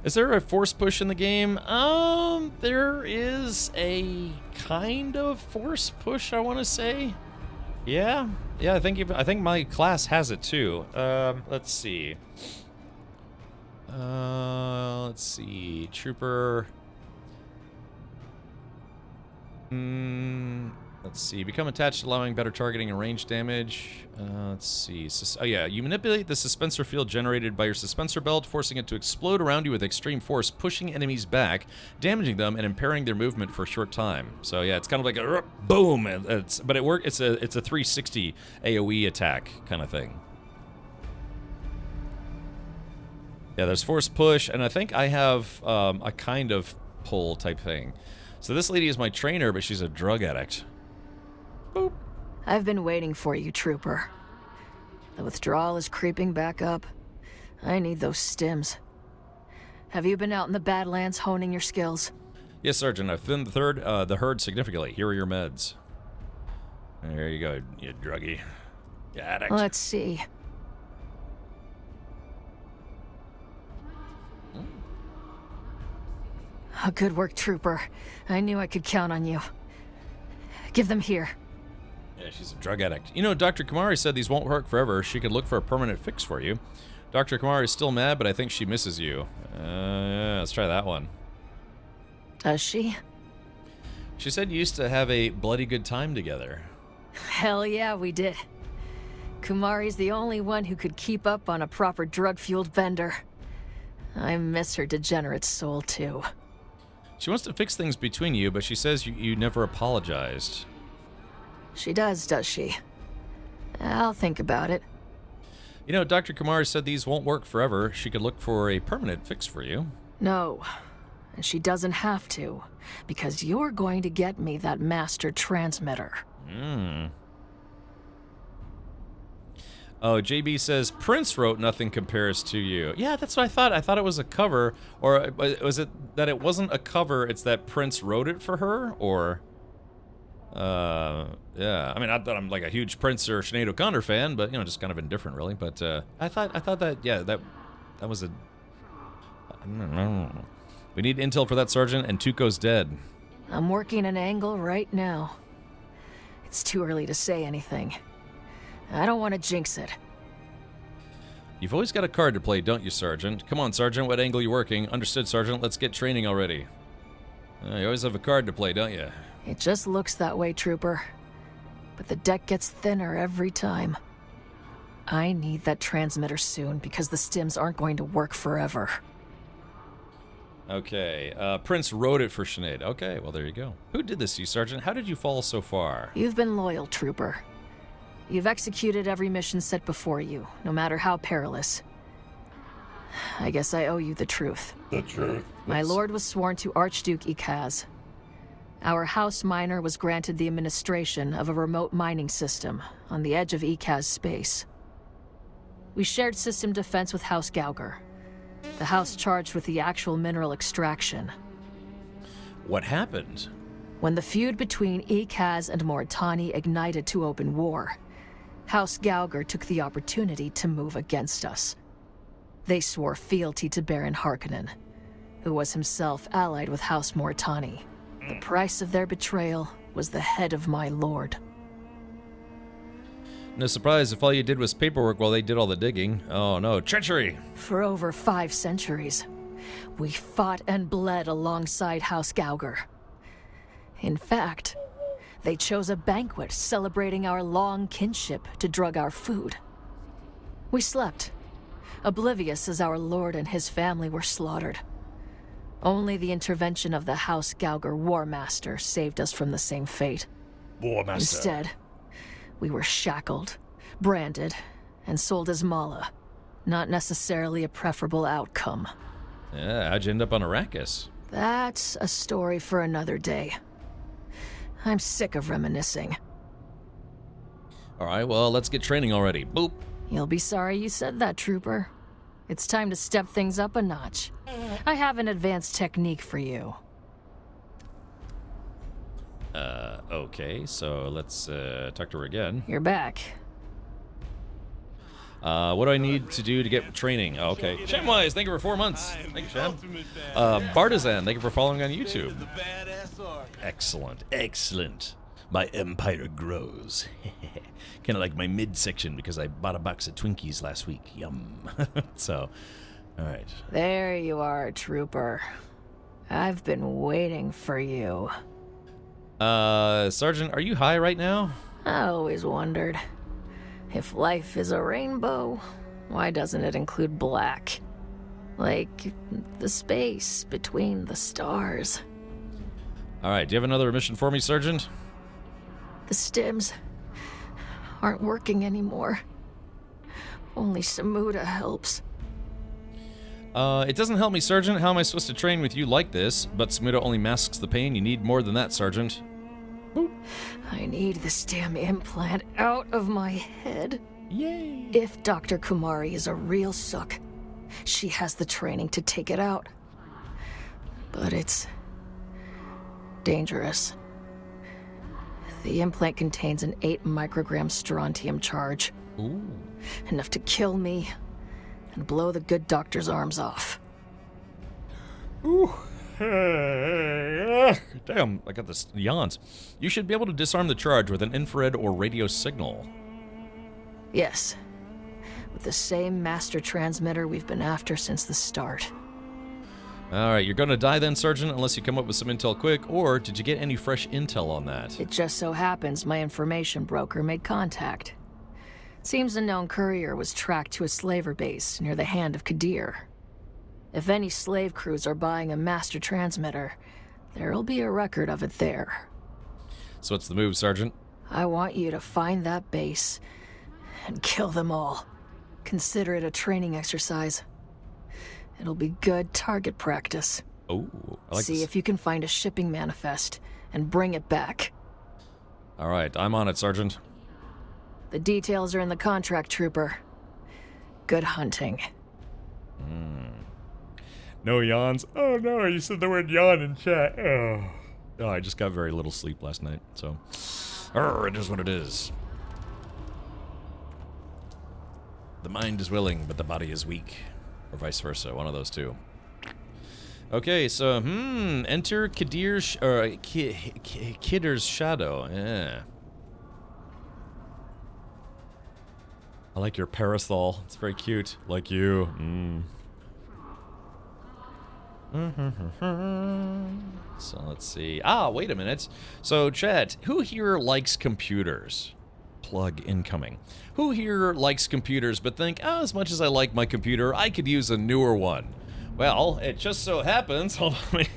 Is there a force push in the game? There is a kind of force push, I want to say. Yeah, I think my class has it too. Let's see. Trooper. Let's see. Become attached, allowing better targeting and range damage. Let's see. Oh yeah, you manipulate the suspensor field generated by your suspensor belt, forcing it to explode around you with extreme force, pushing enemies back, damaging them, and impairing their movement for a short time. So yeah, it's kind of like a boom. But it works. It's a 360 AOE attack kind of thing. Yeah, there's force push, and I think I have a kind of pull type thing. So this lady is my trainer, but she's a drug addict. Boop.
I've been waiting for you, Trooper. The withdrawal is creeping back up. I need those stims. Have you been out in the Badlands honing your skills?
Yes, Sergeant. I've thinned the herd significantly. Here are your meds. There you go, you druggie. You addict.
Let's see. Oh, good work, Trooper. I knew I could count on you. Give them here.
Yeah, she's a drug addict. You know, Dr. Kamari said these won't work forever. She could look for a permanent fix for you. Dr. Kamari is still mad, but I think she misses you. Yeah, let's try that one.
Does she?
She said you used to have a bloody good time together.
Hell yeah, we did. Kumari's the only one who could keep up on a proper drug-fueled bender. I miss her degenerate soul, too.
She wants to fix things between you, but she says you never apologized.
She does she? I'll think about it.
You know, Dr. Kumar said these won't work forever. She could look for a permanent fix for you.
No, and she doesn't have to, because you're going to get me that master transmitter. Oh, JB says, Prince wrote Nothing Compares to You. Yeah, that's what I thought. I thought it was a cover, or was it that it wasn't a cover, it's that Prince wrote it for her, or... yeah, I mean, not that I'm like a huge Prince or Sinead O'Connor fan, but, you know, just kind of indifferent, really. But, I thought that, yeah, that was a... I don't know. We need intel for that, Sergeant, and Tuco's dead. I'm working an angle right now. It's too early to say anything. I don't want to jinx it.
You've always got a card to play, don't you, Sergeant? Come on, Sergeant, what angle are you working? Understood, Sergeant, let's get training already. You always have a card to play, don't you?
It just looks that way, Trooper. But the deck gets thinner every time. I need that transmitter soon, because the stims aren't going to work forever.
Okay, Prince wrote it for Sinead. Okay, well, there you go. Who did this to you, Sergeant? How did you fall so far?
You've been loyal, Trooper. You've executed every mission set before you, no matter how perilous. I guess I owe you the truth.
The truth?
My lord was sworn to Archduke Ikaz. Our house miner was granted the administration of a remote mining system on the edge of Ikaz space. We shared system defense with House Gauger, the house charged with the actual mineral extraction.
What happened?
When the feud between Ikaz and Moritani ignited to open war, House Gauger took the opportunity to move against us. They swore fealty to Baron Harkonnen, who was himself allied with House Moritani. The price of their betrayal was the head of my lord.
No surprise if all you did was paperwork while they did all the digging. Oh no, treachery!
For over 5 centuries, we fought and bled alongside House Gauger. In fact, they chose a banquet celebrating our long kinship to drug our food. We slept, oblivious as our lord and his family were slaughtered. Only the intervention of the House Gauger War Master saved us from the same fate.
War Master.
Instead, we were shackled, branded, and sold as Mala. Not necessarily a preferable outcome.
Yeah, how'd you end up on Arrakis?
That's a story for another day. I'm sick of reminiscing.
Alright, well, let's get training already. Boop.
You'll be sorry you said that, Trooper. It's time to step things up a notch. I have an advanced technique for you.
Okay, so let's talk to her again.
You're back.
What do I need to do to get training? Oh, okay. Shamwise, thank you for 4 months. Thank you, Sham. Bartizan, thank you for following on YouTube. Excellent, excellent. My empire grows. Kind of like my midsection because I bought a box of Twinkies last week. Yum. So, all right.
There you are, Trooper. I've been waiting for you.
Sergeant, are you high right now?
I always wondered. If life is a rainbow, why doesn't it include black? Like the space between the stars.
All right, do you have another mission for me, Sergeant?
The stims aren't working anymore. Only Samuda helps.
It doesn't help me, Sergeant. How am I supposed to train with you like this? But Samuda only masks the pain. You need more than that, Sergeant. Boop.
I need this damn implant out of my head.
Yay!
If Dr. Kumari is a real sook, she has the training to take it out. But it's dangerous. The implant contains an 8 microgram strontium charge.
Ooh.
Enough to kill me and blow the good doctor's arms off.
Ooh. Damn, I got this yawns. You should be able to disarm the charge with an infrared or radio signal.
Yes. With the same master transmitter we've been after since the start.
Alright, you're gonna die then, Sergeant, unless you come up with some intel quick, or did you get any fresh intel on that?
It just so happens my information broker made contact. Seems a known courier was tracked to a slaver base near the Hand of Kadir. If any slave crews are buying a master transmitter, there'll be a record of it there.
So what's the move, Sergeant?
I want you to find that base and kill them all. Consider it a training exercise. It'll be good target practice.
Oh, I like
See
this.
if you can find a shipping manifest and bring it back.
Alright, I'm on it, Sergeant.
The details are in the contract, Trooper. Good hunting.
No yawns. Oh no, you said the word yawn in chat. Oh, I just got very little sleep last night, so... it is what it is. The mind is willing, but the body is weak. Or vice versa, one of those two. Okay, so, enter Kadir's, Kidder's shadow, yeah. I like your parasol, it's very cute, like you, So let's see, wait a minute. So chat, who here likes computers? Plug incoming. Who here likes computers but think, as much as I like my computer, I could use a newer one? Well, it just so happens, hold on,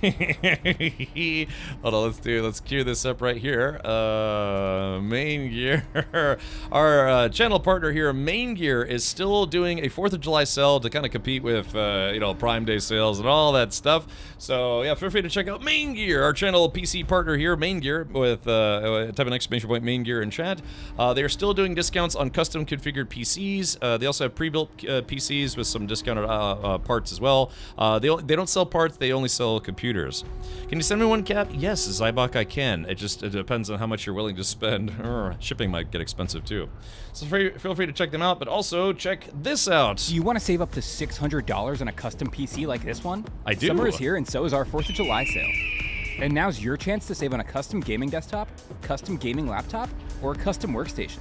let's cue this up right here. Main Gear, our channel partner here, Main Gear, is still doing a 4th of July sale to kind of compete with, Prime Day sales and all that stuff. So, yeah, feel free to check out Main Gear, our channel PC partner here, Main Gear, with, type an exclamation point Main Gear in chat. They are still doing discounts on custom configured PCs. They also have pre-built PCs with some discounted parts as well. They don't sell parts, they only sell computers. Can you send me one, Cap? Yes, Zybok, I can. It depends on how much you're willing to spend. Shipping might get expensive too. So feel free to check them out, but also check this out.
Do you want to save up to $600 on a custom PC like this one?
I do.
Summer is here and so is our 4th of July sale. And now's your chance to save on a custom gaming desktop, custom gaming laptop, or a custom workstation.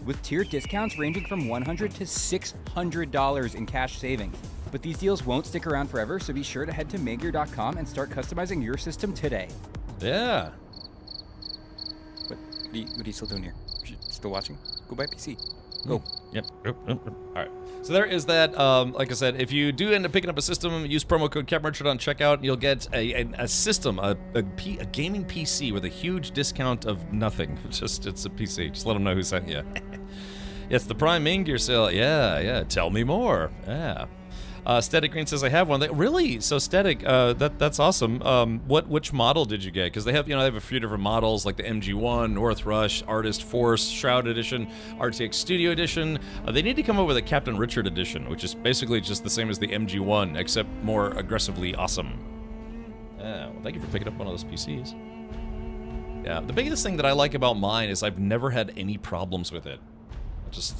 with tiered discounts ranging from $100 to $600 in cash savings. But these deals won't stick around forever, so be sure to head to Maingear.com and start customizing your system today.
Yeah.
What are you still doing here? Still watching? Go buy a PC. Go.
Yep. All right. So there is that. Like I said, if you do end up picking up a system, use promo code CapRichard on checkout, and you'll get a system, a gaming PC with a huge discount of nothing. Just it's a PC. Just let them know who sent you. Yes, the Prime Main Gear sale. Yeah. Tell me more. Yeah. Static Green says I have one. Really? So Static, that's awesome. Which model did you get? Because they have a few different models like the MG1, North Rush, Artist Force, Shroud Edition, RTX Studio Edition. They need to come up with a Captain Richard Edition, which is basically just the same as the MG1, except more aggressively awesome. Well, thank you for picking up one of those PCs. Yeah, the biggest thing that I like about mine is I've never had any problems with it.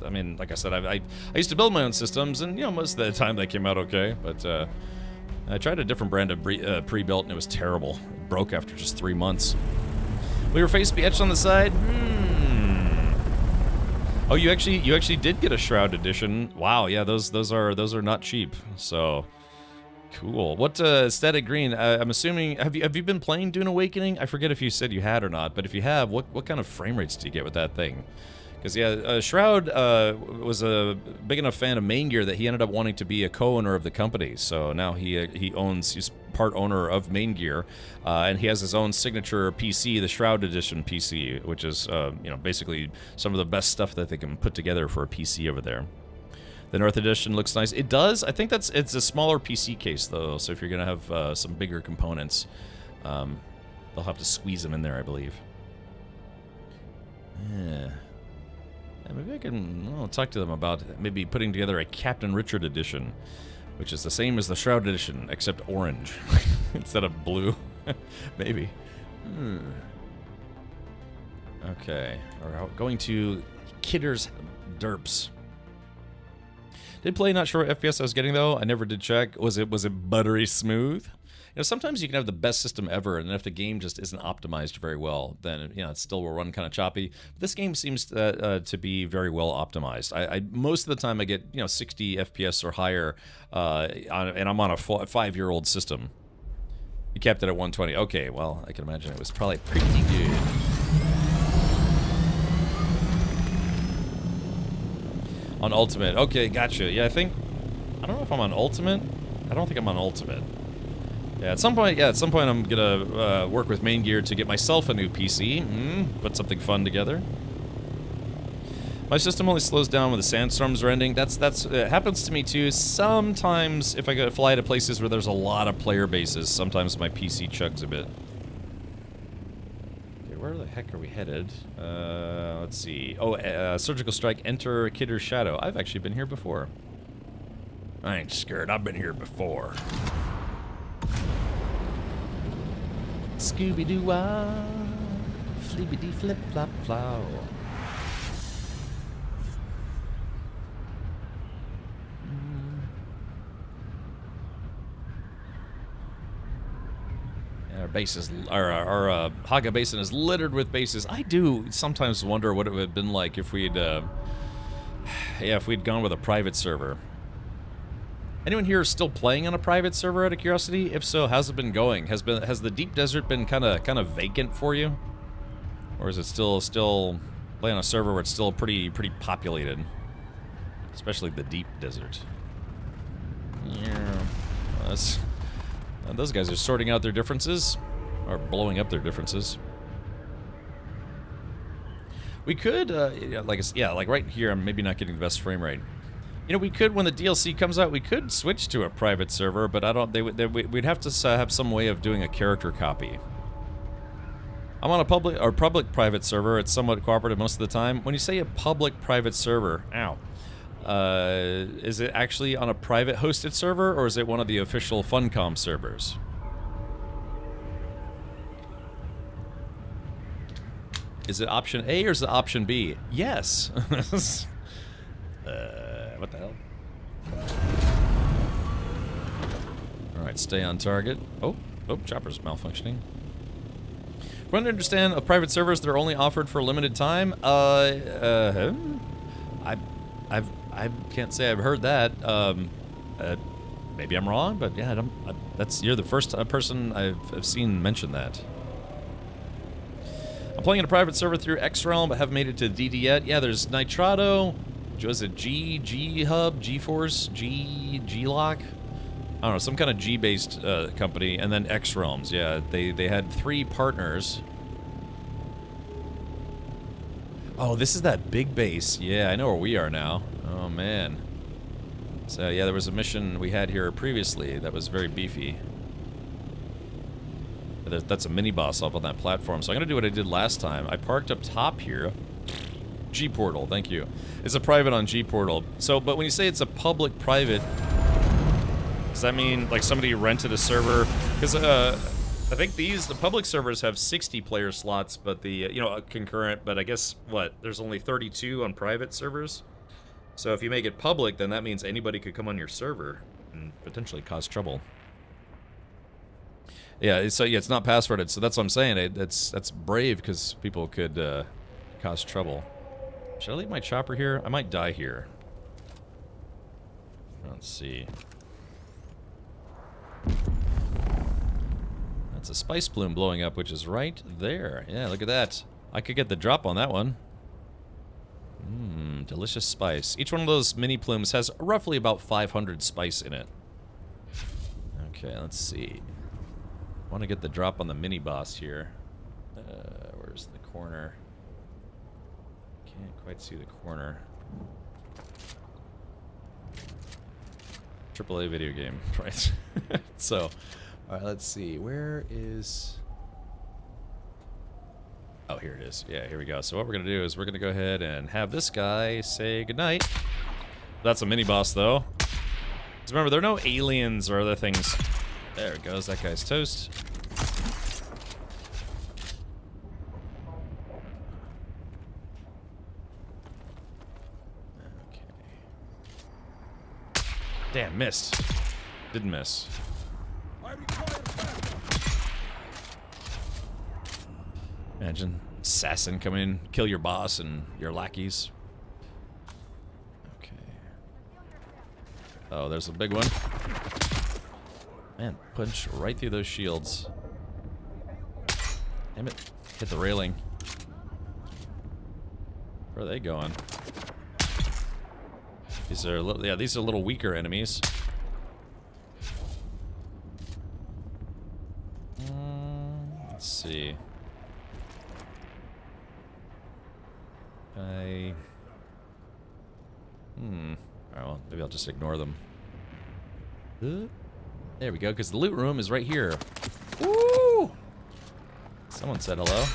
I mean, like I said, I used to build my own systems, and most of the time they came out okay. But I tried a different brand of pre-built, and it was terrible. It broke after just 3 months. Will your face be etched on the side? Oh, you actually did get a Shroud Edition. Wow, yeah, those are not cheap. So cool. What Static Green? I'm assuming have you been playing Dune Awakening? I forget if you said you had or not, but if you have, what kind of frame rates do you get with that thing? Because, yeah, Shroud was a big enough fan of Main Gear that he ended up wanting to be a co-owner of the company. So now he's part owner of Main Gear, and he has his own signature PC, the Shroud Edition PC, which is, basically some of the best stuff that they can put together for a PC over there. The North Edition looks nice. It does. I think it's a smaller PC case, though, so if you're going to have some bigger components, they'll have to squeeze them in there, I believe. Yeah. Maybe I can talk to them about maybe putting together a Captain Richard edition, which is the same as the Shroud edition, except orange instead of blue. Maybe. Okay. We're going to Kidder's Derps. Did play, not sure what FPS I was getting though. I never did check. Was it buttery smooth? Sometimes you can have the best system ever, and if the game just isn't optimized very well, then it still will run kind of choppy. But this game seems to be very well optimized. I most of the time I get 60 FPS or higher, and I'm on a 5-year-old system. You kept it at 120. Okay, well I can imagine it was probably pretty good. On Ultimate, okay, gotcha. Yeah, I don't know if I'm on Ultimate. I don't think I'm on Ultimate. Yeah, at some point I'm gonna work with Main Gear to get myself a new PC. Put something fun together. My system only slows down when the sandstorms are ending. That's it happens to me too. Sometimes if I go fly to places where there's a lot of player bases, sometimes my PC chugs a bit. Okay, where the heck are we headed? Let's see. Oh, Surgical Strike. Enter Kidder's Shadow. I've actually been here before. I ain't scared. I've been here before. Scooby-Doo-wah, flippity-flip-flop-flow. Our bases, our Haga Basin is littered with bases. I do sometimes wonder what it would have been like if we'd, if we'd gone with a private server. Anyone here still playing on a private server out of curiosity? If so, how's it been going? Has the Deep Desert been kind of vacant for you, or is it still playing on a server where it's still pretty populated, especially the Deep Desert? Yeah, those guys are sorting out their differences, or blowing up their differences. We could, like right here, I'm maybe not getting the best frame rate. We could, when the DLC comes out, we could switch to a private server, but we'd have to have some way of doing a character copy. I'm on a public-private server. It's somewhat cooperative most of the time. When you say a public-private server, is it actually on a private hosted server, or is it one of the official Funcom servers? Is it option A or is it option B? Yes. What the hell? Alright, stay on target. Oh, chopper's malfunctioning. From what I understand, of private servers, they're only offered for a limited time. I can't say I've heard that. Maybe I'm wrong, but yeah, you're the first person I've seen mention that. I'm playing in a private server through X-Realm, but haven't made it to DD yet. Yeah, there's Nitrado. Was it G Hub, G-Force, G-Lock? I don't know, some kind of G-based company, and then X-Realms. Yeah, they had 3 partners. Oh, this is that big base. Yeah, I know where we are now. Oh, man. So, yeah, there was a mission we had here previously that was very beefy. That's a mini-boss up on that platform. So I'm going to do what I did last time. I parked up top here. G-Portal, thank you. It's a private on G-Portal. So, but when you say it's a public-private, does that mean, like, somebody rented a server? Because, I think the public servers have 60 player slots, but the, you know, concurrent, but I guess, what, there's only 32 on private servers? So if you make it public, then that means anybody could come on your server and potentially cause trouble. Yeah, so yeah, it's not passworded, so that's what I'm saying. That's brave, because people could cause trouble. Should I leave my chopper here? I might die here. Let's see. That's a spice plume blowing up, which is right there. Yeah, look at that. I could get the drop on that one. Mmm, delicious spice. Each one of those mini plumes has roughly about 500 spice in it. Okay, let's see. I want to get the drop on the mini boss here. Where's the corner? Can't quite see the corner. AAA video game, right? So, alright, let's see. Where is... Oh, here it is. Yeah, here we go. So what we're going to do is we're going to go ahead and have this guy say goodnight. That's a mini-boss, though. Because remember, there are no aliens or other things. There it goes. That guy's toast. Okay. Damn, missed. Didn't miss. Imagine assassin come in, kill your boss and your lackeys. Okay. Oh, there's a big one. Man, punch right through those shields. Damn it. Hit the railing. Where are they going? These are these are a little weaker enemies. Let's see. Alright, well, maybe I'll just ignore them. There we go, because the loot room is right here. Woo! Someone said hello.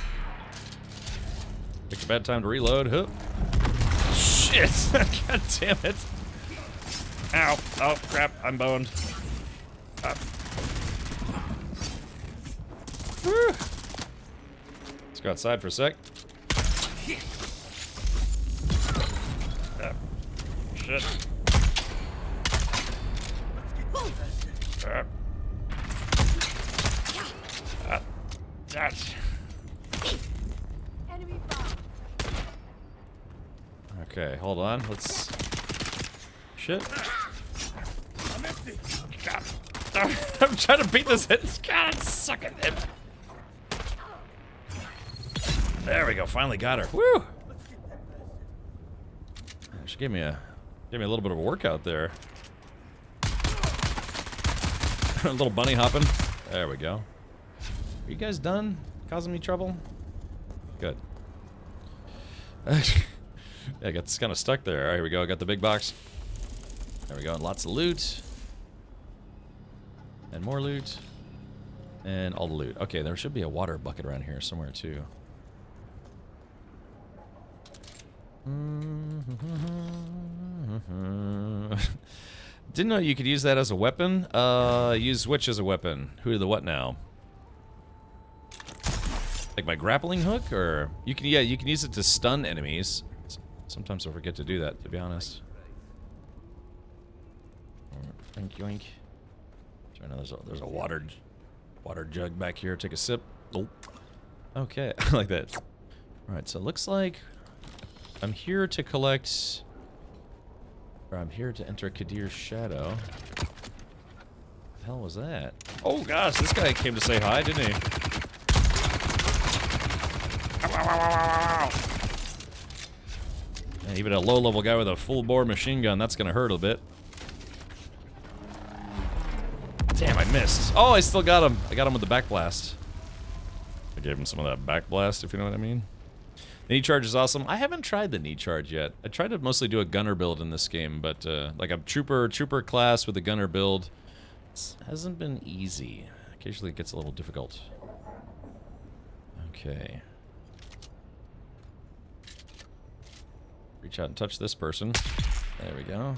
Picked a bad time to reload. Huh. Shit! God damn it! Ow! Oh, crap, I'm boned. Woo. Let's go outside for a sec. Shit. Okay, hold on. Let's. Shit. God. I'm trying to beat this hit. God, suck it. There we go. Finally got her. Woo! She gave me a little bit of a workout there. A little bunny hopping. There we go. Are you guys done causing me trouble? Good. Yeah, I got kind of stuck there. All right, here we go. I got the big box. There we go. And lots of loot. And more loot. And all the loot. Okay, there should be a water bucket around here somewhere, too. Didn't know you could use that as a weapon. Use which as a weapon? Who to the what now? Like my grappling hook, or you can you can use it to stun enemies. Sometimes I forget to do that, to be honest. Yoink yoink. Sorry, no, there's a water jug back here. Take a sip. Oh. Okay, I like that. All right, so it looks like I'm here to collect Or I'm here to enter Kadir's shadow. What the hell was that? Oh gosh, this guy came to say hi, didn't he? Ow, ow, ow, ow, ow. Yeah, even a low-level guy with a full-bore machine gun, that's gonna hurt a bit. Damn, I missed. Oh, I still got him. I got him with the back blast. I gave him some of that back blast, if you know what I mean. The knee charge is awesome. I haven't tried the knee charge yet. I tried to mostly do a gunner build in this game, but like a trooper class with a gunner build, it hasn't been easy. Occasionally it gets a little difficult. Okay. Reach out and touch this person. There we go.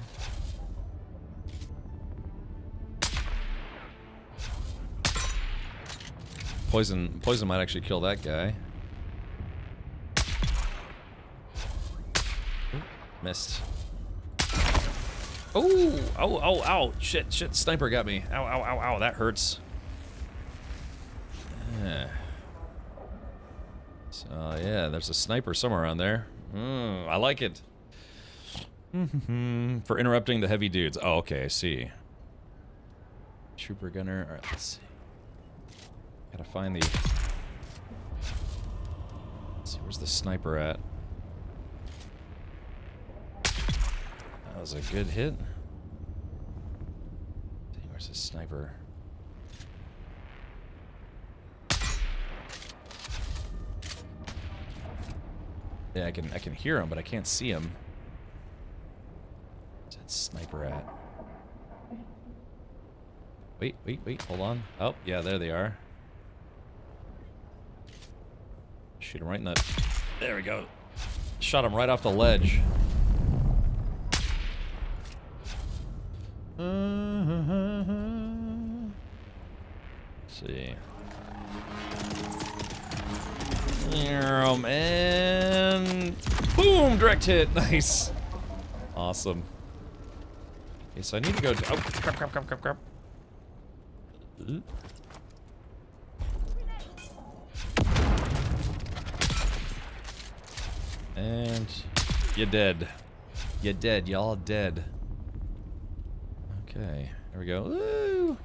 Poison might actually kill that guy. Ooh, missed. Oh, ow. Shit, sniper got me. Ow, that hurts. Yeah. So, yeah, there's a sniper somewhere around there. I like it. For interrupting the heavy dudes. Oh, okay, I see. Trooper gunner. Alright, let's see. Gotta find the... Let's see, where's the sniper at? That was a good hit. Dang, where's the sniper? Yeah, I can hear him, but I can't see him. Where's that sniper at? Wait, hold on. Oh, yeah, there they are. Shoot him right in that... There we go. Shot him right off the ledge. Let's see. And boom! Direct hit. Nice. Awesome. Okay, so I need to go to... Oh, crap. Ooh. And you're dead. You're dead. Y'all dead. Okay, there we go. Woo!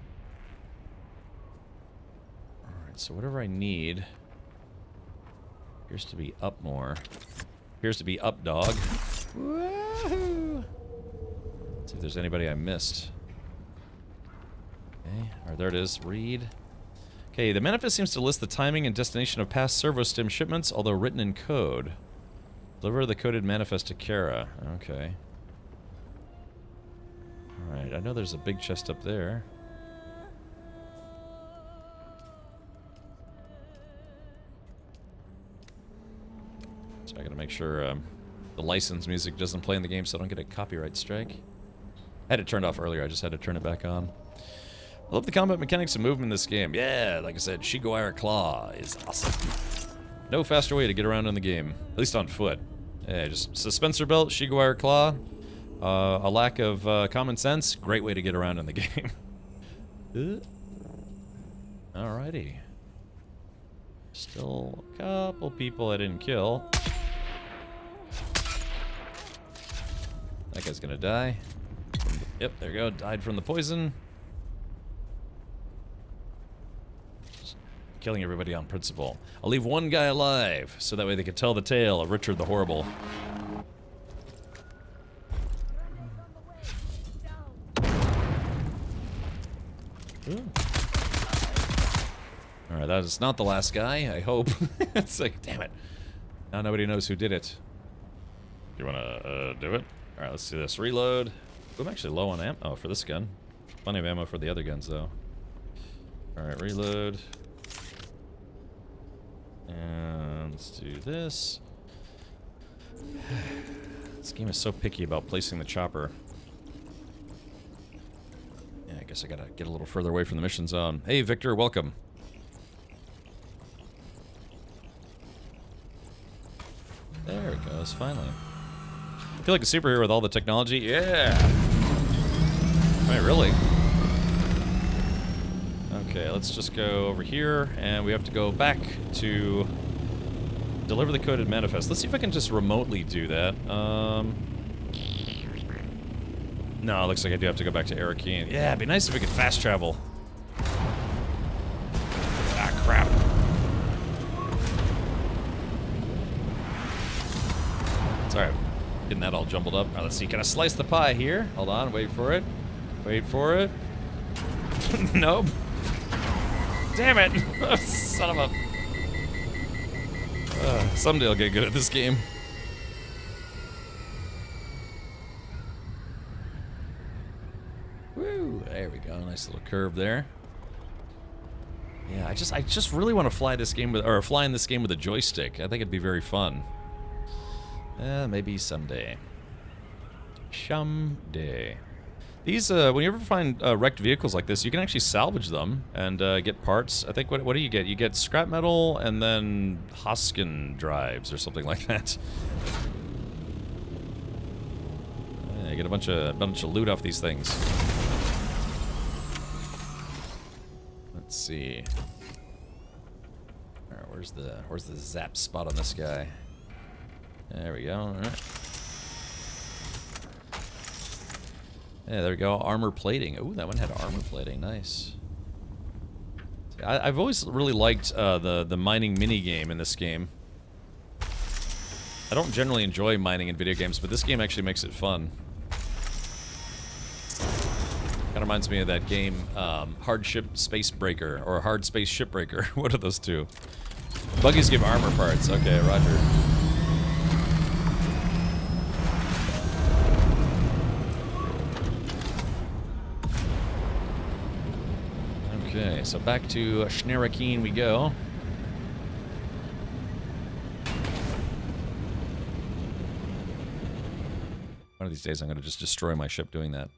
Alright, so whatever I need appears to be up more. Appears to be up, dog. Woohoo! Let's see if there's anybody I missed. Okay, alright, there it is. Read. Okay, the manifest seems to list the timing and destination of past servo-stim shipments, although written in code. Deliver the coded manifest to Kara. Okay. Alright, I know there's a big chest up there. So I gotta make sure the license music doesn't play in the game so I don't get a copyright strike. I had it turned off earlier, I just had to turn it back on. I love the combat mechanics and movement in this game. Yeah, like I said, Shiguire Claw is awesome. No faster way to get around in the game, at least on foot. Yeah, just suspensor belt, Shiguire Claw. A lack of common sense, great way to get around in the game. Alrighty. Still a couple people I didn't kill. That guy's gonna die. Yep, there we go, died from the poison. Killing everybody on principle. I'll leave one guy alive, so that way they can tell the tale of Richard the Horrible. Alright, that is not the last guy, I hope. It's like, damn it. Now nobody knows who did it. You wanna do it? Alright, let's do this. Reload. I'm actually low on ammo. Oh, for this gun. Plenty of ammo for the other guns, though. Alright, reload. And let's do this. This game is so picky about placing the chopper. Yeah, I guess I gotta get a little further away from the mission zone. Hey, Victor, welcome. There it goes, finally. I feel like a superhero with all the technology. Yeah! Wait, really? Okay, let's just go over here, and we have to go back to deliver the coded manifest. Let's see if I can just remotely do that. No, it looks like I do have to go back to Arakeen. Yeah, it'd be nice if we could fast travel. Ah, crap. Sorry, getting that all jumbled up. Now, let's see. Can I slice the pie here? Hold on, wait for it. Wait for it. Nope. Damn it! Son of a... someday I'll get good at this game. Woo! There we go. Nice little curve there. Yeah, I just really want to fly this game with, or fly in this game with a joystick. I think it'd be very fun. Maybe someday. Someday. These, when you ever find wrecked vehicles like this, you can actually salvage them and get parts. I think, what do you get? You get scrap metal and then Hoskin drives or something like that. Yeah, you get a bunch of loot off these things. Let's see. All right, where's the zap spot on this guy? There we go. All right. Yeah, there we go. Armor plating. Ooh, that one had armor plating. Nice. I've always really liked the mining mini game in this game. I don't generally enjoy mining in video games, but this game actually makes it fun. Kind of reminds me of that game, Hard Ship Space Breaker or Hard Space Shipbreaker. What are those two? Buggies give armor parts. Okay, roger. Okay, so back to Schnerakeen we go. One of these days I'm going to just destroy my ship doing that.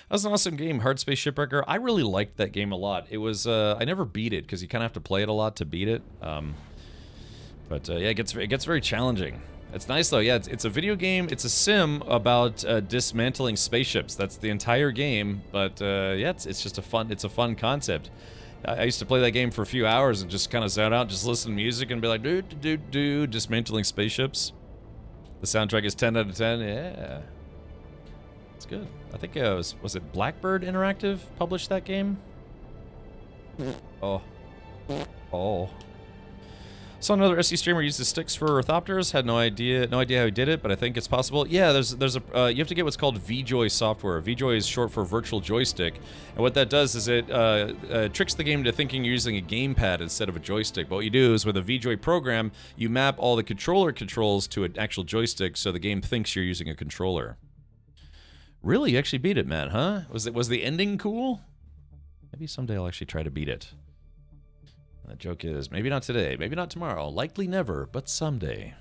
That was an awesome game, Hard Space Shipbreaker. I really liked that game a lot. It was, I never beat it, because you kind of have to play it a lot to beat it. But yeah, it gets very challenging. It's nice though, yeah, it's a video game, it's a sim about dismantling spaceships. That's the entire game, but yeah, it's just a fun concept. I used to play that game for a few hours and just kind of zone out, just listen to music and be like, do, dismantling spaceships. The soundtrack is 10 out of 10, yeah. It's good. I think was it Blackbird Interactive published that game? Oh. Oh. Saw another SC streamer use the sticks for orthopters. Had no idea how he did it, but I think it's possible. Yeah, there's a you have to get what's called VJoy software. VJoy is short for virtual joystick, and what that does is it tricks the game into thinking you're using a gamepad instead of a joystick. But what you do is with a VJoy program, you map all the controller controls to an actual joystick, so the game thinks you're using a controller. Really, you actually beat it, man? Huh? Was the ending cool? Maybe someday I'll actually try to beat it. The joke is, maybe not today, maybe not tomorrow, likely never, but someday.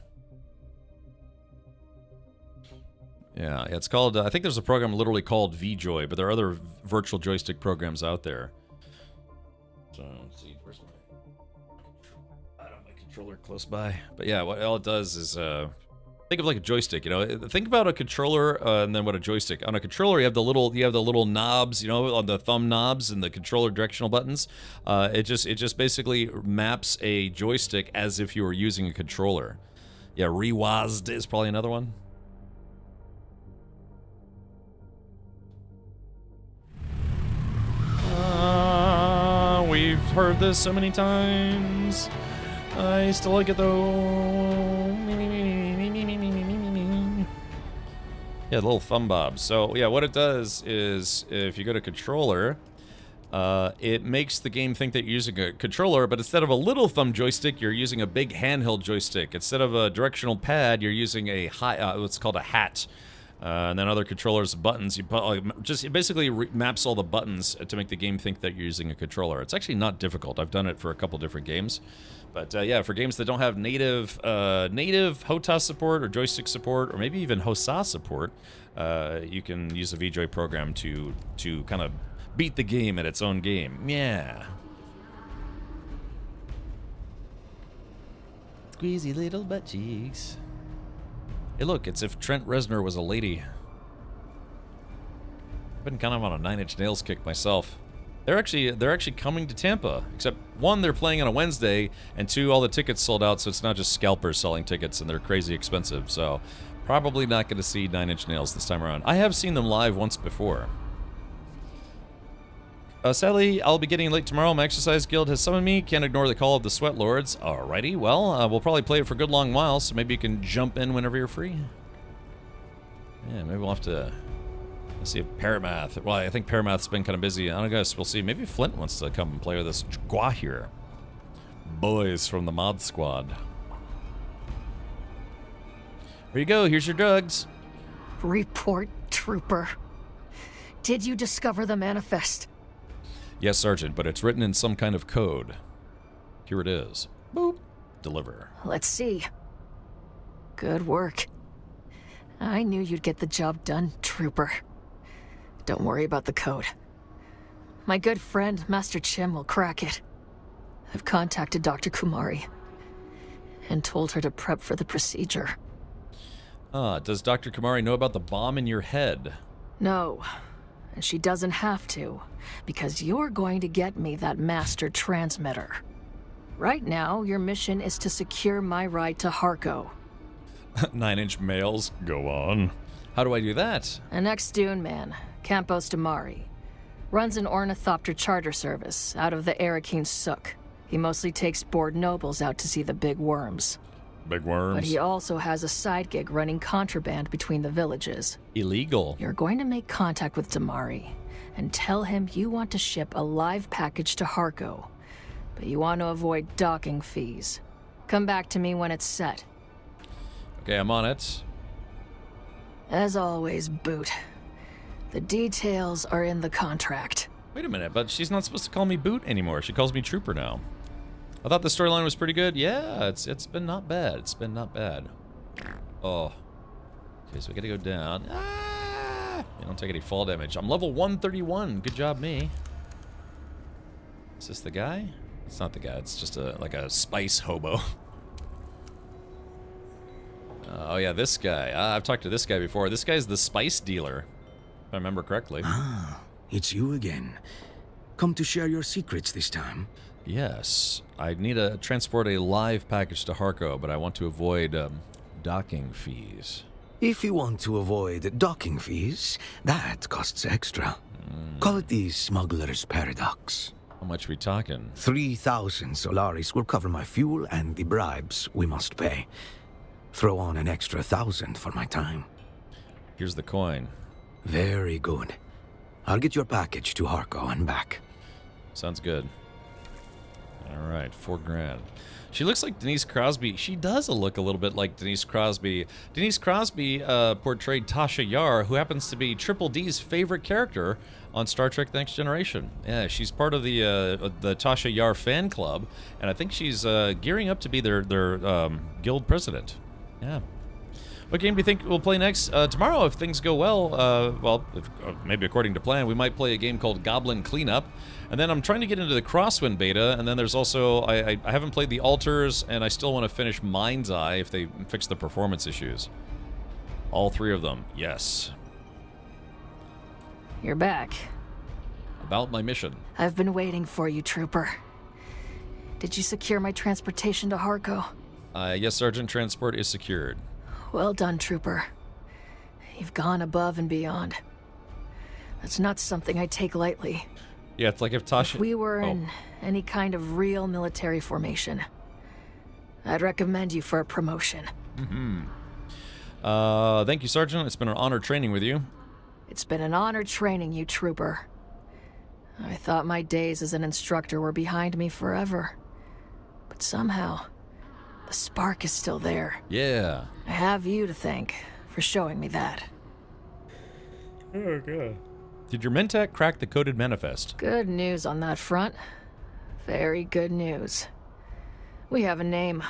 Yeah, it's called, I think there's a program literally called VJoy, but there are other virtual joystick programs out there. So, let's see, where's I don't have my controller close by. But yeah, what all it does is, think of like a joystick, you know. Think about a controller and then what a joystick. On a controller, you have the little knobs, you know, on the thumb knobs and the controller directional buttons. It just basically maps a joystick as if you were using a controller. Yeah, Rewazd is probably another one. We've heard this so many times. I still like it though. Yeah, little thumb bobs. So yeah, what it does is if you go to controller, it makes the game think that you're using a controller, but instead of a little thumb joystick, you're using a big handheld joystick. Instead of a directional pad, you're using a what's called a hat. And then other controllers, buttons. It basically maps all the buttons to make the game think that you're using a controller. It's actually not difficult. I've done it for a couple different games. But yeah, for games that don't have native HOTAS support or joystick support, or maybe even HOSA support, you can use a VJoy program to kind of beat the game at its own game. Yeah. Squeezy little butt cheeks. Hey, look, it's if Trent Reznor was a lady. I've been kind of on a Nine Inch Nails kick myself. They're actually coming to Tampa. Except one, they're playing on a Wednesday, and two, all the tickets sold out. So it's not just scalpers selling tickets, and they're crazy expensive. So Probably not going to see Nine Inch Nails this time around. I have seen them live once before. Sadly, I'll be getting late tomorrow. My exercise guild has summoned me. Can't ignore the call of the Sweat Lords. Alrighty, well, we'll probably play it for a good long while, so maybe you can jump in whenever you're free. Yeah, maybe we'll have to... Let's see if Paramath... Well, I think Paramath's been kind of busy. I don't guess. We'll see. Maybe Flint wants to come and play with us. Gwa here. Boys from the mod squad. Here you go. Here's your drugs.
Report, Trooper. Did you discover the manifest?
Yes, Sergeant, but it's written in some kind of code. Here it is. Boop. Deliver.
Let's see. Good work. I knew you'd get the job done, Trooper. Don't worry about the code. My good friend, Master Chim, will crack it. I've contacted Dr. Kumari and told her to prep for the procedure.
Does Dr. Kumari know about the bomb in your head?
No, and she doesn't have to, because you're going to get me that master transmitter. Right now, your mission is to secure my ride to Harko.
9-inch males? Go on. How do I do that?
An ex-Dune man, Campos Damari, runs an ornithopter charter service out of the Arakeen Sook. He mostly takes bored nobles out to see the big worms.
Big worms?
But he also has a side gig running contraband between the villages.
Illegal.
You're going to make contact with Damari and tell him you want to ship a live package to Harko, but you want to avoid docking fees. Come back to me when it's set.
Okay, I'm on it.
As always, Boot. The details are in the contract.
Wait a minute, but she's not supposed to call me Boot anymore. She calls me Trooper now. I thought the storyline was pretty good. Yeah, it's been not bad. It's been not bad. Oh. Okay, so we gotta go down. Ah! You don't take any fall damage. I'm level 131. Good job, me. Is this the guy? It's not the guy. It's just like a spice hobo. Oh yeah, this guy. I've talked to this guy before. This guy's the spice dealer, if I remember correctly.
Ah, it's you again. Come to share your secrets this time?
Yes. I need to transport a live package to Harko, but I want to avoid docking fees.
If you want to avoid docking fees, that costs extra. Call it the smuggler's paradox.
How much we talking?
3,000 Solaris will cover my fuel and the bribes we must pay. Throw on an extra 1,000 for my time.
Here's the coin.
Very good. I'll get your package to Harko and back.
Sounds good. All right, 4 grand. She looks like Denise Crosby. She does look a little bit like Denise Crosby. Denise Crosby portrayed Tasha Yar, who happens to be Triple D's favorite character on Star Trek: The Next Generation. Yeah, she's part of the Tasha Yar fan club, and I think she's gearing up to be their guild president. Yeah. What game do you think we'll play next? Tomorrow, if things go well, maybe according to plan, we might play a game called Goblin Cleanup. And then I'm trying to get into the Crosswind beta, and then there's also, I haven't played the Altars, and I still want to finish Mind's Eye if they fix the performance issues. All 3 of them, yes.
You're back.
About my mission.
I've been waiting for you, Trooper. Did you secure my transportation to Harko?
Yes, Sergeant. Transport is secured.
Well done, Trooper. You've gone above and beyond. That's not something I take lightly.
Yeah, it's like if Tasha...
If we were in any kind of real military formation, I'd recommend you for a promotion.
Thank you, Sergeant. It's been an honor training with you.
It's been an honor training you, Trooper. I thought my days as an instructor were behind me forever. But somehow, the spark is still there.
Yeah.
I have you to thank for showing me that.
Oh, God. Did your Mentat crack the coded manifest?
Good news on that front. Very good news. We have a name.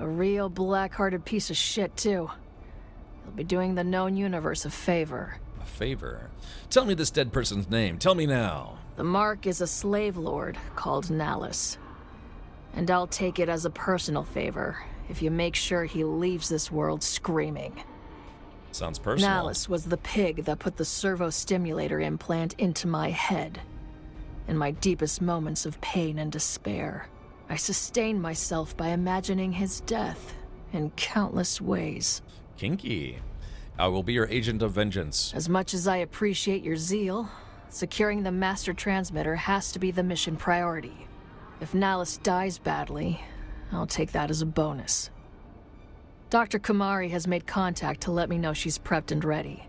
A real black-hearted piece of shit, too. He'll be doing the known universe a favor.
A favor? Tell me this dead person's name. Tell me now.
The Mark is a slave lord called Nallus. And I'll take it as a personal favor if you make sure he leaves this world screaming.
Sounds personal.
Nallus was the pig that put the servo-stimulator implant into my head. In my deepest moments of pain and despair, I sustained myself by imagining his death in countless ways.
Kinky. I will be your agent of vengeance.
As much as I appreciate your zeal, securing the master transmitter has to be the mission priority. If Nallus dies badly, I'll take that as a bonus. Dr. Kumari has made contact to let me know she's prepped and ready.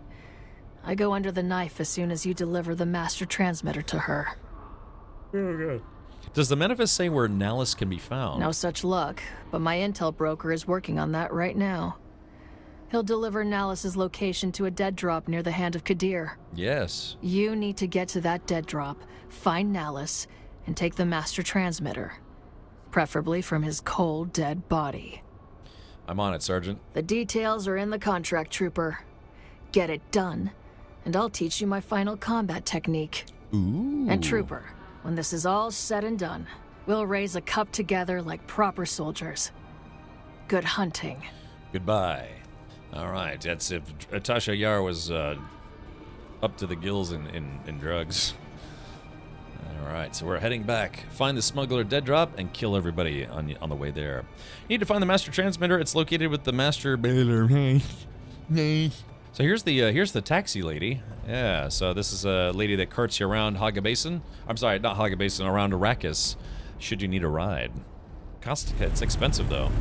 I go under the knife as soon as you deliver the master transmitter to her.
Does the manifest say where Nallus can be found?
No such luck, but my intel broker is working on that right now. He'll deliver Nallus's location to a dead drop near the Hand of Kadir.
Yes.
You need to get to that dead drop, find Nallus, and take the master transmitter. Preferably from his cold, dead body.
I'm on it, Sergeant.
The details are in the contract, Trooper. Get it done, and I'll teach you my final combat technique.
Ooh.
And Trooper, when this is all said and done, we'll raise a cup together like proper soldiers. Good hunting.
Goodbye. All right, that's if Tasha Yar was up to the gills in drugs. All right, so we're heading back. Find the smuggler dead drop and kill everybody on the way there. You need to find the master transmitter. It's located with the master baler. So here's the taxi lady. Yeah, so this is a lady that carts you around Haga Basin. I'm sorry, not Haga Basin, around Arrakis, should you need a ride. It's expensive though.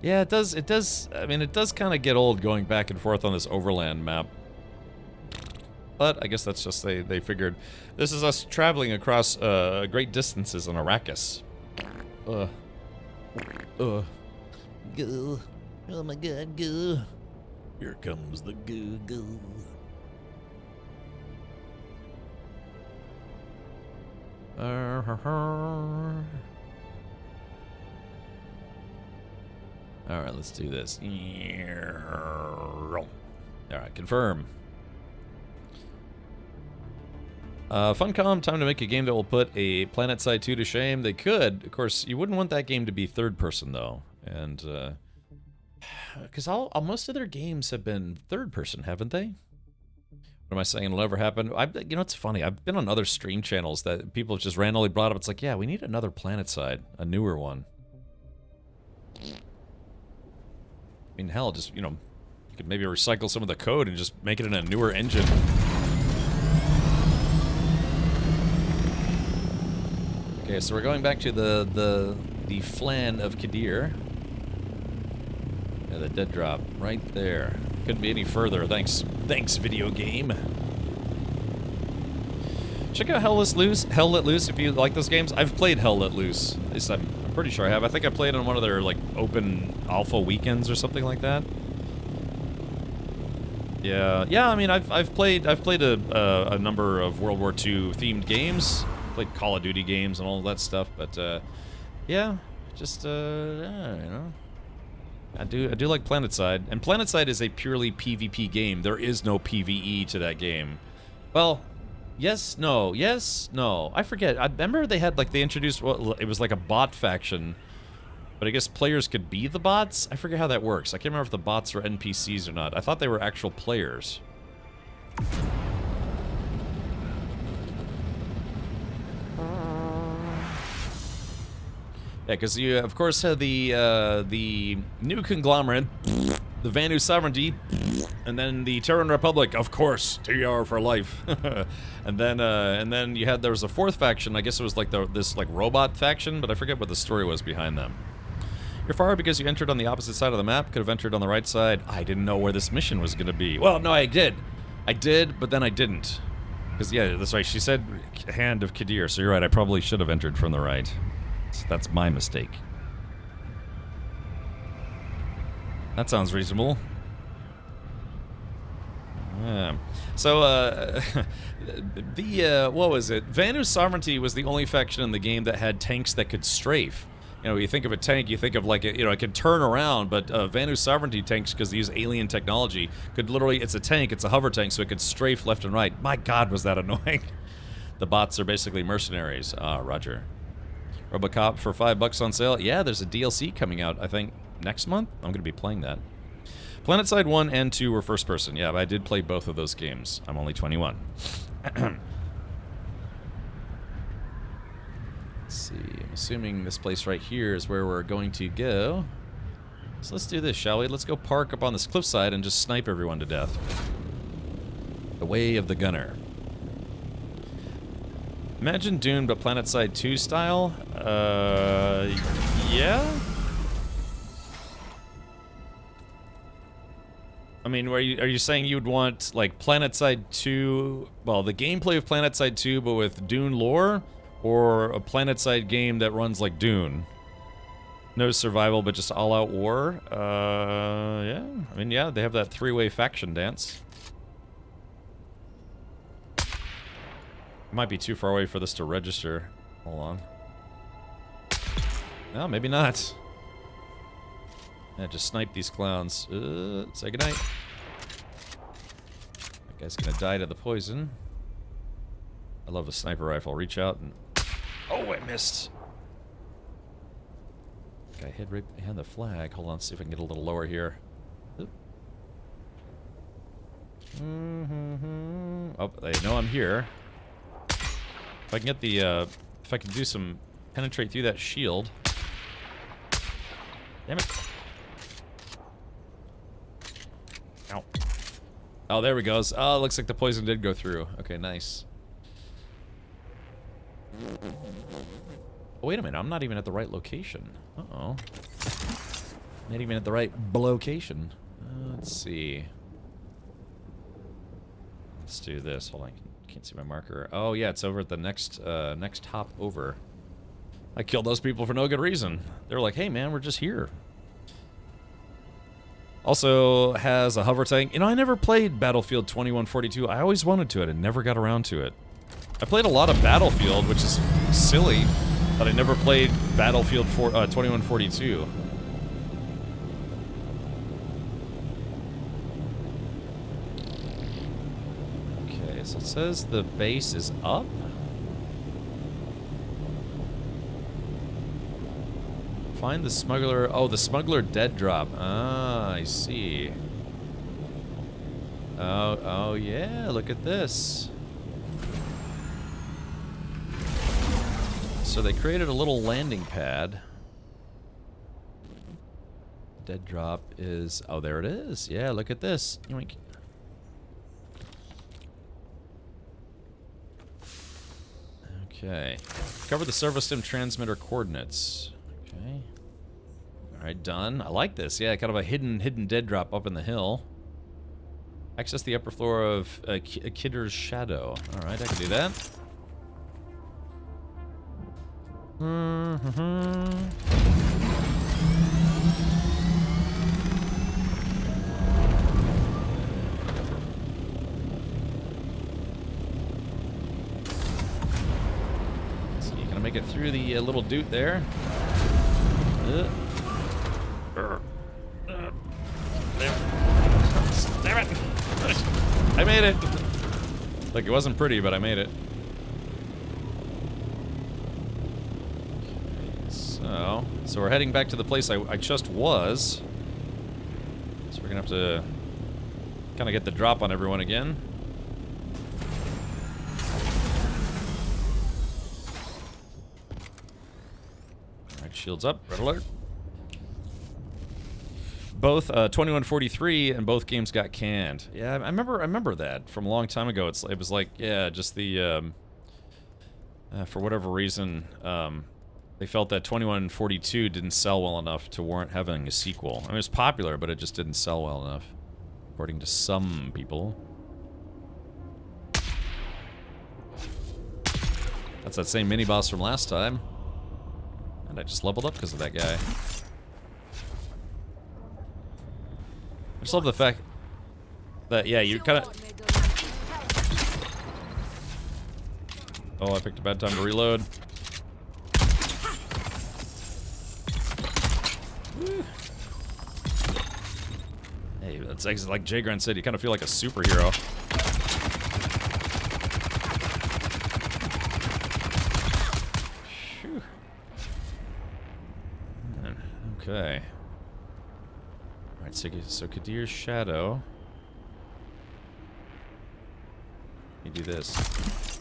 Yeah, it does, I mean, it does kind of get old going back and forth on this overland map. But I guess that's just, they figured, this is us traveling across great distances on Arrakis. Goo. Oh my god, goo. Here comes the goo. Alright, let's do this. Alright, confirm. Funcom, time to make a game that will put a PlanetSide 2 to shame. They could. Of course, you wouldn't want that game to be third person, though. And, because most of their games have been third person, haven't they? What am I saying will never happen? You know, it's funny. I've been on other stream channels that people have just randomly brought up. It's like, yeah, we need another PlanetSide, a newer one. I mean, hell, just, you know, you could maybe recycle some of the code and just make it in a newer engine. Okay, so we're going back to the flan of Kadir. Yeah, the dead drop right there. Couldn't be any further. Thanks, video game. Check out Hell Let Loose if you like those games. I've played Hell Let Loose. At least I'm pretty sure I have. I think I played on one of their like open alpha weekends or something like that. Yeah. I mean, I've played a number of World War II themed games. Played Call of Duty games and all of that stuff. But yeah, just yeah, you know, I do like PlanetSide, and PlanetSide is a purely PvP game. There is no PvE to that game. Well. Yes, no. I forget. I remember they had, like, they introduced, well, it was like a bot faction, but I guess players could be the bots? I forget how that works. I can't remember if the bots were NPCs or not. I thought they were actual players. Yeah, because you, of course, had the new conglomerate, the Vanu Sovereignty, and then the Terran Republic, of course, TR for life. and then there was a fourth faction. I guess it was like this robot faction, but I forget what the story was behind them. You're fired because you entered on the opposite side of the map. Could have entered on the right side. I didn't know where this mission was going to be. Well, no, I did. I did, but then I didn't. Because, yeah, that's right. She said Hand of Kadir, so you're right. I probably should have entered from the right. So that's my mistake. That sounds reasonable. Yeah. So, what was it? Vanu Sovereignty was the only faction in the game that had tanks that could strafe. You know, you think of a tank, you think of like, you know, it could turn around, but Vanu Sovereignty tanks, because they use alien technology, could literally, it's a tank, it's a hover tank, so it could strafe left and right. My god, was that annoying. The bots are basically mercenaries. Roger. Robocop for $5 on sale. Yeah, there's a DLC coming out, I think, next month. I'm going to be playing that. PlanetSide 1 and 2 were first person. Yeah, but I did play both of those games. I'm only 21. Let's see. I'm assuming this place right here is where we're going to go. So let's do this, shall we? Let's go park up on this cliffside and just snipe everyone to death. The way of the gunner. Imagine Dune, but PlanetSide 2 style? Yeah? I mean, are you saying you'd want, like, PlanetSide 2... Well, the gameplay of PlanetSide 2, but with Dune lore? Or a PlanetSide game that runs like Dune? No survival, but just all-out war? Yeah. I mean, yeah, they have that three-way faction dance. It might be too far away for this to register. Hold on. No, maybe not. Yeah, just snipe these clowns. Say goodnight. That guy's gonna die to the poison. I love a sniper rifle. Reach out and... Oh, I missed! Guy hid right behind the flag. Hold on, see if I can get a little lower here. Oop. Oh, they know I'm here. If I can get the, if I can do some... Penetrate through that shield. Damn it. Ow. Oh, there we go. Oh, it looks like the poison did go through. Okay, nice. Oh, wait a minute. I'm not even at the right location. Uh-oh. Not even at the right location. Let's see. Let's do this. Hold on. Can't see my marker. Oh, yeah. It's over at the next hop over. I killed those people for no good reason. They were like, hey, man, we're just here. Also has a hover tank. You know, I never played Battlefield 2142. I always wanted to it and never got around to it. I played a lot of Battlefield, which is silly, but I never played Battlefield 2142. Okay, so it says the base is up. Find the smuggler. Oh, the smuggler dead drop. Ah, I see. Oh yeah, look at this. So they created a little landing pad. Dead drop is... Oh, there it is. Yeah, look at this. Yoink. Okay. Cover the servo stim transmitter coordinates. Okay. Alright, done. I like this. Yeah, kind of a hidden dead drop up in the hill. Access the upper floor of a Kidder's Shadow. Alright, I can do that. So you gonna make it through the little dude there? Damn it! I made it! Like, it wasn't pretty, but I made it. So we're heading back to the place I just was. So we're gonna have to kind of get the drop on everyone again. Alright, shields up, red alert. Both 2143 and both games got canned. Yeah, I remember that from a long time ago. It was like, yeah, just the for whatever reason, they felt that 2142 didn't sell well enough to warrant having a sequel. I mean, it was popular, but it just didn't sell well enough, according to some people. That's that same mini-boss from last time. And I just leveled up because of that guy. I just love the fact that, yeah, you kind of... Oh, I picked a bad time to reload. Hey, that's like Jay Grant said, you kind of feel like a superhero. Whew. Okay. Alright, Alright, so Kadir's shadow. You do this.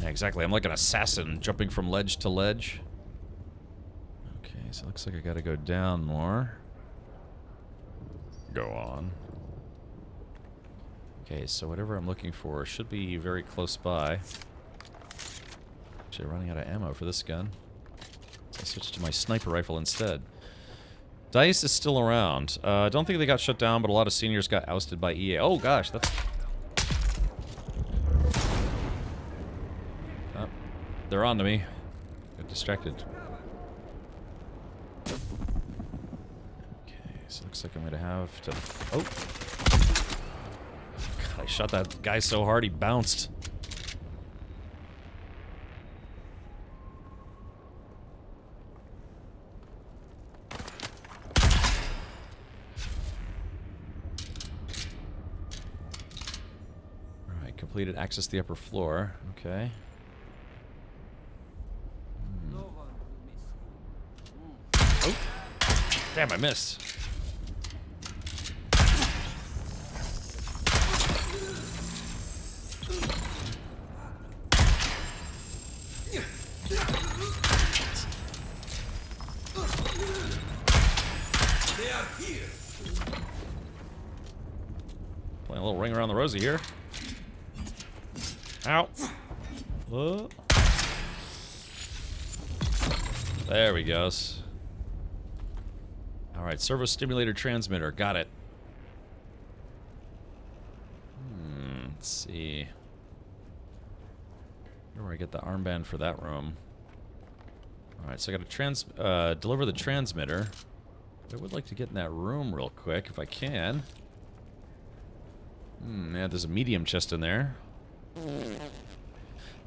Yeah, exactly. I'm like an assassin jumping from ledge to ledge. Okay, so it looks like I gotta go down more. Go on. Okay, so whatever I'm looking for should be very close by. Actually, running out of ammo for this gun. So I switched to my sniper rifle instead. DICE is still around. I don't think they got shut down, but a lot of seniors got ousted by EA. Oh gosh, that's... Oh, they're on to me. Got distracted. Okay, so it looks like I'm gonna have to... Oh! God, I shot that guy so hard he bounced. Completed access to the upper floor. Okay. Oh! Damn, I missed.
They are here.
Playing a little ring around the rosy here. Ow. Whoa. There we goes. Alright, servo stimulator transmitter. Got it. Let's see. Where do I get the armband for that room? Alright, so I gotta deliver the transmitter. I would like to get in that room real quick if I can. Yeah, there's a medium chest in there.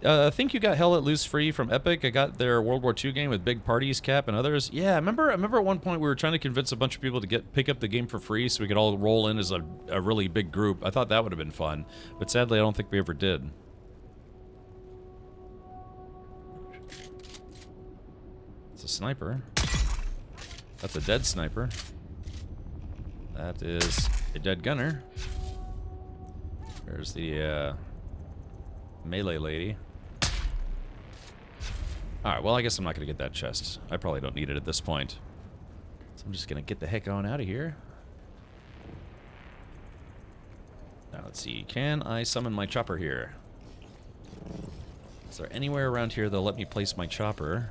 I think you got Hell Let Loose free from Epic. I got their World War II game with Big Parties, Cap, and others. Yeah, I remember at one point we were trying to convince a bunch of people to pick up the game for free so we could all roll in as a really big group. I thought that would have been fun, but sadly I don't think we ever did. It's a sniper. That's a dead sniper. That is a dead gunner. There's the melee lady. Alright, well I guess I'm not going to get that chest. I probably don't need it at this point. So I'm just going to get the heck on out of here. Now let's see. Can I summon my chopper here? Is there anywhere around here that'll let me place my chopper?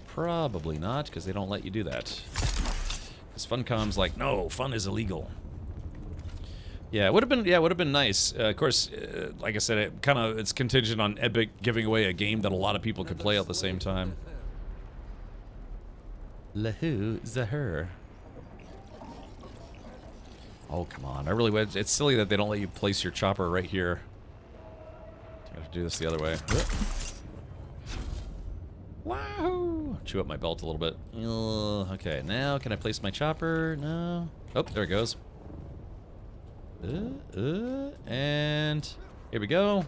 Probably not, because they don't let you do that. Because Funcom's like, no, fun is illegal. Yeah, it would have been nice. Of course, like I said, it's contingent on Epic giving away a game that a lot of people could play at the same time. Lahu Zahur. Oh, come on. I really would. It's silly that they don't let you place your chopper right here. I have to do this the other way. Wahoo! Chew up my belt a little bit. Okay, now can I place my chopper? No. Oh, there it goes. And here we go.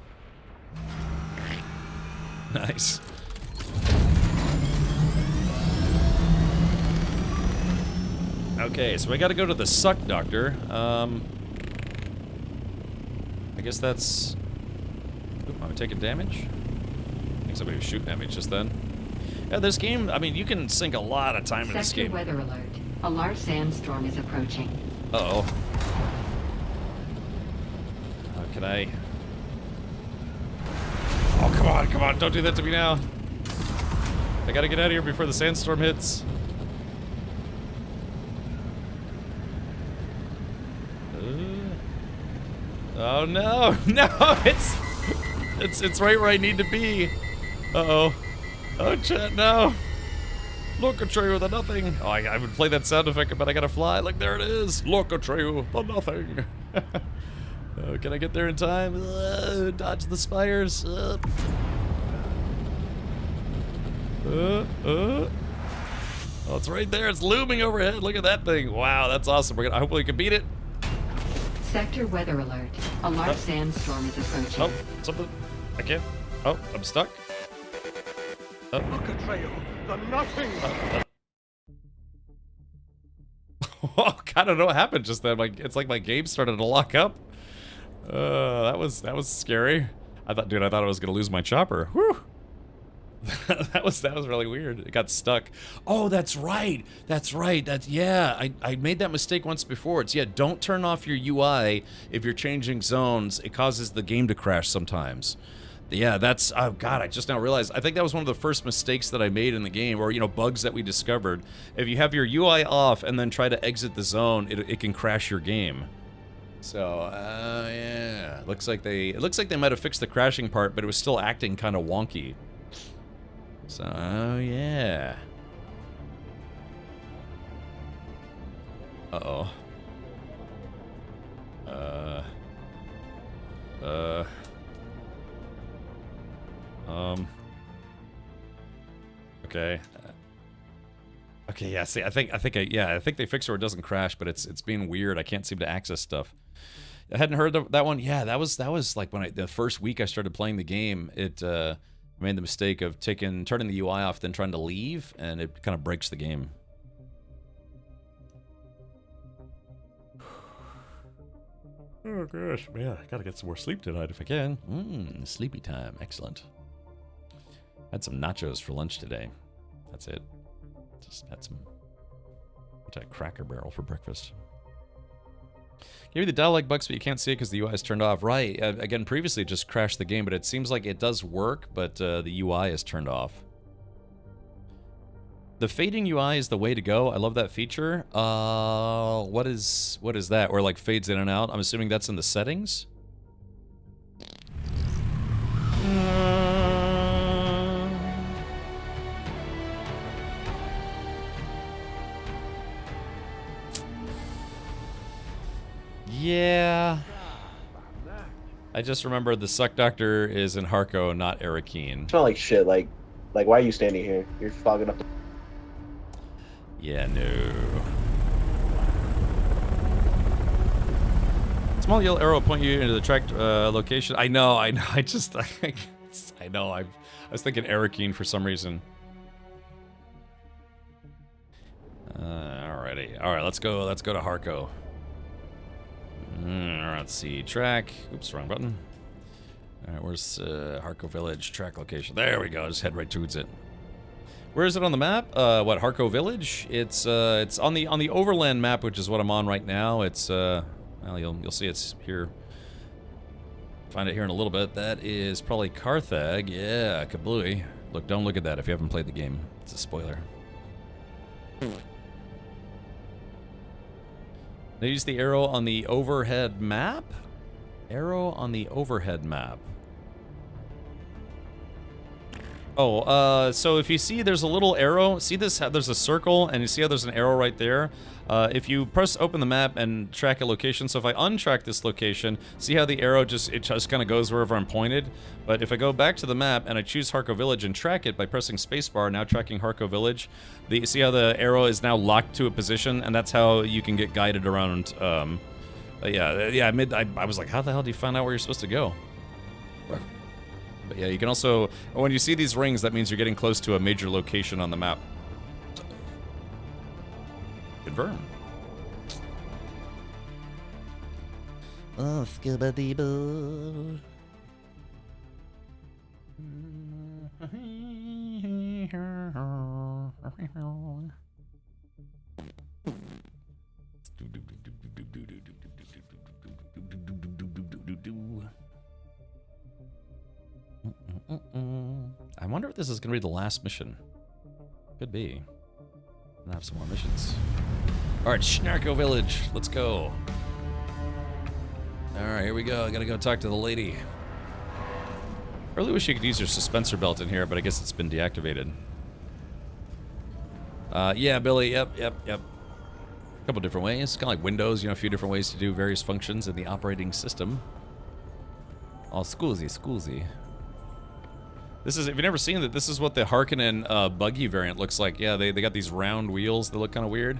Nice. Okay, so I gotta go to the suck doctor. I guess that's... Oop, am I taking damage? I think somebody was shooting at me just then. Yeah, this game, I mean, you can sink a lot of time in this game.
Sector weather alert. A large sandstorm is approaching.
Uh-oh. Can I... Oh, come on, don't do that to me now. I gotta get out of here before the sandstorm hits. Oh no, no, it's right where I need to be. Uh-oh. Oh, chat, no. Look at you, the nothing. Oh, I would play that sound effect, but I gotta fly. Look, there it is. Look at you, the nothing. Oh, can I get there in time? Dodge the spires. Oh, it's right there. It's looming overhead. Look at that thing. Wow, that's awesome. I hope we can beat it.
Sector weather alert. A large sandstorm is approaching.
Oh, something. I can't. Oh, I'm stuck. Oh.
Look at trail. The nothing.
Oh, I don't know what happened just then. Like, it's like my game started to lock up. That was scary. I thought I was gonna lose my chopper. Whew. that was really weird. It got stuck. Oh, that's right. Yeah. I made that mistake once before. It's don't turn off your UI if you're changing zones. It causes the game to crash sometimes. Yeah, that's, oh god, I just now realized. I think that was one of the first mistakes that I made in the game, or, you know, bugs that we discovered. If you have your UI off and then try to exit the zone, it can crash your game. So, yeah. It looks like they might have fixed the crashing part, but it was still acting kind of wonky. So, yeah. Uh-oh. Okay. Okay, yeah, see, I think they fixed it where it doesn't crash, but it's being weird. I can't seem to access stuff. I hadn't heard of that one. Yeah, that was like when the first week I started playing the game, it made the mistake of turning the UI off, then trying to leave, and it kind of breaks the game. Oh gosh, man, I gotta get some more sleep tonight if I can. Sleepy time, excellent. Had some nachos for lunch today. That's it. Just had some Cracker Barrel for breakfast. Maybe the dialogue bugs, but you can't see it because the UI is turned off. Right. Again, previously it just crashed the game, but it seems like it does work, but the UI is turned off. The fading UI is the way to go. I love that feature. What is that? Where like fades in and out? I'm assuming that's in the settings. Yeah. I just remember the Suck Doctor is in Harco, not Arakeen.
Smell like shit. Like why are you standing here? You're fogging up.
Yeah, no. Small yellow arrow will point you into the tracked location. I know. I know. I know. I was thinking Arakeen for some reason. Alrighty. All right. Let's go to Harco. Let's see. Track. Oops, wrong button. All right, where's Harco Village track location? There we go. Just head right towards it. Where is it on the map? What, Harco Village? It's on the overland map, which is what I'm on right now. It's well, you'll see it's here. Find it here in a little bit. That is probably Carthag. Yeah, kablooey. Look, don't look at that if you haven't played the game. It's a spoiler. They use the arrow on the overhead map? Arrow on the overhead map. Oh, so if you see there's a little arrow, see this, there's a circle, and you see how there's an arrow right there? If you press open the map and track a location, so if I untrack this location, see how the arrow just kind of goes wherever I'm pointed? But if I go back to the map and I choose Harco Village and track it by pressing spacebar, now tracking Harco Village, see how the arrow is now locked to a position, and that's how you can get guided around, yeah, I was like, how the hell do you find out where you're supposed to go? But yeah, you can also, when you see these rings, that means you're getting close to a major location on the map. Confirm.
Oh, scuba-dee-boo.
I wonder if this is going to be the last mission. Could be. I'll have some more missions. Alright, Schnarko Village. Let's go. Alright, here we go. I gotta go talk to the lady. I really wish you could use your suspensor belt in here, but I guess it's been deactivated. Yeah, Billy. Yep. A couple different ways. Kind of like Windows, you know, a few different ways to do various functions in the operating system. Oh, scusi. This is, if you've never seen it, this is what the Harkonnen buggy variant looks like. Yeah, they got these round wheels that look kind of weird.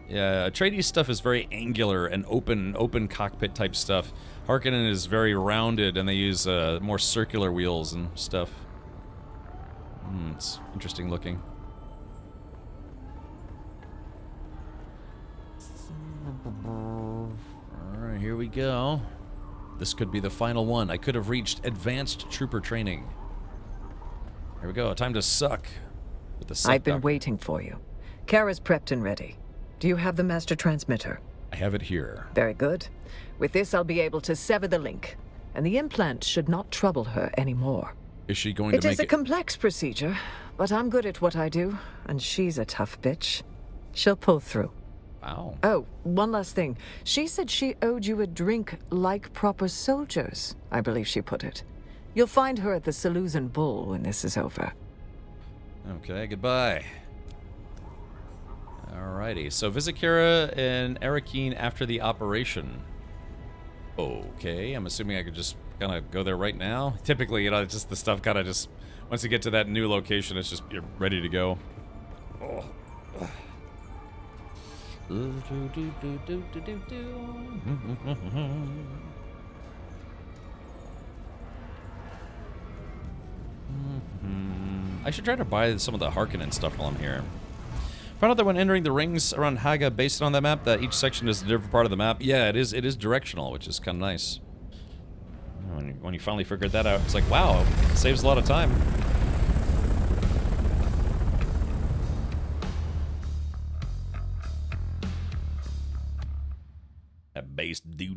Yeah, Atreides stuff is very angular and open cockpit type stuff. Harkonnen is very rounded, and they use more circular wheels and stuff. It's interesting looking. Alright, here we go. This could be the final one. I could have reached advanced trooper training. Here we go. Time to suck. With the
I've been waiting for you. Kara's prepped and ready. Do you have the master transmitter?
I have it here.
Very good. With this, I'll be able to sever the link, and the implant should not trouble her anymore.
Is she going to make
It is a complex procedure, but I'm good at what I do, and she's a tough bitch. She'll pull through.
Wow.
Oh, one last thing. She said she owed you a drink like proper soldiers, I believe she put it. You'll find her at the Saluzan Bull when this is over.
Okay, goodbye. Alrighty, so visit Kara and Arakeen after the operation. Okay, I'm assuming I could just kind of go there right now. Typically, you know, it's just the stuff kind of just, once you get to that new location, it's just, you're ready to go. Oh. I should try to buy some of the Harkonnen stuff while I'm here. Found out that when entering the rings around Haga based on that map, that each section is a different part of the map. Yeah, it is directional, which is kind of nice. When you finally figured that out, it's like, wow, it saves a lot of time. That bass do.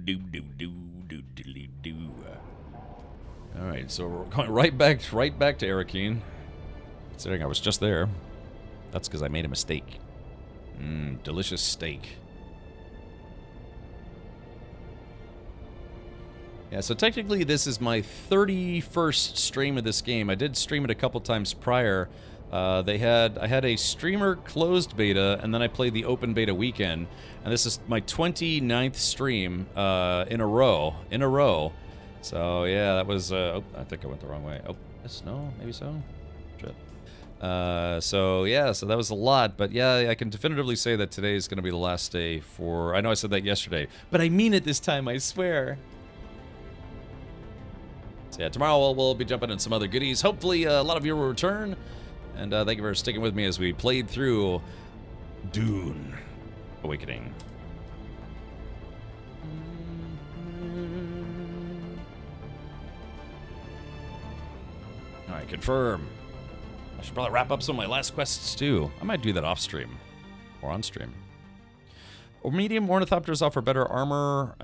Alright, so we're going right back to Arakeen. Considering I was just there. That's because I made a mistake. Delicious steak. Yeah, so technically this is my 31st stream of this game. I did stream it a couple times prior. I had a streamer closed beta, and then I played the open beta weekend. And this is my 29th stream in a row. So yeah, that was, oh, I think I went the wrong way. Oh, yes, no, maybe so. Shit. So yeah, so that was a lot, but yeah, I can definitively say that today is going to be the last day for, I know I said that yesterday, but I mean it this time, I swear. So yeah, tomorrow we'll be jumping in some other goodies. Hopefully a lot of you will return, and thank you for sticking with me as we played through Dune Awakening. Alright, confirm. I should probably wrap up some of my last quests too. I might do that off stream. Or on stream. Or medium ornithopters offer better armor,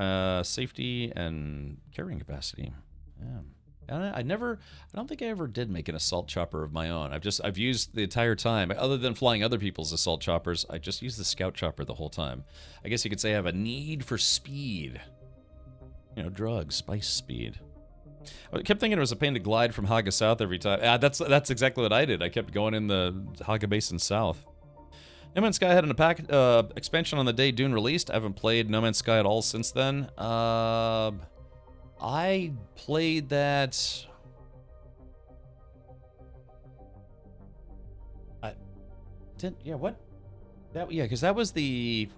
safety, and carrying capacity. Yeah. I don't think I ever did make an assault chopper of my own. I've used the entire time, other than flying other people's assault choppers, I just used the scout chopper the whole time. I guess you could say I have a need for speed. You know, drugs, spice speed. I kept thinking it was a pain to glide from Haga South every time. That's exactly what I did. I kept going in the Haga Basin South. No Man's Sky had an expansion on the day Dune released. I haven't played No Man's Sky at all since then. I played that... what? Because that was the...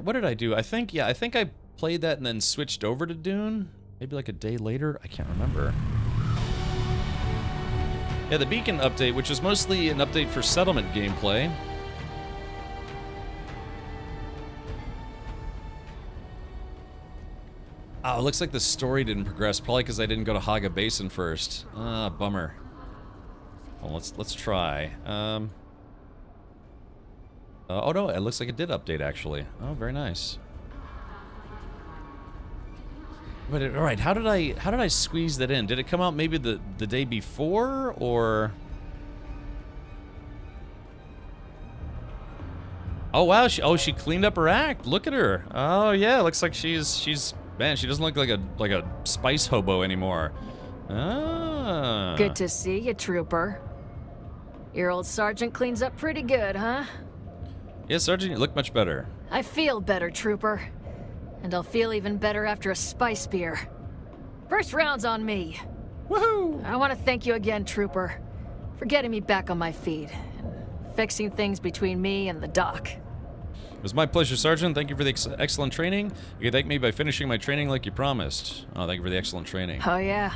what did I do? I think I played that and then switched over to Dune. Maybe like a day later? I can't remember. Yeah, the Beacon update, which is mostly an update for settlement gameplay. Oh, it looks like the story didn't progress, probably because I didn't go to Haga Basin first. Ah, bummer. Well, let's try. Oh no, it looks like it did update actually. Oh, very nice. But all right, how did I squeeze that in? Did it come out maybe the day before, or? Oh wow, she cleaned up her act. Look at her. Oh yeah, looks like she's man, she doesn't look like a spice hobo anymore. Ah.
Good to see you, Trooper. Your old sergeant cleans up pretty good, huh?
Yeah, Sergeant, you look much better.
I feel better, Trooper. And I'll feel even better after a spice beer. First round's on me.
Woohoo!
I want to thank you again, Trooper, for getting me back on my feet and fixing things between me and the doc.
It was my pleasure, Sergeant. Thank you for the excellent training. You can thank me by finishing my training like you promised. Oh, thank you for the excellent training.
Oh yeah,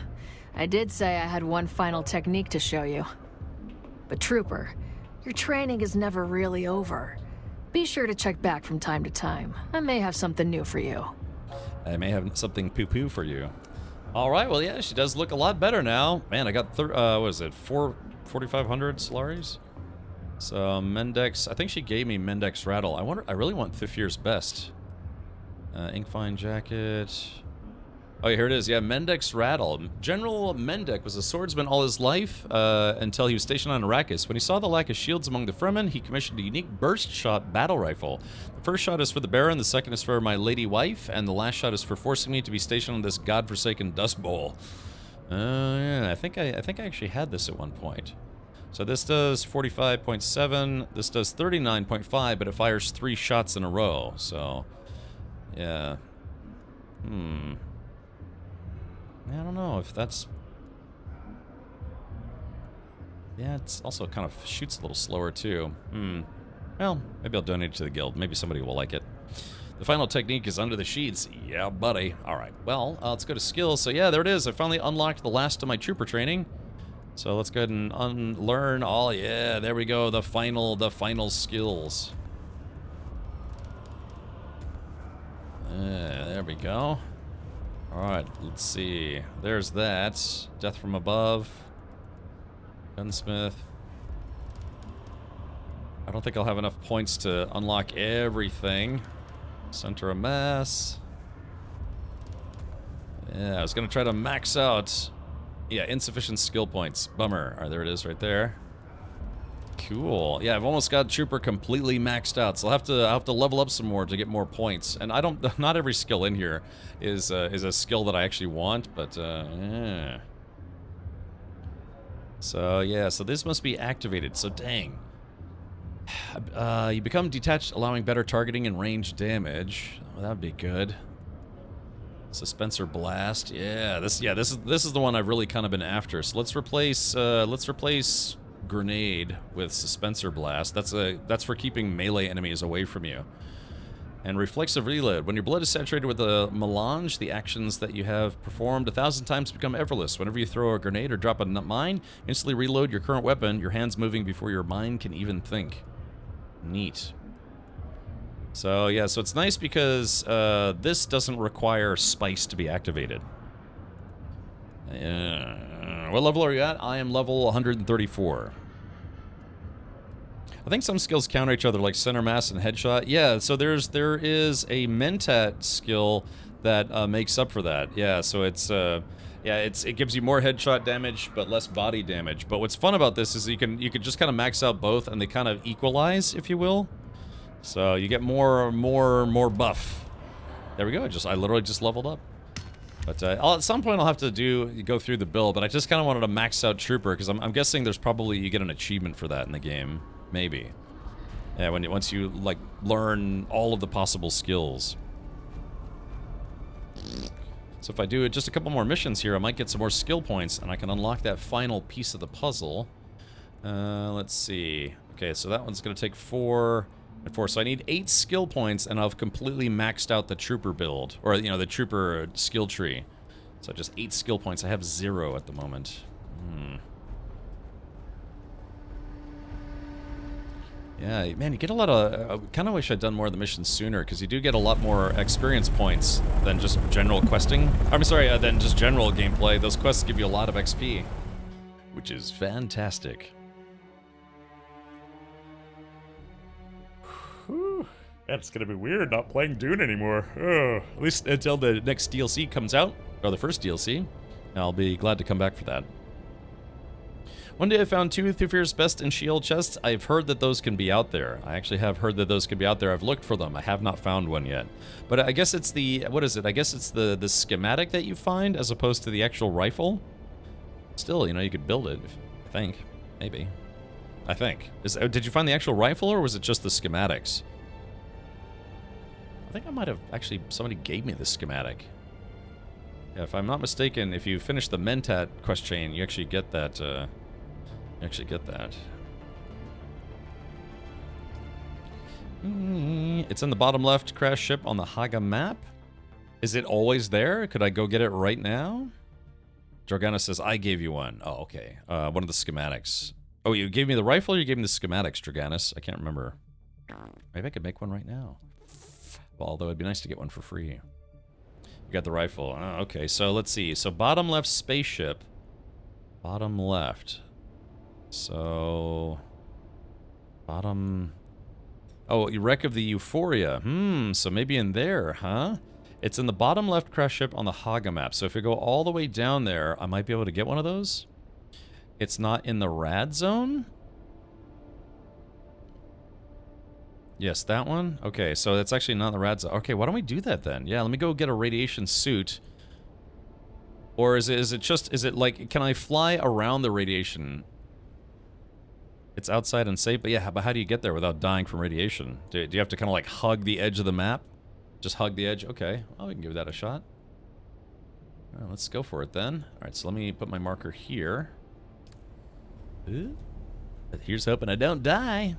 I did say I had one final technique to show you. But Trooper, your training is never really over. Be sure to check back from time to time. I may have something new for you.
I may have something poo-poo for you. All right, well, yeah, she does look a lot better now. Man, I got, what is it, 4,500 Solaris? So, Mendex, I think she gave me Mendex Rattle. I really want Thifir's Best. Inkfine Jacket. Oh, here it is. Yeah, Mendex Rattle. General Mendek was a swordsman all his life until he was stationed on Arrakis. When he saw the lack of shields among the Fremen, he commissioned a unique burst shot battle rifle. The first shot is for the Baron, the second is for my lady wife, and the last shot is for forcing me to be stationed on this godforsaken dust bowl. Yeah, I think I actually had this at one point. So this does 45.7, this does 39.5, but it fires 3 shots in a row, so... Yeah. I don't know if that's... Yeah, it's also kind of shoots a little slower, too. Well, maybe I'll donate it to the guild. Maybe somebody will like it. The final technique is under the sheets. Yeah, buddy. All right. Well, let's go to skills. So, yeah, there it is. I finally unlocked the last of my trooper training. So let's go ahead and unlearn all... Yeah, there we go. The final skills. There we go. Alright, let's see. There's that. Death from above. Gunsmith. I don't think I'll have enough points to unlock everything. Center of mass. Yeah, I was going to try to max out. Yeah, insufficient skill points. Bummer. Alright, there it is right there. Cool. Yeah, I've almost got Trooper completely maxed out, so I'll have to level up some more to get more points. And I don't. Not every skill in here is a skill that I actually want, but yeah. So yeah, so this must be activated. So dang. You become detached, allowing better targeting and range damage. Well, that'd be good. Suspensor blast. Yeah, this is the one I've really kind of been after. So let's replace grenade with suspensor blast. That's for keeping melee enemies away from you. And reflexive reload. When your blood is saturated with a melange, the actions that you have performed 1,000 times become effortless. Whenever you throw a grenade or drop a mine, instantly reload your current weapon, your hands moving before your mind can even think. Neat. So yeah, so it's nice because this doesn't require spice to be activated. What level are you at? I am level 134. I think some skills counter each other, like center mass and headshot. Yeah, so there is a Mentat skill that makes up for that. Yeah, so it gives you more headshot damage but less body damage. But what's fun about this is you can just kind of max out both, and they kind of equalize, if you will. So you get more buff. There we go. I literally just leveled up. But at some point I'll have to go through the build, but I just kind of wanted to max out Trooper, because I'm guessing there's probably, you get an achievement for that in the game. Maybe. Yeah, once you, like, learn all of the possible skills. So if I do just a couple more missions here, I might get some more skill points, and I can unlock that final piece of the puzzle. Let's see. Okay, so that one's going to take 4 and 4. So I need 8 skill points, and I've completely maxed out the Trooper build. Or, you know, the Trooper skill tree. So just 8 skill points. I have 0 at the moment. Yeah, man, you get a lot of... I kind of wish I'd done more of the missions sooner, because you do get a lot more experience points than just general questing. I'm sorry, than just general gameplay. Those quests give you a lot of XP, which is fantastic. Whew. That's gonna be weird not playing Dune anymore. Ugh. At least until the next DLC comes out, or the first DLC. I'll be glad to come back for that. One day I found 2 Thufir's Best and Shield chests. I've heard that those can be out there. I actually have heard that those can be out there. I've looked for them. I have not found one yet. But I guess it's the... What is it? I guess it's the schematic that you find as opposed to the actual rifle. Still, you know, you could build it. I think. Maybe. I think. Did you find the actual rifle, or was it just the schematics? I think I might have... Actually, somebody gave me the schematic. Yeah, if I'm not mistaken, if you finish the Mentat quest chain, you actually get that... It's in the bottom left crash ship on the Haga map. Is it always there? Could I go get it right now? Dragana says, I gave you one. Oh, okay. One of the schematics. Oh, you gave me the rifle, or you gave me the schematics, Draganis? I can't remember. Maybe I could make one right now. Well, although it'd be nice to get one for free. You got the rifle. Oh, okay, so let's see. So bottom left spaceship. Bottom left. So... Bottom... Oh, wreck of the Euphoria. So maybe in there, huh? It's in the bottom left crash ship on the Haga map. So if we go all the way down there, I might be able to get one of those. It's not in the rad zone? Yes, that one? Okay, so it's actually not in the rad zone. Okay, why don't we do that then? Yeah, let me go get a radiation suit. Or is it like, can I fly around the radiation? It's outside and safe, but yeah, but how do you get there without dying from radiation? Do you have to kind of like hug the edge of the map? Just hug the edge? Okay, well, we can give that a shot. All right, let's go for it then. All right, so let me put my marker here. Ooh. Here's hoping I don't die.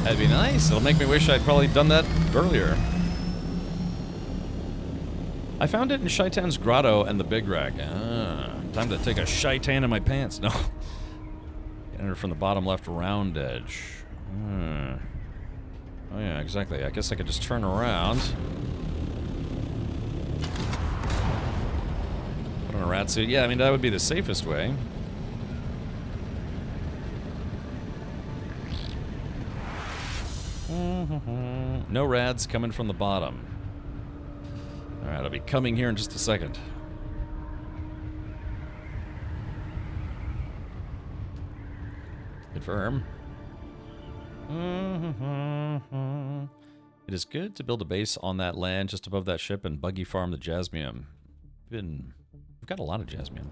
That'd be nice. It'll make me wish I'd probably done that earlier. I found it in Shaitan's Grotto and the Big Rack. Time to take a Shaitan in my pants. No. Enter from the bottom left round edge. Oh yeah, exactly. I guess I could just turn around. Put on a rat suit. Yeah, I mean, that would be the safest way. No rads coming from the bottom. Alright, I'll be coming here in just a second. Confirm. It is good to build a base on that land just above that ship and buggy farm the jasmium. We've got a lot of jasmium.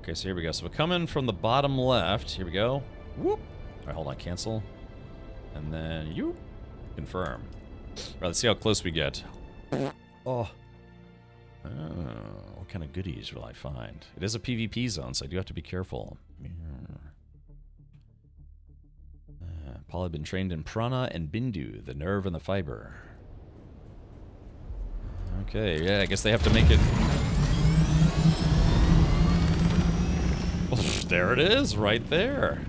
Okay, so here we go. So we're coming from the bottom left. Here we go. Whoop. Alright, hold on, cancel. And then you confirm. Alright, let's see how close we get. Oh. What kind of goodies will I find? It is a PvP zone, so I do have to be careful. Paul had been trained in Prana and Bindu, the nerve and the fiber. Okay, yeah, I guess they have to make it... Oh, there it is, right there.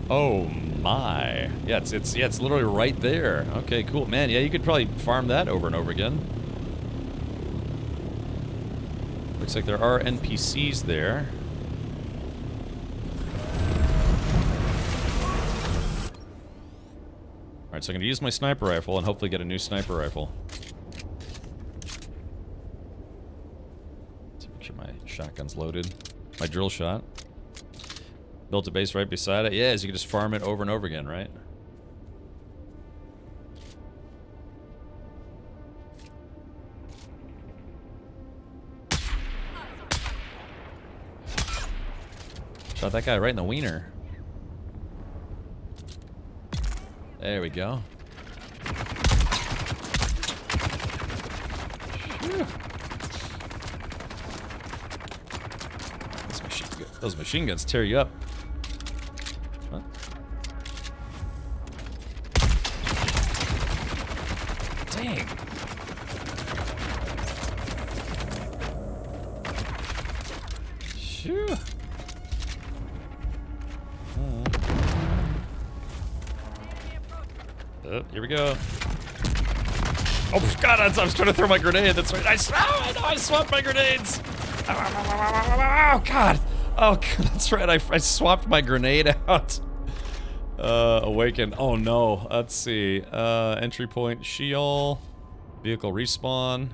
Oh my. Yeah, it's literally right there. Okay, cool. Man, yeah, you could probably farm that over and over again. Looks like there are NPCs there. Alright, so I'm going to use my sniper rifle and hopefully get a new sniper rifle. Let's make sure my shotgun's loaded. My drill shot. Built a base right beside it. Yeah, so you can just farm it over and over again, right? Shot that guy right in the wiener. There we go. Those machine guns tear you up. What? Dang. Phew. Oh, here we go. Oh God! I was trying to throw my grenade. That's right. I swapped my grenades. Oh God! Oh God, that's right. I swapped my grenade out. Awaken. Oh no. Let's see. Entry point Sheol. Vehicle respawn.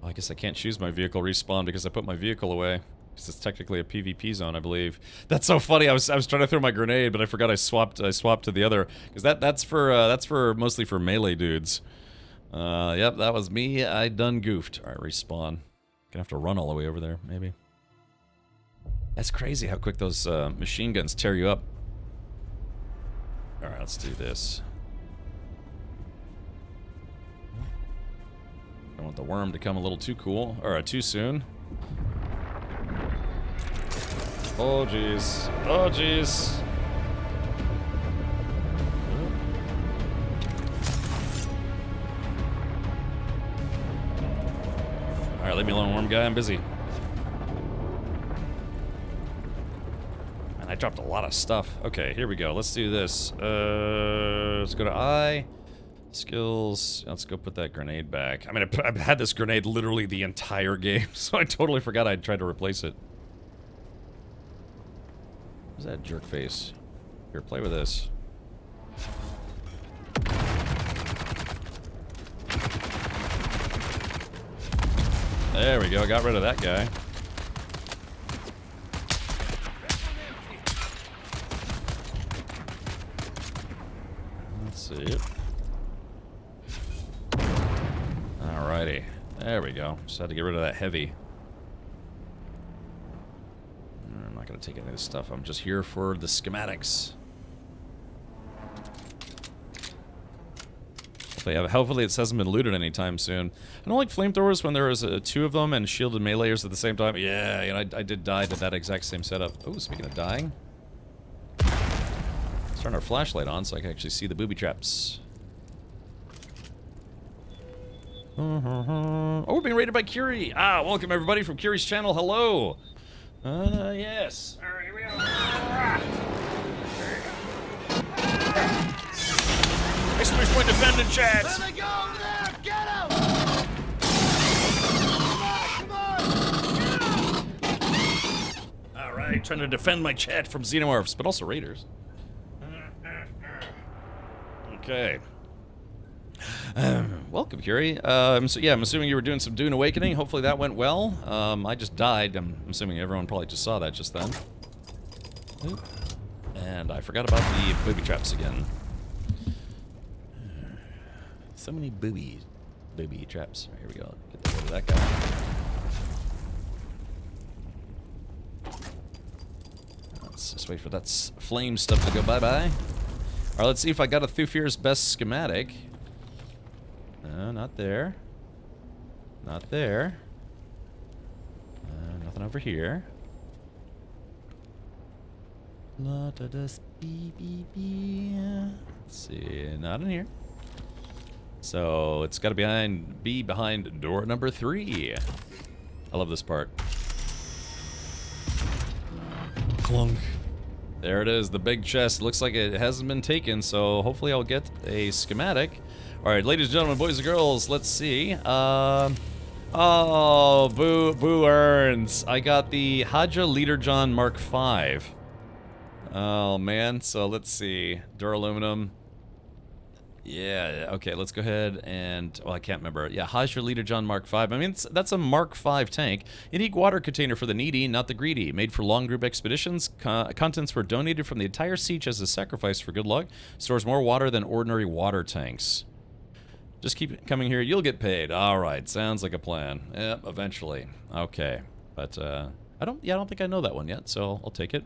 Oh, I guess I can't choose my vehicle respawn because I put my vehicle away. Because it's technically a PvP zone, I believe. That's so funny. I was trying to throw my grenade, but I forgot I swapped to the other. Because that's for mostly for melee dudes. Yep, that was me. I done goofed. All right, respawn. Gonna have to run all the way over there, maybe. That's crazy how quick those machine guns tear you up. All right, let's do this. Don't want the worm to come a little too cool or too soon. Oh jeez. Oh jeez. Alright, leave me alone, worm guy. I'm busy. And I dropped a lot of stuff. Okay, here we go. Let's do this. Let's go to I. Skills. Let's go put that grenade back. I mean, I've had this grenade literally the entire game, so I totally forgot I'd tried to replace it. What's that jerk face? Here, play with this. There we go. Got rid of that guy. Let's see. Alrighty. There we go. Just had to get rid of that heavy. I'm not going to take any of this stuff. I'm just here for the schematics. Hopefully it hasn't been looted anytime soon. I don't like flamethrowers when there was two of them and shielded meleeers at the same time. Yeah, you know, I did die to that exact same setup. Oh, speaking of dying. Let's turn our flashlight on so I can actually see the booby traps. Oh, we're being rated by Curie. Ah, welcome everybody from Curie's channel. Hello. Yes. All right, here we go. I smashed my defendant, chat.
Let me go over there! Get him! Come on!
All right, trying to defend my chat from xenomorphs, but also raiders. Okay. Welcome, Curie. So yeah, I'm assuming you were doing some Dune Awakening. Hopefully that went well. I just died. I'm assuming everyone probably just saw that just then. Oop. And I forgot about the booby traps again. So many booby traps. Here we go. Get rid of that guy. Let's just wait for that flame stuff to go bye-bye. Alright, let's see if I got a Thufir's best schematic. No, not there. Not there. Nothing over here. Let's see, not in here. So it's got to be behind door number 3. I love this part. Clunk. There it is, the big chest. Looks like it hasn't been taken, so hopefully I'll get a schematic. All right, ladies and gentlemen, boys and girls, let's see. Oh, boo earns. I got the Haja Leader-John Mark V. Oh man, so let's see. Duraluminum. Yeah, okay, let's go ahead and, well, I can't remember. Yeah, Haja Leader-John Mark V. I mean, that's a Mark V tank. Unique water container for the needy, not the greedy. Made for long group expeditions. Contents were donated from the entire siege as a sacrifice for good luck. Stores more water than ordinary water tanks. Just keep coming here, you'll get paid. All right, sounds like a plan. Yep, eventually. Okay, but I don't think I know that one yet, so I'll take it.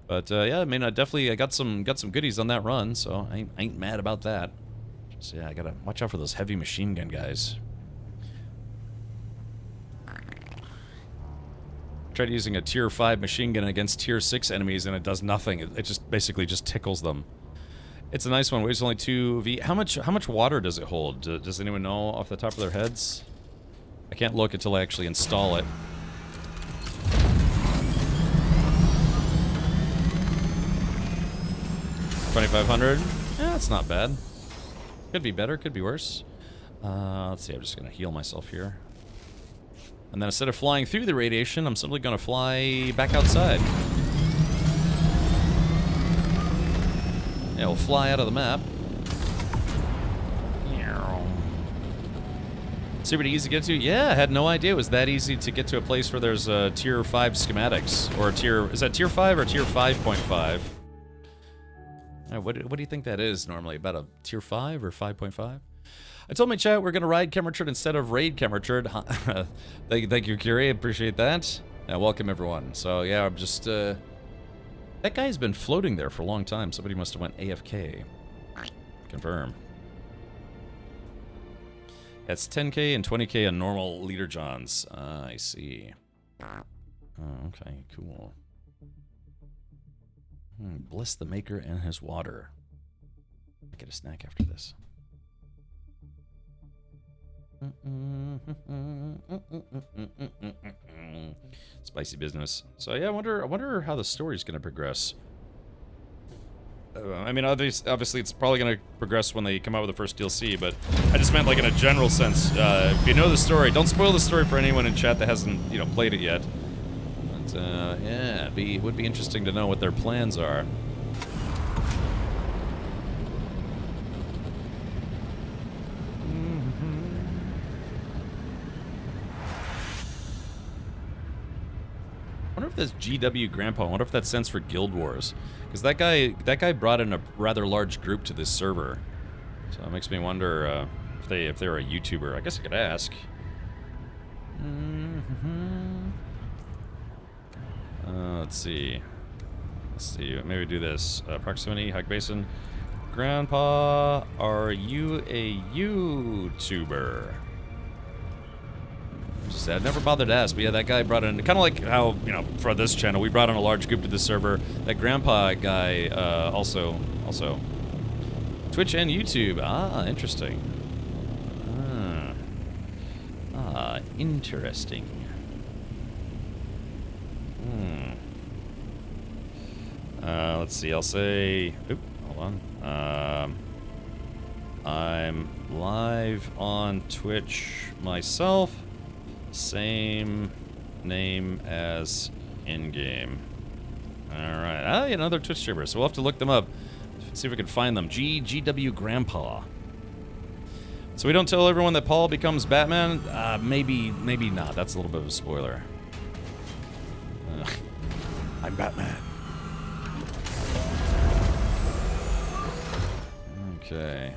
But yeah, I mean, I got some goodies on that run, so I ain't mad about that. So yeah, I gotta watch out for those heavy machine gun guys. Tried using a tier 5 machine gun against tier 6 enemies and it does nothing. It just basically just tickles them. It's a nice one. Weighs only 2V. How much water does it hold? Does anyone know off the top of their heads? I can't look until I actually install it. $2,500. Yeah, that's not bad. Could be better, could be worse. Let's see, I'm just gonna heal myself here. And then instead of flying through the radiation, I'm simply gonna fly back outside. Yeah, we'll fly out of the map. Super easy to get to? Yeah, I had no idea it was that easy to get to a place where there's tier 5 schematics. Or is that tier 5 or tier 5.5? What do you think that is normally? About a tier 5 or 5.5? I told my chat we're going to ride Chemerchard instead of raid Chemerchard. Thank you, Curie. Appreciate that. Welcome, everyone. So, yeah, I'm just... that guy's been floating there for a long time. Somebody must have went AFK. Confirm. That's 10k and 20k on normal Leader Johns. I see. Oh, okay, cool. Bless the maker and his water. I'll get a snack after this. Spicy business. So yeah, I wonder how the story's gonna progress. I mean, obviously it's probably gonna progress when they come out with the first DLC, but I just meant like in a general sense. If you know the story, don't spoil the story for anyone in chat that hasn't, you know, played it yet. But yeah, it would be interesting to know what their plans are. I wonder if this GW Grandpa, I wonder if that stands for Guild Wars. Because that guy brought in a rather large group to this server. So it makes me wonder if they're a YouTuber. I guess I could ask. Let's see. Maybe do this. Proximity, Hike Basin. Grandpa, are you a YouTuber? I've never bothered to ask, but yeah, that guy brought in, kind of like how, you know, for this channel, we brought in a large group to the server. That Grandpa guy, also Twitch and YouTube. Ah, interesting. Interesting. Let's see, I'll say, oop, hold on. I'm live on Twitch myself. Same name as in-game. Alright. Ah, yeah, another Twitch streamer. So we'll have to look them up. See if we can find them. GW Grandpa. So we don't tell everyone that Paul becomes Batman? Maybe not. That's a little bit of a spoiler. I'm Batman. Okay.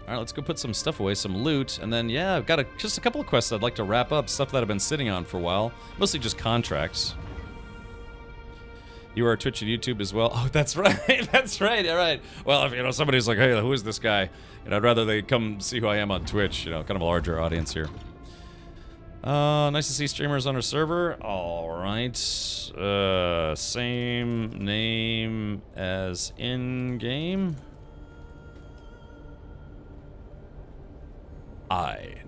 Alright, let's go put some stuff away, some loot, and then, yeah, I've got just a couple of quests I'd like to wrap up, stuff that I've been sitting on for a while. Mostly just contracts. You are Twitch and YouTube as well? Oh, that's right, that's right, alright. Well, if, you know, somebody's like, hey, who is this guy? And I'd rather they come see who I am on Twitch, you know, kind of a larger audience here. Nice to see streamers on our server. Alright. Same name as in-game.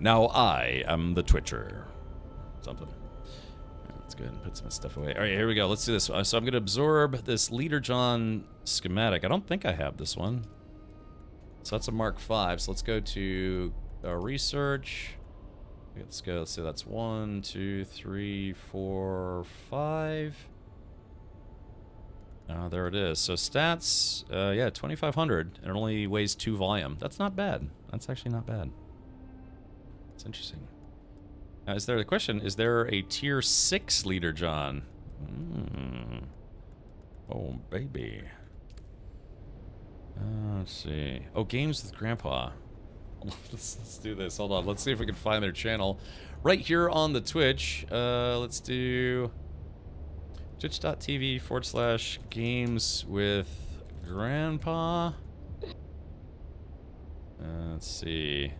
Now I am the Twitcher. Something. Let's go ahead and put some stuff away. Alright, here we go. Let's do this. So I'm going to absorb this Leader John schematic. I don't think I have this one. So that's a Mark 5. So let's go to research. Let's go. Let's see. That's 1, 2, 3, 4, 5. There it is. So stats, yeah, 2,500. And it only weighs 2 volume. That's not bad. That's actually not bad. It's interesting. Now, is there the question? Is there a tier 6 Leader John? Oh, baby. Let's see. Oh, games with Grandpa. Let's do this. Hold on. Let's see if we can find their channel right here on the Twitch. Let's do twitch.tv/games with Grandpa. Let's see.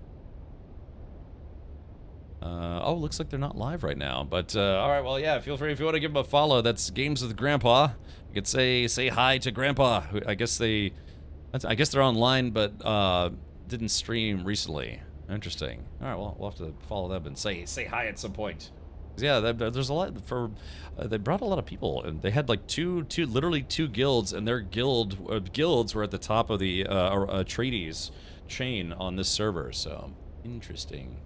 Oh, looks like they're not live right now. But all right, well, yeah. Feel free if you want to give them a follow. That's Games with Grandpa. You could say hi to Grandpa. I guess they're online, but didn't stream recently. Interesting. All right, well, we'll have to follow them and say hi at some point. Yeah, there's a lot for. They brought a lot of people, and they had like literally two guilds, and their guilds were at the top of the Atreides chain on this server. So interesting.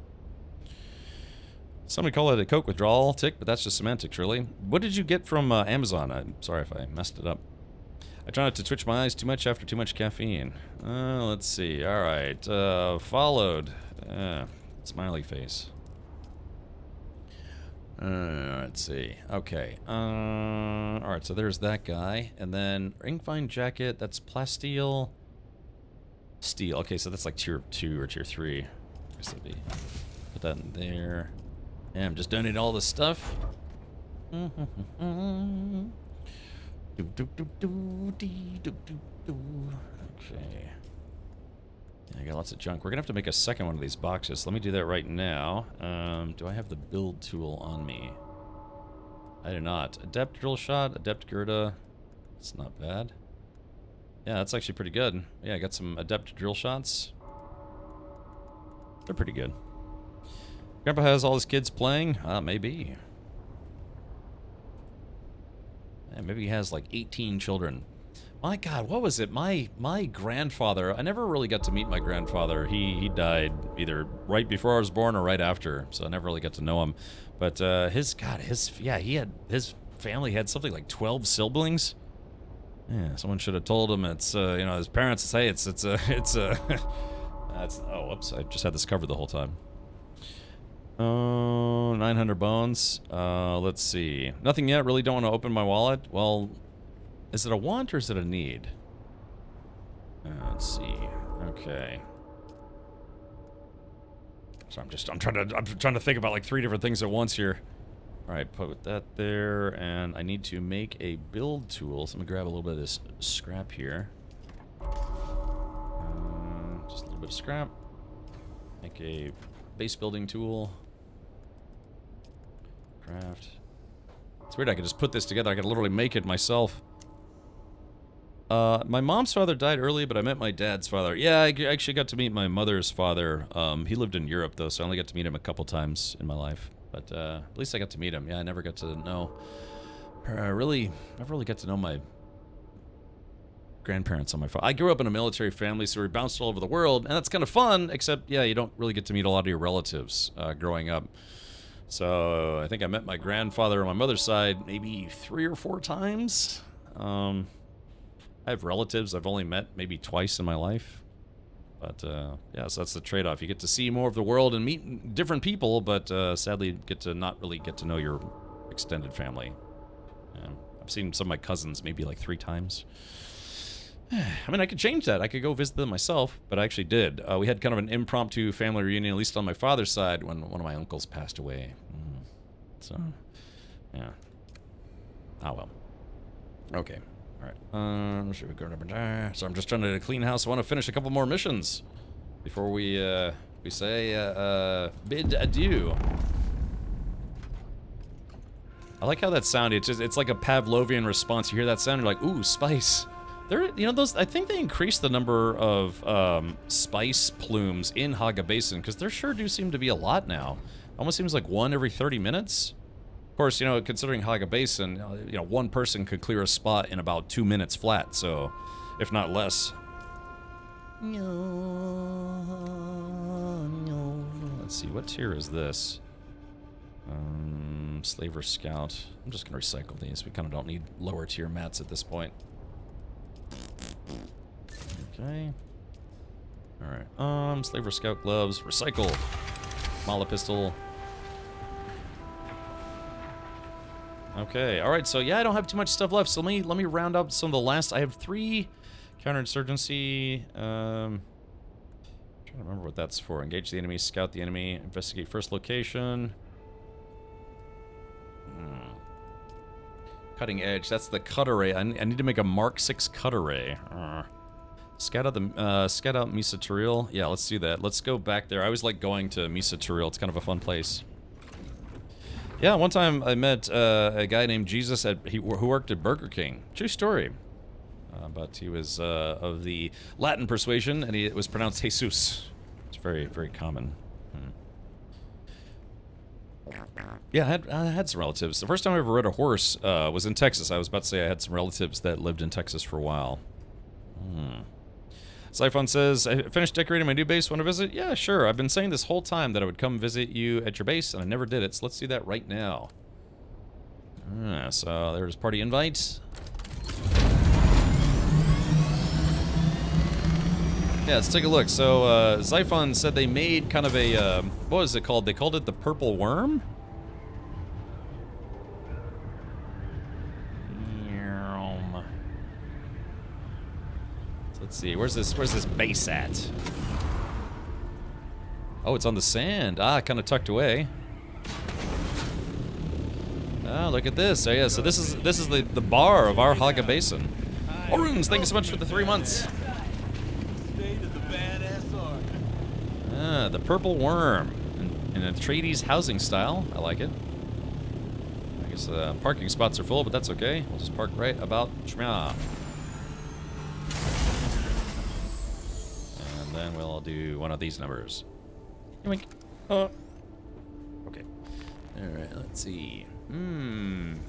Somebody call it a Coke withdrawal tick, but that's just semantics, really. What did you get from Amazon? I'm sorry if I messed it up. I try not to twitch my eyes too much after too much caffeine. Let's see. All right. Followed. Smiley face. Let's see. Okay. All right. So there's that guy, and then Ringfine jacket. That's plasteel. Steel. Okay, so that's like tier 2 or tier 3. I guess that'd be. Put that in there. Yeah, I'm just donating all this stuff. Okay. Yeah, I got lots of junk. We're gonna have to make a second one of these boxes. Let me do that right now. Do I have the build tool on me? I do not. Adept drill shot, adept Gerda. It's not bad. Yeah, that's actually pretty good. Yeah, I got some adept drill shots. They're pretty good. Grandpa has all his kids playing? Maybe. Yeah, maybe he has like 18 children. My God, what was it? My grandfather, I never really got to meet my grandfather. He died either right before I was born or right after, so I never really got to know him. But his family had something like 12 siblings. Yeah, someone should have told him it's you know, his parents say it's that's oh whoops, I just had this covered the whole time. 900 bones. Let's see. Nothing yet. Really don't want to open my wallet. Well, is it a want or is it a need? Let's see. Okay. So I'm trying to think about like 3 different things at once here. All right, put that there, and I need to make a build tool. So I'm gonna grab a little bit of this scrap here. Just a little bit of scrap. Make a base building tool. Craft. It's weird. I could just put this together. I could literally make it myself. My mom's father died early, but I met my dad's father. Yeah, I actually got to meet my mother's father. He lived in Europe, though, so I only got to meet him a couple times in my life. But at least I got to meet him. Yeah, I never got to know. Never really got to know my grandparents on my father. I grew up in a military family, so we bounced all over the world, and that's kind of fun, except, yeah, you don't really get to meet a lot of your relatives growing up. So I think I met my grandfather on my mother's side maybe 3 or 4 times. I have relatives I've only met maybe twice in my life. But, yeah, so that's the trade-off. You get to see more of the world and meet different people, but sadly get to not really get to know your extended family. I've seen some of my cousins maybe like 3 times. I mean, I could change that. I could go visit them myself, but I actually did. We had kind of an impromptu family reunion, at least on my father's side, when one of my uncles passed away. So, yeah. Ah, well. Okay. All right. Should we go over? So I'm just trying to clean house. I want to finish a couple more missions before we say bid adieu. I like how that sounded. It's like a Pavlovian response. You hear that sound, you're like, ooh, spice. You know, those. I think they increased the number of spice plumes in Haga Basin because there sure do seem to be a lot now. Almost seems like 1 every 30 minutes. Of course, you know, considering Haga Basin, you know, 1 person could clear a spot in about 2 minutes flat. So, if not less. Let's see, what tier is this? Slaver Scout. I'm just gonna recycle these. We kind of don't need lower tier mats at this point. Okay. Alright. Slaver Scout gloves. Recycle. Mala pistol. Okay. Alright, so yeah, I don't have too much stuff left. So let me round up some of the last. I have 3 counterinsurgency. Trying to remember what that's for. Engage the enemy, scout the enemy, investigate first location. Cutting edge. That's the cut array. I need to make a Mark 6 cut array. Scout out Misa Turil. Yeah, let's do that. Let's go back there. I always like going to Misa Turil. It's kind of a fun place. Yeah, one time I met a guy named Jesus who worked at Burger King. True story. But he was of the Latin persuasion, and it was pronounced Jesus. It's very, very common. Yeah, I had some relatives. The first time I ever rode a horse was in Texas. I was about to say I had some relatives that lived in Texas for a while. Siphon says, I finished decorating my new base. Want to visit? Yeah, sure. I've been saying this whole time that I would come visit you at your base, and I never did it, so let's do that right now. So there's party invite. Yeah, let's take a look. So, Xiphon said they made kind of a, what was it called? They called it the Purple Worm? Let's see, where's this base at? Oh, it's on the sand. Ah, kind of tucked away. Oh, look at this. Oh, yeah, so this is the bar of our Haga Basin. Oruns, thank you so much for the 3 months. The Purple Worm in a Atreides housing style. I like it. I guess parking spots are full, but that's okay. We'll just park right about Shmya. And then we'll do one of these numbers. Yoink. Oh. Okay. Alright, let's see.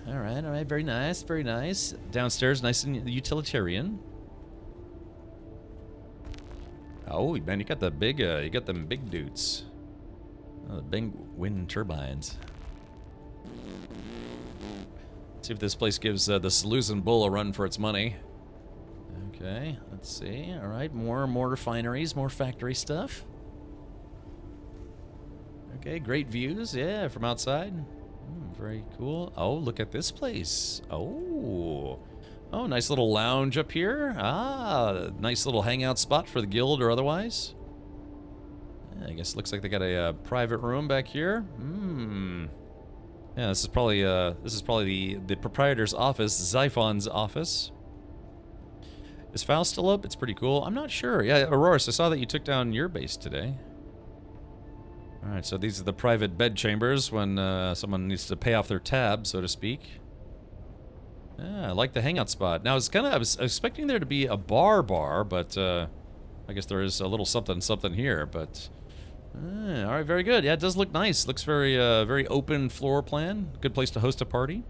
Alright. Very nice, very nice. Downstairs, nice and utilitarian. Oh, man, you got the big, you got them big dudes. Oh, the big wind turbines. See if this place gives the Salusan Bull a run for its money. Okay, let's see. All right, more refineries, more factory stuff. Okay, great views, yeah, from outside. Very cool. Oh, look at this place. Oh, nice little lounge up here. Ah, nice little hangout spot for the guild or otherwise. Yeah, I guess it looks like they got a private room back here. Yeah, this is probably the proprietor's office, Xiphon's office. Is Faust still up? It's pretty cool. I'm not sure. Yeah, Auroras, I saw that you took down your base today. Alright, so these are the private bed chambers when someone needs to pay off their tab, so to speak. Yeah, I like the hangout spot. Now, I was expecting there to be a bar, but I guess there is a little something here, but... Alright, very good. Yeah, it does look nice. Looks very, very open floor plan. Good place to host a party.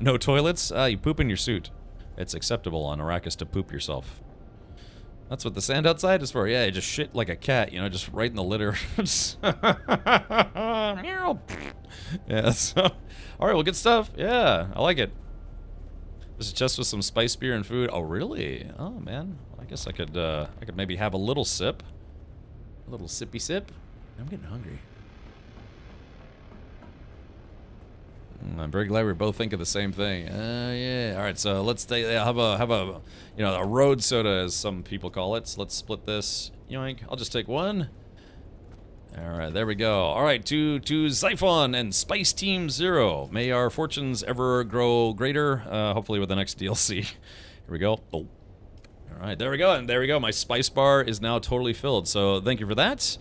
No toilets? You poop in your suit. It's acceptable on Arrakis to poop yourself. That's what the sand outside is for. Yeah, you just shit like a cat, you know, just right in the litter. Yeah, so... Alright, well, good stuff. Yeah, I like it. This is just with some spice beer and food. Oh, really? Oh, man. I guess I could maybe have a little sip. A little sippy sip. I'm getting hungry. I'm very glad we both think of the same thing. Yeah. All right, so let's have a you know, a road soda, as some people call it. So let's split this. Yoink. I'll just take one. All right, there we go. All right, to Xiphon and Spice Team 0. May our fortunes ever grow greater. Hopefully with the next DLC. Here we go. Oh. All right, there we go, and there we go. My spice bar is now totally filled, so thank you for that.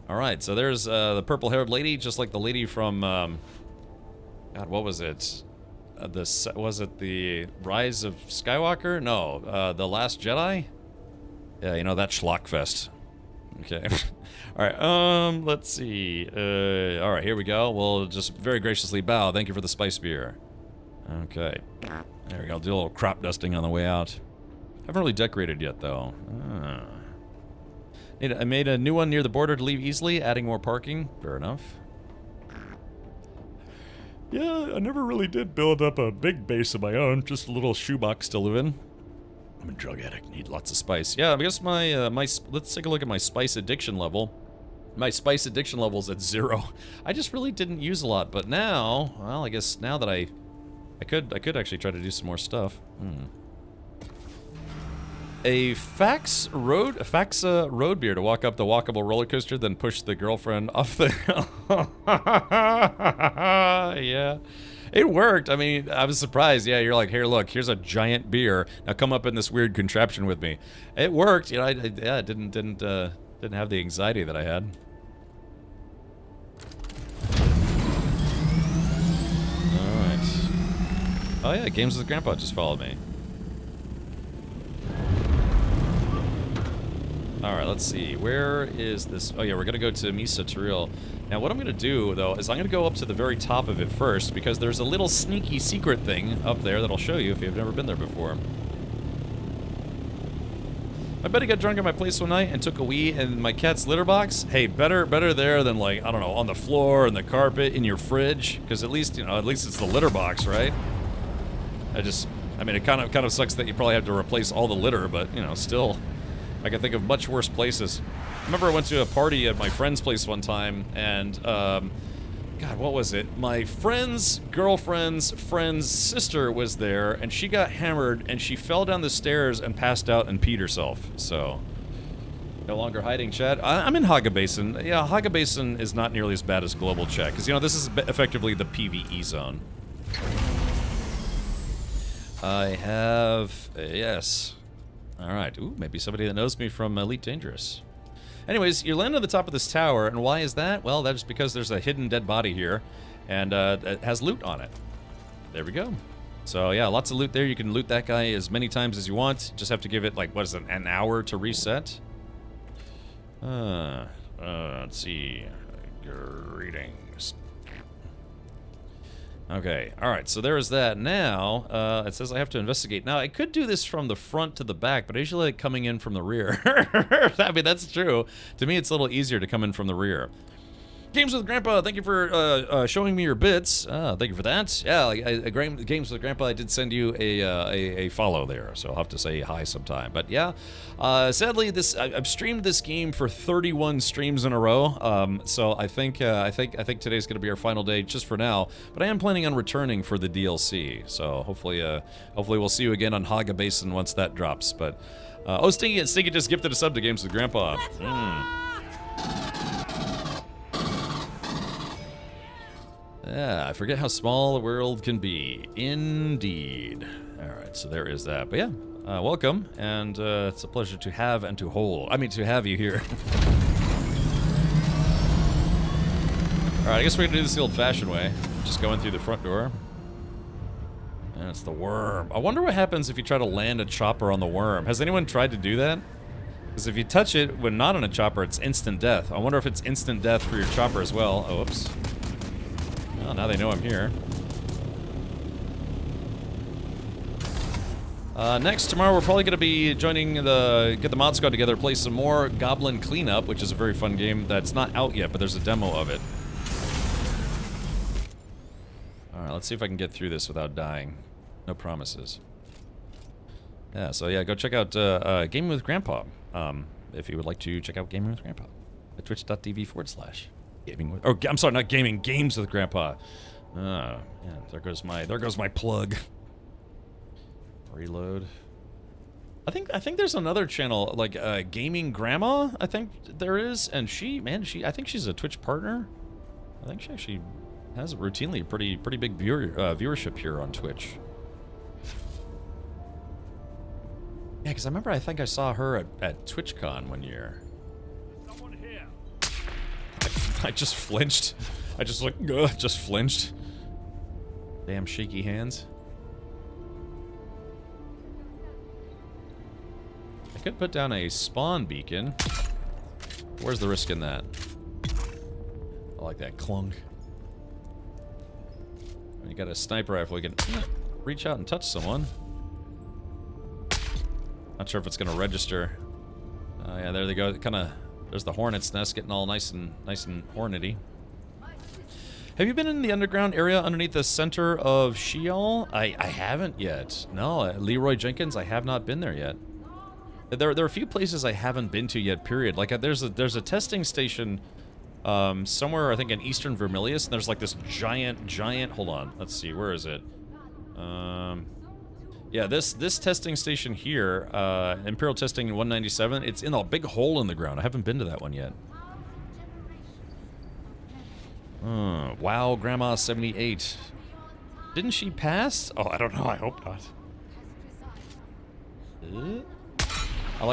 All right, so there's the purple-haired lady, just like the lady from, God, what was it? Was it the Rise of Skywalker? No, The Last Jedi? Yeah, you know, that schlockfest. Okay. All right, let's see. All right, here we go. We'll just very graciously bow. Thank you for the spice beer. Okay. There we go. Do a little crop dusting on the way out. Haven't really decorated yet, though. I made a new one near the border to leave easily, adding more parking. Fair enough. Yeah, I never really did build up a big base of my own. Just a little shoebox to live in. I'm a drug addict. Need lots of spice. Yeah, I guess let's take a look at my spice addiction level. My spice addiction level's at 0. I just really didn't use a lot, but now, well, I guess now that I could actually try to do some more stuff. A Faxa road beer to walk up the walkable roller coaster, then push the girlfriend off the hill. Yeah. It worked. I mean, I was surprised. Yeah, you're like, here, look, here's a giant beer. Now come up in this weird contraption with me. It worked. You know, I didn't have the anxiety that I had. All right. Oh yeah, Games with Grandpa just followed me. Alright, let's see. Where is this? Oh yeah, we're gonna go to Misa Taril. Now what I'm gonna do, though, is I'm gonna go up to the very top of it first, because there's a little sneaky secret thing up there that I'll show you if you've never been there before. I bet I got drunk at my place one night and took a wee in my cat's litter box. Hey, better there than, like, I don't know, on the floor, in the carpet, in your fridge, because at least, you know, at least it's the litter box, right? I mean, it kind of sucks that you probably have to replace all the litter, but, you know, still... I can think of much worse places. I remember I went to a party at my friend's place one time, and, God, what was it? My friend's girlfriend's friend's sister was there, and she got hammered, and she fell down the stairs and passed out and peed herself, so... No longer hiding, chat. I'm in Haga Basin. Yeah, Haga Basin is not nearly as bad as Global Chat, because, you know, this is effectively the PvE zone. I have... yes... Alright, ooh, maybe somebody that knows me from Elite Dangerous. Anyways, you land on the top of this tower, and why is that? Well, that's because there's a hidden dead body here, and it has loot on it. There we go. So yeah, lots of loot there. You can loot that guy as many times as you want. Just have to give it, like, what is it, an hour to reset? Let's see. Greetings. Okay, alright, so there is that. Now, it says I have to investigate. Now, I could do this from the front to the back, but I usually like coming in from the rear. I mean, that's true. To me, it's a little easier to come in from the rear. Games with Grandpa, thank you for showing me your bits. Thank you for that. Yeah, Games with Grandpa, I did send you a follow there, so I'll have to say hi sometime. But yeah, sadly, I've streamed this game for 31 streams in a row. So I think today's gonna be our final day just for now. But I am planning on returning for the DLC. So hopefully we'll see you again on Haga Basin once that drops. But Stinky just gifted a sub to Games with Grandpa. Yeah, I forget how small the world can be. Indeed. Alright, so there is that. But yeah, welcome, and it's a pleasure to have and to hold. I mean, to have you here. Alright, I guess we're gonna do this the old-fashioned way. Just go in through the front door. And it's the worm. I wonder what happens if you try to land a chopper on the worm. Has anyone tried to do that? Because if you touch it when not on a chopper, it's instant death. I wonder if it's instant death for your chopper as well. Oh, whoops. Well, now they know I'm here. Next, tomorrow we're probably going to be joining get the mod squad together, play some more Goblin Cleanup, which is a very fun game that's not out yet, but there's a demo of it. Alright, let's see if I can get through this without dying. No promises. Yeah, so yeah, go check out Gaming with Grandpa, if you would like to check out Gaming with Grandpa at twitch.tv/. Gaming with, I'm sorry, not gaming, Games with Grandpa. Yeah, there goes my plug. Reload. I think there's another channel like Gaming Grandma. I think there is, and I think she's a Twitch partner. I think she actually has routinely a pretty big viewership here on Twitch. Yeah, because I think I saw her at TwitchCon one year. I just flinched. I just like, just flinched. Damn shaky hands. I could put down a spawn beacon. Where's the risk in that? I like that clunk. When you got a sniper rifle, you can reach out and touch someone. Not sure if it's gonna register. Yeah, there they go. There's the hornet's nest getting all nice and hornety. Have you been in the underground area underneath the center of Sheol? I haven't yet. No, Leroy Jenkins, I have not been there yet. There are a few places I haven't been to yet, period. Like there's a testing station somewhere, I think in Eastern Vermilius, and there's like this giant, hold on, let's see, where is it? Yeah, this testing station here, Imperial Testing 197, it's in a big hole in the ground. I haven't been to that one yet. Wow, Grandma 78. Didn't she pass? Oh, I don't know, I hope not.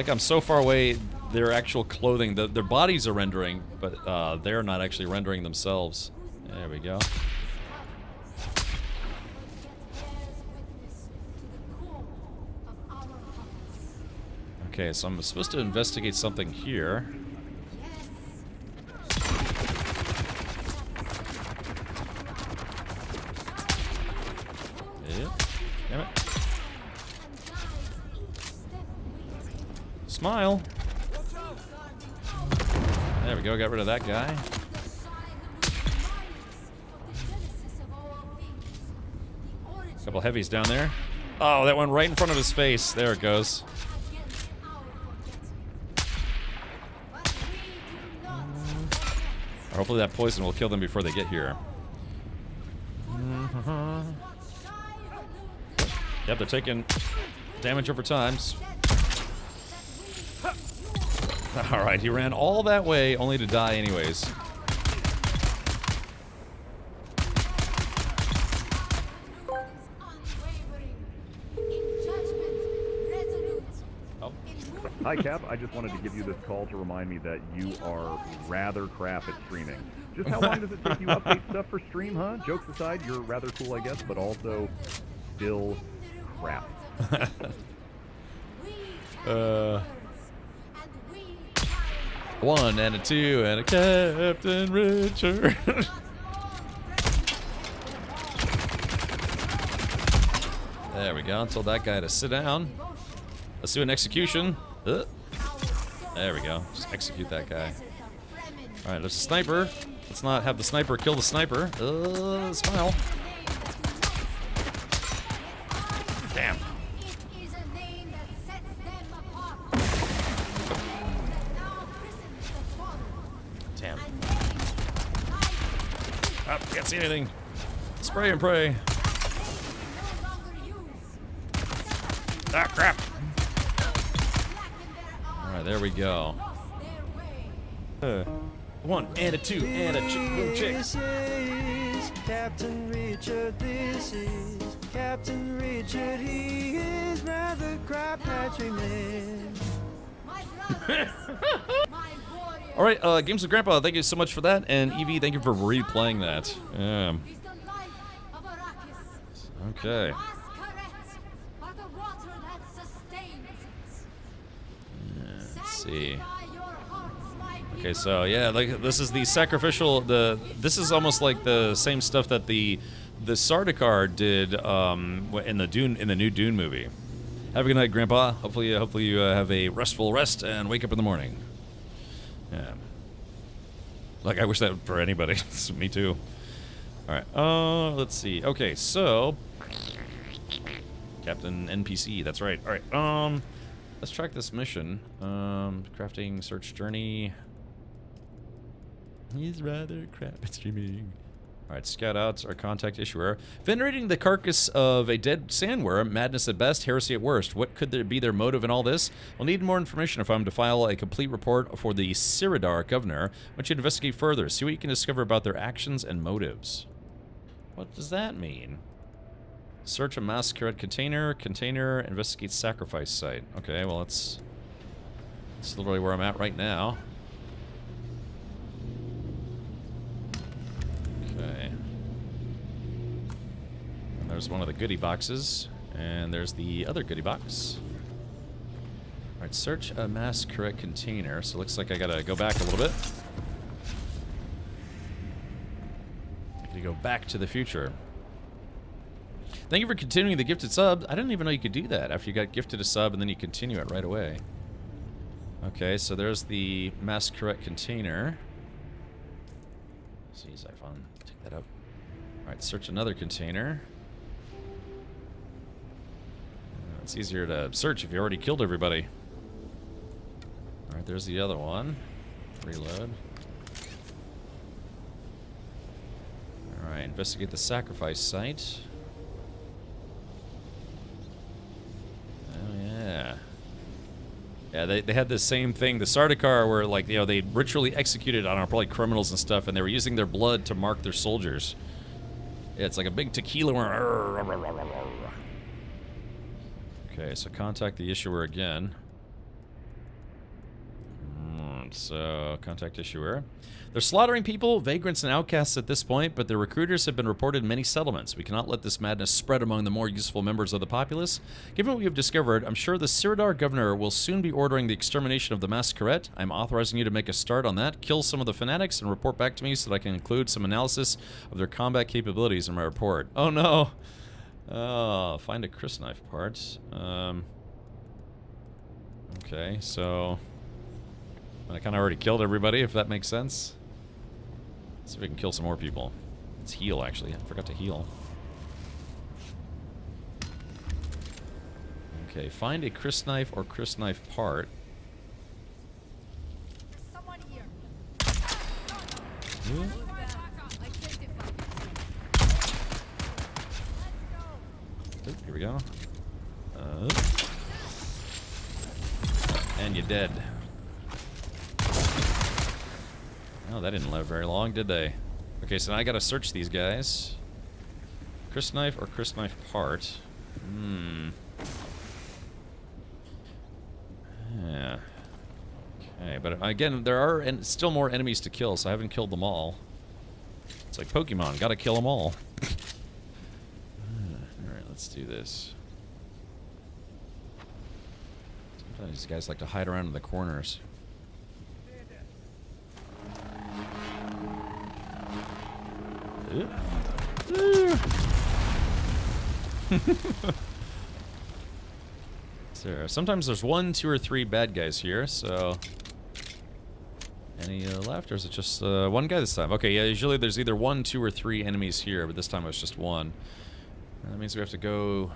I'm so far away, their actual clothing, their bodies are rendering, but they're not actually rendering themselves. There we go. Okay, so I'm supposed to investigate something here. Yeah. Damn it. Smile. There we go, got rid of that guy. Couple heavies down there. Oh, that went right in front of his face. There it goes. Hopefully that poison will kill them before they get here. Yep, they're taking damage over time. Alright, he ran all that way only to die anyways.
Hi, Cap. I just wanted to give you this call to remind me that you are rather crap at streaming. Just how long does it take you to update stuff for stream, huh? Jokes aside, you're rather cool, I guess, but also still crap.
1 and a 2 and a Captain Richard. There we go. Told that guy to sit down. Let's do an execution. There we go. Just execute that guy. Alright, there's a sniper. Let's not have the sniper kill the sniper. Smile. Damn. Damn. Oh, can't see anything. Spray and pray. Ah, crap. Alright, there we go. 1 and a 2 and a chick.
This is Captain Richard. This is Captain Richard. He is rather crap hatching.
Alright, Games with Grandpa, thank you so much for that. And Evie, thank you for replaying that. Okay. Let's see. Okay, so yeah, like this is the sacrificial. This is almost like the same stuff that the Sardaukar did in the new Dune movie. Have a good night, Grandpa. Hopefully you have a restful rest and wake up in the morning. Yeah. Like I wish that for anybody. Me too. All right. Let's see. Okay, so Captain NPC. That's right. All right. Let's track this mission. Crafting search journey. He's rather crap at streaming. Alright, scout out our contact issuer. Venerating the carcass of a dead sandworm, madness at best, heresy at worst. What could there be their motive in all this? We'll need more information if I'm to file a complete report for the Siridar governor. I want you to investigate further, see what you can discover about their actions and motives. What does that mean? Search a masquerade container, investigate sacrifice site. Okay, well that's literally where I'm at right now. Okay. And there's one of the goodie boxes, and there's the other goodie box. Alright, search a masquerade container, so it looks like I gotta go back a little bit. I gotta go back to the future. Thank you for continuing the gifted sub. I didn't even know you could do that after you got gifted a sub and then you continue it right away. Okay, so there's the masquerade container. See, Xiphon, take that up. Alright, search another container. It's easier to search if you already killed everybody. Alright, there's the other one. Reload. Alright, investigate the sacrifice site. Oh, yeah. Yeah, they had the same thing. The Sardaukar were like, you know, they ritually executed on probably criminals and stuff, and they were using their blood to mark their soldiers. Yeah, it's like a big tequila. Okay, so contact the issuer again. So, contact issuer. They're slaughtering people, vagrants, and outcasts at this point, but their recruiters have been reported in many settlements. We cannot let this madness spread among the more useful members of the populace. Given what we have discovered, I'm sure the Siridar governor will soon be ordering the extermination of the masquerade. I'm authorizing you to make a start on that, kill some of the fanatics, and report back to me so that I can include some analysis of their combat capabilities in my report. Oh no! Oh, find a Chris knife part. Okay, so I kind of already killed everybody, if that makes sense. Let's see if we can kill some more people. Let's heal, actually. I forgot to heal. Okay, find a Chris knife or Chris knife part. Ooh. Here we go. And you're dead. Oh, that didn't live very long, did they? Okay, so now I gotta search these guys. Chris knife or Chris knife part? Yeah. Okay, but again, there are still more enemies to kill, so I haven't killed them all. It's like Pokemon, gotta kill them all. Alright, let's do this. Sometimes these guys like to hide around in the corners. Sometimes there's 1, 2, or 3 bad guys here, so... Any left, or is it just one guy this time? Okay, yeah, usually there's either 1, 2, or 3 enemies here, but this time it was just 1. And that means we have to go...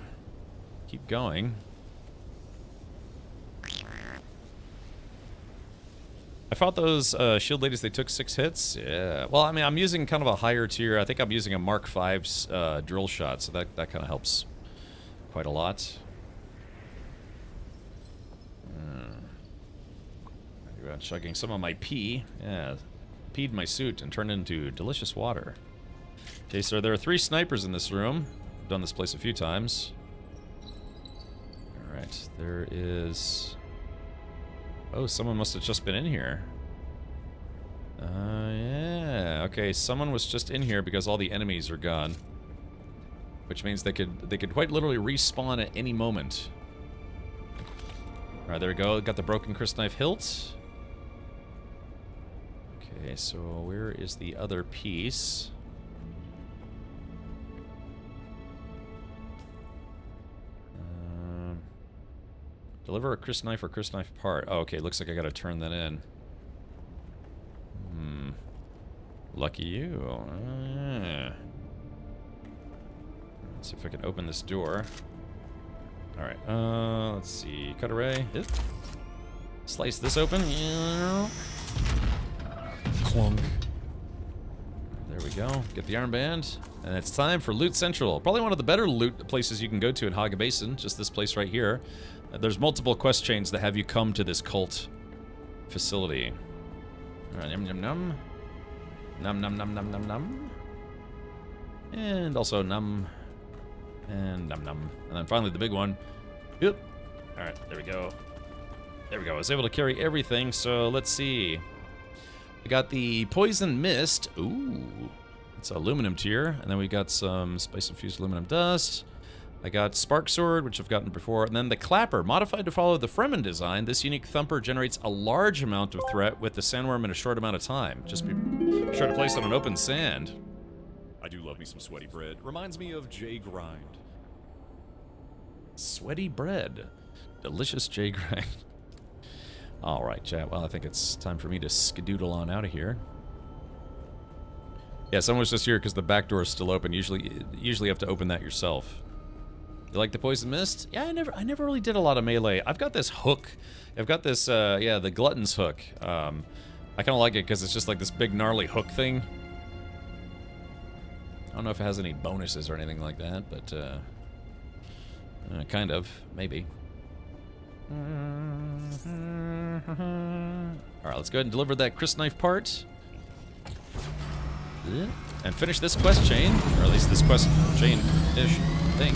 keep going. I fought those shield ladies, they took 6 hits. Yeah, well, I mean, I'm using kind of a higher tier. I think I'm using a Mark V's drill shot, so that kind of helps quite a lot. About chugging some of my pee. Yeah, peed my suit and turned into delicious water. Okay, so there are 3 snipers in this room. I've done this place a few times. Alright, there is... Oh, someone must have just been in here. Yeah. Okay, someone was just in here because all the enemies are gone. Which means they could quite literally respawn at any moment. Alright, there we go. Got the broken crysknife hilt. Okay, so where is the other piece? Deliver a crysknife or crysknife part. Oh, okay, looks like I gotta turn that in. Lucky you. Let's see if I can open this door. Alright, let's see. Cut array. Slice this open. Clunk. There we go. Get the armband. And it's time for Loot Central. Probably one of the better loot places you can go to in Haga Basin. Just this place right here. There's multiple quest chains that have you come to this cult facility. Alright, num num num. Num num num num num num. And also num. And num num. And then finally the big one. Yep. Alright, there we go. There we go. I was able to carry everything, so let's see. We got the Poison Mist. Ooh. It's aluminum tier. And then we got some spice-infused aluminum dust. I got Spark Sword, which I've gotten before. And then the Clapper. Modified to follow the Fremen design, this unique thumper generates a large amount of threat with the sandworm in a short amount of time. Just be sure to place on an open sand.
I do love me some sweaty bread. Reminds me of J Grind.
Sweaty bread. Delicious J Grind. Alright, chat. Well, I think it's time for me to skedoodle on out of here. Yeah, someone was just here because the back door is still open. Usually you have to open that yourself. You like the Poison Mist? Yeah, I never really did a lot of melee. I've got this hook. I've got this, yeah, the Glutton's hook. I kind of like it because it's just like this big gnarly hook thing. I don't know if it has any bonuses or anything like that, but, kind of, maybe. Alright, let's go ahead and deliver that crysknife part. And finish this quest chain, or at least this quest chain-ish thing.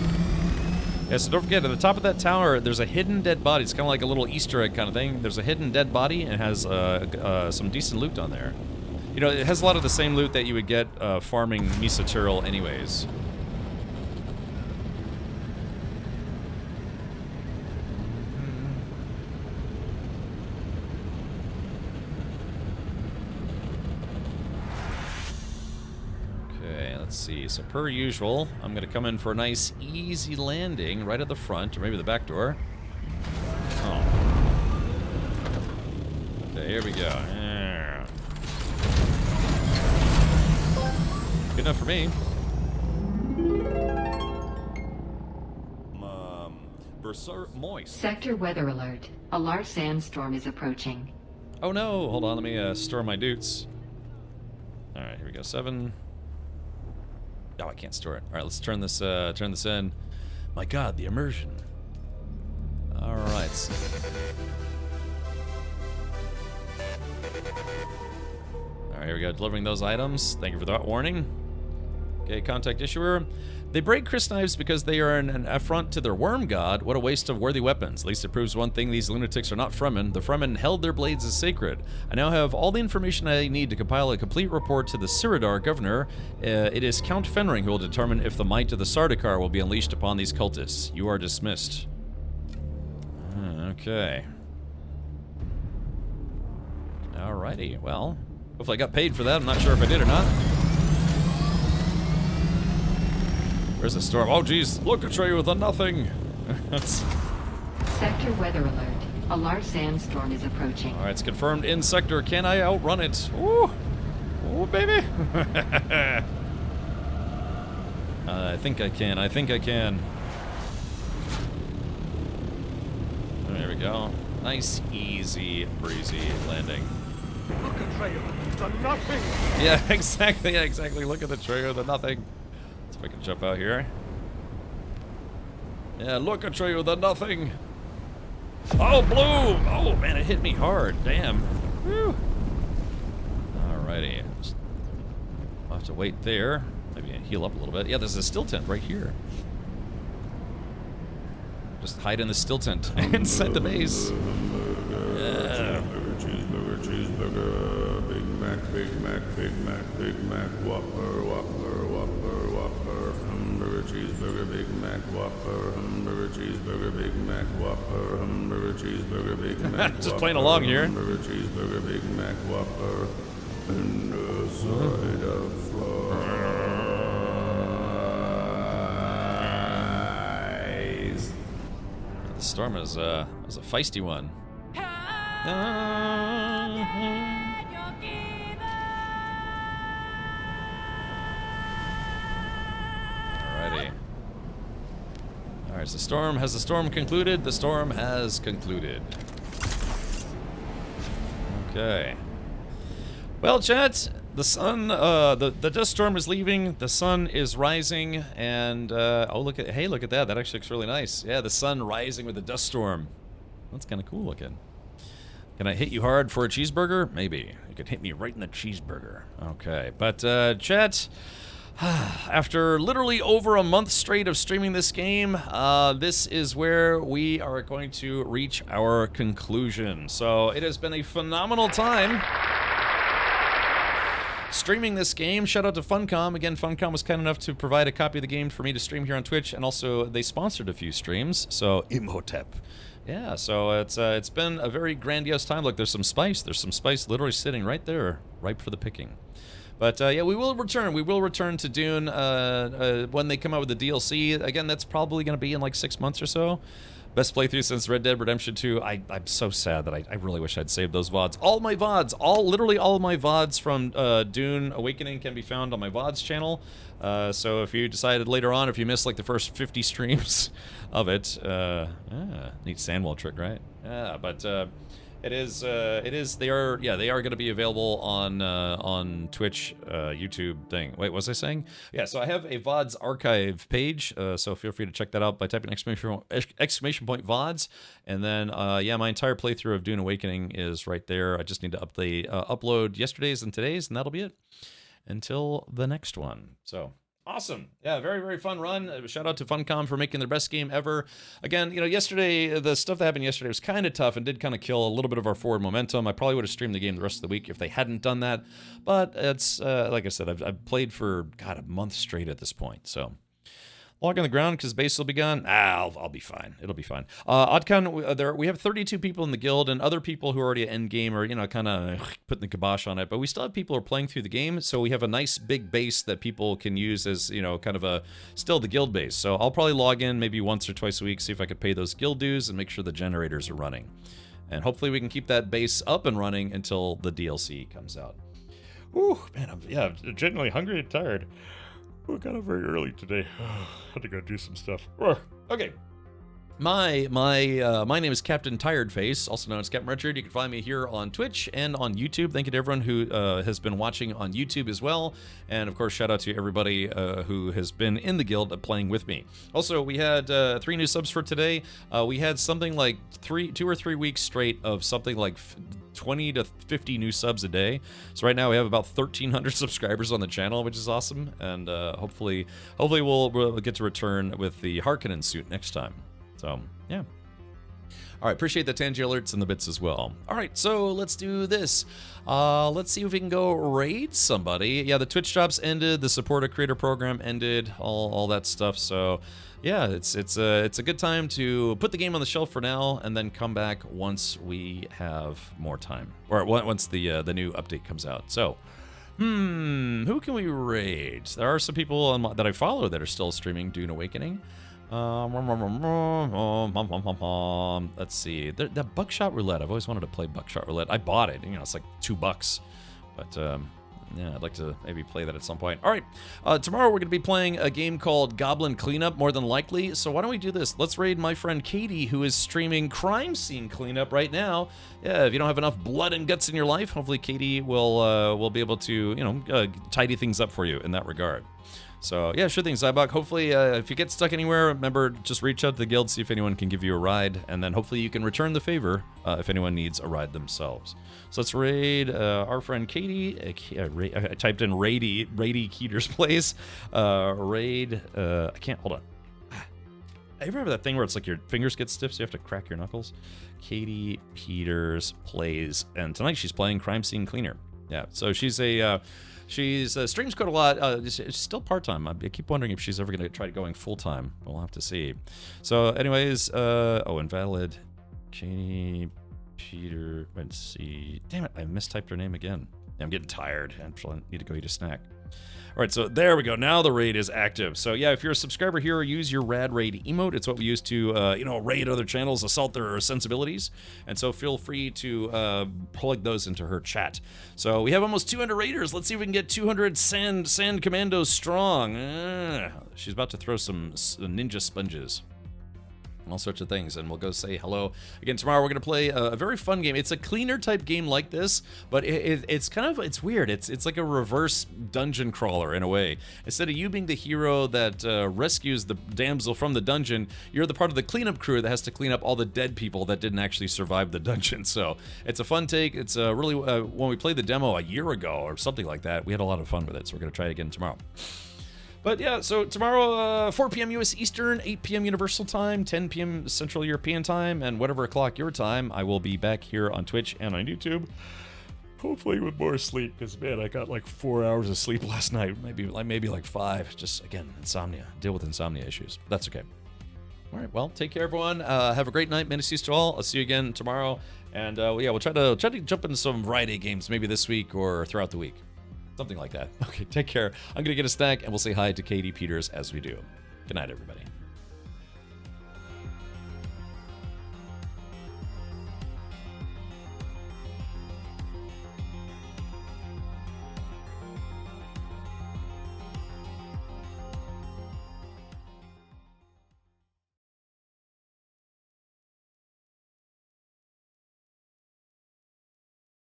Yeah, so don't forget, at the top of that tower, there's a hidden dead body. It's kind of like a little Easter egg kind of thing. There's a hidden dead body, and it has some decent loot on there. You know, it has a lot of the same loot that you would get farming Misa Tyrrell anyways. Let's see, so per usual, I'm going to come in for a nice easy landing right at the front, or maybe the back door. Oh. Okay, here we go. Yeah. Good enough for me.
Moist.
Sector weather alert. A large sandstorm is approaching.
Oh no, hold on, let me store my dutes. Alright, here we go, 7. Oh, I can't store it. All right, let's turn this in. My God, the immersion. All right. All right, here we go. Delivering those items. Thank you for that warning. Okay, contact issuer. They break crysknives because they are an affront to their worm god. What a waste of worthy weapons. At least it proves one thing, these lunatics are not Fremen. The Fremen held their blades as sacred. I now have all the information I need to compile a complete report to the Siridar governor. It is Count Fenring who will determine if the might of the Sardaukar will be unleashed upon these cultists. You are dismissed. Okay. Alrighty, well, hopefully I got paid for that. I'm not sure if I did or not. Where's the storm? Oh, geez. Look, Atreyu with a nothing.
Sector weather alert. A large sandstorm is approaching.
All right, it's confirmed in sector. Can I outrun it? Ooh. Ooh, baby. I think I can. I think I can. There we go. Nice, easy, breezy landing.
Look at Trail, the nothing!
Yeah, exactly. Yeah, exactly. Look at the trailer, the nothing. Let's see if I can jump out here. Yeah, look at Trail, the nothing. Oh, blue! Oh, man, it hit me hard. Damn. Whew. Alrighty. I'll have to wait there. Maybe heal up a little bit. Yeah, there's a still tent right here. Just hide in the still tent inside the base. Yeah.
Cheeseburger, cheeseburger, Big Mac, Big Mac, Big Mac, Big Mac, Whopper, Whopper, Whopper, Whopper, hamburger, cheeseburger, Big Mac, Whopper, hamburger, cheeseburger, Big Mac, Whopper, hamburger, cheeseburger, Big Mac,
just playing along here.
Hamburger, cheeseburger, Big Mac, Whopper, and a side of fries.
The storm is a feisty one. Alrighty. Alright, so has the storm concluded? The storm has concluded. Okay. Well, chat, the sun, the dust storm is leaving, the sun is rising, and, oh, look at that, that actually looks really nice. Yeah, the sun rising with the dust storm. That's kind of cool looking. Can I hit you hard for a cheeseburger? Maybe. You could hit me right in the cheeseburger. Okay, but, chat, after literally over a month straight of streaming this game, this is where we are going to reach our conclusion. So, it has been a phenomenal time streaming this game. Shout out to Funcom. Again, Funcom was kind enough to provide a copy of the game for me to stream here on Twitch, and also they sponsored a few streams, so Imhotep. Yeah, so it's been a very grandiose time. Look, there's some spice. There's some spice literally sitting right there, ripe for the picking. But yeah, we will return. We will return to Dune when they come out with the DLC. Again, that's probably going to be in like 6 months or so. Best playthrough since Red Dead Redemption 2. I'm so sad that I really wish I'd saved those VODs. All my VODs, literally all of my VODs from Dune Awakening can be found on my VODs channel. So if you decided later on, if you missed like the first 50 streams of it, neat sandwall trick, right? Yeah, but they are going to be available on Twitch, YouTube thing. Wait, what was I saying? Yeah, so I have a VODs archive page, so feel free to check that out by typing exclamation point VODs, and then yeah, my entire playthrough of Dune Awakening is right there. I just need to upload yesterday's and today's, and that'll be it until the next one. So awesome. Yeah, very, very fun run. Shout out to Funcom for making their best game ever. Again, you know, yesterday, the stuff that happened yesterday was kind of tough and did kind of kill a little bit of our forward momentum. I probably would have streamed the game the rest of the week if they hadn't done that. But it's, like I said, I've played for, God, a month straight at this point, so. Log on the ground because base will be gone. I'll be fine. It'll be fine. Oddcon, we have 32 people in the guild, and other people who are already at end game are, you know, kind of putting the kibosh on it. But we still have people who are playing through the game, so we have a nice big base that people can use as, you know, kind of still the guild base. So I'll probably log in maybe once or twice a week, see if I could pay those guild dues and make sure the generators are running. And hopefully we can keep that base up and running until the DLC comes out. Ooh, man, I'm genuinely hungry and tired. We got up very early today. Had to go do some stuff. Okay. My name is Captain Tired Face, also known as Captain Richard. You can find me here on Twitch and on YouTube. Thank you to everyone who has been watching on YouTube as well. And of course, shout out to everybody who has been in the guild playing with me. Also, we had 3 new subs for today. We had something like 2 or 3 weeks straight of something like 20 to 50 new subs a day. So right now we have about 1,300 subscribers on the channel, which is awesome. And hopefully we'll get to return with the Harkonnen suit next time. So, yeah. All right, appreciate the Tangy alerts and the bits as well. All right, so let's do this. Let's see if we can go raid somebody. Yeah, the Twitch drops ended, the support a creator program ended, all that stuff. So, yeah, it's a good time to put the game on the shelf for now and then come back once we have more time, or once the new update comes out. So, Who can we raid? There are some people that I follow that are still streaming Dune Awakening. Let's see. The Buckshot Roulette. I've always wanted to play Buckshot Roulette. I bought it. You know, it's like $2. But yeah, I'd like to maybe play that at some point. All right. Tomorrow we're going to be playing a game called Goblin Cleanup, more than likely. So why don't we do this? Let's raid my friend Katie, who is streaming Crime Scene Cleanup right now. Yeah, if you don't have enough blood and guts in your life, hopefully Katie will be able to, you know, tidy things up for you in that regard. So, yeah, sure thing, Zybok. Hopefully, if you get stuck anywhere, remember, just reach out to the guild, see if anyone can give you a ride, and then hopefully you can return the favor if anyone needs a ride themselves. So let's raid our friend Katie. I typed in Rady Keeter's place. I can't, hold on. You ever have that thing where it's like your fingers get stiff, so you have to crack your knuckles? Katie Peters plays, and tonight she's playing Crime Scene Cleaner. Yeah, so she's streams quite a lot. She's still part-time. I keep wondering if she's ever going to try going full-time. We'll have to see. So anyways, invalid. Katie Peter, let's see. Damn it, I mistyped her name again. I'm getting tired. I need to go eat a snack. All right, so there we go. Now the raid is active. So yeah, if you're a subscriber here, use your rad raid emote. It's what we use to, raid other channels, assault their sensibilities. And so feel free to plug those into her chat. So we have almost 200 raiders. Let's see if we can get 200 sand commandos strong. She's about to throw some ninja sponges. All sorts of things, and we'll go say hello again tomorrow. We're gonna play a very fun game. It's a cleaner type game like this, but it's weird. It's like a reverse dungeon crawler in a way. Instead of you being the hero that rescues the damsel from the dungeon, you're the part of the cleanup crew that has to clean up all the dead people that didn't actually survive the dungeon. So it's a fun take. It's really when we played the demo a year ago or something like that, we had a lot of fun with it. So we're gonna try it again tomorrow. But yeah, so tomorrow, 4 p.m. U.S. Eastern, 8 p.m. Universal Time, 10 p.m. Central European Time, and whatever o'clock your time, I will be back here on Twitch and on YouTube. Hopefully with more sleep, because, man, I got like 4 hours of sleep last night. Maybe like 5. Just, again, insomnia. Deal with insomnia issues. That's okay. All right, well, take care, everyone. Have a great night. Menaces to all. I'll see you again tomorrow. And, yeah, we'll try to jump into some variety games maybe this week or throughout the week. Something like that. Okay, take care. I'm going to get a snack, and we'll say hi to Katie Peters as we do. Good night, everybody.